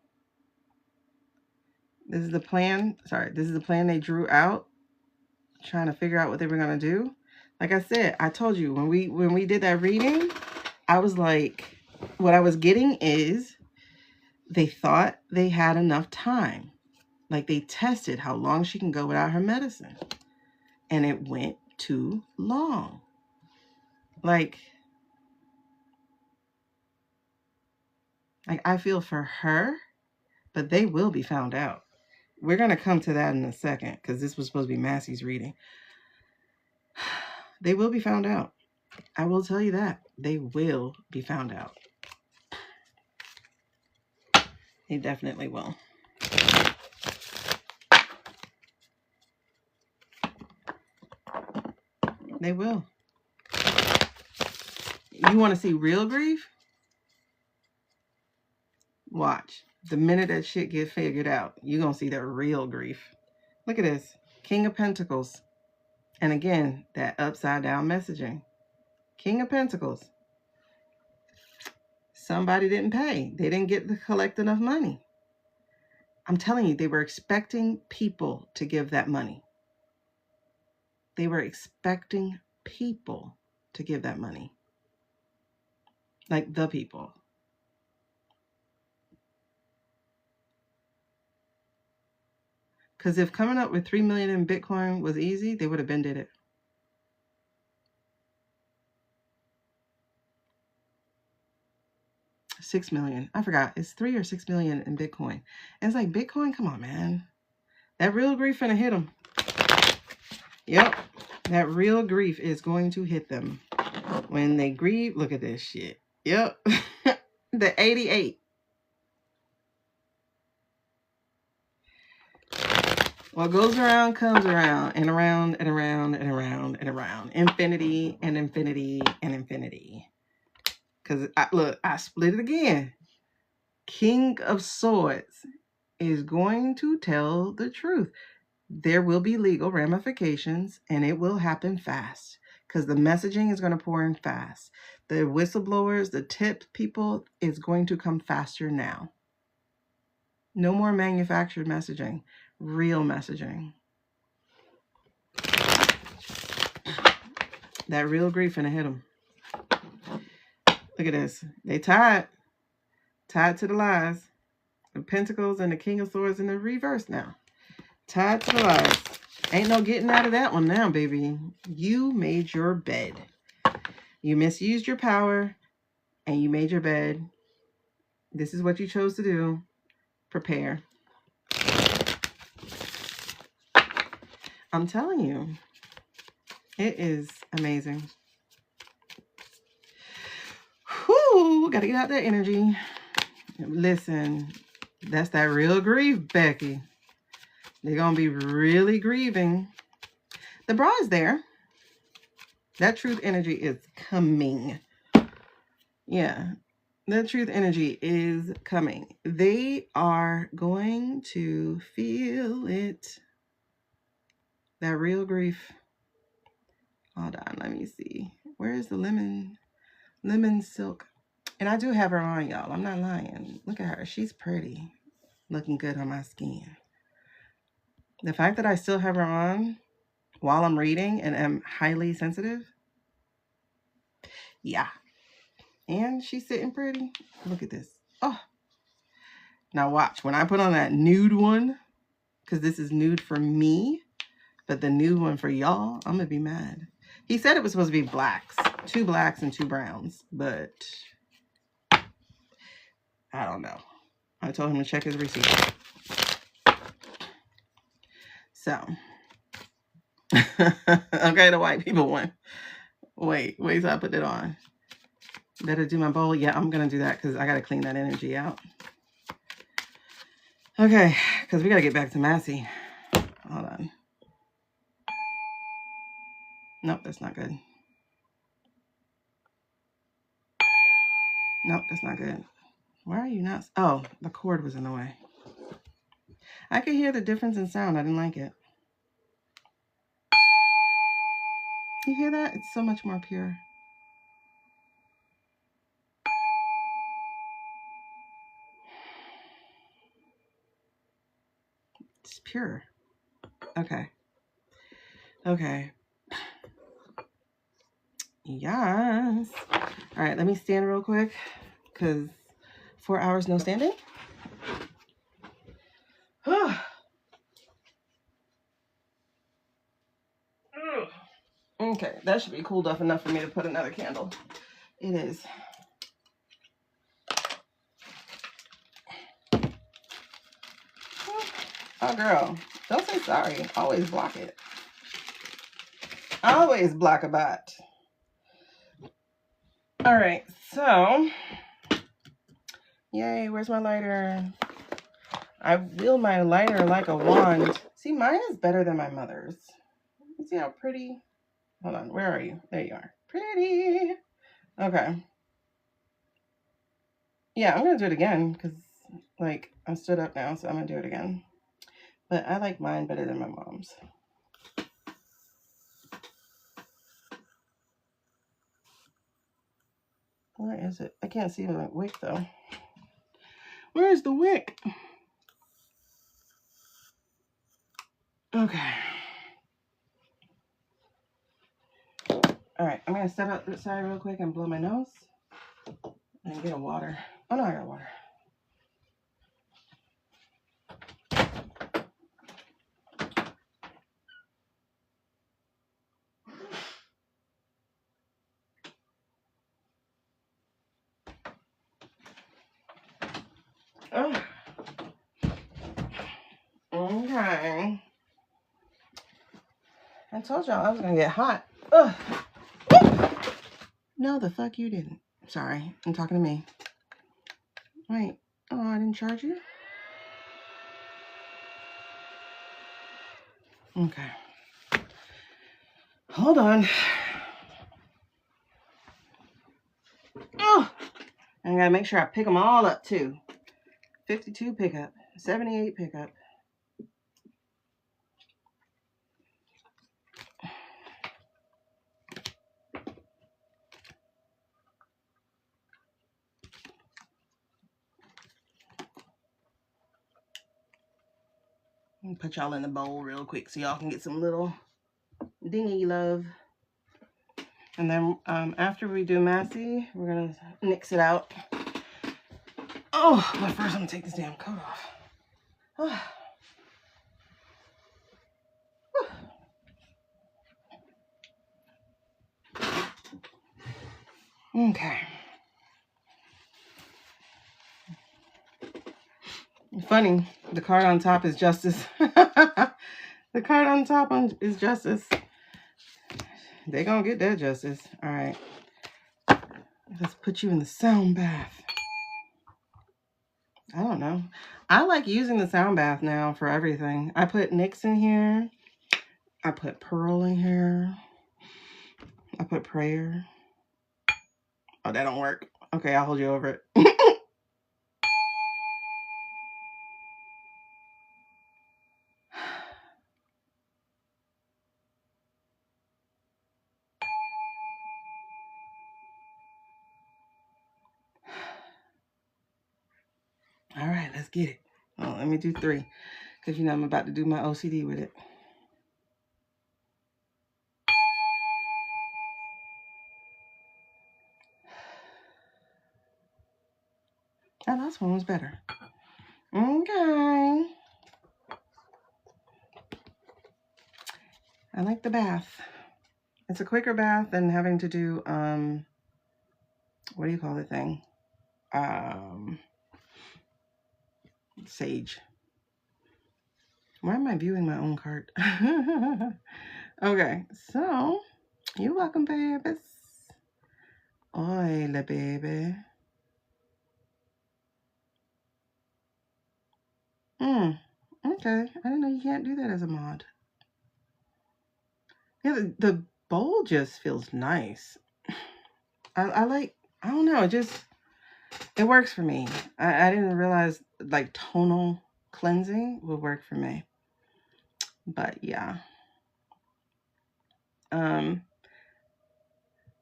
This is the plan. Sorry, this is the plan they drew out, trying to figure out what they were gonna do. Like I said, I told you when we did that reading, I was like, what I was getting is they thought they had enough time. Like they tested how long she can go without her medicine. And it went too long. Like I feel for her, but they will be found out. We're going to come to that in a second because this was supposed to be Massie's reading. They will be found out. I will tell you that. They will be found out. They definitely will. They will. You want to see real grief? Watch. The minute that shit gets figured out, you're going to see the real grief. Look at this. King of Pentacles. And again, that upside down messaging. King of Pentacles. Somebody didn't pay. They didn't get to collect enough money. I'm telling you, they were expecting people to give that money. They were expecting people to give that money. Like the people. Because if coming up with $3 million in Bitcoin was easy, they would have been did it. $6 million. I forgot. It's 3 or 6 million in Bitcoin. And it's like, Bitcoin? Come on, man. That real grief finna hit them. Yep. That real grief is going to hit them. When they grieve, look at this shit. Yep. The 88. What goes around comes around and around and around and around and around. Infinity and infinity and infinity. Because, look, I split it again. King of Swords. is going to tell the truth. There will be legal ramifications, and it will happen fast because the messaging is going to pour in fast. The whistleblowers, the tip people, is going to come faster now. No more manufactured messaging, real messaging. That real grief finna hit them. Look at this. They tied to the lies. The Pentacles and the King of Swords in the reverse now. Tied to the lies. Ain't no getting out of that one now, baby. You made your bed. You misused your power and you made your bed. This is what you chose to do. Prepare. I'm telling you, it is amazing. Whoo, gotta get out that energy. Listen, that's that real grief, Becky. They're gonna be really grieving. The bra is there. That truth energy is coming. Yeah, the truth energy is coming. They are going to feel it. That real grief. Hold on, let me see. Where is the lemon silk? And I do have her on, y'all. I'm not lying. Look at her. She's pretty. Looking good on my skin. The fact that I still have her on while I'm reading and am highly sensitive. Yeah. And she's sitting pretty. Look at this. Oh. Now watch. When I put on that nude one, because this is nude for me, but the nude one for y'all, I'm going to be mad. He said it was supposed to be blacks. 2 blacks and 2 browns. But I don't know. I told him to check his receipt. So. Okay, the white people one. Wait till I put it on. Better do my bowl. Yeah, I'm going to do that because I got to clean that energy out. Okay, because we got to get back to Massie. Hold on. Nope, that's not good. Nope, that's not good. Why are you not? Oh, the cord was in the way. I could hear the difference in sound. I didn't like it. You hear that? It's so much more pure. It's pure. Okay. Okay. Yes. All right, let me stand real quick because 4 hours no standing. Okay, that should be cooled off enough for me to put another candle. It is. Oh, girl, don't say sorry. Always block it. Always block a bot. All right, so, yay, where's my lighter? I wield my lighter like a wand. See, mine is better than my mother's. You see how pretty? Hold on, where are you? There you are. Pretty. Okay. Yeah, I'm going to do it again because, like, I'm stood up now, so I'm going to do it again. But I like mine better than my mom's. Where is it? I can't see the wick, though. Where is the wick? Okay. All right, I'm going to step outside real quick and blow my nose and get a water. Oh, no, I got water. Oh. Okay. I told y'all I was going to get hot. Ugh. No, the fuck you didn't. Sorry, I'm talking to me. Wait. Oh, I didn't charge you? Okay. Hold on. Oh, I gotta make sure I pick them all up too. 52 pickup. 78 pickup. Put y'all in the bowl real quick so y'all can get some little dingy love. And then after we do Massie, we're gonna nix it out. Oh, but first I'm gonna take this damn coat off. Okay. Funny, the card on top is justice. The card on top is justice. They gonna get that justice. All right. Let's put you in the sound bath. I don't know. I like using the sound bath now for everything. I put Nyx in here. I put Pearl in here. I put Prayer. Oh, that don't work. Okay, I'll hold you over it. All right, let's get it. Well, let me do 3 because you know I'm about to do my OCD with it. That last one was better. Okay. I like the bath. It's a quicker bath than having to do, what do you call the thing? Sage. Why am I viewing my own card? Okay, so you're welcome, babies. Oy, la baby. Okay, I didn't know you can't do that as a mod. Yeah, the bowl just feels nice. I like, I don't know, it works for me. I didn't realize like tonal cleansing would work for me. But yeah.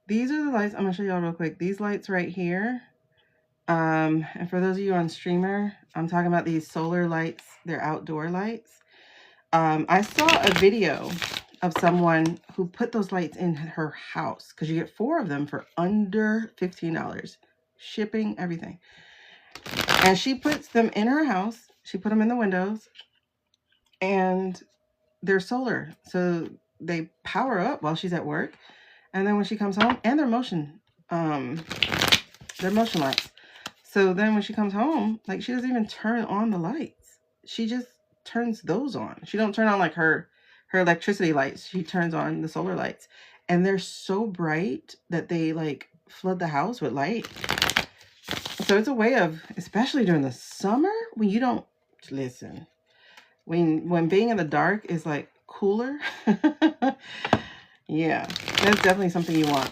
These are the lights. I'm gonna show y'all real quick. These lights right here. And for those of you on streamer, I'm talking about these solar lights. They're outdoor lights. I saw a video of someone who put those lights in her house because you get 4 of them for under $15. Shipping, everything. And she puts them in her house. She put them in the windows. And they're solar. So they power up while she's at work. And then when she comes home, and they're motion lights. So then when she comes home, like she doesn't even turn on the lights. She just turns those on. She don't turn on like her electricity lights. She turns on the solar lights. And they're so bright that they like flood the house with light. So it's a way of, especially during the summer when you don't listen. When being in the dark is like cooler. Yeah, that's definitely something you want.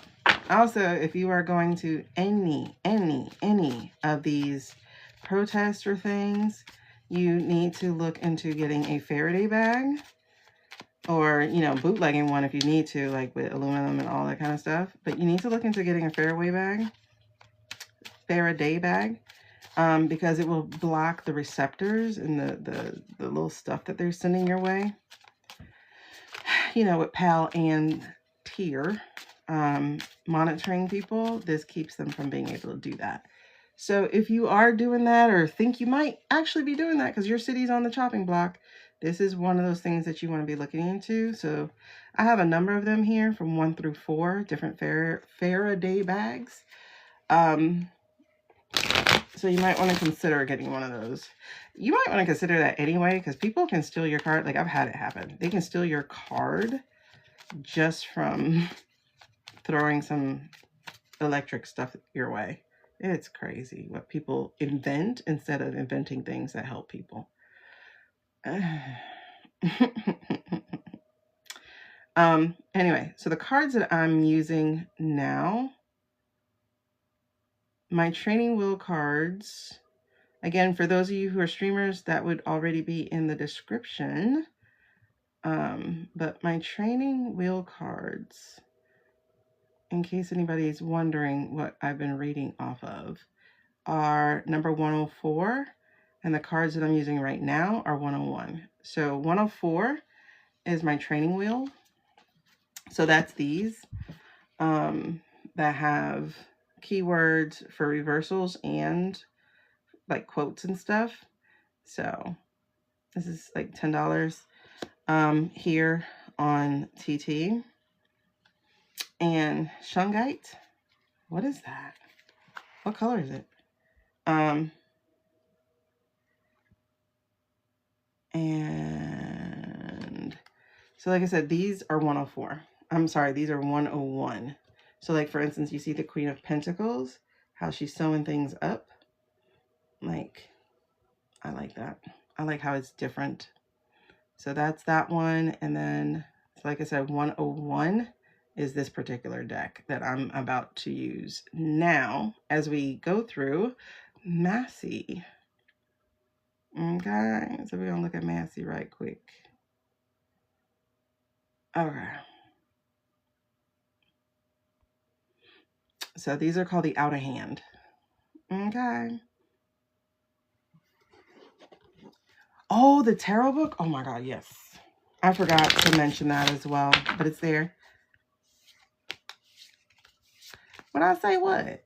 Also, if you are going to any of these protests or things, you need to look into getting a Faraday bag or, you know, bootlegging one if you need to, like with aluminum and all that kind of stuff. But you need to look into getting a Faraday bag, because it will block the receptors and the little stuff that they're sending your way. You know, with PAL and TIR monitoring people, this keeps them from being able to do that. So if you are doing that or think you might actually be doing that because your city's on the chopping block, this is one of those things that you want to be looking into. So I have a number of them here from 1 through 4 different Faraday bags. So you might want to consider getting one of those. You might want to consider that anyway, because people can steal your card. Like I've had it happen. They can steal your card just from throwing some electric stuff your way. It's crazy what people invent instead of inventing things that help people. Anyway, so the cards that I'm using now, my training wheel cards Again, for those of you who are streamers, that would already be in the description. But my training wheel cards, in case anybody's wondering what I've been reading off of, are number 104, and the cards that I'm using right now are 101. So 104 is my training wheel. So that's these that have keywords for reversals and like quotes and stuff. So this is like $10 here on TT. And shungite, what is that? What color is it? And so like I said, these are 104. I'm sorry, these are 101. So like for instance, you see the Queen of Pentacles, how she's sewing things up. Like, I like that. I like how it's different. So that's that one. And then, so like I said, 101 is this particular deck that I'm about to use now as we go through Massie. Okay, so we're gonna look at Massie right quick. Okay. So these are called the Out of Hand. Okay. Oh, the tarot book? Oh my God, yes. I forgot to mention that as well, but it's there. When I say what?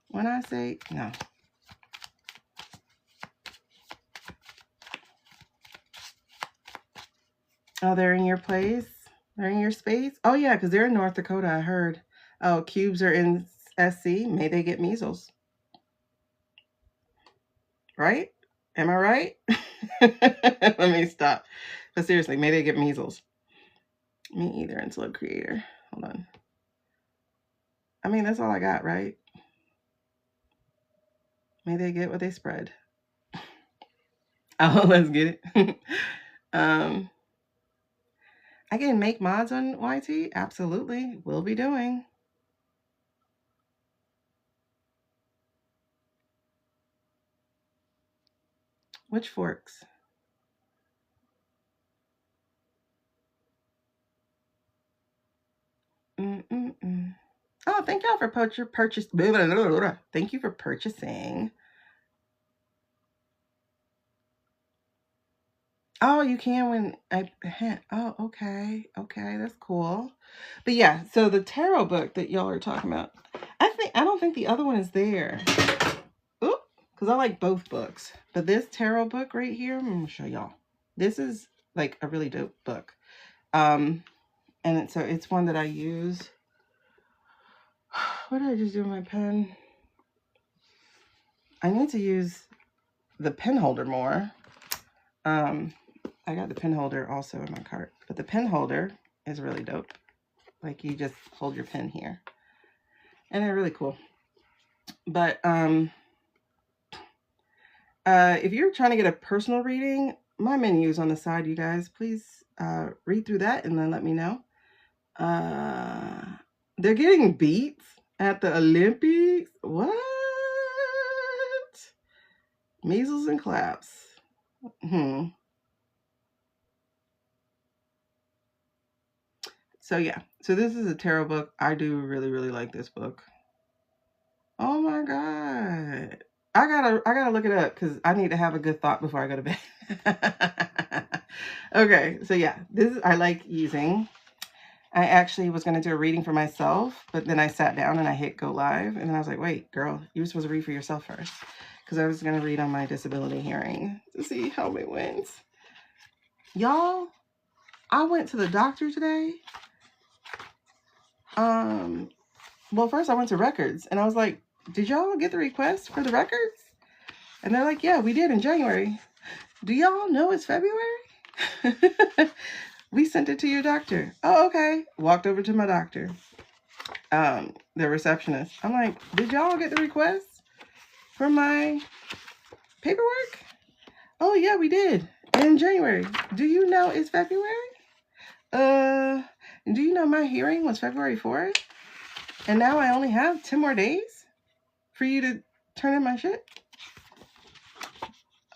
When I say, no. Oh, they're in your place? They're in your space? Oh yeah, because they're in North Dakota, I heard. Oh, cubes are in SC. May they get measles. Right? Am I right? Let me stop. But seriously, may they get measles. Me either, Insular Creator. Hold on. I mean, that's all I got, right? May they get what they spread. Oh, let's get it. I can make mods on YT. Absolutely. Will be doing. Which forks? Oh, thank y'all for purchase. Thank you for purchasing. Oh, you can when I. Oh, okay. Okay, that's cool. But yeah, so the tarot book that y'all are talking about, I don't think the other one is there. Oop, because I like both books. But this tarot book right here, I'm gonna show y'all. This is like a really dope book. And it's one that I use. What did I just do with my pen? I need to use the pen holder more. I got the pen holder also in my cart, but the pen holder is really dope. Like you just hold your pen here, and they're really cool. But if you're trying to get a personal reading, my menu is on the side, you guys. Please read through that and then let me know. They're getting beats at the Olympics. What? Measles and claps. So yeah, so this is a tarot book. I do really, really like this book. Oh my God. I gotta look it up because I need to have a good thought before I go to bed. Okay, so yeah, this I like using. I actually was gonna do a reading for myself, but then I sat down and I hit go live, and then I was like, wait, girl, you were supposed to read for yourself first. Because I was gonna read on my disability hearing to see how it went. Y'all, I went to the doctor today. Well, first I went to records and I was like, did y'all get the request for the records? And they're like, yeah, we did in January. Do y'all know it's February? We sent it to your doctor. Oh, okay. Walked over to my doctor. The receptionist. I'm like, did y'all get the request for my paperwork? Oh, yeah, we did in January. Do you know it's February? Do you know my hearing was February 4th? And now I only have 10 more days for you to turn in my shit?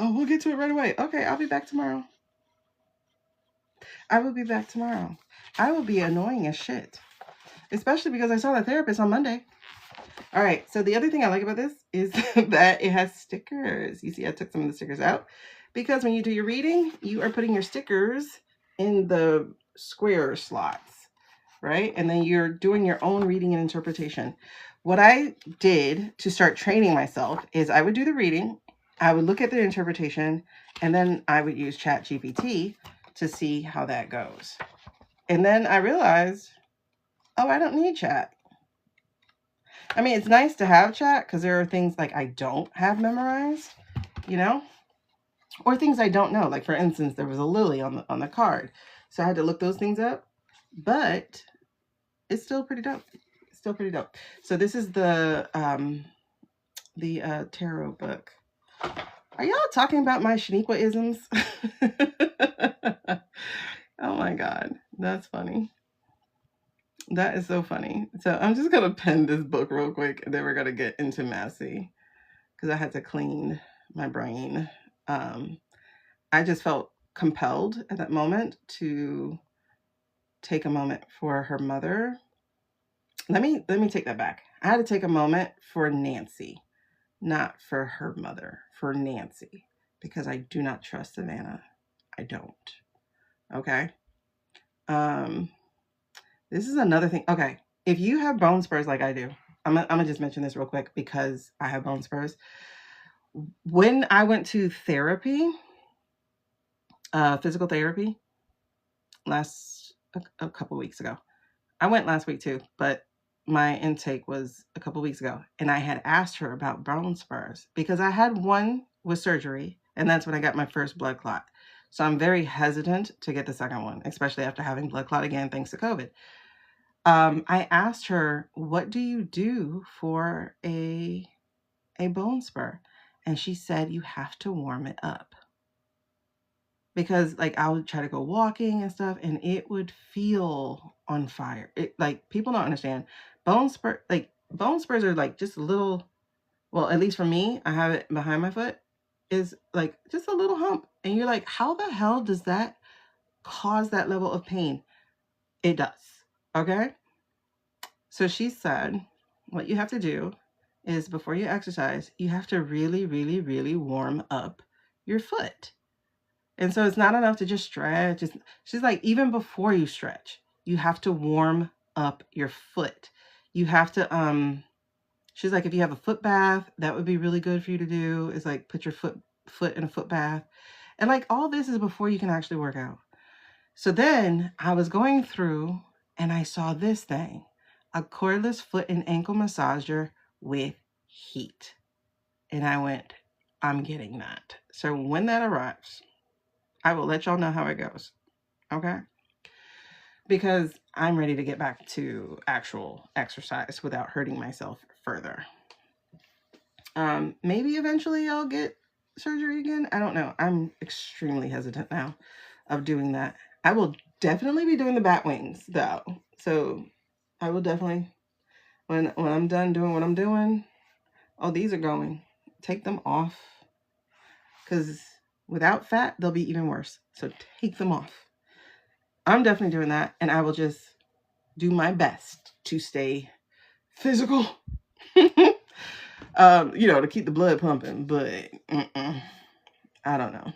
Oh, we'll get to it right away. Okay, I'll be back tomorrow. I will be back tomorrow. I will be annoying as shit. Especially because I saw the therapist on Monday. All right, so the other thing I like about this is that it has stickers. You see, I took some of the stickers out because when you do your reading, you are putting your stickers in the square slots, right? And then you're doing your own reading and interpretation. What I did to start training myself is I would do the reading, I would look at the interpretation, and then I would use ChatGPT to see how that goes. And then I realized, oh, I don't need chat. I mean, it's nice to have chat because there are things like I don't have memorized, you know, or things I don't know. Like, for instance, there was a lily on the card. So I had to look those things up, but it's still pretty dope. It's still pretty dope. So this is the tarot book. Are y'all talking about my Shaneequa isms? Oh my God, that's funny. That is so funny. So I'm just going to pen this book real quick and then we're going to get into Massie because I had to clean my brain. I just felt compelled at that moment to take a moment for her mother. Let me take that back. I had to take a moment for Nancy, not for her mother, for Nancy, because I do not trust Savannah. I don't. Okay. This is another thing. Okay. If you have bone spurs like I do, I'm gonna just mention this real quick because I have bone spurs. When I went to therapy, physical therapy, a couple weeks ago. I went last week too, but my intake was a couple weeks ago. And I had asked her about bone spurs because I had one with surgery and that's when I got my first blood clot. So I'm very hesitant to get the second one, especially after having blood clot again, thanks to COVID. I asked her, what do you do for a bone spur? And she said, you have to warm it up. Because like I would try to go walking and stuff and it would feel on fire. It, like, people don't understand. Bone spurs are like just a little, well, at least for me, I have it behind my foot, is like just a little hump. And you're like, how the hell does that cause that level of pain? It does. Okay. So she said, what you have to do is before you exercise, you have to really, really, really warm up your foot. And so it's not enough to just stretch. She's like, even before you stretch, you have to warm up your foot. You have to, she's like, if you have a foot bath, that would be really good for you to do. Is like put your foot in a foot bath. And like all this is before you can actually work out. So then I was going through and I saw this thing, a cordless foot and ankle massager with heat. And I went, I'm getting that. So when that arrives, I will let y'all know how it goes. Okay? Because I'm ready to get back to actual exercise without hurting myself further. Maybe eventually I'll get surgery again. I don't know. I'm extremely hesitant now of doing that. I will definitely be doing the bat wings though. So I will definitely, when I'm done doing what I'm doing, oh, these are going. Take them off. Because without fat, they'll be even worse. So take them off. I'm definitely doing that. And I will just do my best to stay physical. To keep the blood pumping. But I don't know.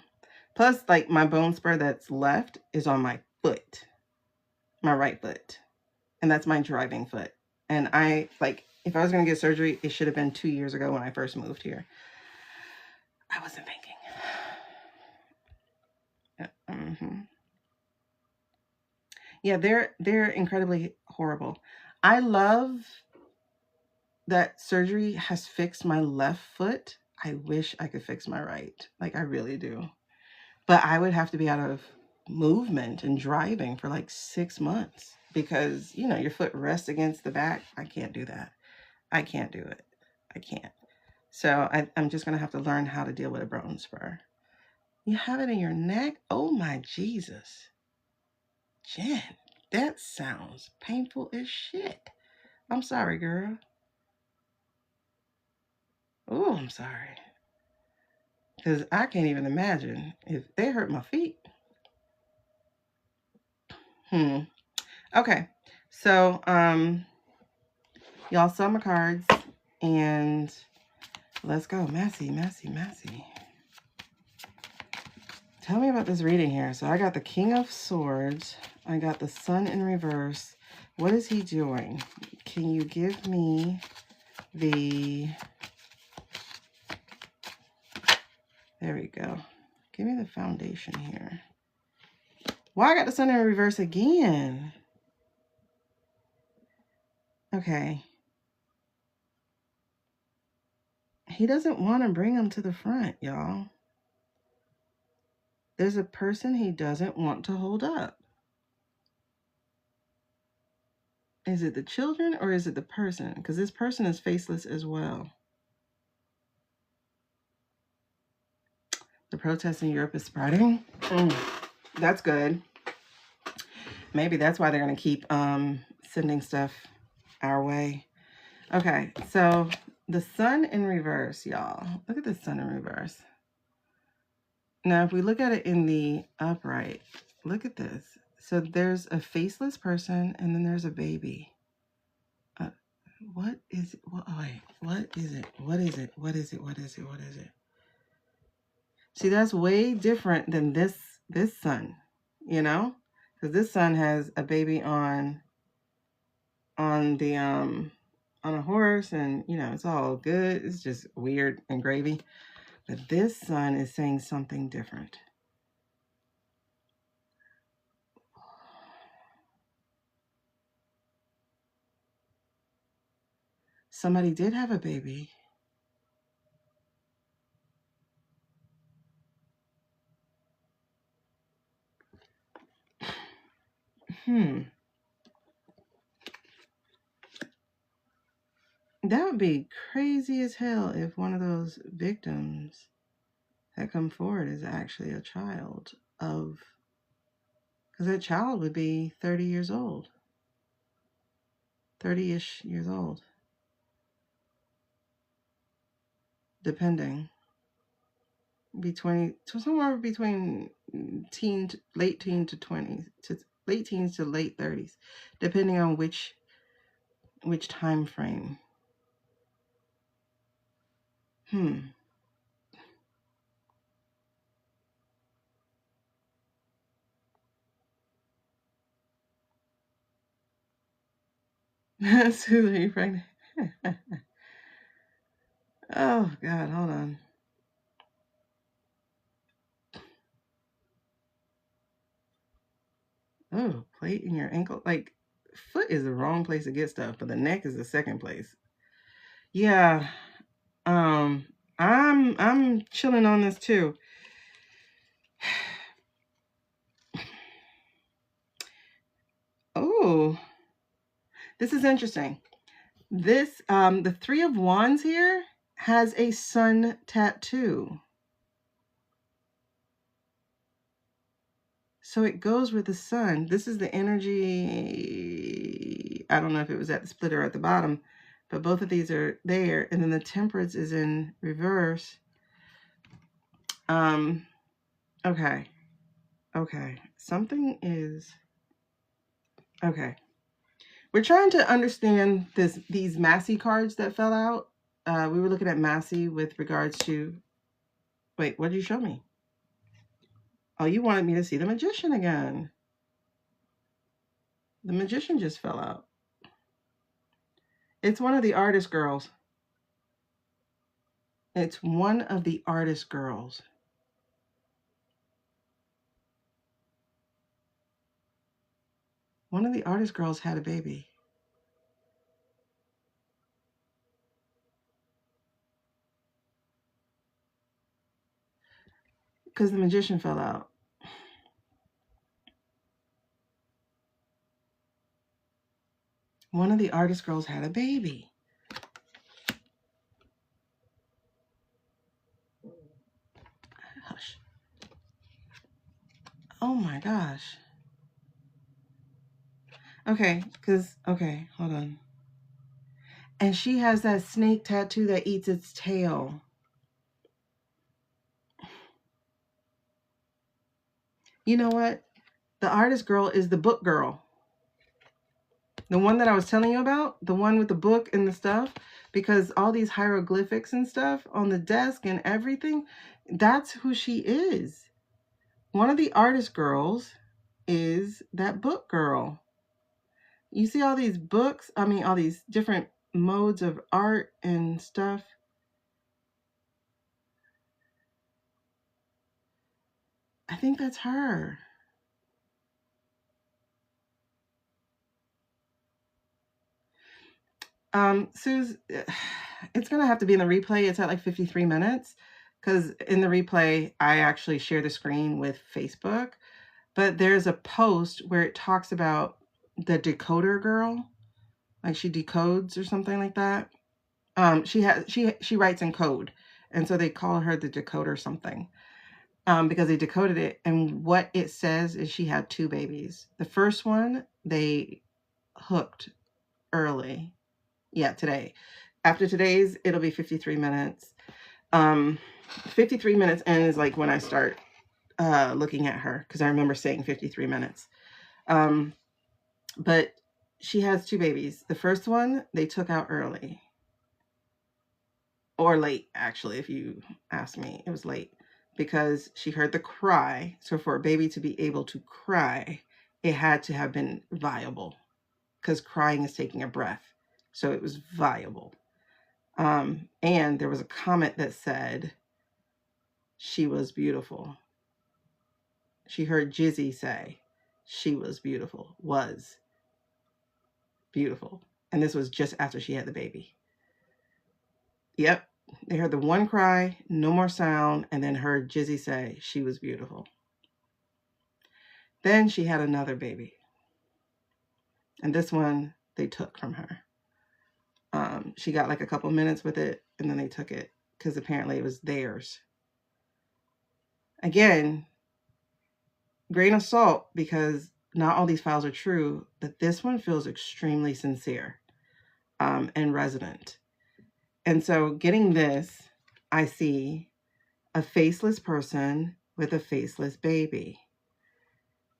Plus, like, my bone spur that's left is on my foot. My right foot. And that's my driving foot. And I, like, if I was going to get surgery, it should have been 2 years ago when I first moved here. I wasn't thinking. Yeah, they're incredibly horrible. I love that surgery has fixed my left foot. I wish I could fix my right. Like, I really do. But I would have to be out of movement and driving for like 6 months because, your foot rests against the back. I can't do that. I can't do it. I can't. So I'm just going to have to learn how to deal with a bone spur. You have it in your neck? Oh my Jesus. Jen, that sounds painful as shit. I'm sorry, girl. Oh, I'm sorry. Because I can't even imagine if they hurt my feet. Okay. So, y'all saw my cards. And let's go. Massie. Tell me about this reading here. So I got the King of Swords. I got the Sun in reverse. What is he doing? Can you give me the... There we go. Give me the foundation here. Why I got the Sun in reverse again? Okay. He doesn't want to bring him to the front, y'all. There's a person he doesn't want to hold up. Is it the children or is it the person? Because this person is faceless as well. The protests in Europe is spreading. That's good. Maybe that's why they're going to keep sending stuff our way. Okay, so the Sun in reverse, y'all. Look at the Sun in reverse. Now, if we look at it in the upright, look at this. So there's a faceless person and then there's a baby. What is it? What is it? What is it? What is it? What is it? What is it? See, that's way different than this sun, you know? Because this sun has a baby on the on a horse, and you know, it's all good. It's just weird and gravy. But this sun is saying something different. Somebody did have a baby. That would be crazy as hell if one of those victims that come forward is actually a child of, because that child would be 30 years old. 30-ish years old. Depending. Somewhere between late teen to 20s, to late teens to late 30s, depending on which time frame. Susan, are you pregnant? Oh God, hold on. Oh, plate in your ankle. Like, foot is the wrong place to get stuff, but the neck is the second place. Yeah. I'm chilling on this too. Oh, this is interesting. This the Three of Wands here has a sun tattoo. So it goes with the sun. This is the energy. I don't know if it was at the split or at the bottom, but both of these are there. And then the Temperance is in reverse. Okay. Something is... Okay. We're trying to understand these Massie cards that fell out. We were looking at Massie with regards to... Wait, what did you show me? Oh, you wanted me to see the Magician again. The Magician just fell out. It's one of the artist girls. It's one of the artist girls. One of the artist girls had a baby. Because the Magician fell out. One of the artist girls had a baby. Hush. Oh my gosh. Okay, hold on. And she has that snake tattoo that eats its tail. You know what? The artist girl is the book girl. The one that I was telling you about, the one with the book and the stuff, because all these hieroglyphics and stuff on the desk and everything, that's who she is. One of the artist girls is that book girl. You see all these books, I mean, all these different modes of art and stuff. I think that's her. Suze, it's going to have to be in the replay. It's at like 53 minutes because in the replay, I actually share the screen with Facebook. But there's a post where it talks about the decoder girl, like she decodes or something like that. She writes in code, and so they call her the decoder something because they decoded it. And what it says is she had 2 babies. The first one they hooked early. Yeah, today. After today's, it'll be 53 minutes. 53 minutes in is like when I start looking at her because I remember saying 53 minutes. But she has 2 babies. The first one they took out early. Or late, actually, if you ask me. It was late because she heard the cry. So for a baby to be able to cry, it had to have been viable because crying is taking a breath. So it was viable. And there was a comment that said she was beautiful. She heard Jizzy say she was beautiful, was beautiful. And this was just after she had the baby. Yep. They heard the one cry, no more sound, and then heard Jizzy say she was beautiful. Then she had another baby. And this one they took from her. She got like a couple minutes with it, and then they took it because apparently it was theirs. Again, grain of salt, because not all these files are true, but this one feels extremely sincere and resonant. And so getting this, I see a faceless person with a faceless baby.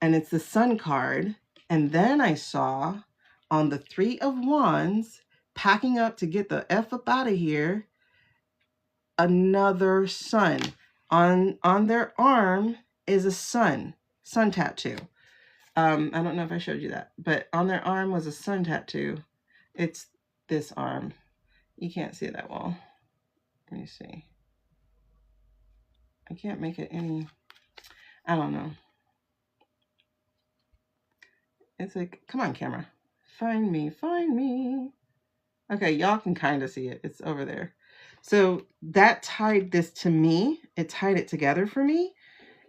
And it's the Sun card. And then I saw on the 3 of Wands, packing up to get the F up out of here, another sun. On their arm is a sun tattoo. I don't know if I showed you that, but on their arm was a sun tattoo. It's this arm. You can't see that well. Let me see. I can't make it any, I don't know. It's like, come on, camera. Find me, find me. Okay, y'all can kind of see it. It's over there. So that tied this to me. It tied it together for me.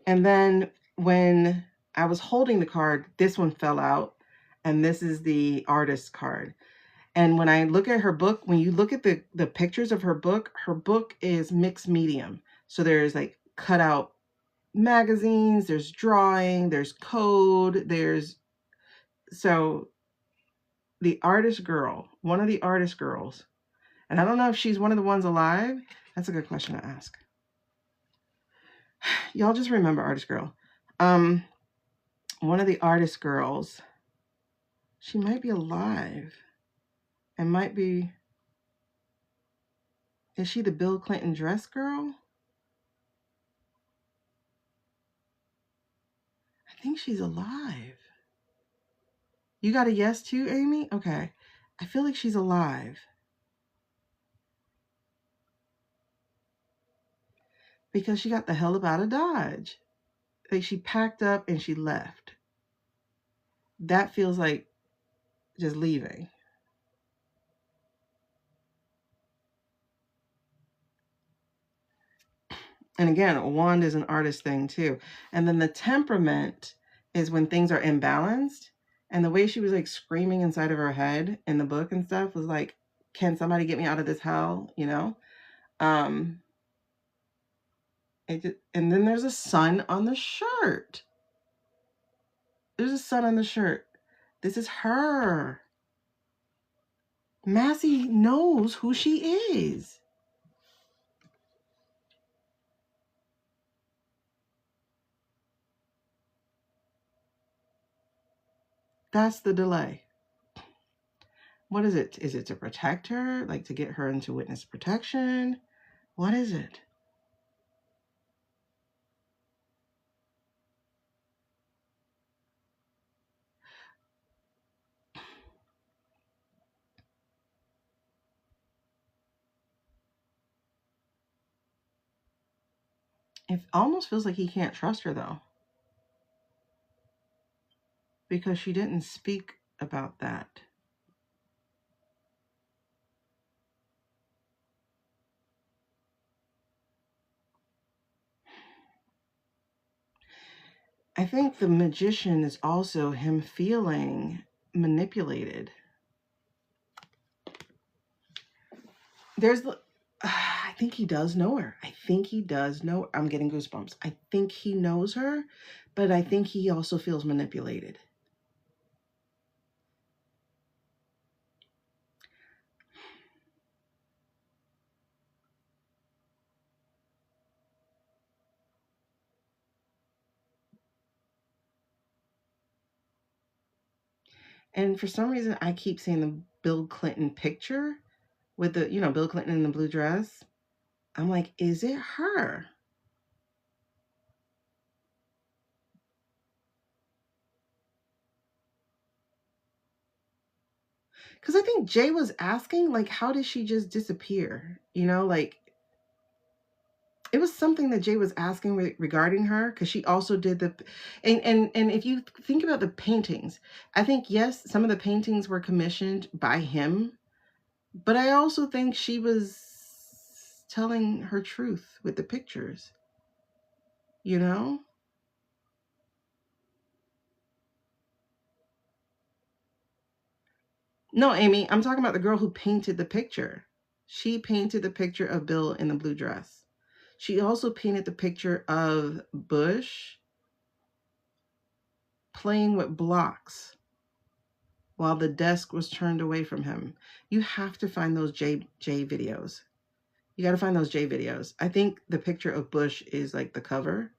And then when I was holding the card, this one fell out. And this is the artist card. And when I look at her book, when you look at the pictures of her book is mixed medium. So there's like cut out magazines, there's drawing, there's code, so the artist girl, one of the artist girls, and I don't know if she's one of the ones alive. That's a good question to ask. Y'all just remember artist girl. One of the artist girls, she might be alive. And might be, is she the Bill Clinton dress girl? I think she's alive. You got a yes too, Amy? Okay. I feel like she's alive. Because she got the hell up out of Dodge. Like she packed up and she left. That feels like just leaving. And again, a wand is an artist thing too. And then the temperament is when things are imbalanced. And the way she was like screaming inside of her head in the book and stuff was like, can somebody get me out of this hell? You know? And then there's a sun on the shirt. There's a sun on the shirt. This is her. Massie knows who she is. That's the delay. What is it? Is it to protect her? Like to get her into witness protection? What is it? It almost feels like he can't trust her though, because she didn't speak about that. I think the magician is also him feeling manipulated. I think he does know her. I think he does know. I'm getting goosebumps. I think he knows her, but I think he also feels manipulated. And for some reason, I keep seeing the Bill Clinton picture with the, Bill Clinton in the blue dress. I'm like, is it her? Because I think Jay was asking, like, how did she just disappear? Like, it was something that Jay was asking regarding her, because she also did and if you think about the paintings, I think, yes, some of the paintings were commissioned by him, but I also think she was telling her truth with the pictures, No, Amy, I'm talking about the girl who painted the picture. She painted the picture of Bill in the blue dress. She also painted the picture of Bush playing with blocks while the desk was turned away from him. You have to find those J videos. You got to find those J videos. I think the picture of Bush is like the cover.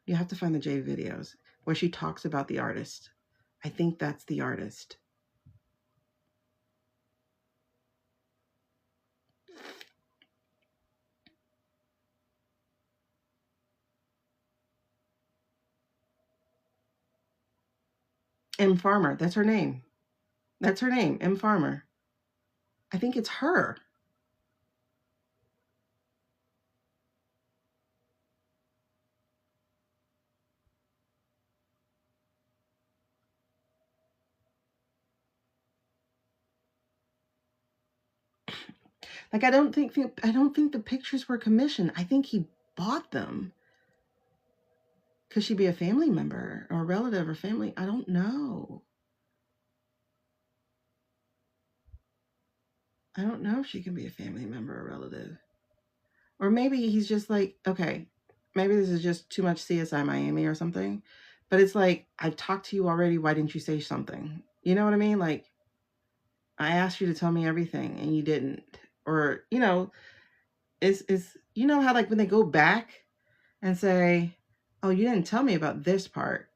You have to find the J videos where she talks about the artist. I think that's the artist. M. Farmer. That's her name. That's her name, M. Farmer. I think it's her. Like, I don't think the pictures were commissioned. I think he bought them. Could she be a family member or a relative or family? I don't know. I don't know if she can be a family member or relative. Or maybe he's just like, okay, maybe this is just too much CSI Miami or something. But it's like, I've talked to you already. Why didn't you say something? You know what I mean? Like, I asked you to tell me everything and you didn't. Or, it's how like when they go back and say, oh, you didn't tell me about this part.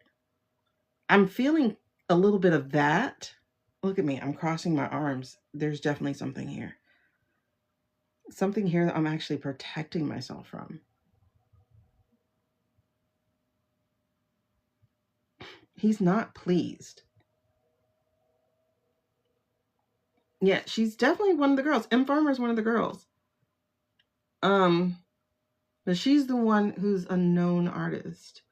I'm feeling a little bit of that. Look at me. I'm crossing my arms. There's definitely something here. Something here that I'm actually protecting myself from. He's not pleased. Yeah, she's definitely one of the girls. M. Farmer's one of the girls. But she's the one who's a known artist.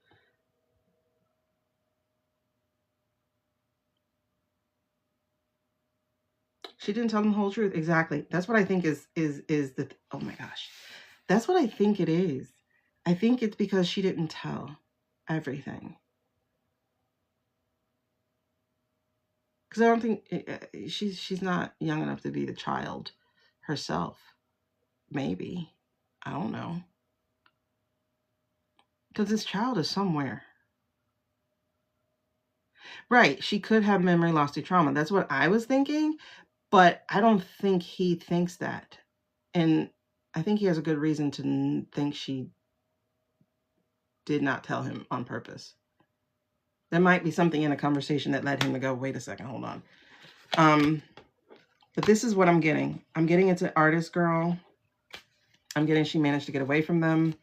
She didn't tell them the whole truth. Exactly. That's what I think is the, oh my gosh. That's what I think it is. I think it's because she didn't tell everything. Because I don't think she's not young enough to be the child herself. Maybe. I don't know. Because this child is somewhere. Right. She could have memory loss to trauma. That's what I was thinking. But I don't think he thinks that. And I think he has a good reason to think she did not tell him on purpose. There might be something in a conversation that led him to go, wait a second, hold on. But this is what I'm getting. I'm getting it's an artist girl. I'm getting she managed to get away from them.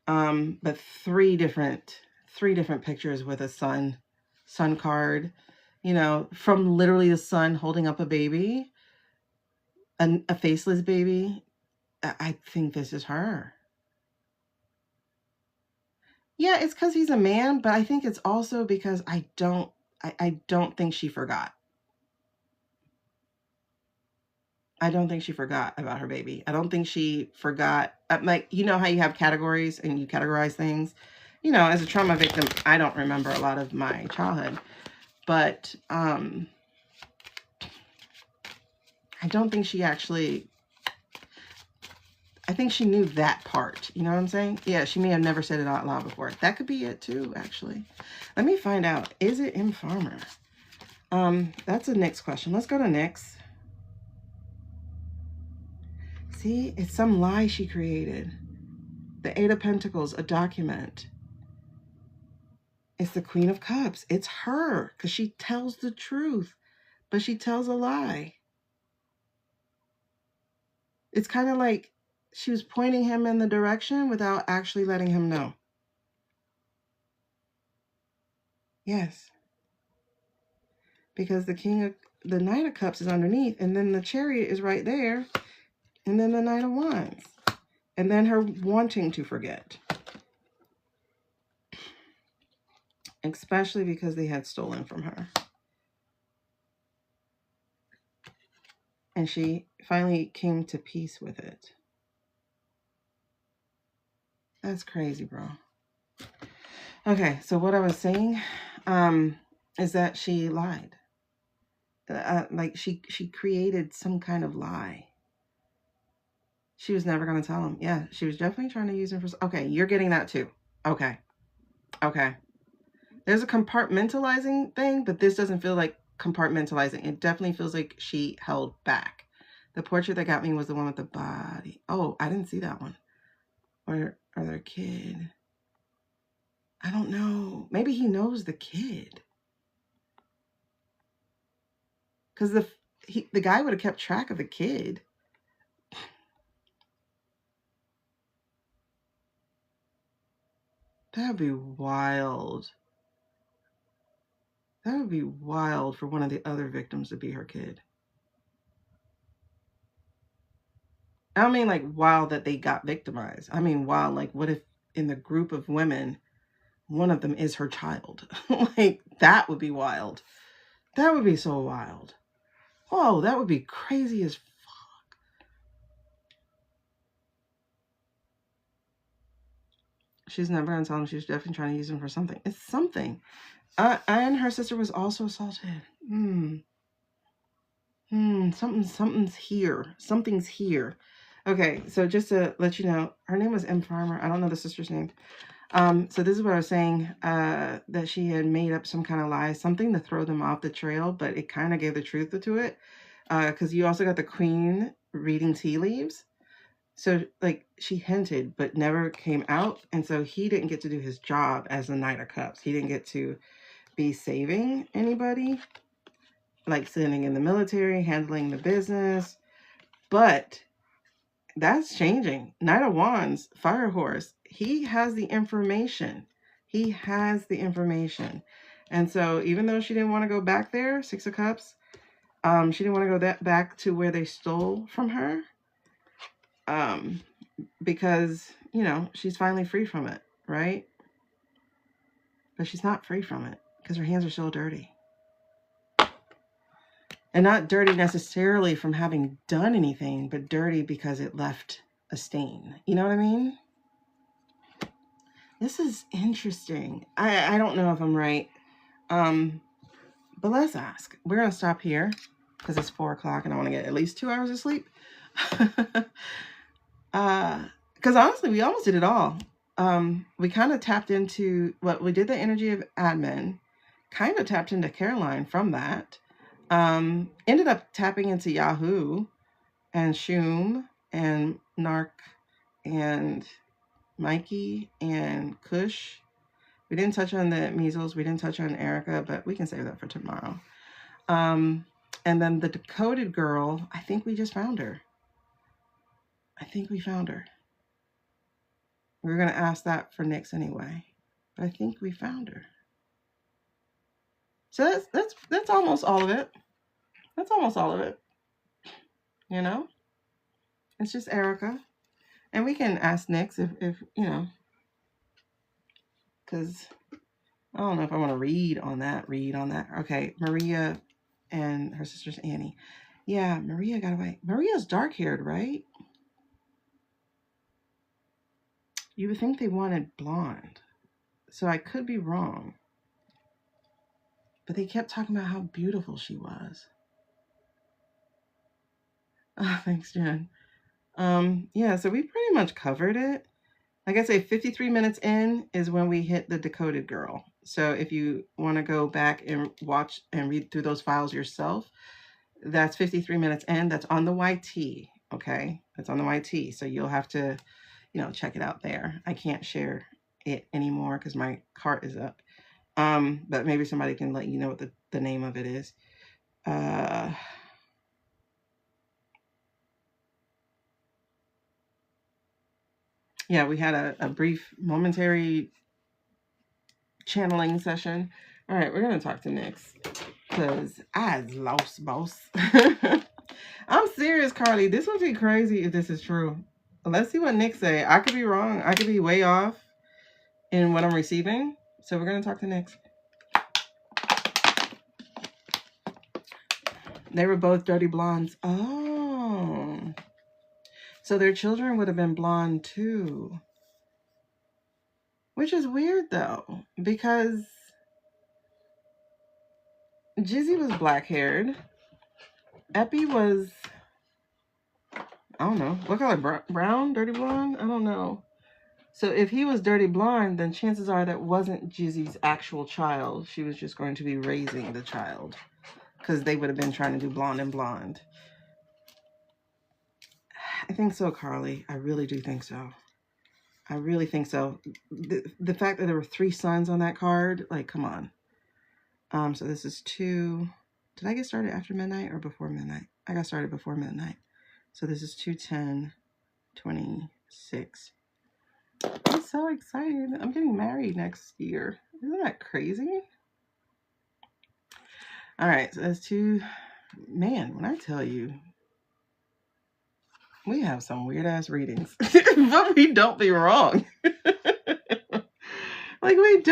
But three different pictures with a sun card, you know, from literally the sun holding up a baby, a faceless baby. I think this is her. Yeah, it's because he's a man, but I think it's also because I don't think she forgot. I don't think she forgot about her baby. I don't think she forgot. Like, you know how you have categories and you categorize things? You know, as a trauma victim, I don't remember a lot of my childhood. But I don't think she actually... I think she knew that part. You know what I'm saying? Yeah, she may have never said it out loud before. That could be it too, actually. Let me find out. Is it M. Farmer? That's a Nyx question. Let's go to Nyx. See, it's some lie she created. The Eight of Pentacles, a document. It's the Queen of Cups. It's her, because she tells the truth, but she tells a lie. It's kind of like she was pointing him in the direction without actually letting him know. Yes. Because the Knight of Cups is underneath, and then the Chariot is right there, and then the Knight of Wands. And then her wanting to forget. Especially because they had stolen from her. And she finally came to peace with it. That's crazy, bro. Okay, so what I was saying is that she lied. Like she created some kind of lie. She was never going to tell him. Yeah, she was definitely trying to use him for... Okay, you're getting that too. Okay. Okay. There's a compartmentalizing thing, but this doesn't feel like compartmentalizing. It definitely feels like she held back. The portrait that got me was the one with the body. Oh, I didn't see that one. Or their kid. I don't know. Maybe he knows the kid. Because the guy would have kept track of the kid. That would be wild. That would be wild for one of the other victims to be her kid. I don't mean like wild that they got victimized. I mean wild, like what if in the group of women, one of them is her child? Like that would be wild. That would be so wild. Oh, that would be crazy as fuck. She's never gonna tell him. She's definitely trying to use him for something. It's something. And her sister was also assaulted. Something's here. Something's here. Okay, so just to let you know, her name was M. Farmer. I don't know the sister's name. So this is what I was saying, that she had made up some kind of lie, something to throw them off the trail, but it kind of gave the truth to it. Because you also got the Queen reading tea leaves. So like she hinted, but never came out. And so he didn't get to do his job as the Knight of Cups. He didn't get to be saving anybody, like sitting in the military, handling the business. But that's changing. Knight of Wands, Fire Horse, he has the information. He has the information. And so even though she didn't want to go back there, Six of Cups, she didn't want to go back to where they stole from her. Because, you know, she's finally free from it, right? But she's not free from it because her hands are still dirty. And not dirty necessarily from having done anything, but dirty because it left a stain. You know what I mean? This is interesting. I don't know if I'm right. But let's ask. We're going to stop here because it's 4 o'clock and I want to get at least 2 hours of sleep. Because honestly, we almost did it all. We kind of tapped into what we did, the energy of admin, kind of tapped into Caroline from that. Ended up tapping into Yahoo and Shum and Narc and Mikey and Kush We didn't touch on the measles. We didn't touch on Erica, but we can save that for tomorrow. And then the Decoded girl, I think we just found her. I think we found her. We were going to ask that for Nyx anyway, but I think we found her. So that's almost all of it. That's almost all of it. You know, it's just Erica, and we can ask Nyx if you know, because I don't know if I want to read on that. Okay, Maria and her sister's Annie. Yeah, Maria got away. Maria's dark-haired, right? You would think they wanted blonde, so I could be wrong. But they kept talking about how beautiful she was. Oh, thanks, Jen. Yeah, so we pretty much covered it. Like I say, 53 minutes in is when we hit the Decoded girl. So if you want to go back and watch and read through those files yourself, that's 53 minutes in. That's on the YT, okay? That's on the YT. So you'll have to, you know, check it out there. I can't share it anymore because my cart is up. But maybe somebody can let you know what the name of it is. Yeah, we had a brief momentary channeling session. All right, we're going to talk to Nyx because I lost, boss. I'm serious, Carly. This would be crazy if this is true. Let's see what Nyx say. I could be wrong. I could be way off in what I'm receiving. So we're going to talk to Nyx. They were both dirty blondes. Oh. So their children would have been blonde too. Which is weird though, because Jizzy was black-haired. Epi was, I don't know, what color? Brown? Dirty blonde? I don't know. So if he was dirty blonde, then chances are that wasn't Jizzy's actual child. She was just going to be raising the child because they would have been trying to do blonde and blonde. I think so, Carly. I really do think so. I really think so. The fact that there were 3 sons on that card, like, come on. So this is 2. Did I get started after midnight or before midnight? I got started before midnight. So this is 2/10/26. I'm so excited. I'm getting married next year. Isn't that crazy? All right, so that's 2. Man, when I tell you, we have some weird ass readings, but we don't be wrong. Like we're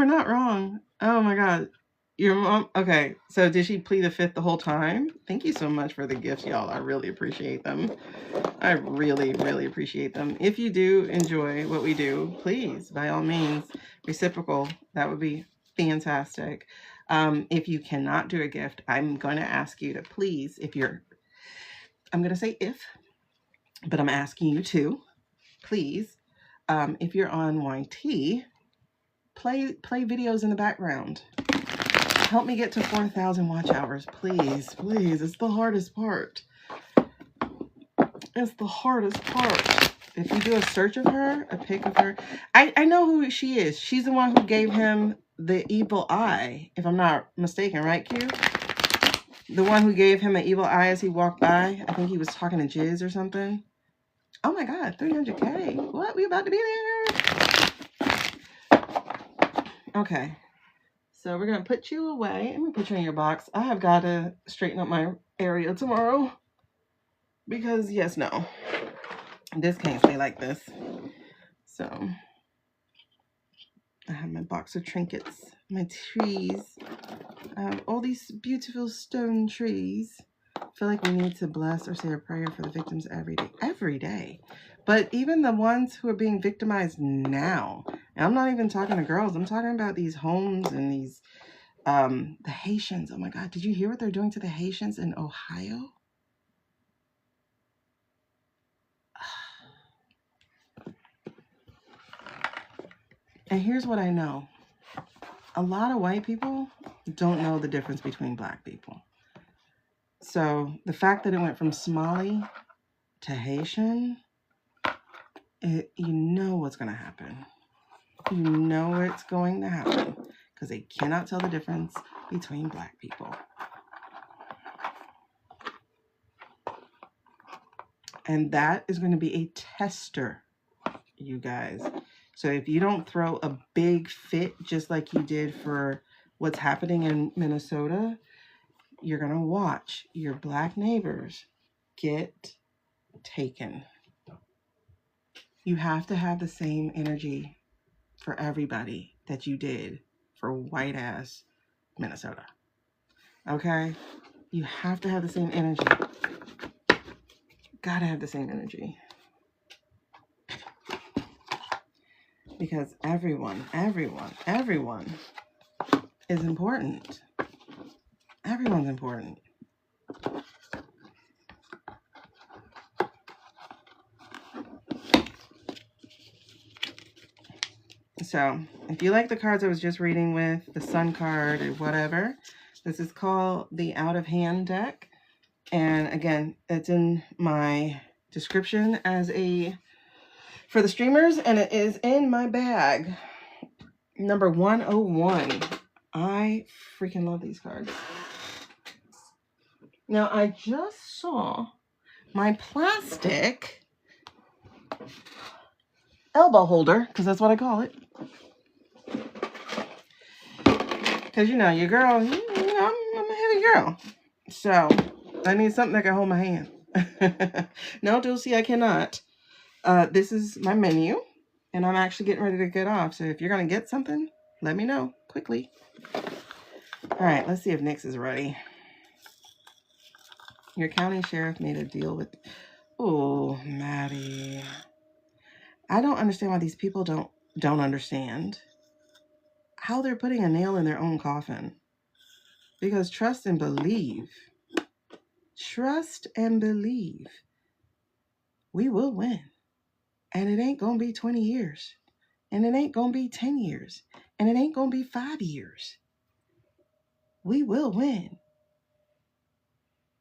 not wrong. Oh my God. Your mom, okay, so did she plead the 5th the whole time? Thank you so much for the gifts, y'all. I really appreciate them. I really, really appreciate them. If you do enjoy what we do, please, by all means, reciprocal. That would be fantastic. If you cannot do a gift, I'm going to ask you to please, I'm going to say if, but I'm asking you to, please, if you're on YT, play videos in the background. Help me get to 4,000 watch hours, please, please. It's the hardest part. It's the hardest part. If you do a search of her, a pic of her, I know who she is. She's the one who gave him the evil eye, if I'm not mistaken, right, Q? The one who gave him an evil eye as he walked by. I think he was talking to Jizz or something. Oh my God, 300K. What? We about to be there. Okay. So we're going to put you away. I'm going to put you in your box. I have got to straighten up my area tomorrow. Because, yes, no. This can't stay like this. So, I have my box of trinkets. My trees. I have all these beautiful stone trees. I feel like we need to bless or say a prayer for the victims every day. Every day. But even the ones who are being victimized now. And I'm not even talking to girls. I'm talking about these homes and these, the Haitians. Oh my God. Did you hear what they're doing to the Haitians in Ohio? And here's what I know. A lot of white people don't know the difference between black people. So the fact that it went from Somali to Haitian, you know what's going to happen. You know it's going to happen because they cannot tell the difference between Black people. And that is going to be a tester, you guys. So if you don't throw a big fit just like you did for what's happening in Minnesota, you're going to watch your Black neighbors get taken. You have to have the same energy for everybody that you did for white ass Minnesota. Okay? You have to have the same energy. Gotta have the same energy. Because everyone is important. Everyone's important. So, if you like the cards I was just reading with, the Sun card or whatever, this is called the Out of Hand deck. And again, it's in my description as for the streamers, and it is in my bag. Number 101. I freaking love these cards. Now, I just saw my plastic elbow holder, because that's what I call it. Because, you know, your girl, I'm a heavy girl. So, I need something that can hold my hand. No, Dulcie, I cannot. This is my menu, and I'm actually getting ready to get off. So if you're going to get something, let me know quickly. All right, let's see if Nyx is ready. Your county sheriff made a deal with... Oh, Maddie. I don't understand why these people don't understand how they're putting a nail in their own coffin. Because trust and believe. Trust and believe. We will win. And it ain't going to be 20 years. And it ain't going to be 10 years. And it ain't going to be 5 years. We will win.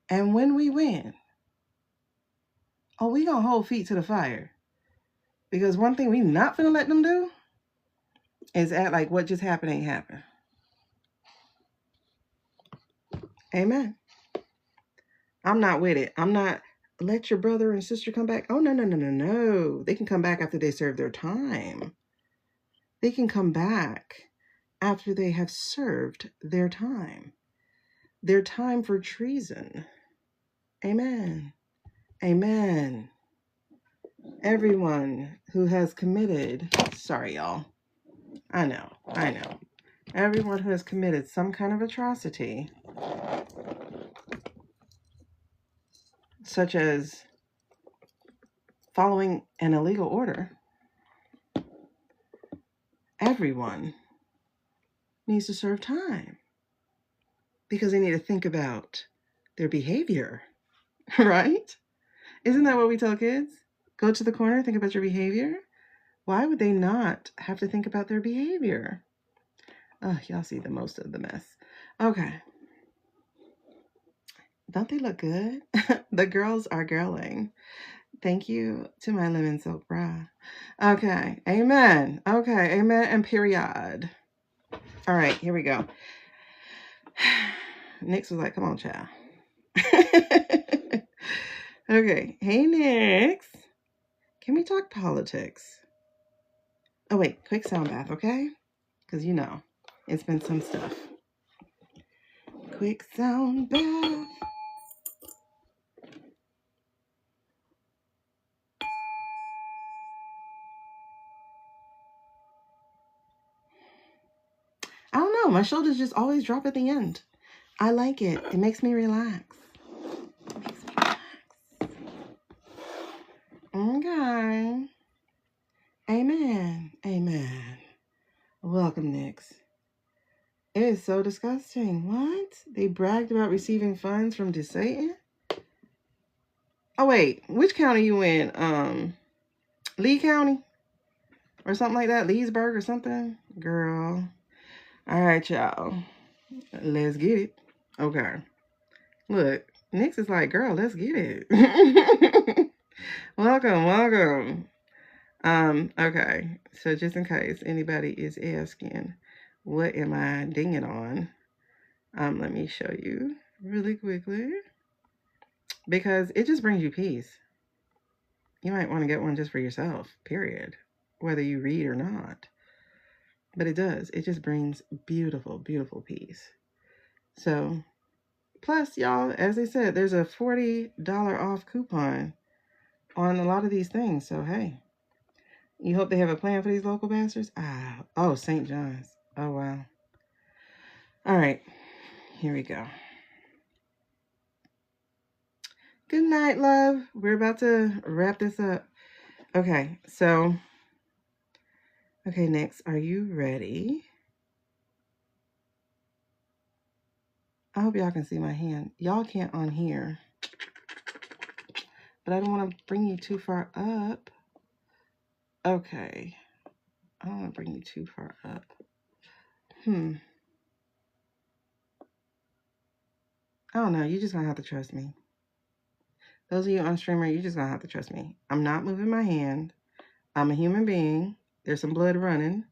And when we win, we going to hold feet to the fire. Because one thing we not going to let them do is act like what just happened ain't happened. Amen. I'm not with it. I'm not, let your brother and sister come back. Oh, no. They can come back after they serve their time. They can come back after they have served their time. Their time for treason. Amen. Amen. Everyone who has committed, sorry, y'all. I know. Everyone who has committed some kind of atrocity, such as following an illegal order, everyone needs to serve time because they need to think about their behavior, right? Isn't that what we tell kids? Go to the corner, think about your behavior. Why would they not have to think about their behavior? Oh, y'all see the most of the mess. Okay. Don't they look good? The girls are girling. Thank you to my lemon soap bra. Okay. Amen. Okay. Amen and period. All right. Here we go. Nyx was like, come on, child. Okay. Hey, Nyx. Can we talk politics? Oh, wait. Quick sound bath, okay? Because, you know, it's been some stuff. Quick sound bath. I don't know. My shoulders just always drop at the end. I like it. It makes me relax. Okay. Amen. Amen. Welcome, Nyx. It is so disgusting. What? They bragged about receiving funds from DeSatan? Oh, wait. Which county you in? Lee County? Or something like that? Leesburg or something? Girl. All right, y'all. Let's get it. Okay. Look, Nyx is like, girl, let's get it. Welcome. Okay. So just in case anybody is asking, what am I dinging on? Let me show you really quickly because it just brings you peace. You might want to get one just for yourself, period, whether you read or not. But it does. It just brings beautiful, beautiful peace. So, plus, y'all, as I said, there's a $40 off coupon on a lot of these things. So, hey, you hope they have a plan for these local bastards? Oh, St. John's. Oh, wow. All right, here we go. Good night, love. We're about to wrap this up. Okay, so, okay, next, are you ready? I hope y'all can see my hand. Y'all can't on here, but I don't want to bring you too far up. Okay, I don't want to bring you too far up. I don't know. You're just going to have to trust me. Those of you on streamer, you're just going to have to trust me. I'm not moving my hand. I'm a human being. There's some blood running,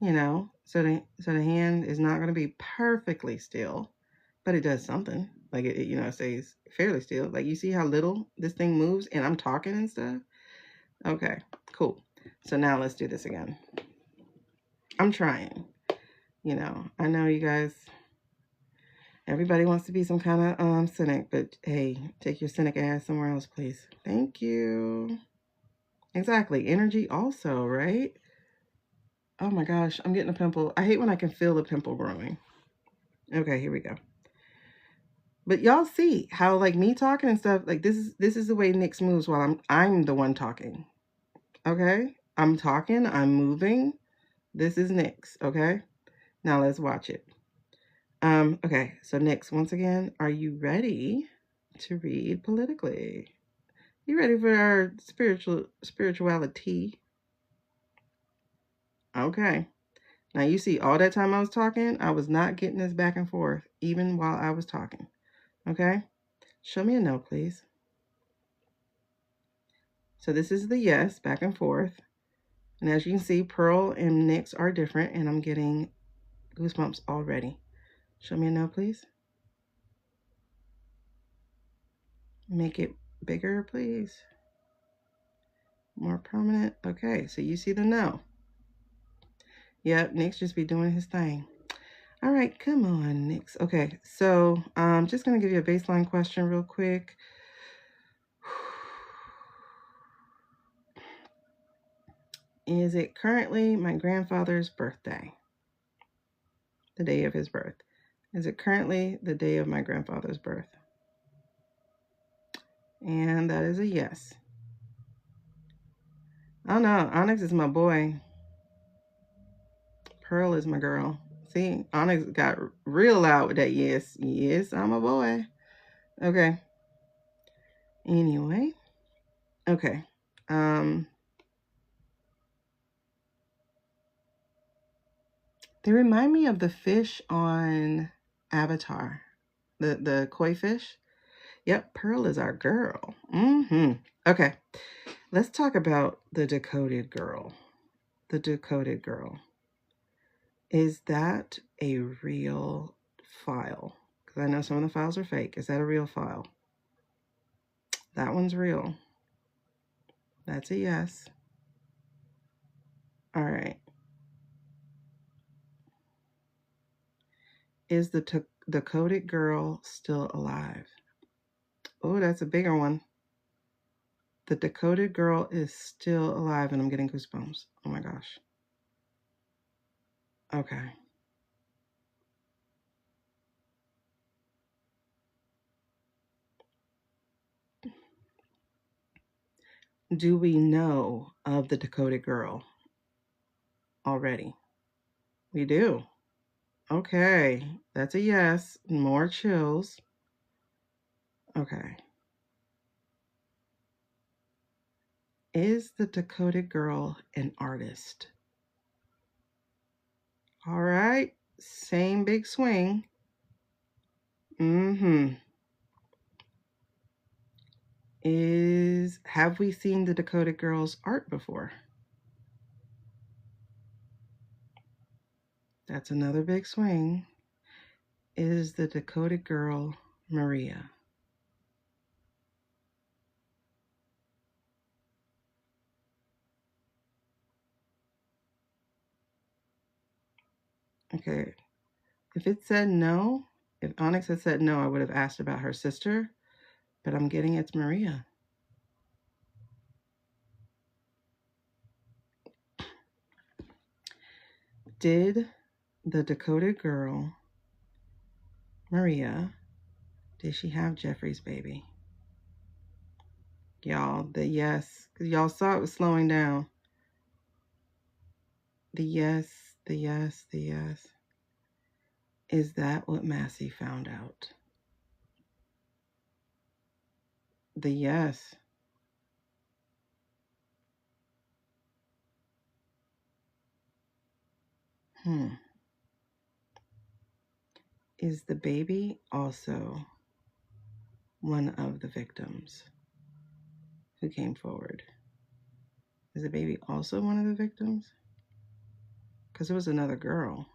you know, so the hand is not going to be perfectly still, but it does something. Like, it, you know, it stays fairly still. Like, you see how little this thing moves and I'm talking and stuff? Okay, cool. So now let's do this again. I'm trying. You know, I know you guys, everybody wants to be some kind of cynic, but hey, take your cynic ass somewhere else, please. Thank you. Exactly. Energy also, right? Oh my gosh, I'm getting a pimple. I hate when I can feel the pimple growing. Okay, here we go. But y'all see how, like, me talking and stuff, like, this is the way Nyx moves while I'm the one talking. Okay? I'm talking, I'm moving. This is Nyx, okay? Now let's watch it. Okay, so Nyx, once again, are you ready to read politically? You ready for our spirituality? Okay. Now you see all that time I was talking, I was not getting this back and forth, even while I was talking. Okay? Show me a no, please. So this is the yes, back and forth. And as you can see, Pearl and Nyx are different, and I'm getting goosebumps already. Show me a no, please. Make it bigger, please. More prominent. Okay, so you see the no. Yep, Nyx just be doing his thing. All right, come on, Nyx. Okay, so I'm just going to give you a baseline question real quick. Is it currently my grandfather's birthday? The day of his birth. Is it currently the day of my grandfather's birth? And that is a yes. Oh no, Onyx is my boy. Pearl is my girl. See, Onyx got real loud with that yes. Yes, I'm a boy. Okay. Anyway. Okay. They remind me of the fish on Avatar. The koi fish. Yep, Pearl is our girl. Okay. Let's talk about the Decoded girl. The Decoded girl. Is that a real file? Because I know some of the files are fake. Is that a real file? That one's real. That's a yes. All right. Is the Decoded girl still alive? Oh, that's a bigger one. The Decoded girl is still alive, and I'm getting goosebumps. Oh my gosh. Okay. Do we know of the Decoded girl already? We do. Okay. That's a yes. More chills. Okay. Is the Decoded girl an artist? All right. Same big swing. Have we seen the Decoded girl's art before? That's another big swing. Is the Decoded girl Maria? Okay. If it said no, if Onyx had said no, I would have asked about her sister, but I'm getting it's Maria. Did the Decoded girl, Maria, did she have Jeffrey's baby? Y'all, the yes, because y'all saw it was slowing down. The yes, the yes, the yes. Is that what Massie found out? The yes. Is the baby also one of the victims who came forward? Is the baby also one of the victims? Because it was another girl.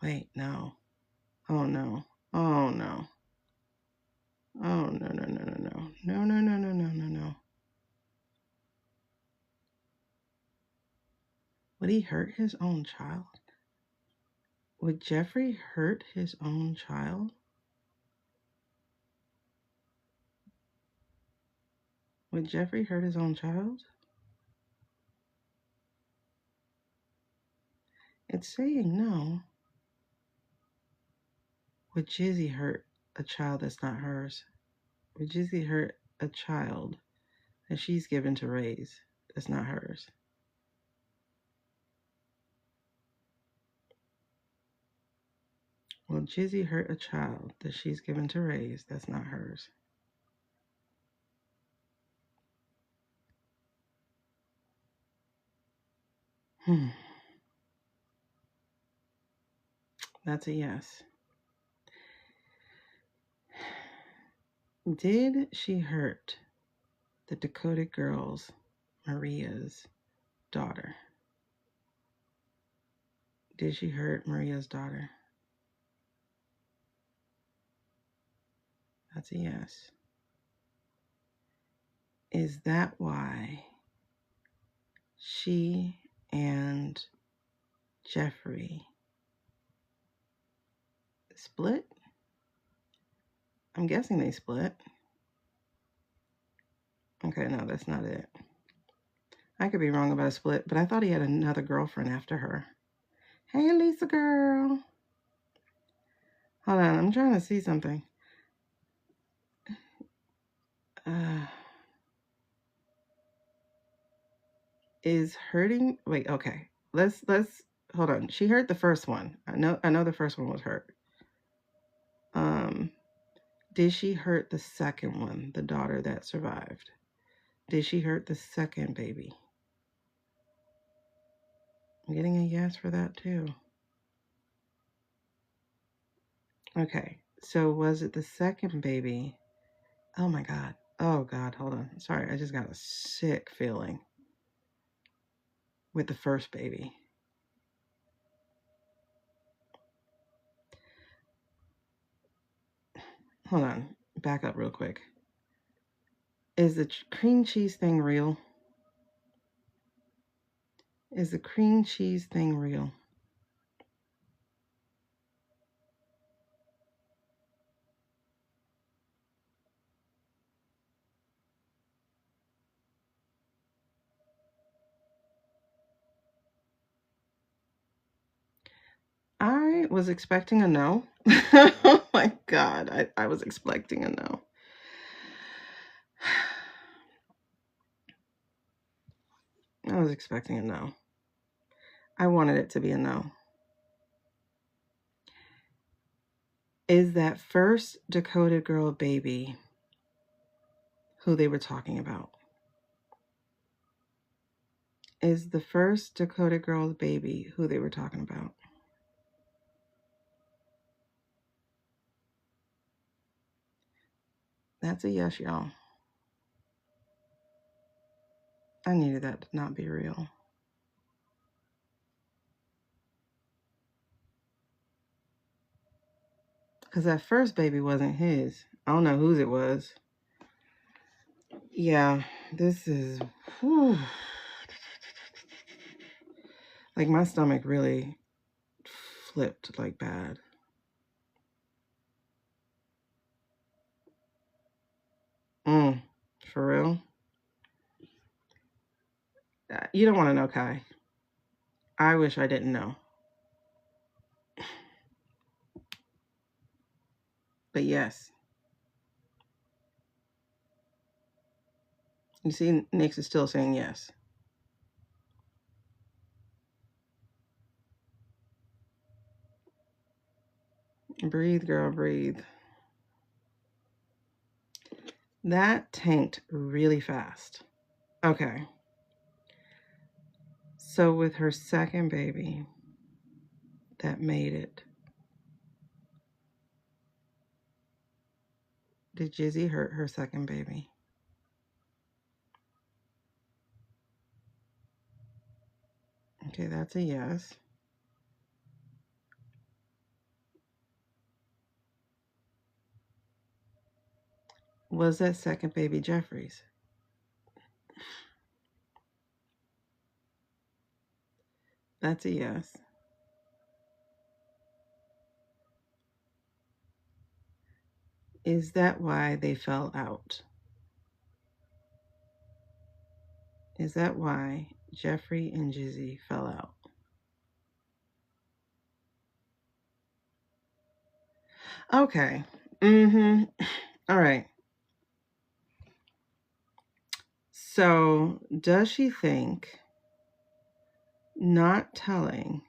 Wait, no. Oh, no. Oh, no. Oh, no, no, no, no, no. No, no, no, no, no, no, no. Would he hurt his own child? Would Jeffrey hurt his own child? Would Jeffrey hurt his own child? It's saying no. Would Jizzy hurt a child that's not hers? Would Jizzy hurt a child that she's given to raise that's not hers? Will Jizzy hurt a child that she's given to raise that's not hers? That's a yes. Did she hurt the Decoded girl's, Maria's daughter? Did she hurt Maria's daughter? That's a yes. Is that why she and Jeffrey split? I'm guessing they split. Okay, no, that's not it. I could be wrong about a split, but I thought he had another girlfriend after her. Hey, Lisa girl. Hold on, I'm trying to see something. Is hurting, wait, okay. Let's hold on. She hurt the first one. I know the first one was hurt. Did she hurt the second one, the daughter that survived? Did she hurt the second baby? I'm getting a yes for that too. Okay, so was it the second baby? Oh my God. Oh God, hold on. Sorry, I just got a sick feeling with the first baby. Hold on, back up real quick. Is the cream cheese thing real? Is the cream cheese thing real? I was expecting a no. Oh my God, I was expecting a no. I was expecting a no. I wanted it to be a no. Is that first Decoded girl baby who they were talking about? Is the first Decoded girl baby who they were talking about? That's a yes, y'all. I needed that to not be real. Because that first baby wasn't his. I don't know whose it was. Yeah, this is... Whew. Like, my stomach really flipped, like, bad. For real? You don't want to know, Kai. I wish I didn't know. But yes. You see, Nyx is still saying yes. Breathe, girl, breathe. That tanked really fast. Okay. So with her second baby that made it, did Jizzy hurt her second baby? Okay, that's a yes. Was that second baby Jeffrey's? That's a yes. Is that why they fell out? Is that why Jeffrey and Jizzy fell out? Okay. All right. So does she think not telling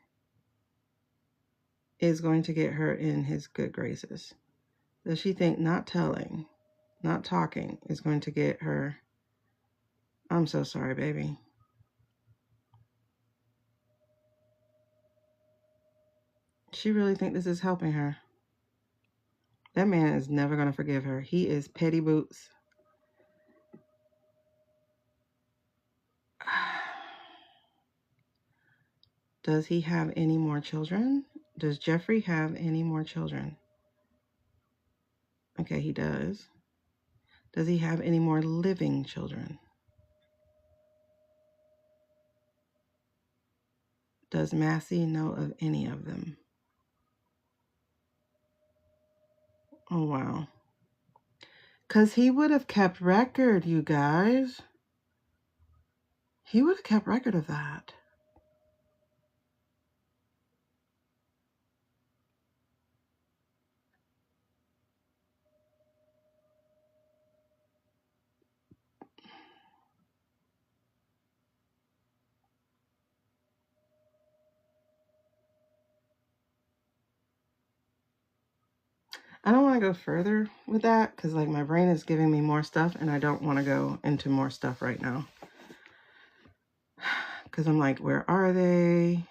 is going to get her in his good graces? Does she think not telling, not talking is going to get her, I'm so sorry, baby. She really think this is helping her? That man is never going to forgive her. He is petty boots. Does he have any more children? Does Jeffrey have any more children? Okay, he does. Does he have any more living children? Does Massie know of any of them? Oh, wow. Because he would have kept record, you guys. He would have kept record of that. I don't want to go further with that because, like, my brain is giving me more stuff and I don't want to go into more stuff right now. Because I'm like, where are they?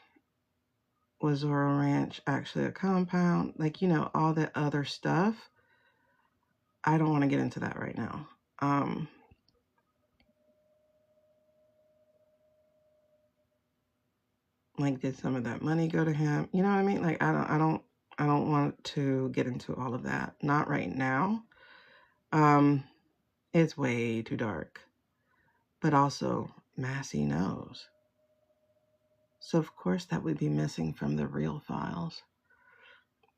Was Zorro Ranch actually a compound? Like, you know, all that other stuff. I don't want to get into that right now. Like, did some of that money go to him? You know what I mean? Like, I don't want to get into all of that. Not right now. It's way too dark. But also, Massie knows. So, of course, that would be missing from the real files.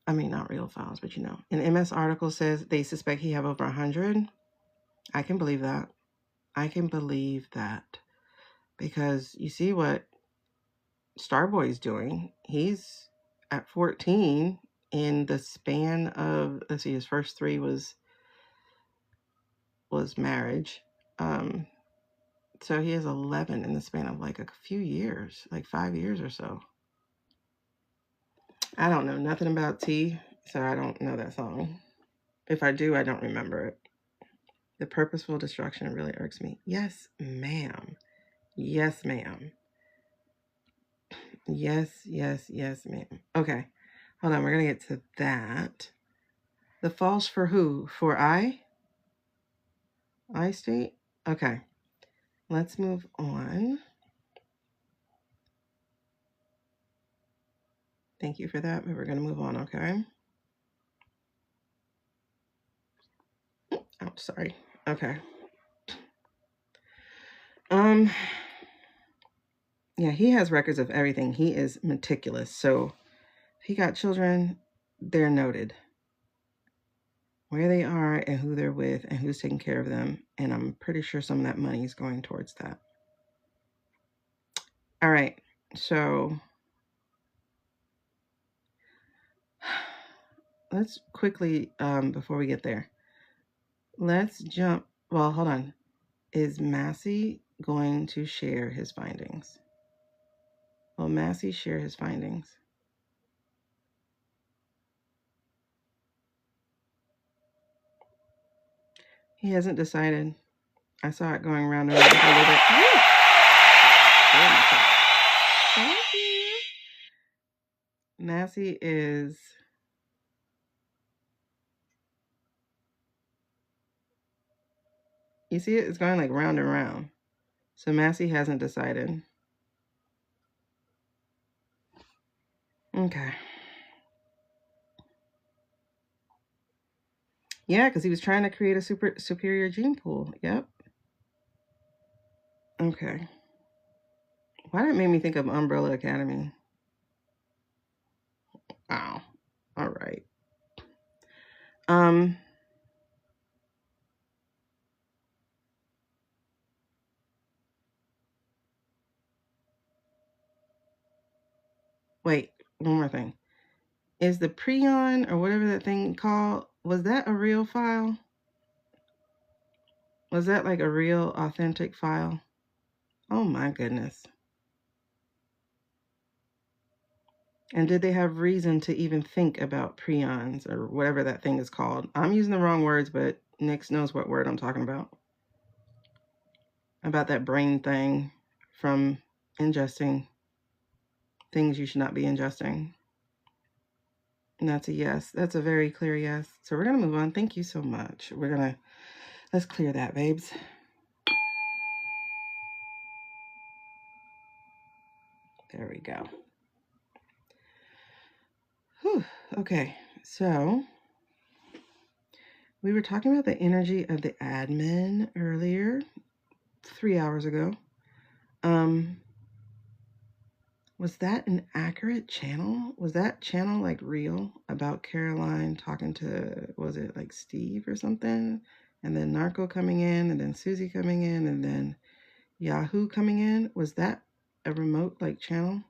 I mean, not real files, but you know. An MS article says they suspect he have over 100. I can believe that. I can believe that. Because you see what Starboy's doing. He's at 14 in the span of, let's see, his first 3 was marriage. So he has 11 in the span of like a few years, like 5 years or so. I don't know nothing about T, so I don't know that song. If I do, I don't remember it. The purposeful destruction really irks me. Yes, ma'am. Yes, ma'am. Yes, yes, yes, ma'am. Okay. Hold on, we're going to get to that. The false for who? For I? I state? Okay. Let's move on. Thank you for that, but we're going to move on, okay? out. Sorry. Okay. Yeah, he has records of everything. He is meticulous. So if he got children, they're noted. Where they are and who they're with and who's taking care of them. And I'm pretty sure some of that money is going towards that. All right. So let's quickly, before we get there, let's jump. Well, hold on. Is Massie going to share his findings? Will Massie share his findings? He hasn't decided. I saw it going round and round a little bit. Thank you. Massie is... You see it? It's going like round and round. So Massie hasn't decided. Okay. Yeah, because he was trying to create a superior gene pool. Yep. Okay. Why did it make me think of Umbrella Academy? Wow. All right. Wait, one more thing. Is the prion or whatever that thing called, was that a real file? Was that like a real authentic file? Oh my goodness. And did they have reason to even think about prions or whatever that thing is called? I'm using the wrong words, but Nix knows what word I'm talking about. About that brain thing from ingesting things you should not be ingesting. And that's a yes. That's a very clear yes. So we're going to move on. Thank you so much. Let's clear that, babes. There we go. Whew. Okay, so we were talking about the energy of the admin earlier, 3 hours ago. Was that an accurate channel? Was that channel like real about Caroline talking to, was it like Steve or something? And then Narco coming in, and then Susie coming in, and then Yahoo coming in? Was that a remote like channel?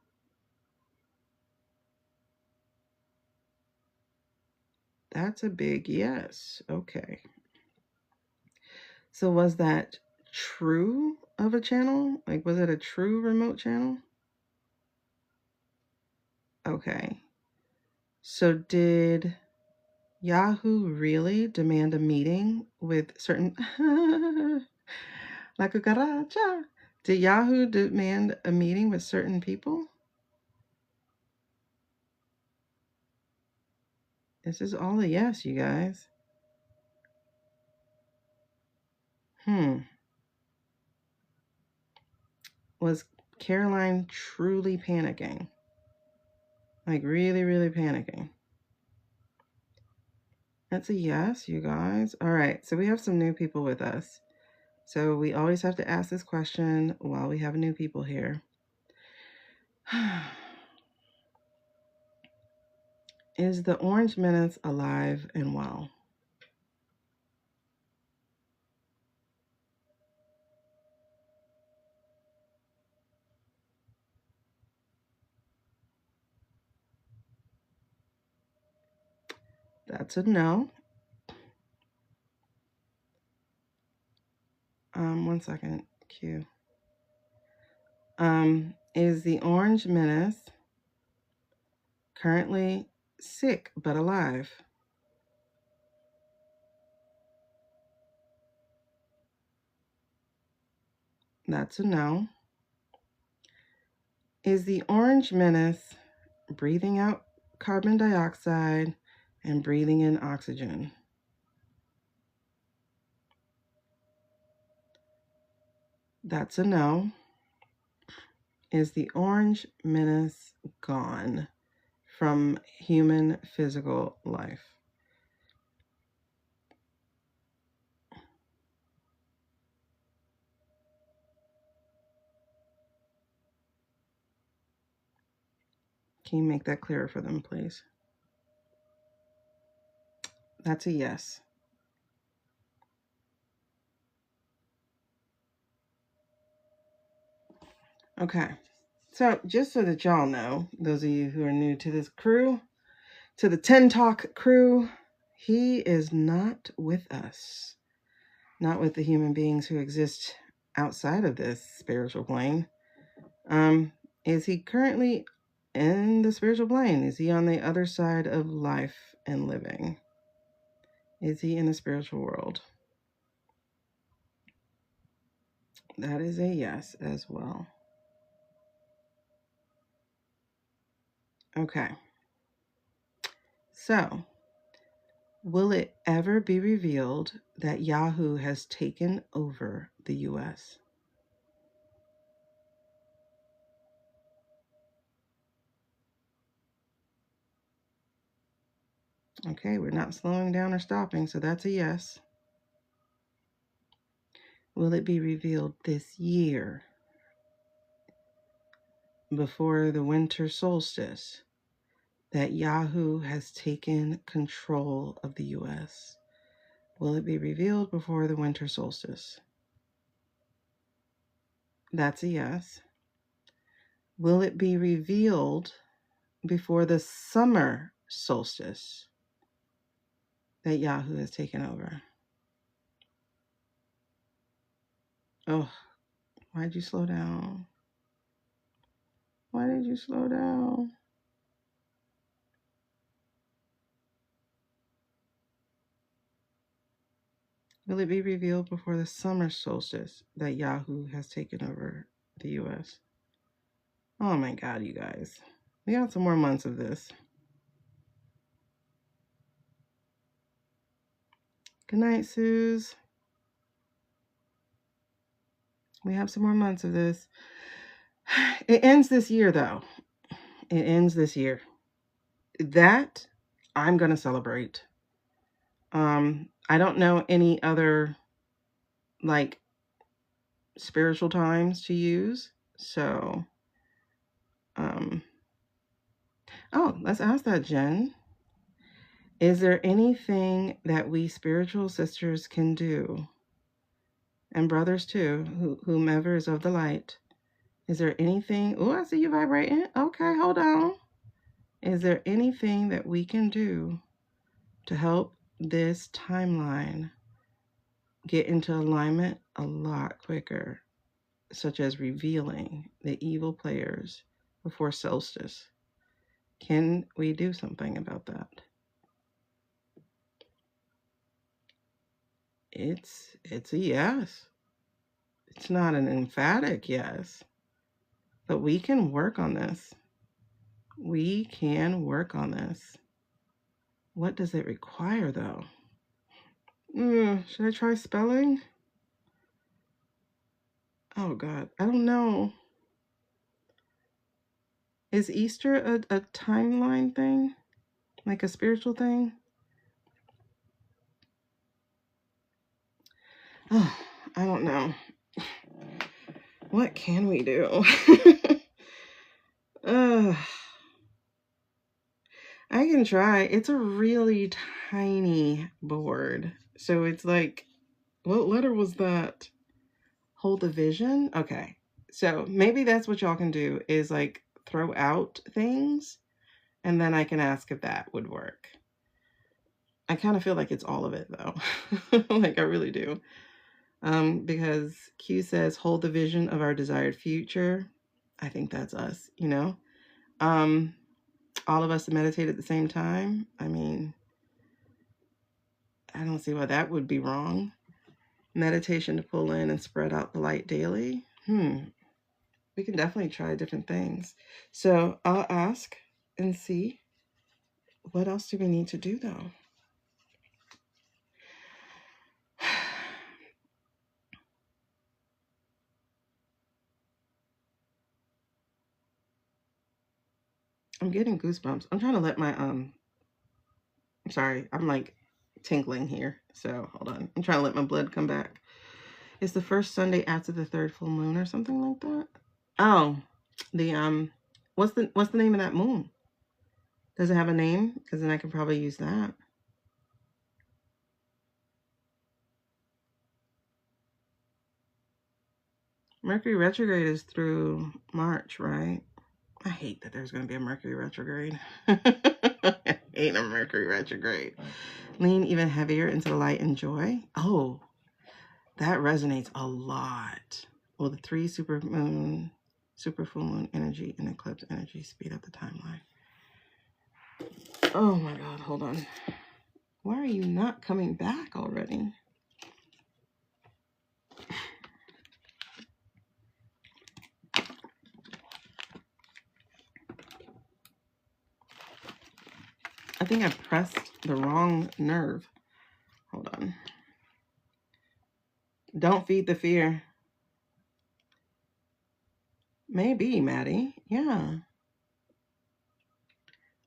That's a big yes. Okay. So was that true of a channel? Like, was it a true remote channel? Okay. So did Yahoo really demand a meeting with certain... La cucaracha. Did Yahoo demand a meeting with certain people? This is all a yes, you guys. Was Caroline truly panicking? Like really, really panicking? That's a yes, you guys. All right, so we have some new people with us. So we always have to ask this question while we have new people here. Is the Orange Menace alive and well? That's a no. One second, Q. Is the Orange Menace currently sick but alive? That's a no. Is the Orange Menace breathing out carbon dioxide and breathing in oxygen? That's a no. Is the Orange Menace gone from human physical life? Can you make that clearer for them, please? That's a yes. Okay. So just so that y'all know, those of you who are new to this crew, to the 10 Talk crew, he is not with us. Not with the human beings who exist outside of this spiritual plane. Is he currently in the spiritual plane? Is he on the other side of life and living? Is he in the spiritual world? That is a yes as well. Okay. So, will it ever be revealed that Yahoo has taken over the US? Okay, we're not slowing down or stopping, so that's a yes. Will it be revealed this year, before the winter solstice, that Yahoo has taken control of the US? Will it be revealed before the winter solstice? That's a yes. Will it be revealed before the summer solstice that Yahoo has taken over? Oh, why'd you slow down? Why did you slow down? Will it be revealed before the summer solstice that Yahoo has taken over the US? Oh my God, you guys. We got some more months of this. Good night, Suze. We have some more months of this. It ends this year, though. It ends this year. That I'm going to celebrate. I don't know any other, like, spiritual times to use. So, oh, let's ask that, Jen. Is there anything that we spiritual sisters can do, and brothers too, whomever is of the light? Is there anything? Oh, I see you vibrating. Okay, hold on. Is there anything that we can do to help this timeline get into alignment a lot quicker, such as revealing the evil players before solstice? Can we do something about that? It's a yes. It's not an emphatic yes, but we can work on this. We can work on this. What does it require, though? Should I try spelling? Oh, God. I don't know. Is Easter a timeline thing? Like a spiritual thing? Oh, I don't know. What can we do? I can try. It's a really tiny board. So it's like, what letter was that? Hold the vision? Okay. So maybe that's what y'all can do, is like throw out things, and then I can ask if that would work. I kind of feel like it's all of it, though. Like, I really do. Because Q says, hold the vision of our desired future. I think that's us, you know? All of us to meditate at the same time. I mean, I don't see why that would be wrong. Meditation to pull in and spread out the light daily. We can definitely try different things. So I'll ask and see. What else do we need to do, though? I'm getting goosebumps. I'm trying to let my, sorry, I'm like tingling here. So hold on. I'm trying to let my blood come back. It's the first Sunday after the third full moon or something like that. Oh, the, what's the name of that moon? Does it have a name? Because then I could probably use that. Mercury retrograde is through March, right? I hate that there's going to be a Mercury retrograde. I hate a Mercury retrograde. Lean even heavier into the light and joy. Oh, that resonates a lot. Well, the 3 super full moon energy and eclipse energy speed up the timeline. Oh my God, hold on. Why are you not coming back already? I think I pressed the wrong nerve. Hold on. Don't feed the fear. Maybe, Maddie. Yeah.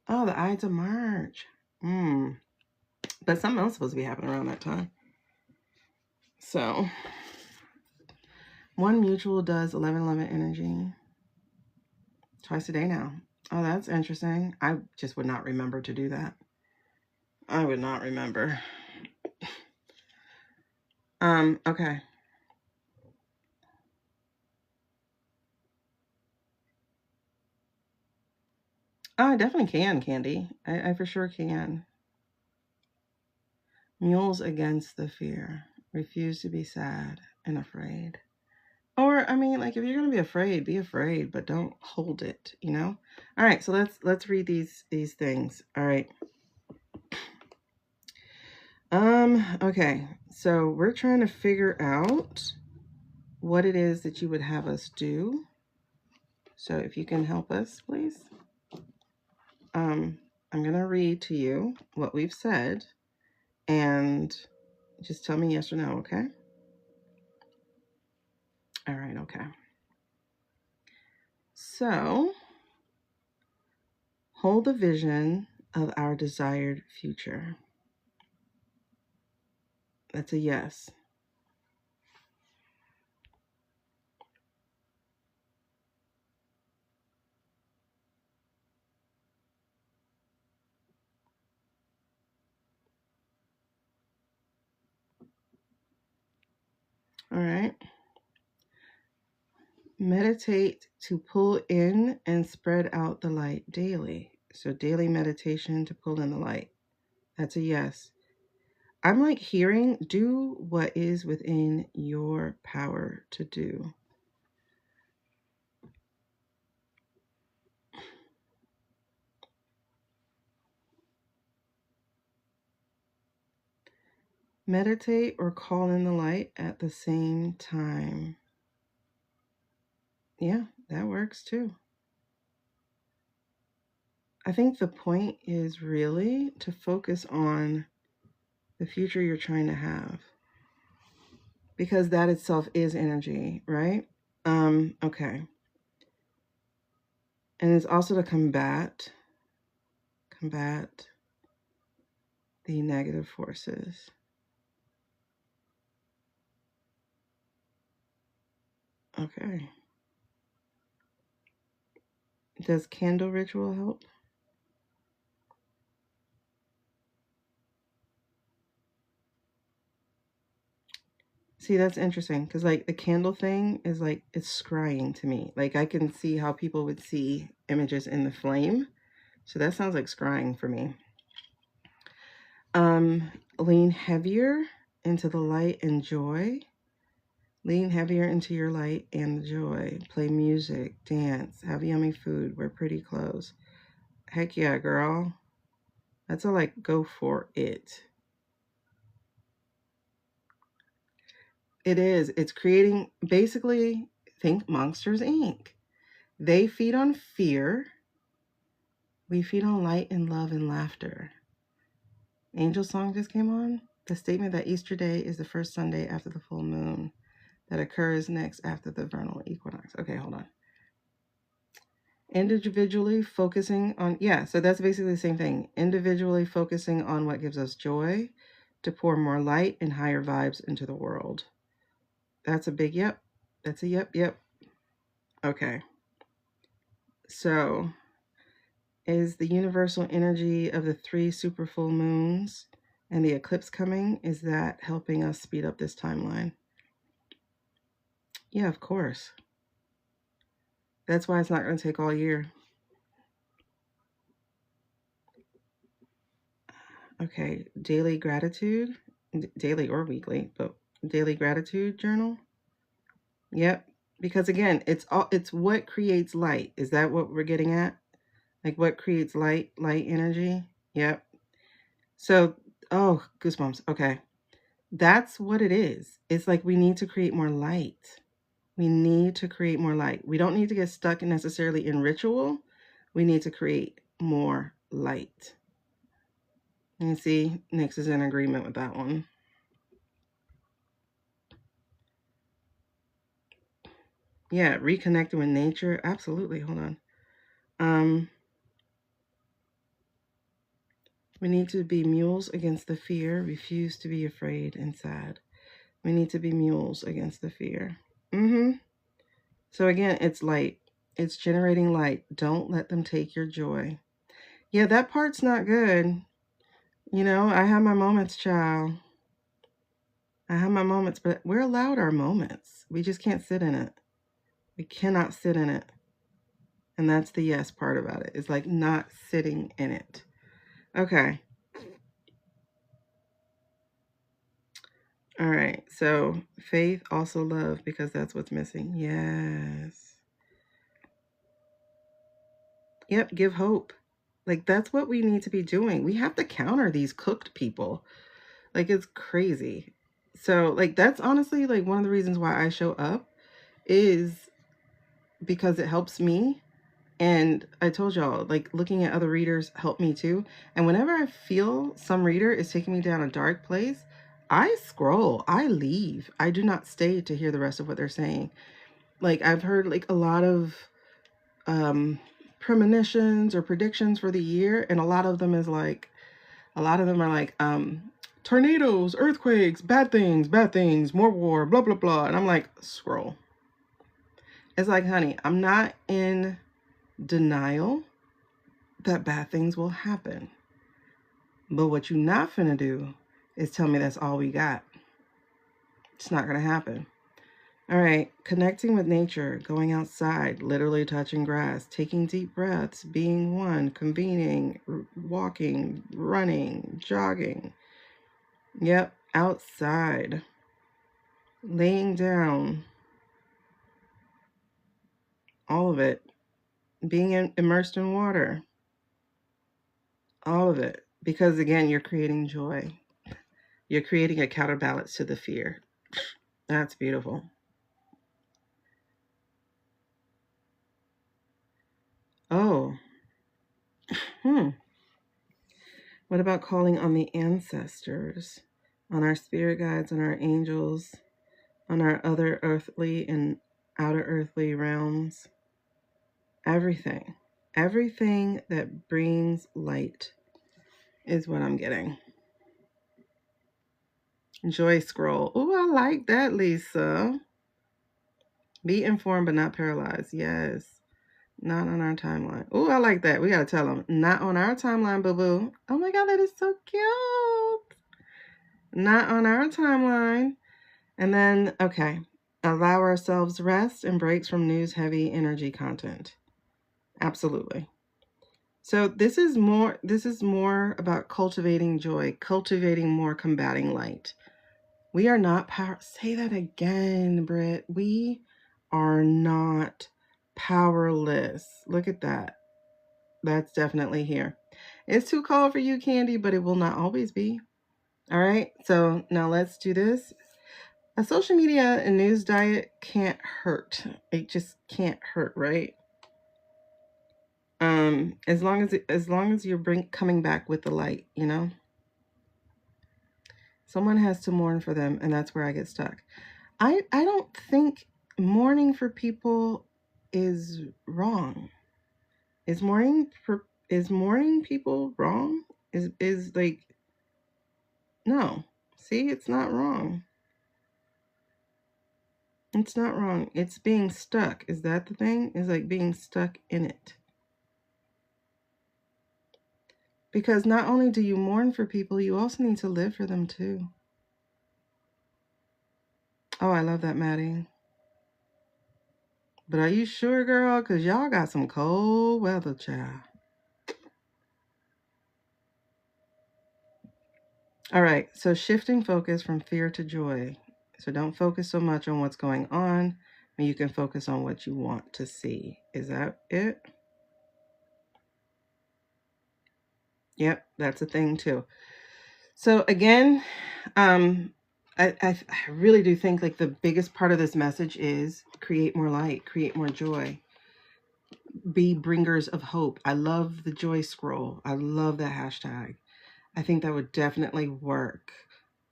Oh, the Ides of March. But something else is supposed to be happening around that time. So, one mutual does 11-11 energy. Twice a day now. Oh, that's interesting. I just would not remember to do that. I would not remember. Okay. Oh, I definitely can, Candy. I for sure can. Mules against the fear. Refuse to be sad and afraid. Or, I mean, like, if you're going to be afraid, but don't hold it, you know? All right, so let's read these things. All right. Okay, so we're trying to figure out what it is that you would have us do. So if you can help us, please. I'm going to read to you what we've said, and just tell me yes or no, okay? All right, okay. So, hold the vision of our desired future. That's a yes. All right. Meditate to pull in and spread out the light daily. So daily meditation to pull in the light. That's a yes. I'm like hearing, do what is within your power to do. Meditate or call in the light at the same time. Yeah, that works too. I think the point is really to focus on the future you're trying to have, because that itself is energy, right? Okay. And it's also to combat the negative forces. Okay. Does candle ritual help? See, that's interesting, because like the candle thing is like, it's scrying to me. Like I can see how people would see images in the flame. So that sounds like scrying for me. Lean heavier into the light and joy. Lean heavier into your light and the joy. Play music, dance, have yummy food, wear pretty clothes. Heck yeah, girl. That's a like, go for it. It is. It's creating, basically, think Monsters, Inc. They feed on fear. We feed on light and love and laughter. Angel song just came on. The statement that Easter Day is the first Sunday after the full moon that occurs next after the vernal equinox. Okay, hold on. Individually focusing on, yeah, so that's basically the same thing. Individually focusing on what gives us joy to pour more light and higher vibes into the world. That's a big yep. That's a yep. Okay. So Is the universal energy of the 3 super full moons and the eclipse coming, is that helping us speed up this timeline? Yeah, of course. That's why it's not going to take all year. Okay, daily gratitude, daily or weekly, but daily gratitude journal. Yep, because again, it's what creates light. Is that what we're getting at? Like what creates light energy? Yep. So, oh, goosebumps. Okay. That's what it is. It's like we need to create more light. We need to create more light. We don't need to get stuck necessarily in ritual. We need to create more light. You see, Nyx is in agreement with that one. Yeah, reconnecting with nature. Absolutely. Hold on. We need to be mules against the fear, refuse to be afraid and sad. We need to be mules against the fear. So again, it's light. It's generating light. Don't let them take your joy. Yeah, that part's not good. You know, I have my moments, child. I have my moments, but we're allowed our moments. We just can't sit in it. We cannot sit in it. And that's the yes part about it. It's like not sitting in it. Okay. All right. So faith, also love, because that's what's missing. Yes. Yep. Give hope. Like that's what we need to be doing. We have to counter these cooked people. Like it's crazy. So like that's honestly like one of the reasons why I show up is because it helps me. And I told y'all, like looking at other readers helped me too. And whenever I feel some reader is taking me down a dark place, I scroll, I leave. I do not stay to hear the rest of what they're saying. Like I've heard like a lot of premonitions or predictions for the year. And a lot of them are like, tornadoes, earthquakes, bad things, more war, blah, blah, blah. And I'm like, scroll. It's like, honey, I'm not in denial that bad things will happen. But what you're not finna do is tell me that's all we got. It's not gonna happen. All right, connecting with nature, going outside, literally touching grass, taking deep breaths, being one, convening, walking, running, jogging. Yep, outside. Laying down. All of it. Being immersed in water. All of it. Because again, you're creating joy. You're creating a counterbalance to the fear. That's beautiful. Oh. What about calling on the ancestors, on our spirit guides, on our angels, on our other earthly and outer earthly realms? Everything. Everything that brings light is what I'm getting. JoyScroll. Oh, I like that, Lisa. Be informed but not paralyzed. Yes. Not on our timeline. Oh, I like that. We got to tell them. Not on our timeline, boo-boo. Oh my God, that is so cute. Not on our timeline. And then, okay. Allow ourselves rest and breaks from news-heavy energy content. Absolutely. So this is more about cultivating joy, cultivating more, combating light. We are not power. Say that again, Britt. We are not powerless. Look at that. That's definitely here. It's too cold for you, Candy, but it will not always be. All right. So now let's do this. A social media and news diet can't hurt. It just can't hurt, right? As long as you're coming back with the light, you know. Someone has to mourn for them, and that's where I get stuck. I don't think mourning for people is wrong. Is mourning people wrong? Is like, no. See, it's not wrong. It's not wrong. It's being stuck. Is that the thing? Is like being stuck in it. Because not only do you mourn for people, you also need to live for them too. Oh, I love that, Maddie. But are you sure, girl? Because y'all got some cold weather, child. All right, so shifting focus from fear to joy. So don't focus so much on what's going on, and you can focus on what you want to see. Is that it? Yep, that's a thing too. So again, I really do think like the biggest part of this message is create more light, create more joy, be bringers of hope. I love the JoyScroll. I love that hashtag. I think that would definitely work.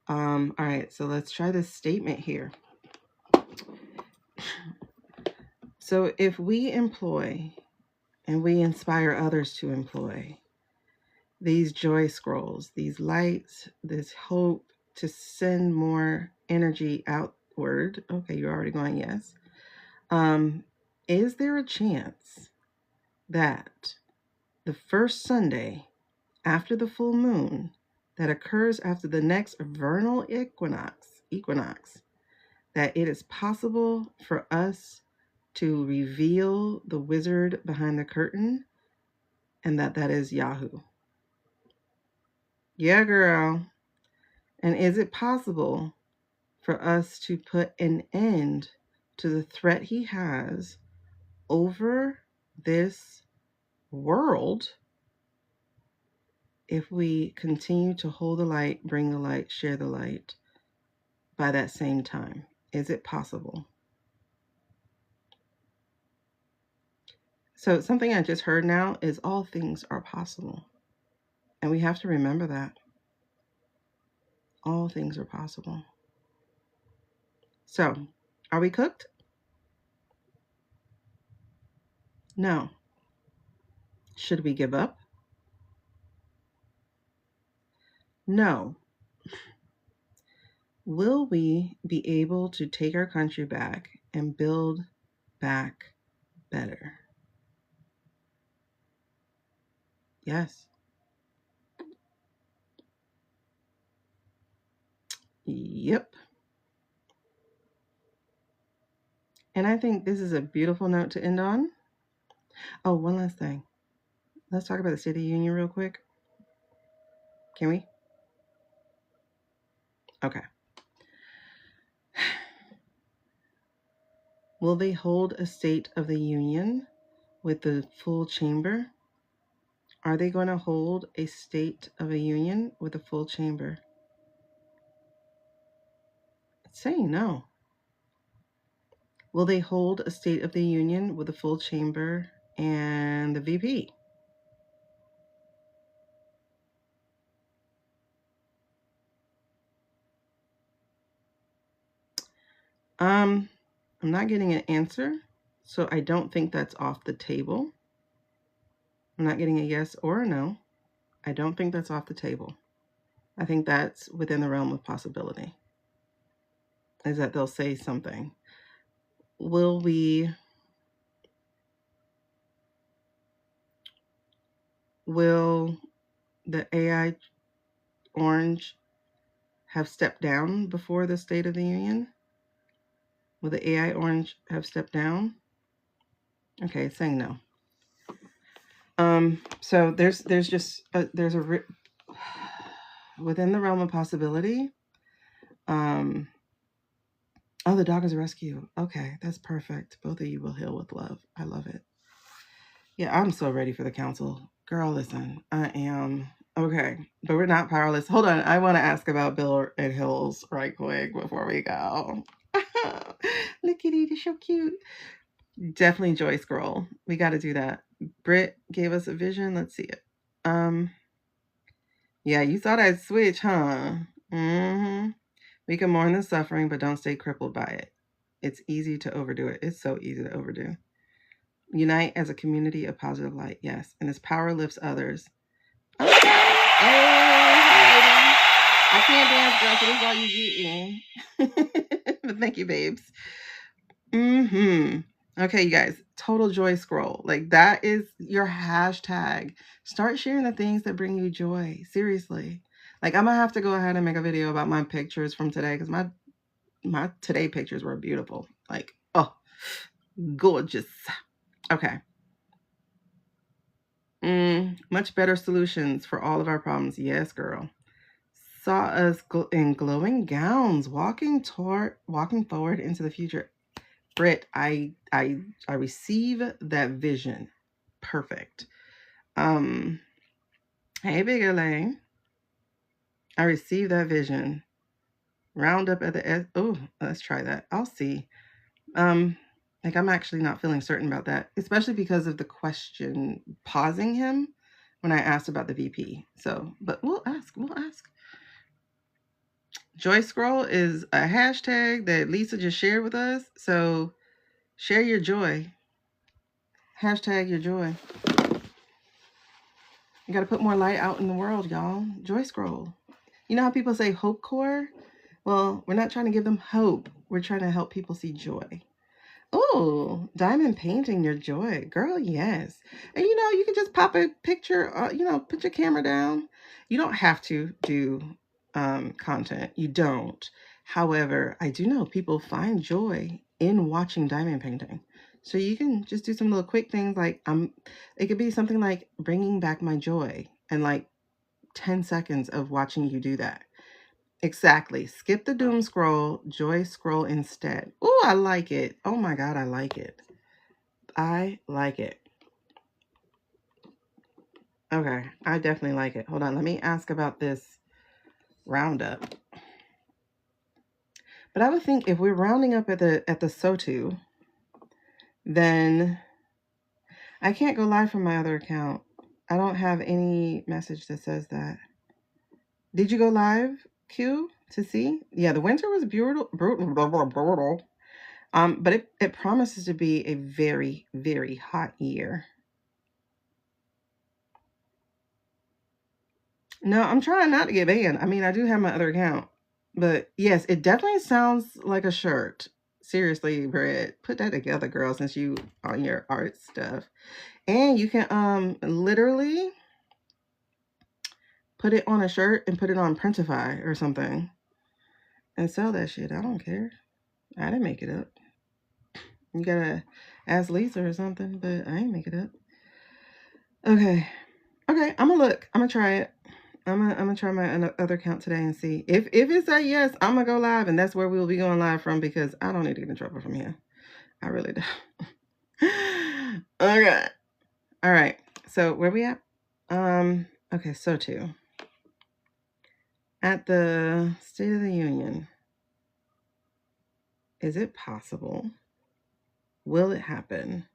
All right, so let's try this statement here. So if we employ and we inspire others to employ these JoyScrolls, these lights, this hope to send more energy outward. Okay, you're already going yes. Is there a chance that the first Sunday after the full moon that occurs after the next vernal equinox, that it is possible for us to reveal the wizard behind the curtain, and that is Yahoo? Yeah, girl. And is it possible for us to put an end to the threat he has over this world if we continue to hold the light, bring the light, share the light by that same time? Is it possible? So something I just heard now is all things are possible. And we have to remember that. All things are possible. So, are we cooked? No. Should we give up? No. Will we be able to take our country back and build back better? Yes. Yep. And I think this is a beautiful note to end on. Oh, one last thing. Let's talk about the State of the Union real quick. Can we? Okay. Will they hold a State of the Union with the full chamber? Are they going to hold a State of a Union with a full chamber? It's saying no. Will they hold a State of the Union with a full chamber and the VP? I'm not getting an answer, so I don't think that's off the table. I'm not getting a yes or a no. I don't think that's off the table. I think that's within the realm of possibility, is that they'll say something. Will the AI orange have stepped down before the State of the Union? Will the AI orange have stepped down? Okay, it's saying no. So there's just within the realm of possibility. Oh, the dog is a rescue. Okay, that's perfect. Both of you will heal with love. I love it. Yeah, I'm so ready for the council. Girl, listen, I am. Okay, but we're not powerless. Hold on, I want to ask about Bill and Hills right quick before we go. Look at it, it's so cute. Definitely JoyScroll. We got to do that. Britt gave us a vision. Let's see it. Yeah, you saw that switch, huh? Mm-hmm. We can mourn the suffering, but don't stay crippled by it. It's easy to overdo it. It's so easy to overdo. Unite as a community of positive light. Yes. And this power lifts others. Okay. Oh, I can't dance, girl, so this is all you getting. But thank you, babes. Mm-hmm. Okay, you guys, total joy scroll. Like, that is your hashtag. Start sharing the things that bring you joy. Seriously. Like, I'm gonna have to go ahead and make a video about my pictures from today, because my today pictures were beautiful. Like, oh, gorgeous. Okay. Much better solutions for all of our problems. Yes, girl. Saw us in glowing gowns, walking forward into the future. Britt, I receive that vision. Perfect. Hey, Big LA. I receive that vision. Round up at the oh, let's try that. I'll see. Like, I'm actually not feeling certain about that, especially because of the question pausing him when I asked about the VP. So, but we'll ask. JoyScroll is a hashtag that Lisa just shared with us. So share your joy. Hashtag your joy. You got to put more light out in the world, y'all. JoyScroll. You know how people say hope core? Well, we're not trying to give them hope. We're trying to help people see joy. Oh, diamond painting your joy. Girl, yes. And you can just pop a picture, put your camera down. You don't have to do content. You don't. However, I do know people find joy in watching diamond painting. So you can just do some little quick things like, it could be something like bringing back my joy, and like 10 seconds of watching you do that. Exactly. Skip the Doomscroll, JoyScroll instead. Oh, I like it. Oh my God, I like it. I like it. Okay, I definitely like it. Hold on, let me ask about this roundup. But I would think if we're rounding up at the SOTU, then I can't go live from my other account. I don't have any message that says that. Did you go live, Q, to see? Yeah, the winter was brutal. But it promises to be a very, very hot year. No, I'm trying not to get banned. I mean, I do have my other account. But yes, it definitely sounds like a shirt. Seriously, Brett, put that together, girl, since you on your art stuff. And you can literally put it on a shirt and put it on Printify or something and sell that shit. I don't care. I didn't make it up. You gotta ask Lisa or something, but I ain't make it up. Okay, I'm gonna look. I'm gonna try it. I'm gonna try my other account today and see if it's a yes. I'm gonna go live, and that's where we will be going live from, because I don't need to get in trouble from here. I really don't. Okay. All right. So where we at? Okay. SOTU. At the State of the Union, is it possible? Will it happen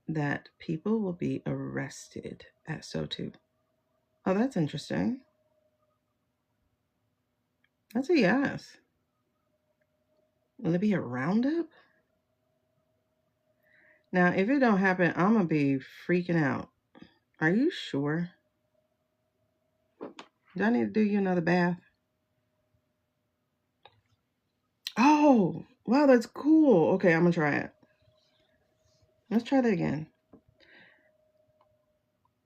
that people will be arrested at SOTU? Oh, that's interesting. That's a yes. Will it be a roundup? Now, if it don't happen, I'm going to be freaking out. Are you sure? Do I need to do you another bath? Oh, wow, that's cool. Okay, I'm going to try it. Let's try that again.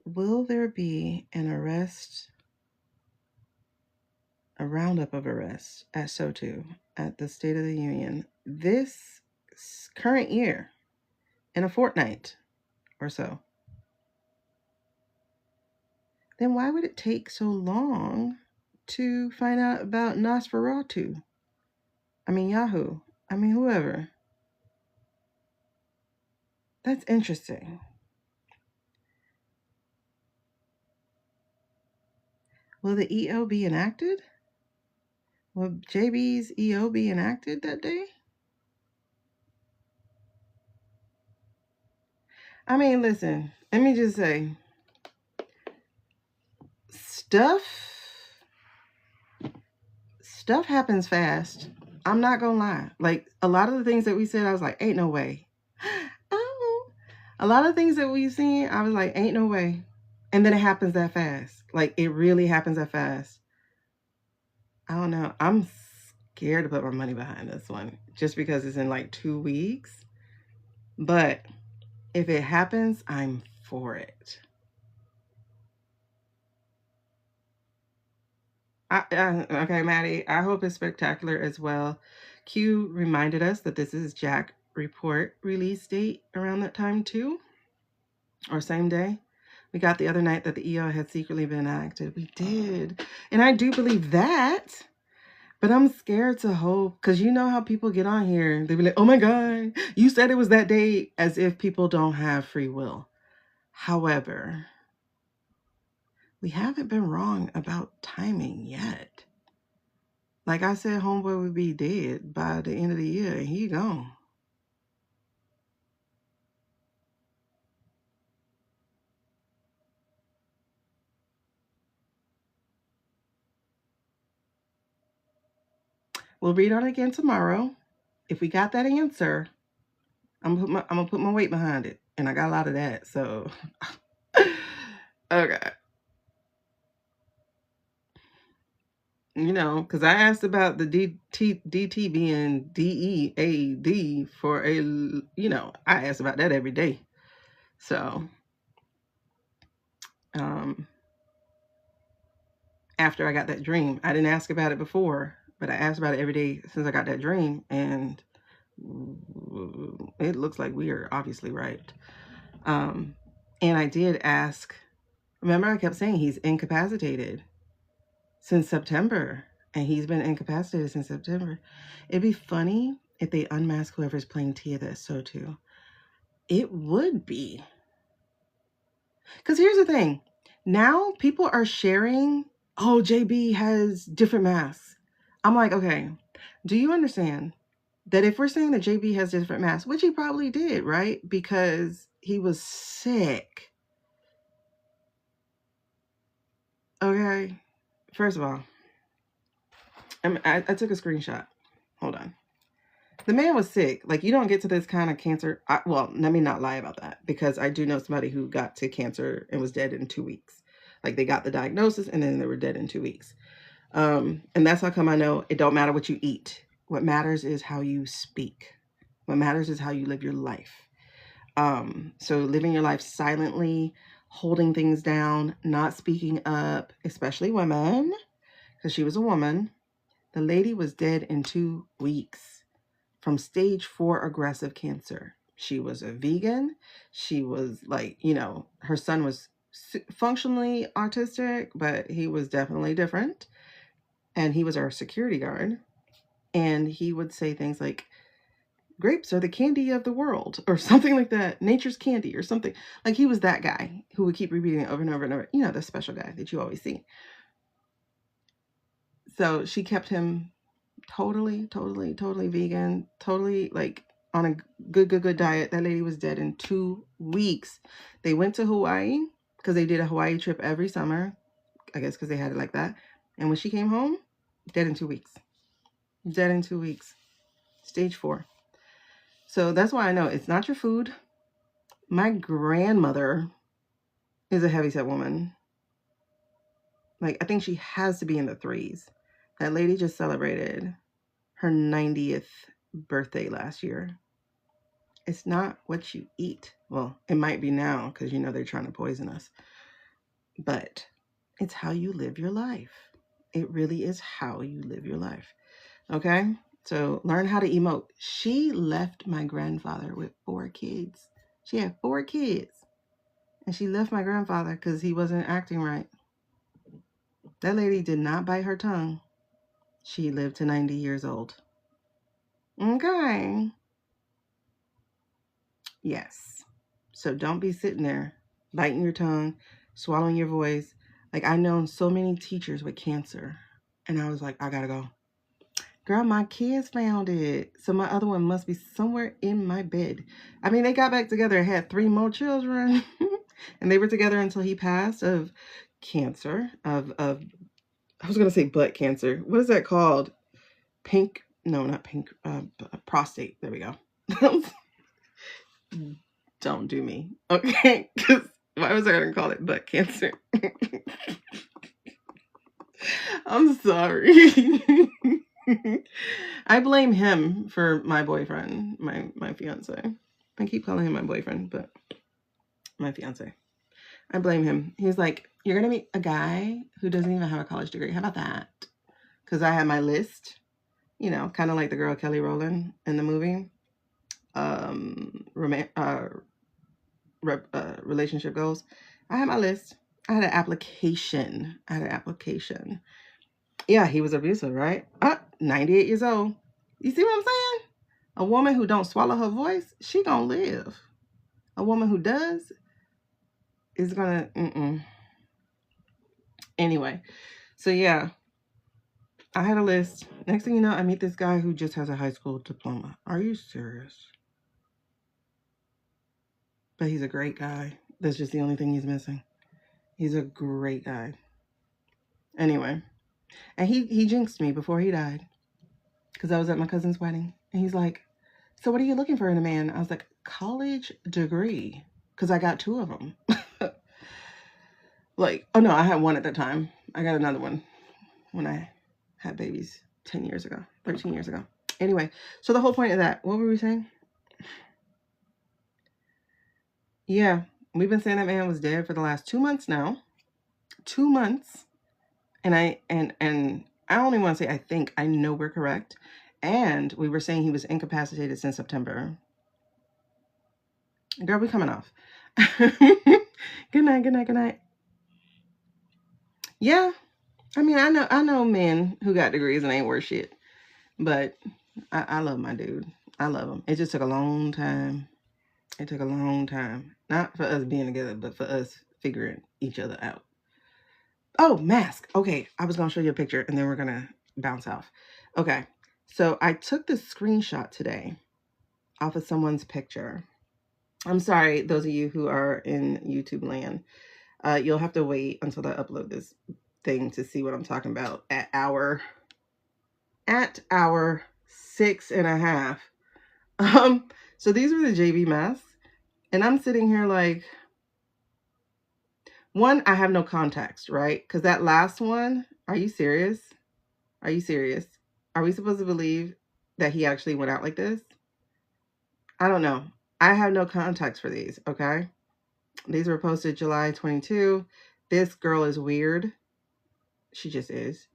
Will there be an arrest, a roundup of arrests at SOTU, at the State of the Union, this current year, in a fortnight or so? Then why would it take so long to find out about Nosferatu? I mean, Yahoo. I mean, whoever. That's interesting. Will the EO be enacted? Will JB's EO be enacted that day? I mean, listen, let me just say, stuff happens fast. I'm not gonna lie. Like, a lot of the things that we said, I was like, ain't no way. Oh, a lot of things that we've seen, I was like, ain't no way. And then it happens that fast. Like, it really happens that fast. I don't know. I'm scared to put my money behind this one just because it's in like 2 weeks. But if it happens, I'm for it. Okay, Maddie, I hope it's spectacular as well. Q reminded us that this is Jack report release date around that time too, or same day. We got the other night that the EO had secretly been active. We did. And I do believe that, but I'm scared to hope, because you know how people get on here. They be like, oh my God, you said it was that day, as if people don't have free will. However, we haven't been wrong about timing yet. Like I said, homeboy would be dead by the end of the year, and he gone. We'll read on it again tomorrow. If we got that answer, I'm gonna put my weight behind it, and I got a lot of that. So, okay. You know, because I asked about the DT being DEAD for a, you know, I asked about that every day. So, after I got that dream, I didn't ask about it before, but I asked about it every day since I got that dream, and it looks like we are obviously right. And I did ask, remember I kept saying he's incapacitated since September, and he's been incapacitated since September. It'd be funny if they unmask whoever's playing Tia that's so too. It would be. Because here's the thing. Now people are sharing, oh, JB has different masks. I'm like, okay, do you understand that if we're saying that JB has different masks, which he probably did, right? Because he was sick. Okay. First of all, I took a screenshot. Hold on. The man was sick. Like, you don't get to this kind of cancer. Well, let me not lie about that, because I do know somebody who got to cancer and was dead in 2 weeks. Like, they got the diagnosis and then they were dead in 2 weeks. And that's how come I know it don't matter what you eat. What matters is how you speak. What matters is how you live your life. So living your life silently, holding things down, not speaking up, especially women, because she was a woman. The lady was dead in 2 weeks from stage 4 aggressive cancer. She was a vegan. She was like, you know, her son was functionally autistic, but he was definitely different. And he was our security guard. And he would say things like, grapes are the candy of the world, or something like that. Nature's candy, or something. Like, he was that guy who would keep repeating it over and over and over. You know, the special guy that you always see. So she kept him totally vegan, totally like on a good diet. That lady was dead in 2 weeks. They went to Hawaii because they did a Hawaii trip every summer, I guess because they had it like that. And when she came home, dead in 2 weeks. Dead in 2 weeks. Stage 4. So that's why I know it's not your food. My grandmother is a heavyset woman. Like, I think she has to be in the 3s. That lady just celebrated her 90th birthday last year. It's not what you eat. Well, it might be now because, you know, they're trying to poison us. But it's how you live your life. It really is how you live your life. Okay? So learn how to emote. She left my grandfather with 4 kids. She had 4 kids. And she left my grandfather because he wasn't acting right. That lady did not bite her tongue. She lived to 90 years old. Okay. Yes. So don't be sitting there biting your tongue, swallowing your voice. Like, I know so many teachers with cancer. And I was like, I gotta go. Girl, my kids found it. So my other one must be somewhere in my bed. I mean, they got back together and had 3 more children. And they were together until he passed of cancer. Of I was going to say butt cancer. What is that called? Pink? No, not pink. Prostate. There we go. Don't do me. Okay? Because why was I going to call it butt cancer? I'm sorry. I blame him for my boyfriend, my fiance. I keep calling him my boyfriend, but my fiance. I blame him. He's like, you're going to meet a guy who doesn't even have a college degree. How about that? Because I had my list, you know, kind of like the girl Kelly Rowland in the movie. Relationship goals. I had my list. I had an application. Yeah, he was abusive, right? 98 years old. You see what I'm saying? A woman who don't swallow her voice, she gonna live. A woman who does is gonna, Anyway, so yeah, I had a list. Next thing you know, I meet this guy who just has a high school diploma. Are you serious? But he's a great guy. That's just the only thing he's missing. He's a great guy. Anyway, and he jinxed me before he died because I was at my cousin's wedding. And he's like, so what are you looking for in a man? I was like, college degree, because I got 2 of them. Like, oh no, I had 1 at the time. I got another one when I had babies 13 years ago. Anyway, so the whole point of that, what were we saying? Yeah, we've been saying that man was dead for the last 2 months now. 2 months. And I only want to say, I think I know we're correct. And we were saying he was incapacitated since September. Girl, we coming off. Good night. Yeah. I mean, I know men who got degrees and ain't worth shit. But I love my dude. I love him. It just took a long time. It took a long time. Not for us being together, but for us figuring each other out. Oh, mask. Okay, I was going to show you a picture and then we're going to bounce off. Okay, so I took this screenshot today off of someone's picture. I'm sorry, those of you who are in YouTube land. You'll have to wait until I upload this thing to see what I'm talking about at hour 6.5. So these are the JV masks. And I'm sitting here like, one, I have no context, right? Because that last one, are you serious? Are you serious? Are we supposed to believe that he actually went out like this? I don't know. I have no context for these, okay? These were posted July 22. This girl is weird. She just is.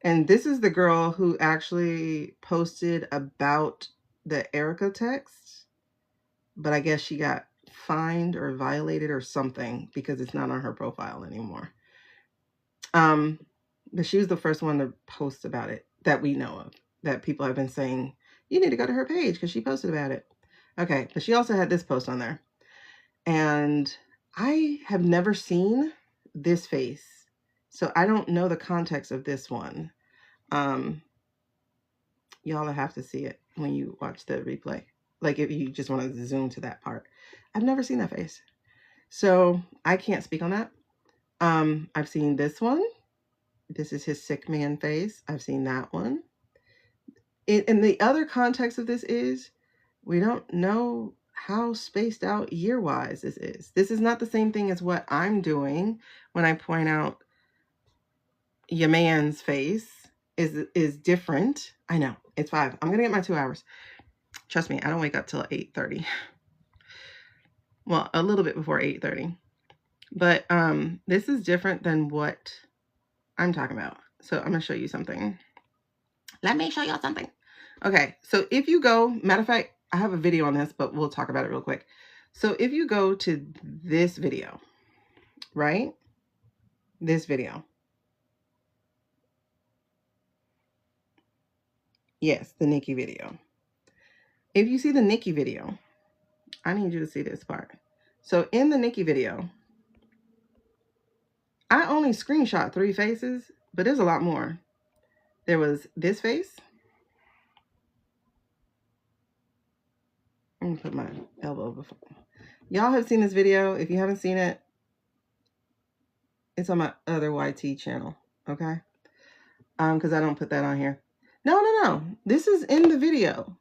And this is the girl who actually posted about the Erica text. But I guess she got fined or violated or something because it's not on her profile anymore. But she was the first one to post about it that we know of, that people have been saying, you need to go to her page because she posted about it. Okay, but she also had this post on there. And I have never seen this face, so I don't know the context of this one. Y'all will have to see it when you watch the replay. Like if you just want to zoom to that part. I've never seen that face. So I can't speak on that. I've seen this one. This is his sick man face. I've seen that one. And the other context of this is we don't know how spaced out year-wise this is. This is not the same thing as what I'm doing when I point out your man's face is different. I know. It's 5. I'm going to get my 2 hours. Trust me, I don't wake up till 8:30. Well, a little bit before 8:30. But this is different than what I'm talking about. So I'm going to show you something. Let me show y'all something. Okay, so if you go, matter of fact, I have a video on this, but we'll talk about it real quick. So if you go to this video, right? This video. Yes, the Nikki video. If you see the Nikki video, I need you to see this part. So in the Nikki video, I only screenshot 3 faces, but there's a lot more. There was this face. I'm gonna put my elbow before. Y'all have seen this video. If you haven't seen it, it's on my other YT channel, okay? Because I don't put that on here. No. This is in the video.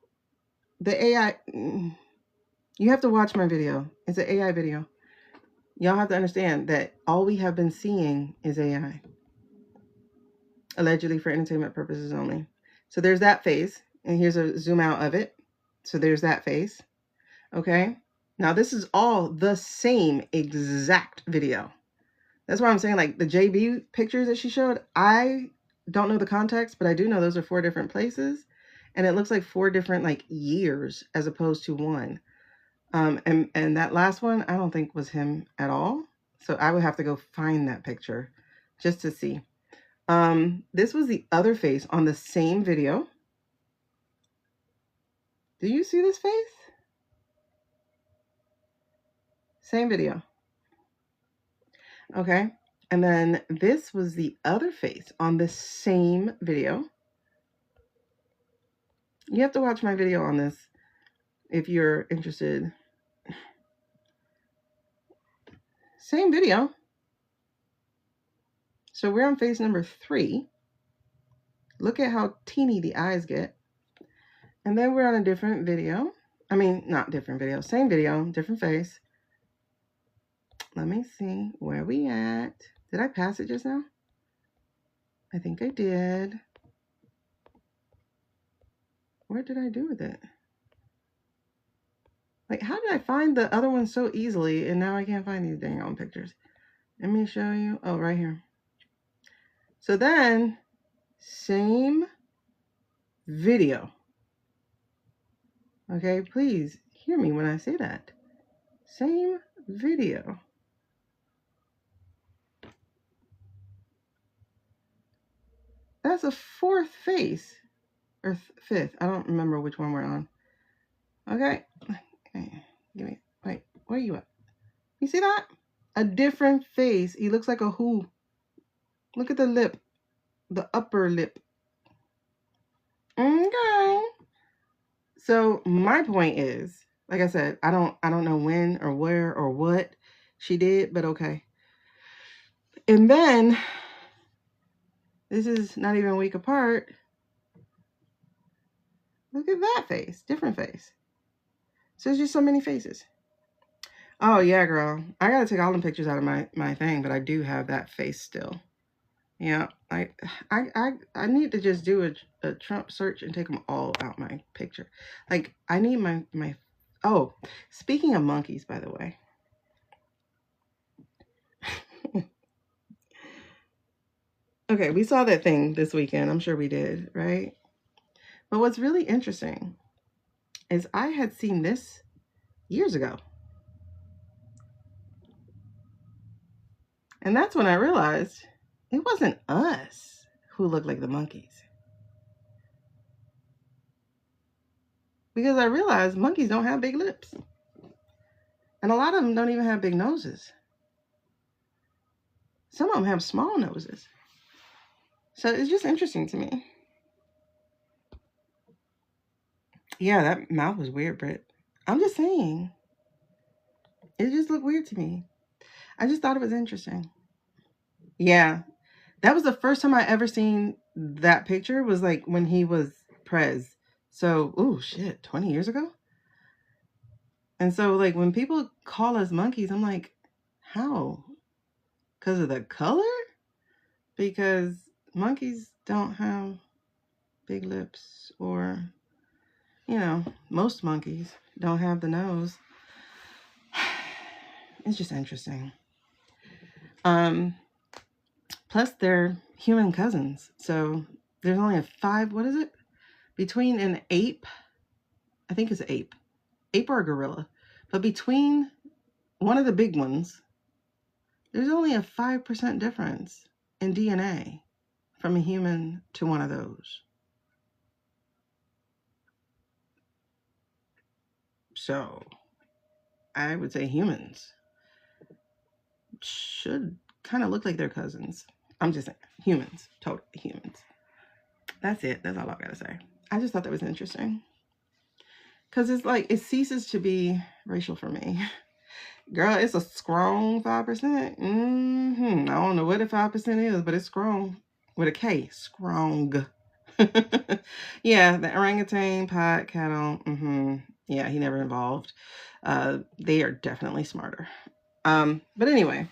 The AI, you have to watch my video. It's an AI video. Y'all have to understand that all we have been seeing is AI. Allegedly for entertainment purposes only. So there's that face. And here's a zoom out of it. So there's that face. Okay. Now this is all the same exact video. That's why I'm saying, like, the JB pictures that she showed, I don't know the context, but I do know those are 4 different places. And it looks like 4 different, like, years as opposed to one. And that last one, I don't think was him at all. So I would have to go find that picture just to see. This was the other face on the same video. Do you see this face? Same video. Okay. And then this was the other face on the same video. You have to watch my video on this if you're interested. Same video. So we're on face number 3. Look at how teeny the eyes get. And then we're on a different video. I mean, not different video, same video, different face. Let me see where we at. Did I pass it just now? I think I did. What did I do with it? Like, how did I find the other one so easily and now I can't find these dang on pictures? Let me show you. Oh, right here. So then, same video. Okay, please hear me when I say that. Same video. That's a 4th face. Or 5th. I don't remember which one we're on. Okay. Okay. Give me. Wait. Where are you at? You see that? A different face. He looks like a who. Look at the lip. The upper lip. Okay. So my point is, like I said, I don't know when or where or what she did, but okay. And then this is not even a week apart. Look at that face. Different face. So there's just so many faces. Oh yeah, girl. I gotta take all them pictures out of my thing, but I do have that face still. Yeah, I need to just do a Trump search and take them all out my picture. Like, I need my oh, speaking of monkeys, by the way. Okay, we saw that thing this weekend. I'm sure we did, right? But what's really interesting is I had seen this years ago. And that's when I realized it wasn't us who looked like the monkeys. Because I realized monkeys don't have big lips. And a lot of them don't even have big noses. Some of them have small noses. So it's just interesting to me. Yeah, that mouth was weird, Britt. I'm just saying. It just looked weird to me. I just thought it was interesting. Yeah. That was the first time I ever seen that picture, was like when he was Prez. So, oh shit, 20 years ago? And so, like, when people call us monkeys, I'm like, how? Because of the color? Because monkeys don't have big lips, or, you know, most monkeys don't have the nose. It's just interesting. Plus, they're human cousins. So, there's only a 5, what is it? Between an ape, I think it's an ape or a gorilla, but between one of the big ones, there's only a 5% difference in DNA from a human to one of those. So I would say humans should kind of look like their cousins. I'm just saying, humans, totally humans. That's it. That's all I gotta say. I just thought that was interesting. Because it's like, it ceases to be racial for me. Girl, it's a strong 5%. I don't know what the 5% is, but it's strong. With a K. Strong. Yeah, the orangutan, pot, cattle. Yeah, he never evolved. They are definitely smarter. But anyway,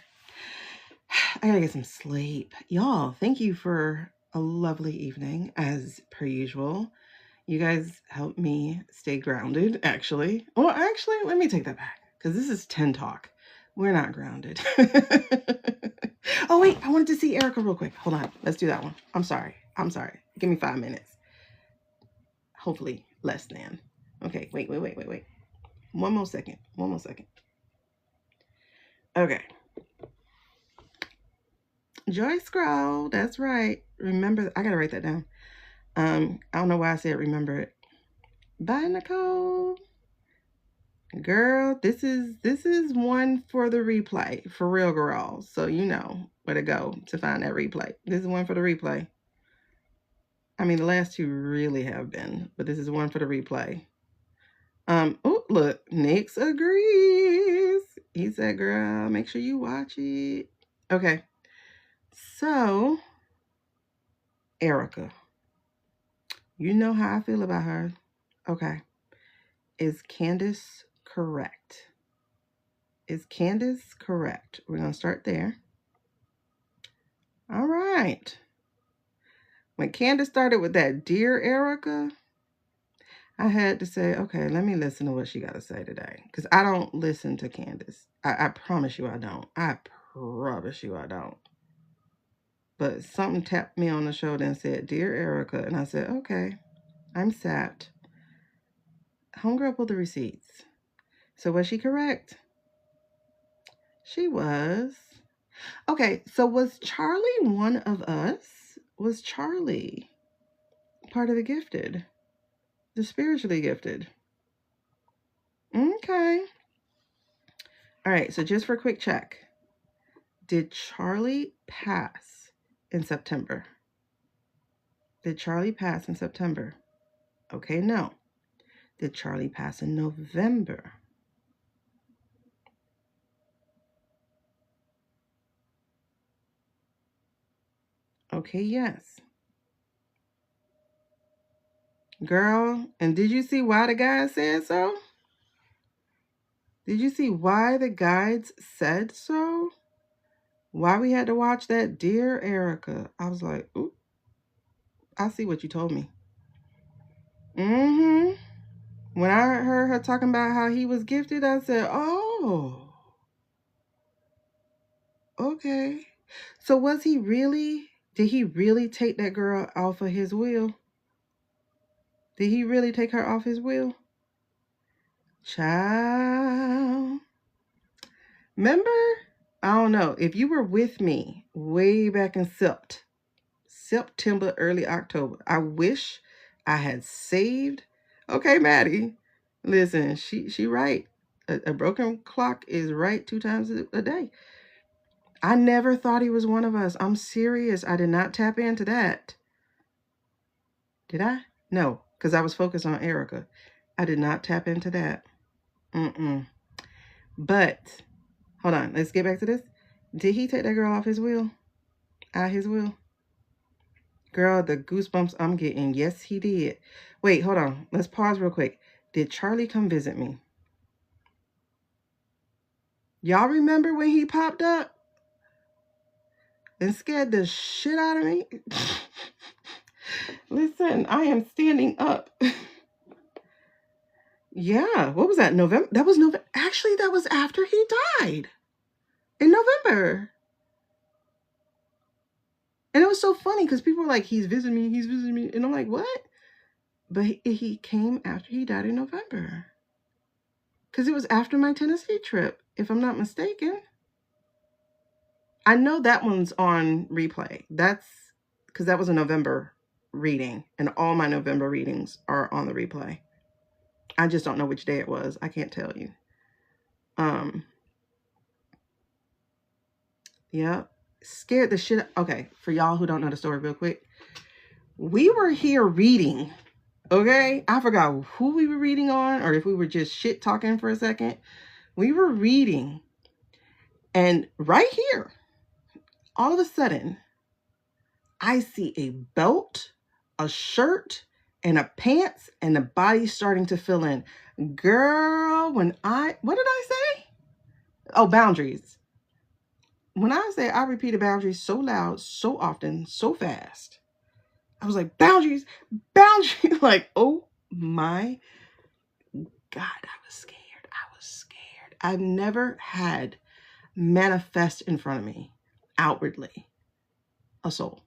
I gotta get some sleep. Y'all, thank you for a lovely evening, as per usual. You guys help me stay grounded, actually. Well, actually, let me take that back, because this is 10 Talk. We're not grounded. Oh, wait, I wanted to see Erica real quick. Hold on. Let's do that one. I'm sorry. Give me 5 minutes. Hopefully less than. Okay, wait. One more second. Okay. JoyScroll, that's right. Remember, I gotta write that down. I don't know why I said remember it. Bye, Nicole. Girl, this is one for the replay. For real, girl. So you know where to go to find that replay. This is one for the replay. I mean, the last two really have been, but this is one for the replay. Oh, look, Nix agrees. He said, girl, make sure you watch it. Okay. So, Erica. You know how I feel about her. Okay. Is Candace correct? Is Candace correct? We're going to start there. All right. When Candace started with that Dear Erica, I had to say, okay, let me listen to what she got to say today. Because I don't listen to Candace. I promise you I don't. I promise you I don't. But something tapped me on the shoulder and said, Dear Erica. And I said, okay, I'm sapped. Homegirl pulled the receipts. So was she correct? She was. Okay, so was Charlie one of us? Was Charlie part of the gifted? The spiritually gifted? Okay. All right, so just for a quick check. Did Charlie pass in September? Did Charlie pass in September? Okay, no. Did Charlie pass in November? Okay, yes. Girl, and did you see why the guide said so? Did you see why the guides said so? Why we had to watch that Dear Erica? I was like, ooh, I see what you told me. Mm-hmm. When I heard her talking about how he was gifted, I said, oh, okay. So was he really, did he really take that girl off of his will? Did he really take her off his will? Child. Remember? I don't know. If you were with me way back in September, early October, I wish I had saved. Okay, Maddie. Listen, she right. A broken clock is right 2 times a day. I never thought he was one of us. I'm serious. I did not tap into that. Did I? No, because I was focused on Erica. I did not tap into that. But, hold on. Let's get back to this. Did he take that girl off his will? Out his will? Girl, the goosebumps I'm getting. Yes, he did. Wait, hold on. Let's pause real quick. Did Charlie come visit me? Y'all remember when he popped up and scared the shit out of me? Listen, I am standing up. Yeah, what was that? November? That was November. Actually, that was after he died. In November. And it was so funny because people were like, he's visiting me. And I'm like, what? But he came after he died in November. Because it was after my Tennessee trip, if I'm not mistaken. I know that one's on replay. That's because that was a November reading. And all my November readings are on the replay. I just don't know which day it was. I can't tell you. Yeah. Scared the shit. Okay, for y'all who don't know the story real quick. We were here reading. Okay? I forgot who we were reading on or if we were just shit talking for a second. We were reading. And right here, all of a sudden, I see a belt, a shirt, and a pants, and the body starting to fill in. Girl, what did I say? Oh, boundaries. When I say I repeated boundaries so loud, so often, so fast, I was like, boundaries, boundaries. Like, oh my God, I was scared. I've never had manifest in front of me outwardly a soul.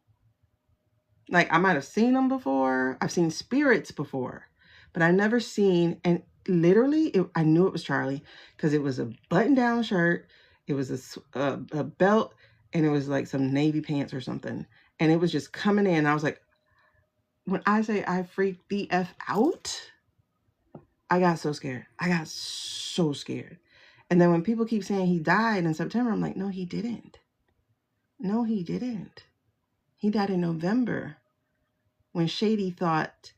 Like, I might have seen them before. I've seen spirits before, but I never seen, and literally I knew it was Charlie because it was a button down shirt. It was a belt, and it was like some navy pants or something. And it was just coming in. I was like, when I say I freaked the F out, I got so scared. And then when people keep saying he died in September, I'm like, no, he didn't. No, he didn't. He died in November when Shady thought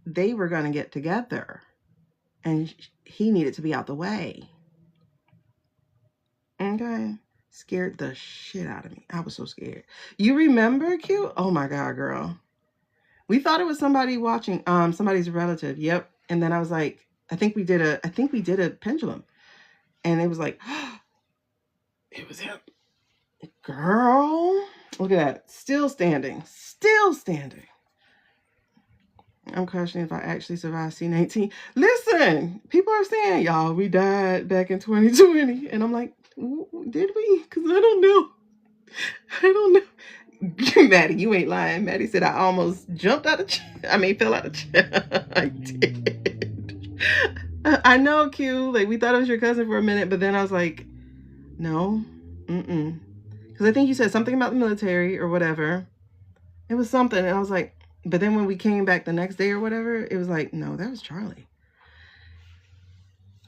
they were going to get together and he needed to be out the way. Okay. Scared the shit out of me. I was so scared. You remember, Q? Oh my God, girl. We thought it was somebody watching, somebody's relative. Yep. And then I was like, I think we did a pendulum. And it was like, it was him. Girl, look at that. Still standing. I'm questioning if I actually survived C19. Listen, people are saying, y'all, we died back in 2020. And I'm like, did we? Because I don't know. Maddie, you ain't lying. Maddie said I almost jumped out of fell out of chair. I did. I know, Q. Like, we thought it was your cousin for a minute, but then I was like, no. Because I think you said something about the military or whatever. It was something. And I was like, but then when we came back the next day or whatever, it was like, no, that was Charlie.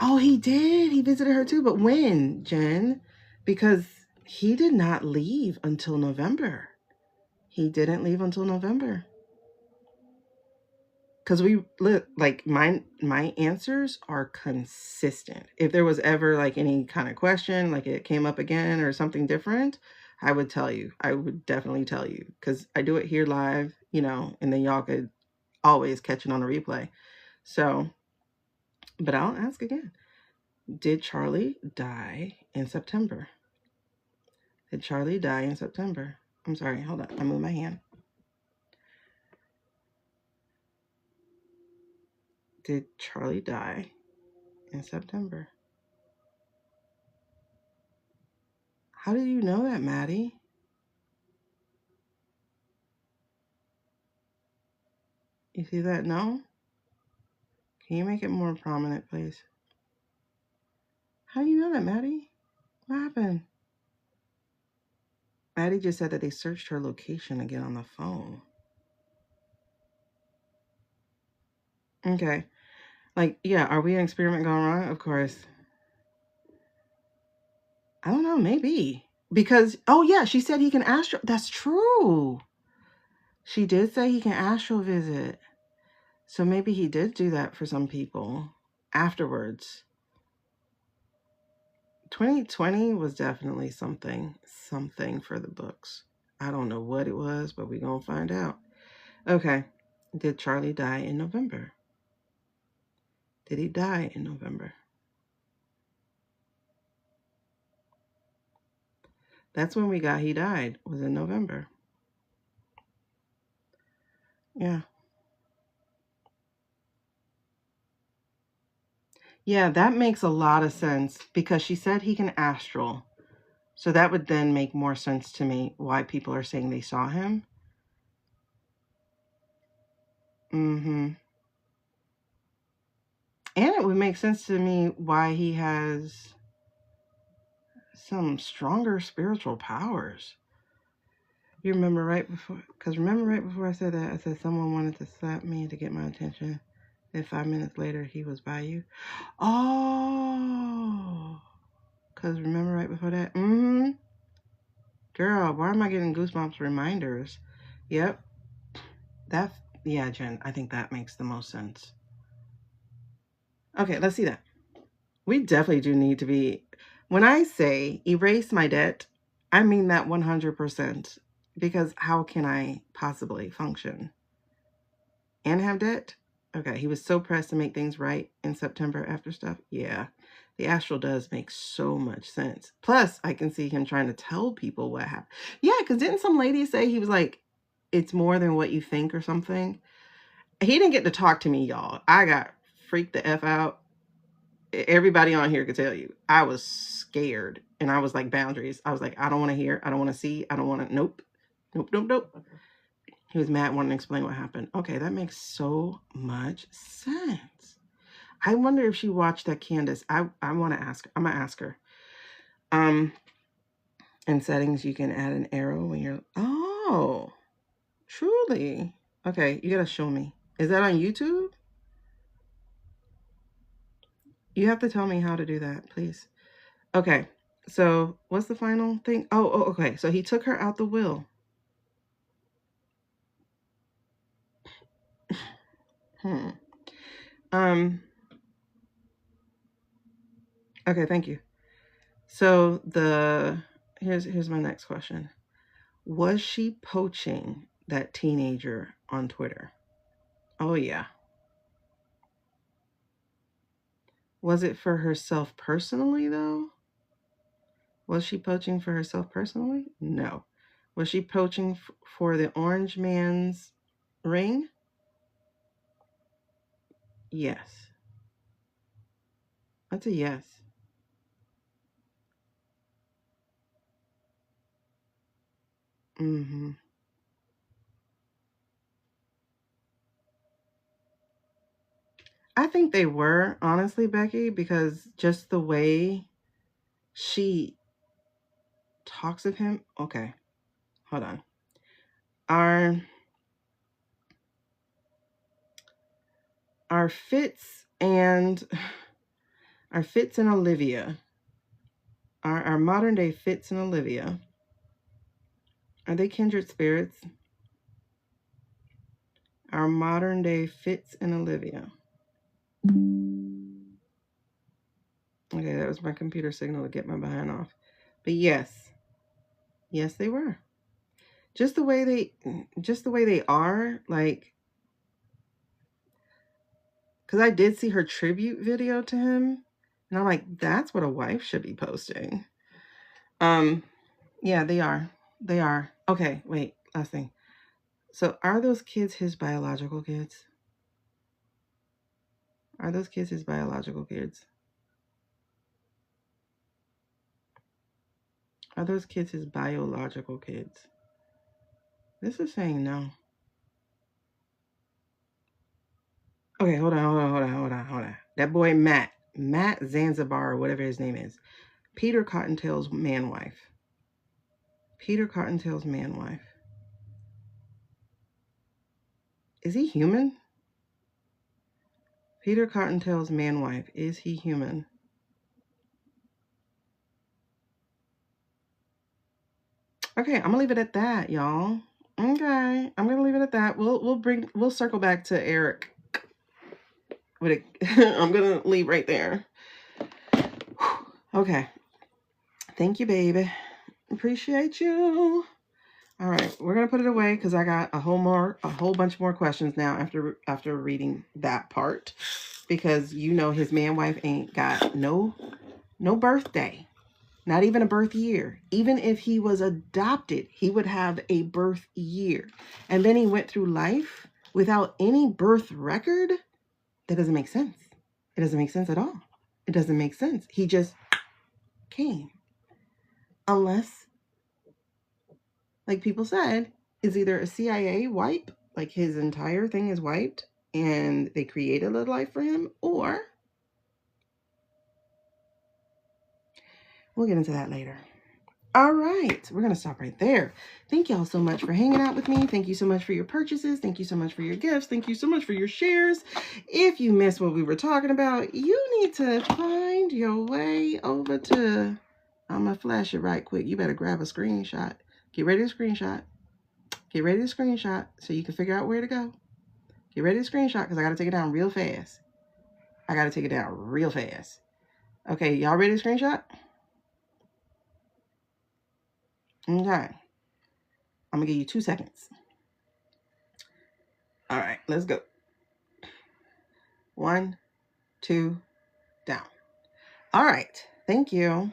Oh, he did. He visited her too. But when, Jen? Because he did not leave until November. He didn't leave until November. Because like my answers are consistent. If there was ever like any kind of question, like it came up again or something different, I would tell you. I would definitely tell you because I do it here live, and then y'all could always catch it on a replay. So, but I'll ask again. Did Charlie die in September? Did Charlie die in September? I'm sorry, hold on. I moved my hand. Did Charlie die in September? How do you know that, Maddie? You see that? No? Can you make it more prominent, please? How do you know that, Maddie? What happened? Maddie just said that they searched her location again on the phone. Okay. Like, yeah, are we an experiment gone wrong? Of course. I don't know, maybe. Because, oh yeah, she said he can astral. That's true. She did say he can astral visit. So maybe he did do that for some people afterwards. 2020 was definitely something for the books. I don't know what it was, but we're going to find out. Okay. Did Charlie die in November? Did he die in November? That's when we got he died, was in November. Yeah. Yeah, that makes a lot of sense because she said he can astral. So that would then make more sense to me why people are saying they saw him. And it would make sense to me why he has some stronger spiritual powers. You remember right before, because remember right before I said that, I said someone wanted to slap me to get my attention. Then 5 minutes later, he was by you. Oh, because remember right before that? Girl, why am I getting goosebumps reminders? Yep. Yeah, Jen, I think that makes the most sense. Okay, let's see that. We definitely do need to be, when I say erase my debt, I mean that 100%. Because how can I possibly function and have debt? Okay, he was so pressed to make things right in September after stuff. Yeah, the astral does make so much sense. Plus, I can see him trying to tell people what happened. Yeah, because didn't some lady say he was like it's more than what you think or something. He didn't get to talk to me, y'all. I got freaked the F out. Everybody on here could tell you. I was scared. And I was like, boundaries. I was like, I don't want to hear. I don't want to see. I don't want to. Nope. Nope, nope, nope. He was mad, wanting to explain what happened. Okay, that makes so much sense. I wonder if she watched that Candace. I want to ask her. I'm going to ask her. In settings, you can add an arrow when you're... Oh, truly? Okay, you got to show me. Is that on YouTube? You have to tell me how to do that, please. Okay, so what's the final thing? Oh, okay. So he took her out the will. Okay, thank you. So here's my next question. Was she poaching that teenager on Twitter? Oh yeah. Was it for herself personally though? Was she poaching for herself personally? No. Was she poaching for the orange man's ring? Yes. That's a yes. Mm-hmm. I think they were, honestly, Becky, because just the way she talks of him. Okay, hold on. Our Fitz and Olivia, our modern day Fitz and Olivia, are they kindred spirits? Our modern day Fitz and Olivia. Okay, that was my computer signal to get my behind off. But yes, they were. Just the way they are, like, because I did see her tribute video to him, and I'm like, that's what a wife should be posting. Yeah, they are. They are. Okay, wait, last thing. So are those kids his biological kids? Are those kids his biological kids? Are those kids his biological kids? This is saying no. Okay, hold on. That boy Matt Zanzibar, or whatever his name is. Peter Cottontail's man-wife. Is he human? Peter Cottontail's man-wife. Is he human? Okay, I'm gonna leave it at that, y'all. Okay, I'm gonna leave it at that. We'll circle back to Eric. I'm gonna leave right there. Okay. Thank you, baby. Appreciate you. All right, we're gonna put it away because I got a whole bunch more questions now after reading that part, because his man-wife ain't got no birthday, not even a birth year. Even if he was adopted, he would have a birth year, and then he went through life without any birth record. That doesn't make sense. It doesn't make sense at all. It doesn't make sense. He just came, unless, like people said, is either a CIA wipe, like his entire thing is wiped and they created a life for him, or we'll get into that later. All right, we're going to stop right there. Thank y'all so much for hanging out with me. Thank you so much for your purchases. Thank you so much for your gifts. Thank you so much for your shares. If you missed what we were talking about, you need to find your way over to, I'm going to flash it right quick. You better grab a screenshot. Get ready to screenshot. Get ready to screenshot so you can figure out where to go. Get ready to screenshot because I got to take it down real fast. Okay, y'all ready to screenshot? Okay. I'm going to give you 2 seconds. All right, let's go. 1, 2, down. All right, thank you.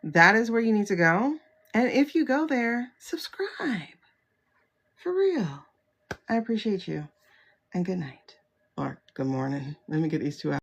That is where you need to go. And if you go there, subscribe. For real. I appreciate you. And good night. Or good morning. Let me get these 2 hours.